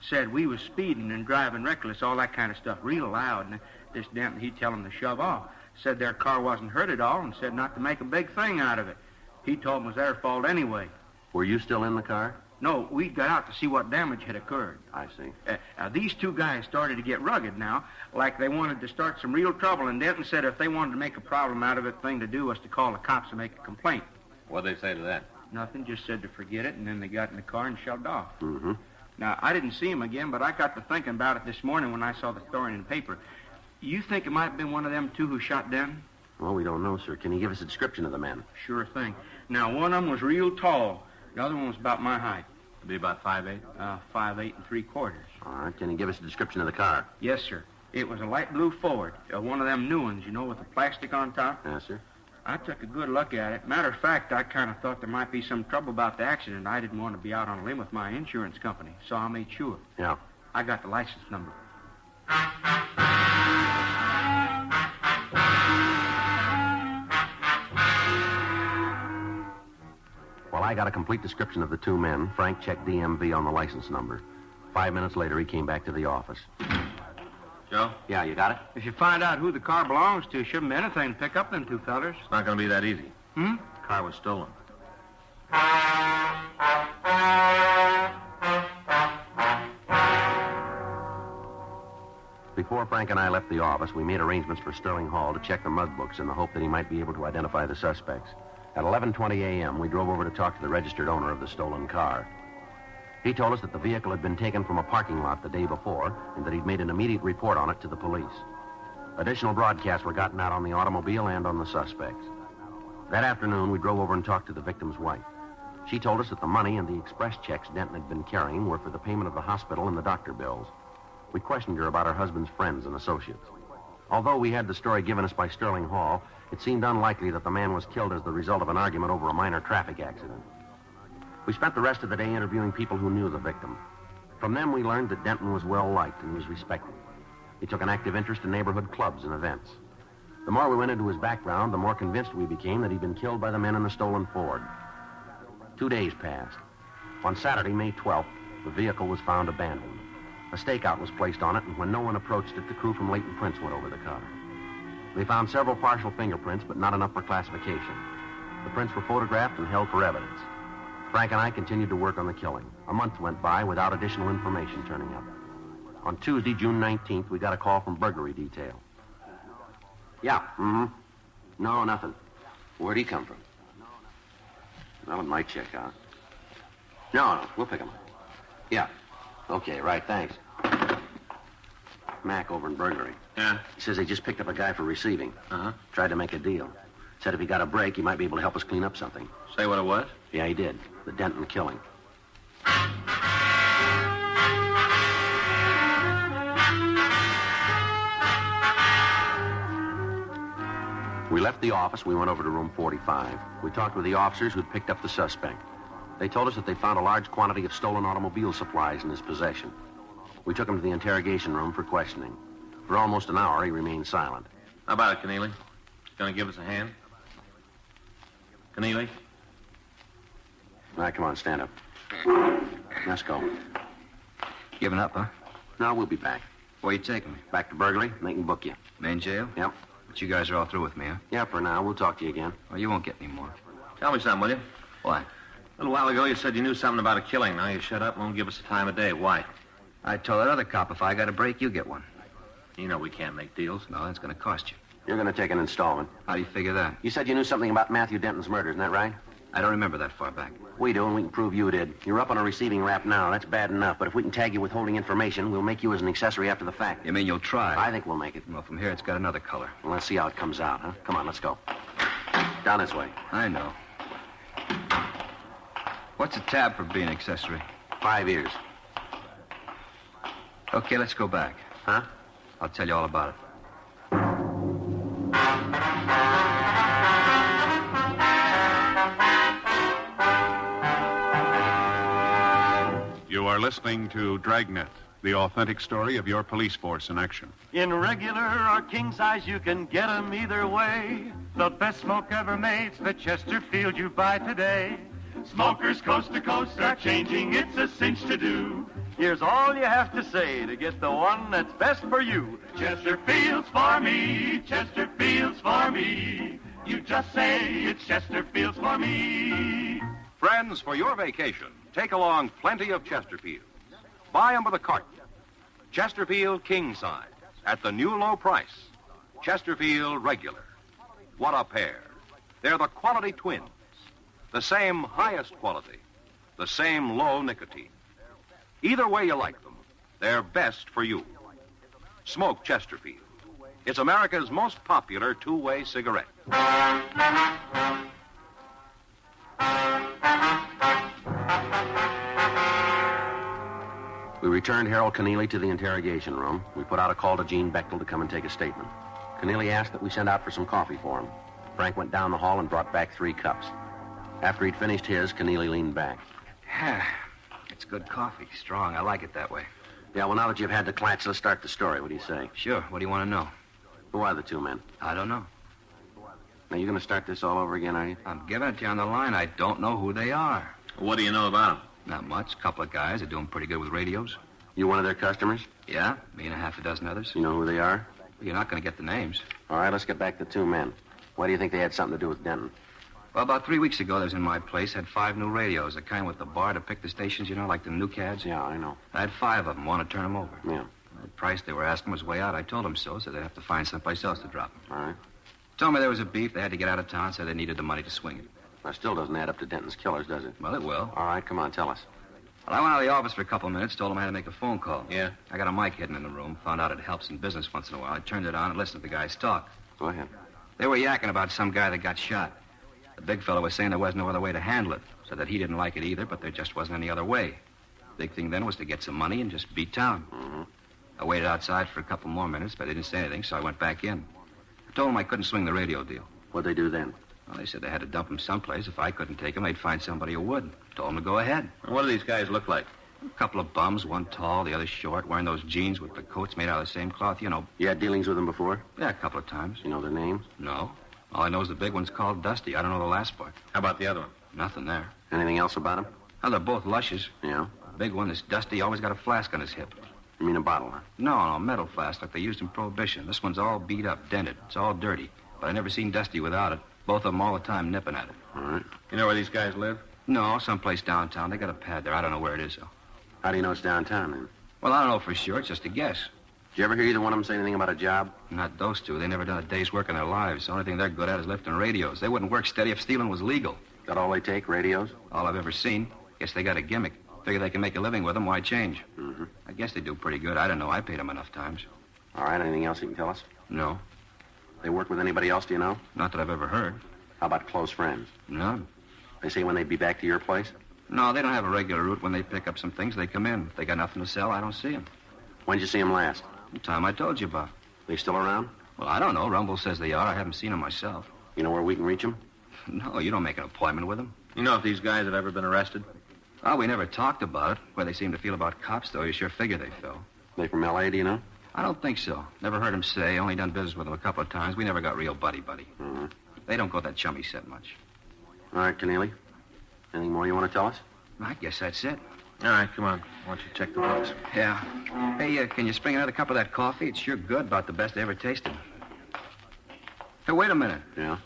Said we was speeding and driving reckless, all that kind of stuff, real loud. And this Denton, he'd tell them to shove off. Said their car wasn't hurt at all, and said not to make a big thing out of it. He told them it was their fault anyway. Were you still in the car? No, we got out to see what damage had occurred. I see. These two guys started to get rugged now, like they wanted to start some real trouble, and Denton said if they wanted to make a problem out of it, the thing to do was to call the cops and make a complaint. What'd they say to that? Nothing, just said to forget it, and then they got in the car and shoved off. Mm-hmm. Now, I didn't see him again, but I got to thinking about it this morning when I saw the story in the paper. You think it might have been one of them two who shot Denton? Well, we don't know, sir. Can you give us a description of the men? Sure thing. Now, one of them was real tall. The other one was about my height. It'd be about 5'8"? 5'8" and 3/4. All right. Can you give us a description of the car? Yes, sir. It was a light blue Ford. One of them new ones, you know, with the plastic on top. Yes, sir. I took a good look at it. Matter of fact, I kind of thought there might be some trouble about the accident. I didn't want to be out on a limb with my insurance company, so I made sure. Yeah. I got the license number. Well, I got a complete description of the two men. Frank checked DMV on the license number. 5 minutes later, he came back to the office. Joe? Yeah, you got it? If you find out who the car belongs to, shouldn't be anything to pick up them two fellers. It's not going to be that easy. Hmm? The car was stolen. Before Frank and I left the office, we made arrangements for Sterling Hall to check the mug books in the hope that he might be able to identify the suspects. At 11:20 a.m., we drove over to talk to the registered owner of the stolen car. He told us that the vehicle had been taken from a parking lot the day before and that he'd made an immediate report on it to the police. Additional broadcasts were gotten out on the automobile and on the suspects. That afternoon, we drove over and talked to the victim's wife. She told us that the money and the express checks Denton had been carrying were for the payment of the hospital and the doctor bills. We questioned her about her husband's friends and associates. Although we had the story given us by Sterling Hall, it seemed unlikely that the man was killed as the result of an argument over a minor traffic accident. We spent the rest of the day interviewing people who knew the victim. From them, we learned that Denton was well-liked and was respected. He took an active interest in neighborhood clubs and events. The more we went into his background, the more convinced we became that he'd been killed by the men in the stolen Ford. 2 days passed. On Saturday, May 12th, the vehicle was found abandoned. A stakeout was placed on it, and when no one approached it, the crew from Leighton Prince went over the car. They found several partial fingerprints, but not enough for classification. The prints were photographed and held for evidence. Frank and I continued to work on the killing. A month went by without additional information turning up. On Tuesday, June 19th, we got a call from burglary detail. Yeah, No, nothing. Where'd he come from? Well, it might check out. No, we'll pick him up. Yeah. Okay, right, thanks. Mac over in burglary. Yeah? He says they just picked up a guy for receiving. Tried to make a deal. Said if he got a break, he might be able to help us clean up something. Say what it was? Yeah, he did. The Denton killing. We left the office. We went over to room 45. We talked with the officers who'd picked up the suspect. They told us that they found a large quantity of stolen automobile supplies in his possession. We took him to the interrogation room for questioning. For almost an hour, he remained silent. How about it, Keneally? Gonna give us a hand? Keneally? All right, come on, stand up. Let's go. Giving up, huh? No, we'll be back. Where you taking me? Back to burglary, and they can book you. Main jail? Yep. But you guys are all through with me, huh? Yeah, for now. We'll talk to you again. Well, you won't get any more. Tell me something, will you? What? A little while ago, you said you knew something about a killing. Now you shut up and won't give us the time of day. Why? I told that other cop if I got a break, you get one. You know we can't make deals. No, that's going to cost you. You're going to take an installment. How do you figure that? You said you knew something about Matthew Denton's murder, isn't that right? I don't remember that far back. We do, and we can prove you did. You're up on a receiving rap now. That's bad enough. But if we can tag you with holding information, we'll make you as an accessory after the fact. You mean you'll try? I think we'll make it. Well, from here, it's got another color. Well, let's see how it comes out, huh? Come on, let's go. Down this way. I know. What's a tab for being accessory? 5 years. Okay, let's go back. Huh? I'll tell you all about it. You are listening to Dragnet, the authentic story of your police force in action. In regular or king size, you can get 'em either way. The best smoke ever made's the Chesterfield you buy today. Smokers coast to coast are changing, it's a cinch to do. Here's all you have to say to get the one that's best for you. Chesterfield's for me, Chesterfield's for me. You just say it's Chesterfield's for me. Friends, for your vacation, take along plenty of Chesterfields. Buy them by the carton. Chesterfield king size at the new low price. Chesterfield regular. What a pair. They're the quality twins. The same highest quality. The same low nicotine. Either way you like them, they're best for you. Smoke Chesterfield. It's America's most popular two-way cigarette. We returned Harold Keneally to the interrogation room. We put out a call to Gene Bechtel to come and take a statement. Keneally asked that we send out for some coffee for him. Frank went down the hall and brought back 3 cups. After he'd finished his, Keneally leaned back. It's good coffee. Strong. I like it that way. Yeah, well, now that you've had the clatch, let's start the story. What do you say? Sure. What do you want to know? Who are the 2 men? I don't know. Now, you going to start this all over again, are you? I'm giving it to you on the line. I don't know who they are. What do you know about them? Not much. A couple of guys are doing pretty good with radios. You one of their customers? Yeah, me and a half a dozen others. You know who they are? You're not going to get the names. All right, let's get back to 2 men. Why do you think they had something to do with Denton? Well, about 3 weeks ago, they was in my place, had 5 new radios, the kind with the bar to pick the stations, you know, like the new CADs. Yeah, I know. I had 5 of them, want to turn them over. Yeah. The price they were asking was way out. I told them so they'd have to find someplace else to drop him. All right. Told me there was a beef. They had to get out of town, so they needed the money to swing it. That still doesn't add up to Denton's killers, does it? Well, it will. All right, come on, tell us. Well, I went out of the office for a couple of minutes, told them I had to make a phone call. Yeah? I got a mic hidden in the room, found out it helps in business once in a while. I turned it on and listened to the guys talk. Go ahead. They were yakking about some guy that got shot. The big fellow was saying there was no other way to handle it, so that he didn't like it either, but there just wasn't any other way. Big thing then was to get some money and just beat town. Mm-hmm. I waited outside for a couple more minutes, but they didn't say anything, so I went back in. I told them I couldn't swing the radio deal. What'd they do then? Well, they said they had to dump him someplace. If I couldn't take him, they'd find somebody who would. Told them to go ahead. And what do these guys look like? A couple of bums, one tall, the other short, wearing those jeans with the coats made out of the same cloth, you know. You had dealings with them before? Yeah, a couple of times. You know their names? No. All I know is the big one's called Dusty. I don't know the last part. How about the other one? Nothing there. Anything else about them? Well, they're both lushes. Yeah? The big one, this Dusty, always got a flask on his hip. You mean a bottle, huh? No, a metal flask like they used in Prohibition. This one's all beat up, dented. It's all dirty. But I never seen Dusty without it. Both of them all the time nipping at it. All right. You know where these guys live? No, someplace downtown. They got a pad there. I don't know where it is, though. How do you know it's downtown, then? Well, I don't know for sure. It's just a guess. Did you ever hear either one of them say anything about a job? Not those two. They never done a day's work in their lives. The only thing they're good at is lifting radios. They wouldn't work steady if stealing was legal. That all they take, radios? All I've ever seen. Guess they got a gimmick. Figure they can make a living with them. Why change? Mm-hmm. I guess they do pretty good. I don't know. I paid them enough times. All right, anything else you can tell us? No. They work with anybody else, do you know? Not that I've ever heard. How about close friends? None. They say when they'd be back to your place? No, they don't have a regular route. When they pick up some things, they come in. If they got nothing to sell, I don't see them. When'd you see them last? The time I told you about. They still around? Well, I don't know. Rumble says they are. I haven't seen them myself. You know where we can reach them? No, you don't make an appointment with them. You know if these guys have ever been arrested? Oh, we never talked about it. Where they seem to feel about cops, though, you sure figure they feel. They from L.A., do you know? I don't think so. Never heard them say. Only done business with them a couple of times. We never got real buddy-buddy. Mm-hmm. They don't go that chummy set much. All right, Keneally. Anything more you want to tell us? I guess that's it. All right, come on. Why don't you check the books? Yeah. Hey, can you spring another cup of that coffee? It's sure good. About the best I ever tasted. Hey, wait a minute. Yeah?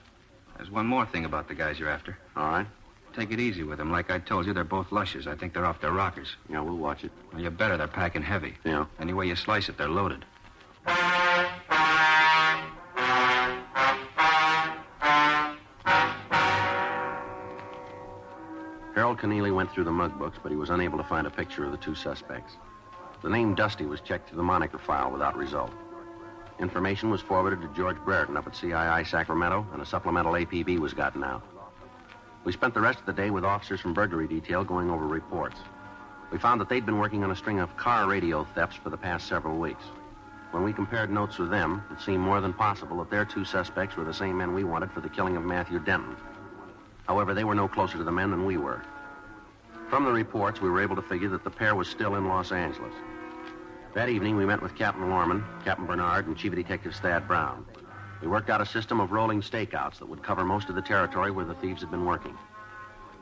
There's one more thing about the guys you're after. All right. Take it easy with them. Like I told you, they're both lushes. I think they're off their rockers. Yeah, we'll watch it. Well, you better. They're packing heavy. Yeah. Any way you slice it, they're loaded. Harold Keneally went through the mug books, but he was unable to find a picture of the two suspects. The name Dusty was checked through the moniker file without result. Information was forwarded to George Brereton up at CII Sacramento, and a supplemental APB was gotten out. We spent the rest of the day with officers from Burglary Detail going over reports. We found that they'd been working on a string of car radio thefts for the past several weeks. When we compared notes with them, it seemed more than possible that their two suspects were the same men we wanted for the killing of Matthew Denton. However, they were no closer to the men than we were. From the reports, we were able to figure that the pair was still in Los Angeles. That evening, we met with Captain Lorman, Captain Bernard, and Chief of Detectives Thad Brown. We worked out a system of rolling stakeouts that would cover most of the territory where the thieves had been working.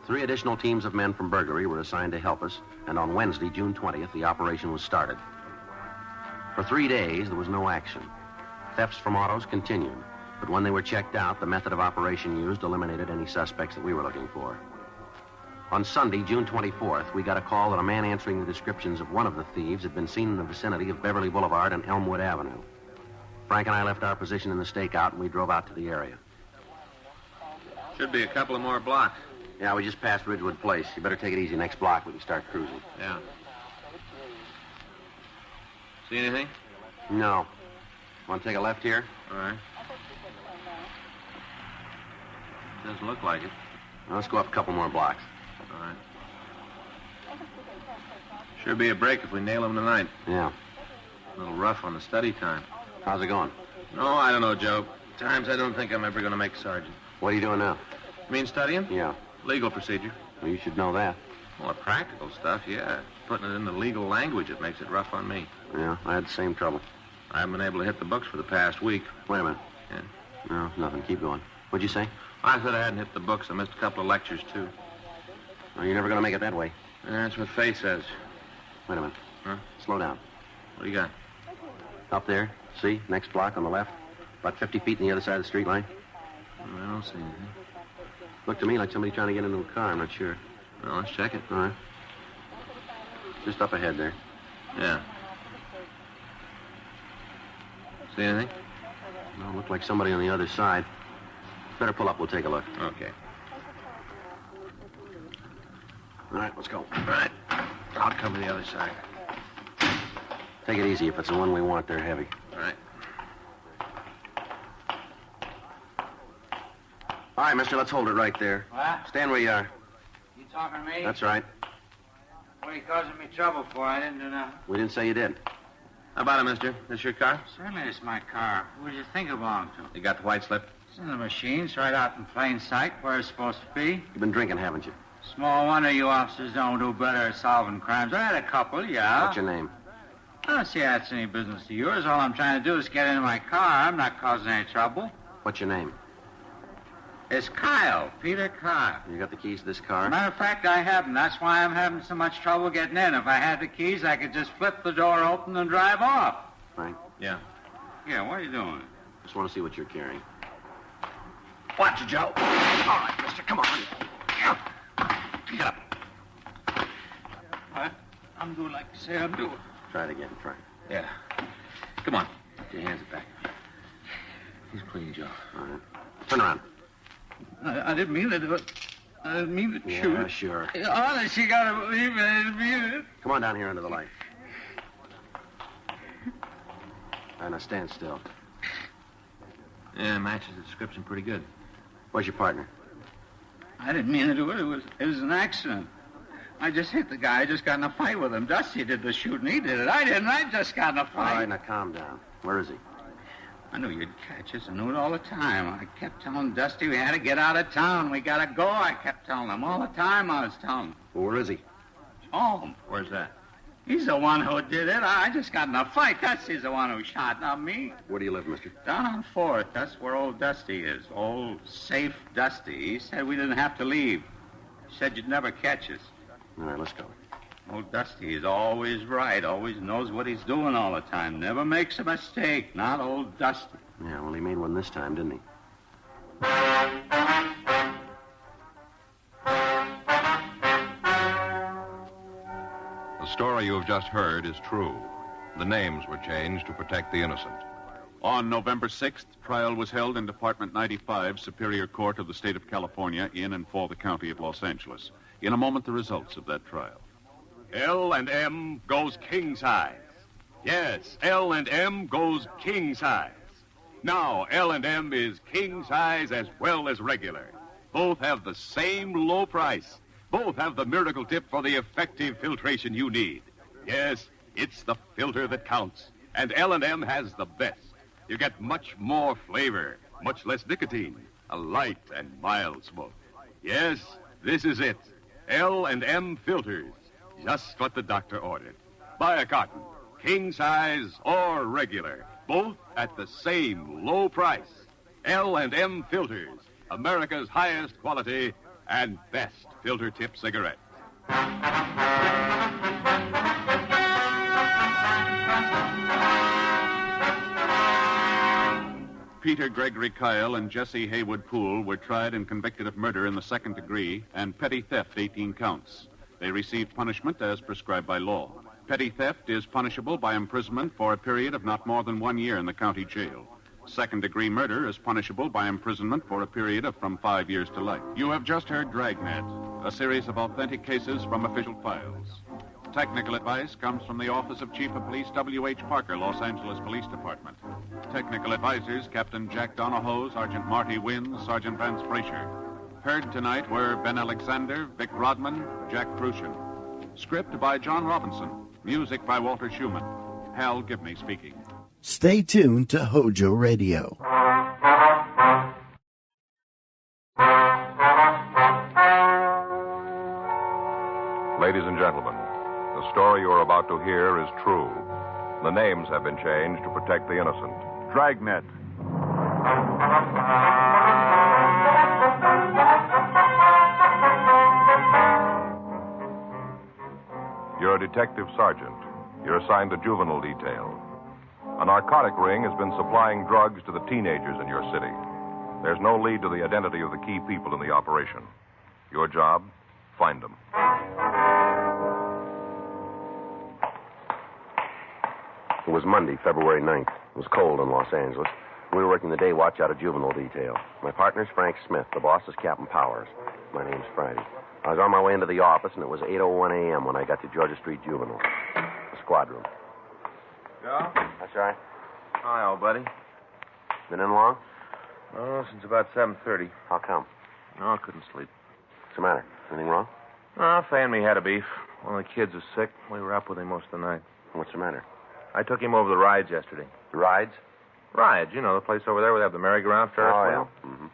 3 additional teams of men from Burglary were assigned to help us, and on Wednesday, June 20th, the operation was started. For 3 days, there was no action. Thefts from autos continued, but when they were checked out, the method of operation used eliminated any suspects that we were looking for. On Sunday, June 24th, we got a call that a man answering the descriptions of one of the thieves had been seen in the vicinity of Beverly Boulevard and Elmwood Avenue. Frank and I left our position in the stakeout, and we drove out to the area. Should be a couple of more blocks. Yeah, we just passed Ridgewood Place. You better take it easy. Next block, we can start cruising. Yeah. See anything? No. Want to take a left here? All right. Doesn't look like it. Well, let's go up a couple more blocks. All right. Sure be a break if we nail him tonight. Yeah. A little rough on the study time. How's it going? No, I don't know, Joe. Times I don't think I'm ever going to make sergeant. What are you doing now? You mean studying? Yeah. Legal procedure. Well, you should know that. Well, the practical stuff, yeah. Putting it into legal language, it makes it rough on me. Yeah, I had the same trouble. I haven't been able to hit the books for the past week. Wait a minute. Yeah. No, nothing. Keep going. What'd you say? I said I hadn't hit the books. I missed a couple of lectures, too. Well, you're never going to make it that way. That's what Faye says. Wait a minute. Huh? Slow down. What do you got? Up there. See? Next block on the left. About 50 feet on the other side of the street line. I don't see anything. Looked to me like somebody trying to get into a car. I'm not sure. Well, let's check it. All right. Just up ahead there. Yeah. See anything? No, it looked like somebody on the other side. Better pull up. We'll take a look. Okay. All right, let's go. All right. I'll cover the other side. Take it easy. If it's the one we want, they're heavy. All right. All right, mister, let's hold it right there. What? Stand where you are. You talking to me? That's right. What are you causing me trouble for? I didn't do nothing. We didn't say you did. How about it, mister? This your car? Certainly it's my car. Who do you think it belonged to? You got the white slip? It's in the machine. It's right out in plain sight where it's supposed to be. You've been drinking, haven't you? Small wonder you officers don't do better at solving crimes. I had a couple, yeah. What's your name? I don't see that's any business of yours. All I'm trying to do is get into my car. I'm not causing any trouble. What's your name? It's Kyle, Peter Kyle. You got the keys to this car? Matter of fact, I haven't. That's why I'm having so much trouble getting in. If I had the keys, I could just flip the door open and drive off. Frank? Yeah. Yeah, what are you doing? Just want to see what you're carrying. Watch it, Joe. All right, mister, come on. Get up. What? I'm doing like you say I'm doing. Try it again, Frank. Yeah. Come on. Put your hands back. He's clean, Joe. All right. Turn around. I didn't mean to do it. I didn't mean to shoot. Yeah, sure. Honest, you gotta believe me. I didn't mean it. Come on down here under the light. All right, now stand still. Yeah, matches the description pretty good. Where's your partner? I didn't mean to do it. It was an accident. I just hit the guy. I just got in a fight with him. Dusty did the shooting. He did it. I didn't. I just got in a fight. All right, now calm down. Where is he? I knew you'd catch us. I knew it all the time. I kept telling Dusty we had to get out of town. We gotta go. I kept telling him all the time. I was telling him. Well, where is he? Home. Where's that? He's the one who did it. I just got in a fight. Dusty's the one who shot, not me. Where do you live, mister? Down on 4th. That's where old Dusty is. Old, safe Dusty. He said we didn't have to leave. He said you'd never catch us. All right, let's go. Old Dusty is always right. Always knows what he's doing all the time. Never makes a mistake. Not old Dusty. Yeah, well, he made one this time, didn't he? The story you have just heard is true. The names were changed to protect the innocent. On November 6th, trial was held in Department 95, Superior Court of the State of California, in and for the County of Los Angeles. In a moment, the results of that trial. L&M goes king size. Yes, L&M goes king size. Now, L&M is king size as well as regular. Both have the same low price. Both have the miracle tip for the effective filtration you need. Yes, it's the filter that counts. And L&M has the best. You get much more flavor, much less nicotine, a light and mild smoke. Yes, this is it. L&M filters. Just what the doctor ordered. Buy a carton, king size or regular, both at the same low price. L&M filters, America's highest quality and best filter tip cigarette. Peter Gregory Kyle and Jesse Haywood Poole were tried and convicted of murder in the second degree and petty theft, 18 counts. They received punishment as prescribed by law. Petty theft is punishable by imprisonment for a period of not more than 1 year in the county jail. Second-degree murder is punishable by imprisonment for a period of from 5 years to life. You have just heard Dragnet, a series of authentic cases from official files. Technical advice comes from the Office of Chief of Police W.H. Parker, Los Angeles Police Department. Technical advisors, Captain Jack Donahoe, Sergeant Marty Wynn, Sergeant Vance Frazier. Heard tonight were Ben Alexander, Vic Rodman, Jack Crucian. Script by John Robinson. Music by Walter Schumann. Hal Gibney speaking. Stay tuned to Hojo Radio. Ladies and gentlemen, the story you are about to hear is true. The names have been changed to protect the innocent. Dragnet. You're a detective sergeant. You're assigned to juvenile detail. A narcotic ring has been supplying drugs to the teenagers in your city. There's no lead to the identity of the key people in the operation. Your job, find them. It was Monday, February 9th. It was cold in Los Angeles. We were working the day watch out of juvenile detail. My partner's Frank Smith. The boss is Captain Powers. My name's Friday. I was on my way into the office, and it was 8:01 a.m. when I got to Georgia Street Juvenile. The squad room. Joe? That's right. Hi, old buddy. Been in long? Oh, since about 7:30. How come? No, I couldn't sleep. What's the matter? Anything wrong? Fay and me had a beef. One of the kids was sick. We were up with him most of the night. What's the matter? I took him over the rides yesterday. The rides? Rides, you know, the place over there where they have the merry-go-round Ferris wheel. Yeah. Mm-hmm.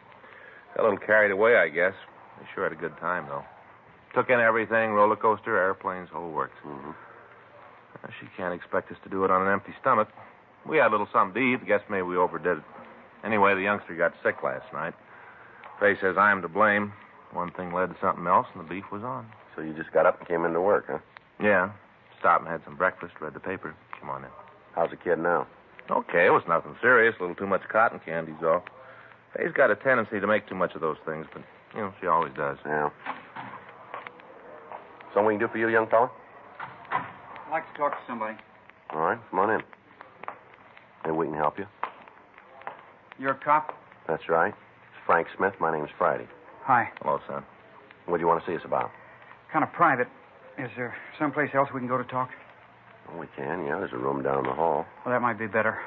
Got a little carried away, I guess. They sure had a good time, though. Took in everything, roller coaster, airplanes, whole works. Mm-hmm. She can't expect us to do it on an empty stomach. We had a little something to eat. Guess maybe we overdid it. Anyway, the youngster got sick last night. Fay says I'm to blame. One thing led to something else, and the beef was on. So you just got up and came into work, huh? Yeah. Stopped and had some breakfast, read the paper. Come on in. How's the kid now? Okay, it was nothing serious. A little too much cotton candy's all. Fay's got a tendency to make too much of those things, but, you know, she always does. Yeah. Something we can do for you, young fella? I'd like to talk to somebody. All right, come on in. Maybe we can help you. You're a cop? That's right. It's Frank Smith. My name's Friday. Hi. Hello, son. What do you want to see us about? Kind of private. Is there someplace else we can go to talk? Well, we can, yeah. There's a room down the hall. Well, that might be better.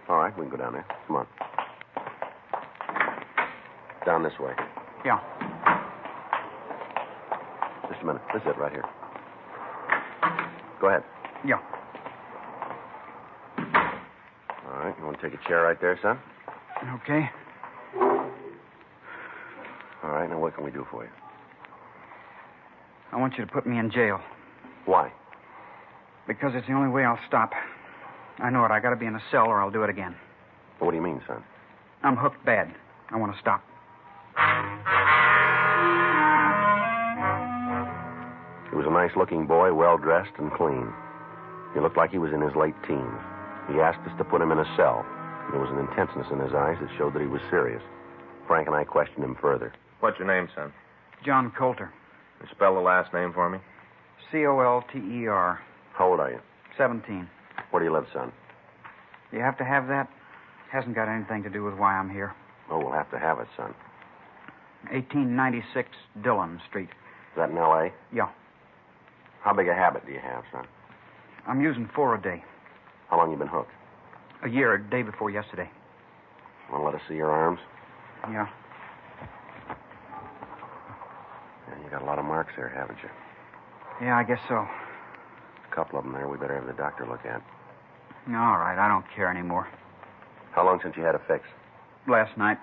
All right, we can go down there. Come on. Down this way. Yeah. Just a minute. This is it right here. Go ahead. Yeah. All right, you want to take a chair right there, son? Okay. All right, now what can we do for you? I want you to put me in jail. Why? Because it's the only way I'll stop. I know it. I gotta be in a cell or I'll do it again. What do you mean, son? I'm hooked bad. I want to stop. He was a nice-looking boy, well-dressed and clean. He looked like he was in his late teens. He asked us to put him in a cell. There was an intenseness in his eyes that showed that he was serious. Frank and I questioned him further. What's your name, son? John Coulter. You spell the last name for me? Colter. How old are you? 17. Where do you live, son? You have to have that? Hasn't got anything to do with why I'm here. Oh, we'll have to have it, son. 1896 Dillon Street. Is that in L.A.? Yeah. How big a habit do you have, son? I'm using 4 a day. How long you been hooked? A year, a day before yesterday. Want to let us see your arms? Yeah. Yeah, you got a lot of marks there, haven't you? Yeah, I guess so. A couple of them there we better have the doctor look at. All right, I don't care anymore. How long since you had a fix? Last night.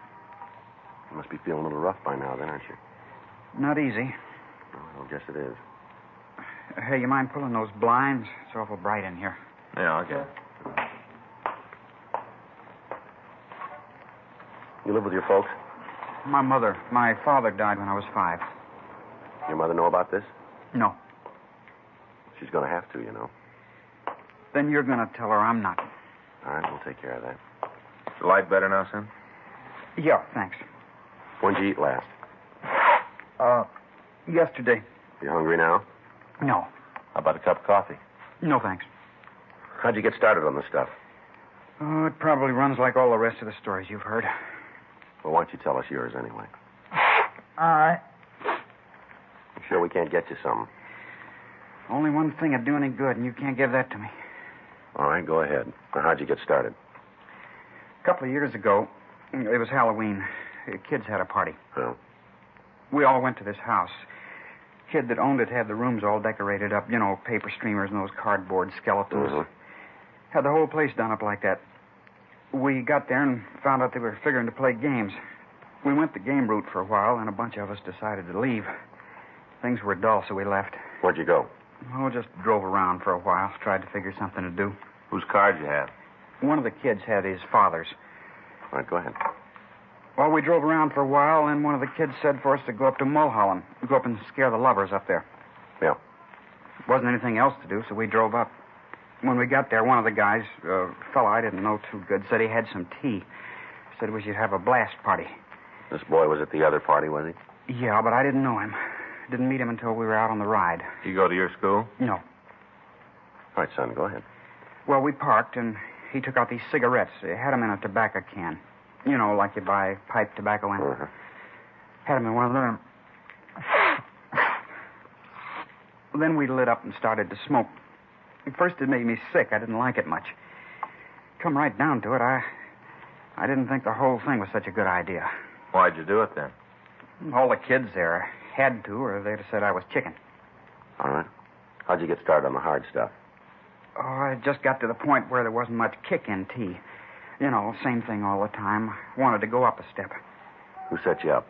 You must be feeling a little rough by now, then, aren't you? Not easy. Oh, I guess it is. Hey, you mind pulling those blinds? It's awful bright in here. Yeah, okay. You live with your folks? My father died when I was 5. Your mother know about this? No. She's going to have to, you know. Then you're going to tell her I'm not. All right, we'll take care of that. Is the light better now, son? Yeah, thanks. When'd you eat last? Yesterday. You hungry now? No. How about a cup of coffee? No, thanks. How'd you get started on this stuff? Oh, it probably runs like all the rest of the stories you've heard. Well, why don't you tell us yours anyway? All right. You sure we can't get you something? Only one thing would do any good, and you can't give that to me. All right, go ahead. Now, how'd you get started? A couple of years ago, it was Halloween. The kids had a party. Oh. We all went to this house. Kid that owned it had the rooms all decorated up, you know, paper streamers and those cardboard skeletons. Mm-hmm. Had the whole place done up like that. We got there and found out they were figuring to play games. We went the game route for a while, and a bunch of us decided to leave. Things were dull, so we left. Where'd you go? Oh, just drove around for a while, tried to figure something to do. Whose card you have? One of the kids had his father's. All right, go ahead. Well, we drove around for a while, and one of the kids said for us to go up to Mulholland. Go up and scare the lovers up there. Yeah. Wasn't anything else to do, so we drove up. When we got there, one of the guys, a fellow I didn't know too good, said he had some tea. Said we should have a blast party. This boy was at the other party, was he? Yeah, but I didn't know him. Didn't meet him until we were out on the ride. You go to your school? No. All right, son, go ahead. Well, we parked, and he took out these cigarettes. He had them in a tobacco can. You know, like you buy pipe tobacco in. Uh-huh. Had them in one of them. Then we lit up and started to smoke. At first, it made me sick. I didn't like it much. Come right down to it, I didn't think the whole thing was such a good idea. Why'd you do it then? All the kids there had to, or they'd have said I was chicken. All right. How'd you get started on the hard stuff? Oh, I just got to the point where there wasn't much kick in tea. You know, same thing all the time. Wanted to go up a step. Who set you up?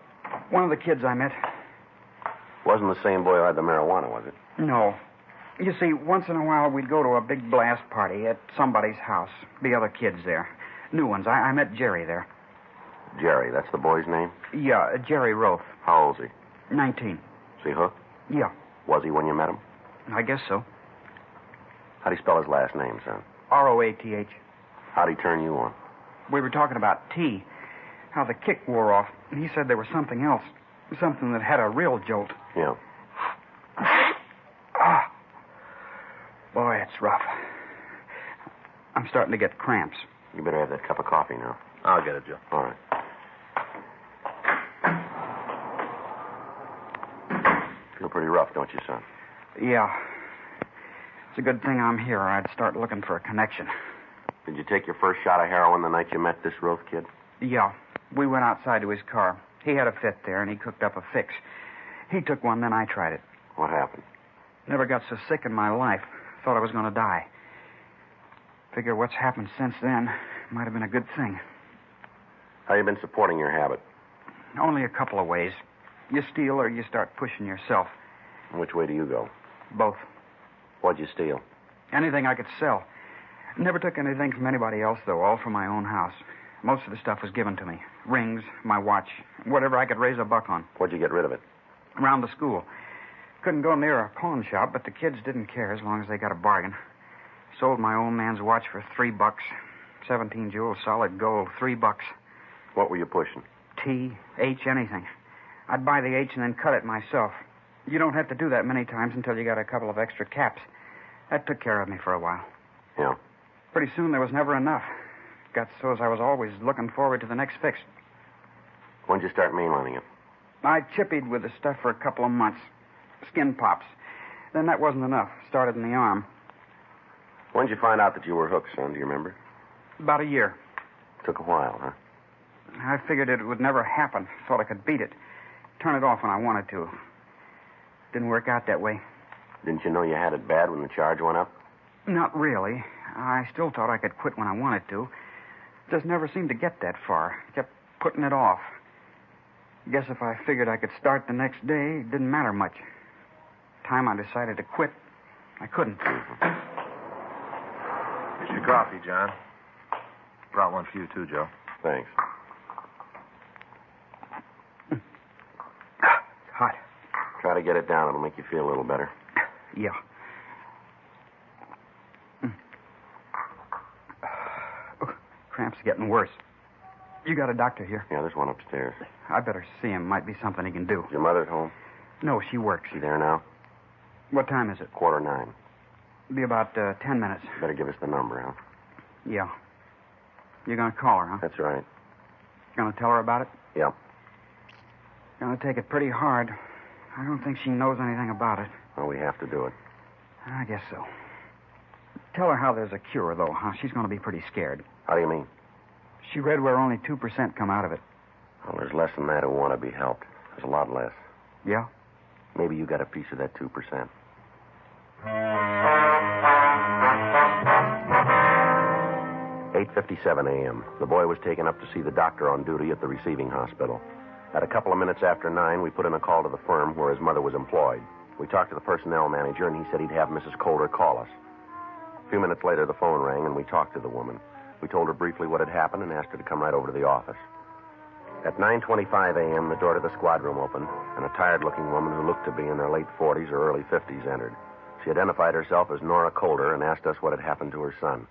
One of the kids I met. Wasn't the same boy who had the marijuana, was it? No. You see, once in a while we'd go to a big blast party at somebody's house. Be other kids there. New ones. I met Jerry there. Jerry, that's the boy's name? Yeah, Jerry Roth. How old is he? 19. Is he hooked? Yeah, Was he when you met him? I guess so. How'd he spell his last name, son? Roath. How'd he turn you on? We were talking about tea. How the kick wore off. And he said there was something else. Something that had a real jolt. Yeah. Ah. Boy, it's rough. I'm starting to get cramps. You better have that cup of coffee now. I'll get it, Joe. All right. Feel pretty rough, don't you, son? Yeah. It's a good thing I'm here. I'd start looking for a connection. Did you take your first shot of heroin the night you met this Roth kid? Yeah. We went outside to his car. He had a fit there, and he cooked up a fix. He took one, then I tried it. What happened? Never got so sick in my life. Thought I was going to die. Figure what's happened since then might have been a good thing. How you been supporting your habit? Only a couple of ways. You steal or you start pushing yourself. Which way do you go? Both. What'd you steal? Anything I could sell. Never took anything from anybody else, though, all from my own house. Most of the stuff was given to me. Rings, my watch, whatever I could raise a buck on. What'd you get rid of it? Around the school. Couldn't go near a pawn shop, but the kids didn't care as long as they got a bargain. Sold my old man's watch for $3. 17 jewels, solid gold, $3. What were you pushing? T, H, anything. I'd buy the H and then cut it myself. You don't have to do that many times until you got a couple of extra caps. That took care of me for a while. Yeah. Pretty soon there was never enough. Got so as I was always looking forward to the next fix. When'd you start mainlining it? I chippied with the stuff for a couple of months. Skin pops. Then that wasn't enough. Started in the arm. When'd you find out that you were hooked, son? Do you remember? About a year. Took a while, huh? I figured it would never happen. Thought I could beat it. Turn it off when I wanted to. Didn't work out that way. Didn't you know you had it bad when the charge went up? Not really. I still thought I could quit when I wanted to. Just never seemed to get that far. Kept putting it off. Guess if I figured I could start the next day, it didn't matter much. Time I decided to quit, I couldn't. Here's your coffee, John. Brought one for you, too, Joe. Thanks. Hot. Try to get it down. It'll make you feel a little better. Yeah. Cramps are getting worse. You got a doctor here? Yeah, there's one upstairs. I better see him. Might be something he can do. Is your mother at home? No, she works. She there now? What time is it? 9:15. Be about 10 minutes. Better give us the number, huh? Yeah. You're going to call her, huh? That's right. Going to tell her about it? Yeah. Going to take it pretty hard. I don't think she knows anything about it. Well, we have to do it. I guess so. Tell her how there's a cure, though, huh? She's going to be pretty scared. How do you mean? She read where only 2% come out of it. Well, there's less than that who want to be helped. There's a lot less. Yeah? Maybe you got a piece of that 2%. 8:57 a.m. The boy was taken up to see the doctor on duty at the receiving hospital. At a couple of minutes after 9, we put in a call to the firm where his mother was employed. We talked to the personnel manager, and he said he'd have Mrs. Calder call us. A few minutes later, the phone rang, and we talked to the woman. We told her briefly what had happened and asked her to come right over to the office. At 9:25 a.m., the door to the squad room opened, and a tired-looking woman who looked to be in her late 40s or early 50s entered. She identified herself as Nora Calder and asked us what had happened to her son.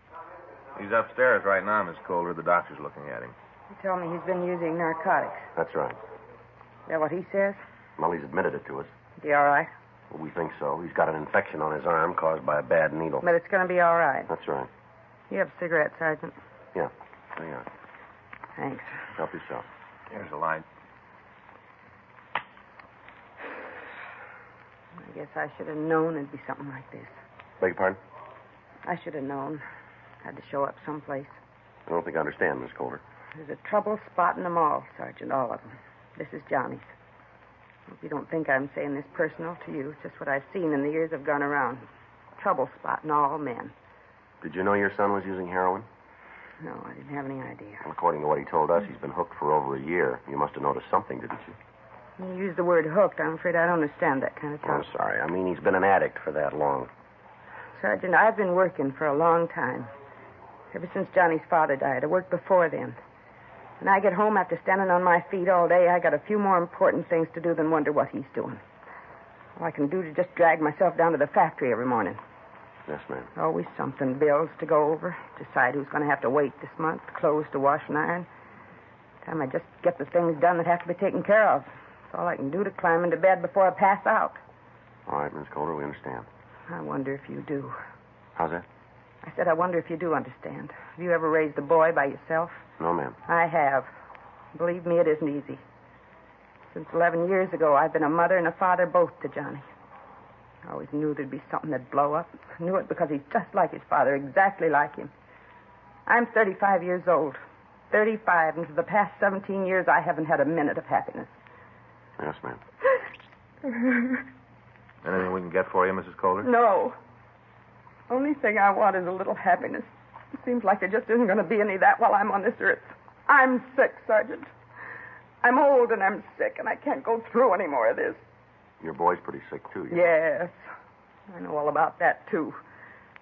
He's upstairs right now, Miss Calder. The doctor's looking at him. He told me he's been using narcotics. That's right. Is that what he says? Well, he's admitted it to us. Is he all right? Well, we think so. He's got an infection on his arm caused by a bad needle. But it's going to be all right. That's right. You have a cigarette, Sergeant? Yeah, there you are. Thanks. Help yourself. Here's the light. I guess I should have known it'd be something like this. Beg your pardon? I should have known. Had to show up someplace. I don't think I understand, Miss Calder. There's a trouble spot in them all, Sergeant, all of them. This is Johnny's. Hope you don't think I'm saying this personal to you. It's just what I've seen in the years I've gone around. Trouble spot in all men. Did you know your son was using heroin? No, I didn't have any idea. Well, according to what he told us, he's been hooked for over a year. You must have noticed something, didn't you? You used the word hooked. I'm afraid I don't understand that kind of Oh, talk. I'm sorry. I mean, he's been an addict for that long. Sergeant, I've been working for a long time. Ever since Johnny's father died. I worked before then. When I get home after standing on my feet all day, I got a few more important things to do than wonder what he's doing. All I can do is just drag myself down to the factory every morning. Yes, ma'am. Always something. Bills to go over. Decide who's going to have to wait this month. Clothes to wash and iron. Time I just get the things done that have to be taken care of. It's all I can do to climb into bed before I pass out. All right, Miss Calder, we understand. I wonder if you do. How's that? I said I wonder if you do understand. Have you ever raised a boy by yourself? No, ma'am. I have. Believe me, it isn't easy. Since 11 years ago, I've been a mother and a father both to Johnny. I always knew there'd be something that'd blow up. I knew it because he's just like his father, exactly like him. I'm 35 years old. 35, and for the past 17 years, I haven't had a minute of happiness. Yes, ma'am. Anything we can get for you, Mrs. Calder? No. Only thing I want is a little happiness. It seems like there just isn't going to be any of that while I'm on this earth. I'm sick, Sergeant. I'm old and I'm sick, and I can't go through any more of this. Your boy's pretty sick, too. You know. Yes. I know all about that, too.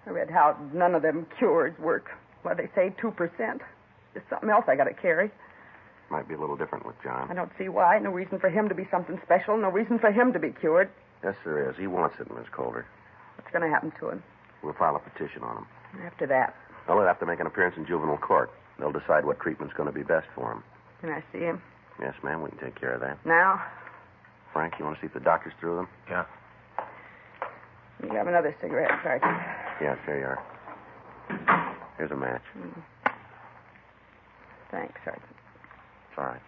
I read how none of them cures work. What they say, 2%. There's something else I got to carry. Might be a little different with John. I don't see why. No reason for him to be something special. No reason for him to be cured. Yes, there is. He wants it, Miss Calder. What's going to happen to him? We'll file a petition on him. After that, Well, he'll have to make an appearance in juvenile court. They'll decide what treatment's going to be best for him. can I see him? Yes, ma'am. We can take care of that. Now? Frank, you want to see if the doctor's through them? Yeah. You have another cigarette, Sergeant. Yes, here you are. Here's a match. Thanks, Sergeant. It's all right.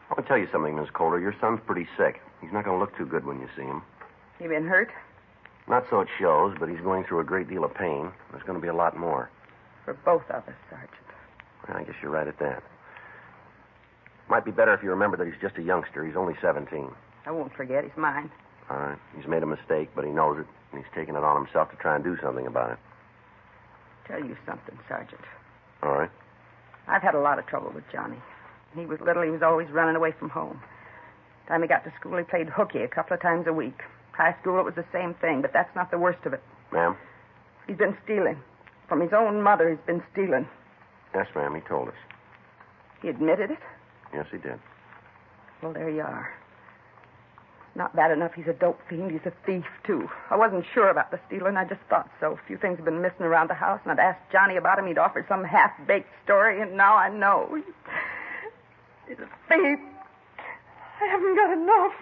I want to tell you something, Miss Calder. Your son's pretty sick. He's not going to look too good when you see him. You been hurt? Not so it shows, but he's going through a great deal of pain. There's going to be a lot more. For both of us, Sergeant. Well, I guess you're right at that. Might be better if you remember that he's just a youngster. He's only 17. I won't forget. He's mine. All right. He's made a mistake, but he knows it, and he's taken it on himself to try and do something about it. Tell you something, Sergeant. All right. I've had a lot of trouble with Johnny. When he was little, he was always running away from home. Time he got to school, he played hooky a couple of times a week. High school, it was the same thing, but that's not the worst of it. Ma'am? He's been stealing. From his own mother, he's been stealing. Yes, ma'am. He told us. He admitted it? Yes, he did. Well, there you are. Not bad enough he's a dope fiend. He's a thief, too. I wasn't sure about the stealing. I just thought so. A few things have been missing around the house, and I'd asked Johnny about him. He'd offered some half-baked story, and now I know. He's a thief. I haven't got enough.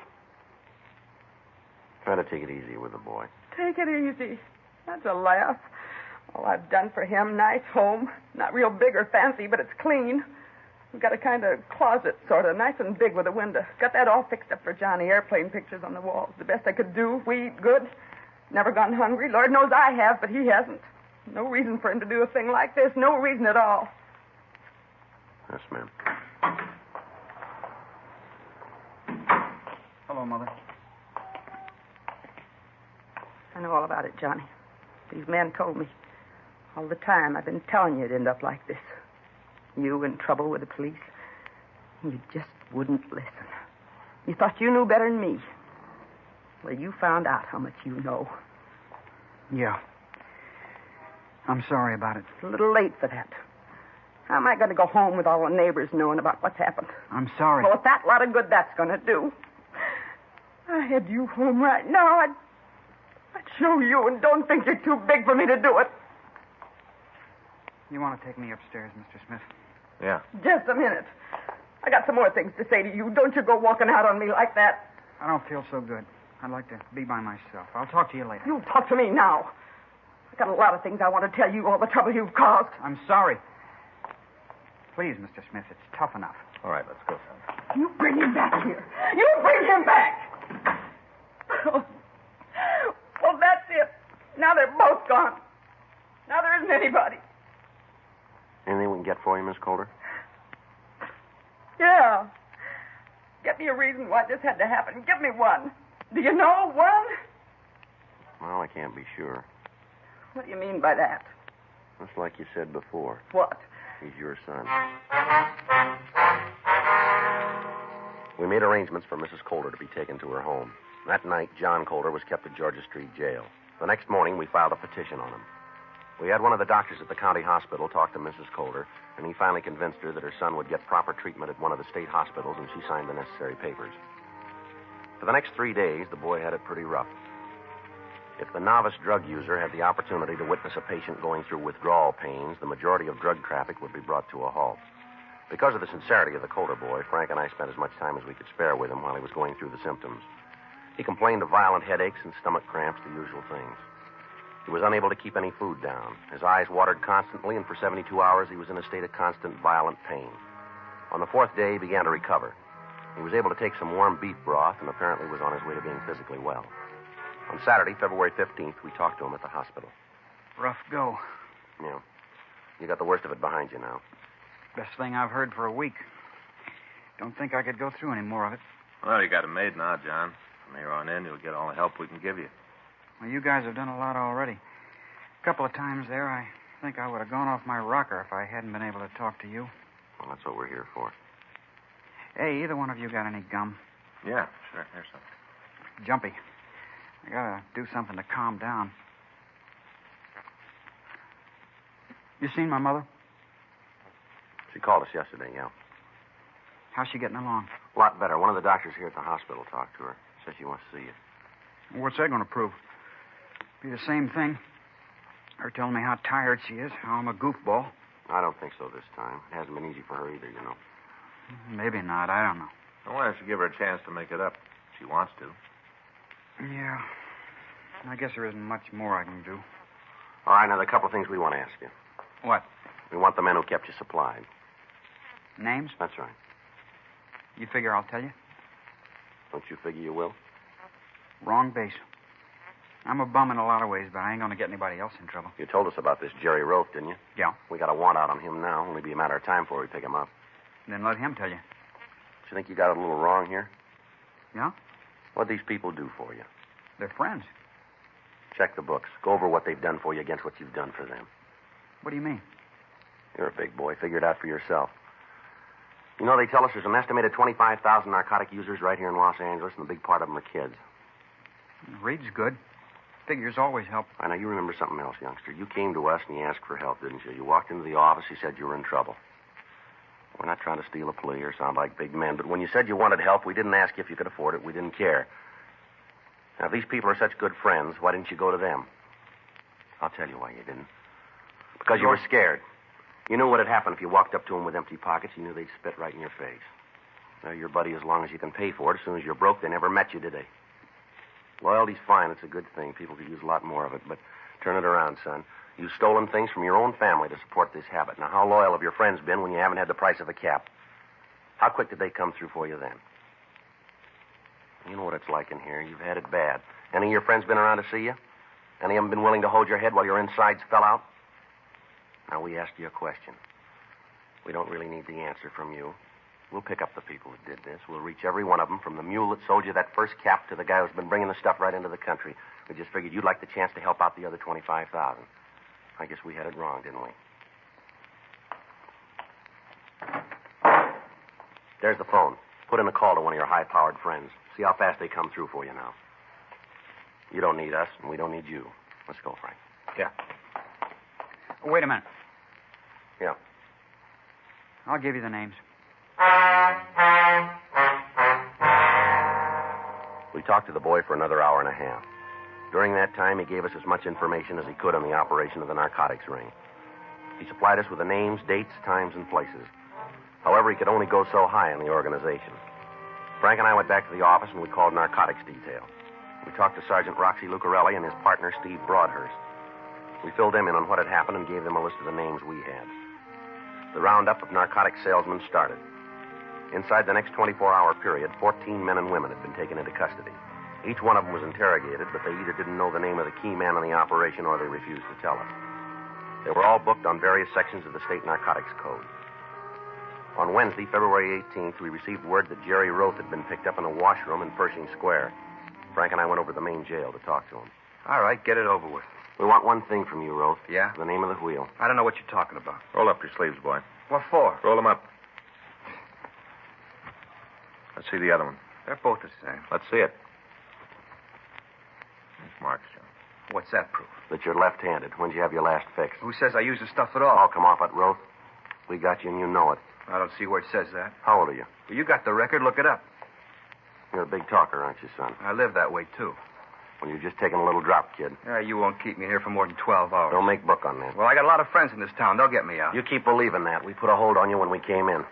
Try to take it easy with the boy. Take it easy. That's a laugh. All I've done for him, nice home. Not real big or fancy, but it's clean. We've got a kind of closet, sort of, nice and big with a window. Got that all fixed up for Johnny. Airplane pictures on the walls. The best I could do. We eat good. Never gone hungry. Lord knows I have, but he hasn't. No reason for him to do a thing like this. No reason at all. Yes, ma'am. Hello, Mother. I know all about it, Johnny. These men told me. All the time I've been telling you it'd end up like this. You in trouble with the police. You just wouldn't listen. You thought you knew better than me. Well, you found out how much you know. Yeah. I'm sorry about it. It's a little late for that. How am I going to go home with all the neighbors knowing about what's happened? I'm sorry. Well, if that lot of good that's going to do. I had you home right now. I'd show you, and don't think you're too big for me to do it. You want to take me upstairs, Mr. Smith? Yeah. Just a minute. I got some more things to say to you. Don't you go walking out on me like that. I don't feel so good. I'd like to be by myself. I'll talk to you later. You talk to me now. Got a lot of things I want to tell you, all the trouble you've caused. I'm sorry. Please, Mr. Smith, it's tough enough. All right, let's go, son. You bring him back here. You bring him back. Oh. Well, that's it. Now they're both gone. Now there isn't anybody. Anything we can get for you, Miss Calder? Yeah. Get me a reason why this had to happen. Give me one. Do you know one? Well, I can't be sure. What do you mean by that? Just like you said before. What? He's your son. We made arrangements for Mrs. Calder to be taken to her home. That night, John Calder was kept at Georgia Street Jail. The next morning, we filed a petition on him. We had one of the doctors at the county hospital talk to Mrs. Calder, and he finally convinced her that her son would get proper treatment at one of the state hospitals, and she signed the necessary papers. For the next 3 days, the boy had it pretty rough. If the novice drug user had the opportunity to witness a patient going through withdrawal pains, the majority of drug traffic would be brought to a halt. Because of the sincerity of the Calder boy, Frank and I spent as much time as we could spare with him while he was going through the symptoms. He complained of violent headaches and stomach cramps, the usual things. He was unable to keep any food down. His eyes watered constantly, and for 72 hours he was in a state of constant violent pain. On the 4th day, he began to recover. He was able to take some warm beef broth and apparently was on his way to being physically well. On Saturday, February 15th, we talked to him at the hospital. Rough go. Yeah. You got the worst of it behind you now. Best thing I've heard for a week. Don't think I could go through any more of it. Well, you got it made now, John. From here on in, you'll get all the help we can give you. Well, you guys have done a lot already. A couple of times there, I think I would have gone off my rocker if I hadn't been able to talk to you. Well, that's what we're here for. Hey, either one of you got any gum? Yeah, sure. Here's some. Jumpy. I gotta do something to calm down. You seen my mother? She called us yesterday, yeah. How's she getting along? A lot better. One of the doctors here at the hospital talked to her. Says she wants to see you. What's that going to prove? Be the same thing. Her telling me how tired she is, how I'm a goofball. I don't think so this time. It hasn't been easy for her either, you know. Maybe not. I don't know. Well, why don't you give her a chance to make it up? If she wants to. Yeah. I guess there isn't much more I can do. All right, now, there are a couple of things we want to ask you. What? We want the men who kept you supplied. Names? That's right. You figure I'll tell you? Don't you figure you will? Wrong base. I'm a bum in a lot of ways, but I ain't going to get anybody else in trouble. You told us about this Jerry Rofe, didn't you? Yeah. We got a warrant out on him now. Only be a matter of time before we pick him up. Then let him tell you. Do you think you got it a little wrong here? Yeah? What'd these people do for you? They're friends. Check the books. Go over what they've done for you against what you've done for them. What do you mean? You're a big boy. Figure it out for yourself. You know, they tell us there's an estimated 25,000 narcotic users right here in Los Angeles, and a big part of them are kids. Read's good. Figures always help. I know. You remember something else, youngster. You came to us and you asked for help, didn't you? You walked into the office. You said you were in trouble. We're not trying to steal a plea or sound like big men, but when you said you wanted help, we didn't ask you if you could afford it. We didn't care. Now, if these people are such good friends, why didn't you go to them? I'll tell you why you didn't. Because you were scared. You knew what had happened if you walked up to them with empty pockets. You knew they'd spit right in your face. They're your buddy as long as you can pay for it. As soon as you're broke, they never met you, did they? Loyalty's fine. It's a good thing. People could use a lot more of it. But turn it around, son. You've stolen things from your own family to support this habit. Now, how loyal have your friends been when you haven't had the price of a cap? How quick did they come through for you then? You know what it's like in here. You've had it bad. Any of your friends been around to see you? Any of them been willing to hold your head while your insides fell out? Now, we asked you a question. We don't really need the answer from you. We'll pick up the people that did this. We'll reach every one of them, from the mule that sold you that first cap to the guy who's been bringing the stuff right into the country. We just figured you'd like the chance to help out the other 25,000. I guess we had it wrong, didn't we? There's the phone. Put in a call to one of your high-powered friends. See how fast they come through for you now. You don't need us, and we don't need you. Let's go, Frank. Yeah. Wait a minute. Yeah. I'll give you the names. We talked to the boy for another hour and a half. During that time, he gave us as much information as he could on the operation of the narcotics ring. He supplied us with the names, dates, times, and places. However, he could only go so high in the organization. Frank and I went back to the office, and we called narcotics detail. We talked to Sergeant Roxy Lucarelli and his partner, Steve Broadhurst. We filled them in on what had happened and gave them a list of the names we had. The roundup of narcotic salesmen started. Inside the next 24-hour period, 14 men and women had been taken into custody. Each one of them was interrogated, but they either didn't know the name of the key man in the operation or they refused to tell us. They were all booked on various sections of the state narcotics code. On Wednesday, February 18th, we received word that Jerry Roth had been picked up in a washroom in Pershing Square. Frank and I went over to the main jail to talk to him. All right, get it over with. We want one thing from you, Roth. Yeah? The name of the wheel. I don't know what you're talking about. Roll up your sleeves, boy. What for? Roll them up. Let's see the other one. They're both the same. Let's see it. There's marks, John. What's that proof? That you're left-handed. When'd you have your last fix? Who says I use the stuff at all? Oh, come off it, Roth. We got you and you know it. I don't see where it says that. How old are you? Well, you got the record. Look it up. You're a big talker, aren't you, son? I live that way, too. Well, you're just taking a little drop, kid. Yeah, you won't keep me here for more than 12 hours. Don't make book on that. Well, I got a lot of friends in this town. They'll get me out. You keep believing that. We put a hold on you when we came in.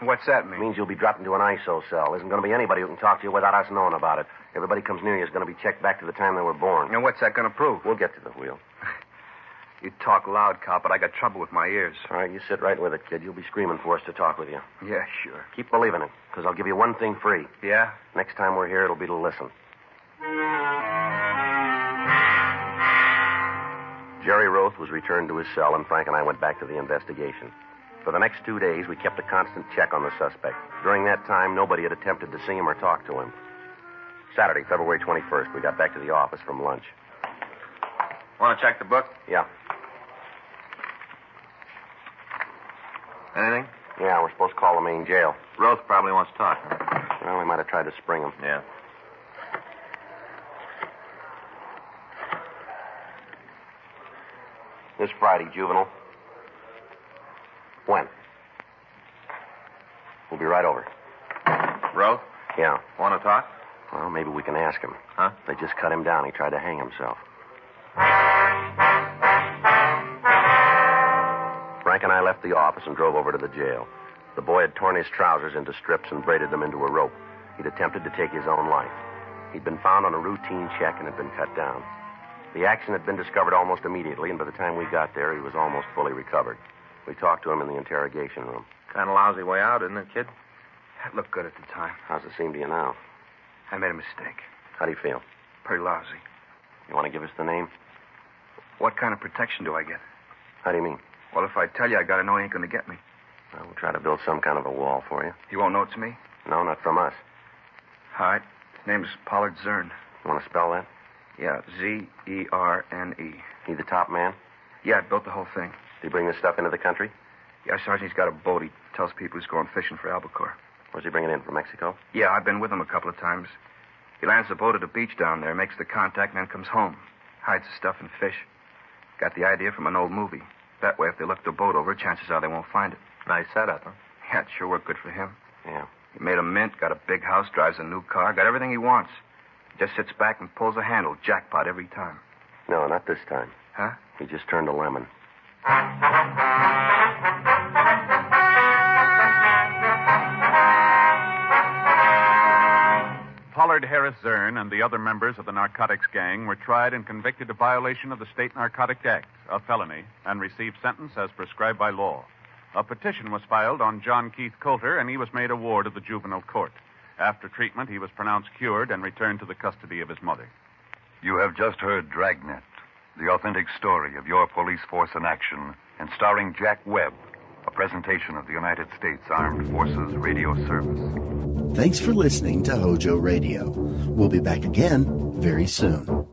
What's that mean? It means you'll be dropped into an ISO cell. Isn't going to be anybody who can talk to you without us knowing about it. Everybody comes near you is going to be checked back to the time they were born. And what's that going to prove? We'll get to the wheel. You talk loud, cop, but I got trouble with my ears. All right, you sit right with it, kid. You'll be screaming for us to talk with you. Yeah, sure. Keep believing it, because I'll give you one thing free. Yeah? Next time we're here, it'll be to listen. Jerry Roth was returned to his cell, and Frank and I went back to the investigation. For the next 2 days, we kept a constant check on the suspect. During that time, nobody had attempted to see him or talk to him. Saturday, February 21st, we got back to the office from lunch. Want to check the book? Yeah. Anything? Yeah, we're supposed to call the main jail. Roth probably wants to talk. Well, we might have tried to spring him. Yeah. This Friday, juvenile. When? We'll be right over. Roth? Yeah. Want to talk? Well, maybe we can ask him. Huh? They just cut him down. He tried to hang himself. Frank and I left the office and drove over to the jail. The boy had torn his trousers into strips and braided them into a rope. He'd attempted to take his own life. He'd been found on a routine check and had been cut down. The accident had been discovered almost immediately, and by the time we got there, he was almost fully recovered. We talked to him in the interrogation room. Kind of lousy way out, isn't it, kid? That looked good at the time. How's it seem to you now? I made a mistake. How do you feel? Pretty lousy. You want to give us the name? What kind of protection do I get? How do you mean? Well, if I tell you, I gotta know he ain't gonna get me. Well, we'll try to build some kind of a wall for you. You won't know it's me? No, not from us. All right. His name's Pollard Zern. You want to spell that? Yeah, Z-E-R-N-E. He the top man? Yeah, I built the whole thing. Did he bring this stuff into the country? Yeah, Sergeant, he's got a boat. He tells people he's going fishing for albacore. Was he bringing it in from Mexico? Yeah, I've been with him a couple of times. He lands the boat at a beach down there, makes the contact, and then comes home. Hides the stuff and fish. Got the idea from an old movie. That way, if they look the boat over, chances are they won't find it. Nice setup, huh? Yeah, it sure worked good for him. Yeah. He made a mint, got a big house, drives a new car, got everything he wants. He just sits back and pulls a handle, jackpot every time. No, not this time. Huh? He just turned a lemon. Pollard Harris Zern and the other members of the narcotics gang were tried and convicted of violation of the State Narcotic Act, a felony, and received sentence as prescribed by law. A petition was filed on John Keith Coulter, and he was made a ward of the juvenile court. After treatment, he was pronounced cured and returned to the custody of his mother. You have just heard Dragnet, the authentic story of your police force in action, and starring Jack Webb, a presentation of the United States Armed Forces Radio Service. Thanks for listening to Hojo Radio. We'll be back again very soon.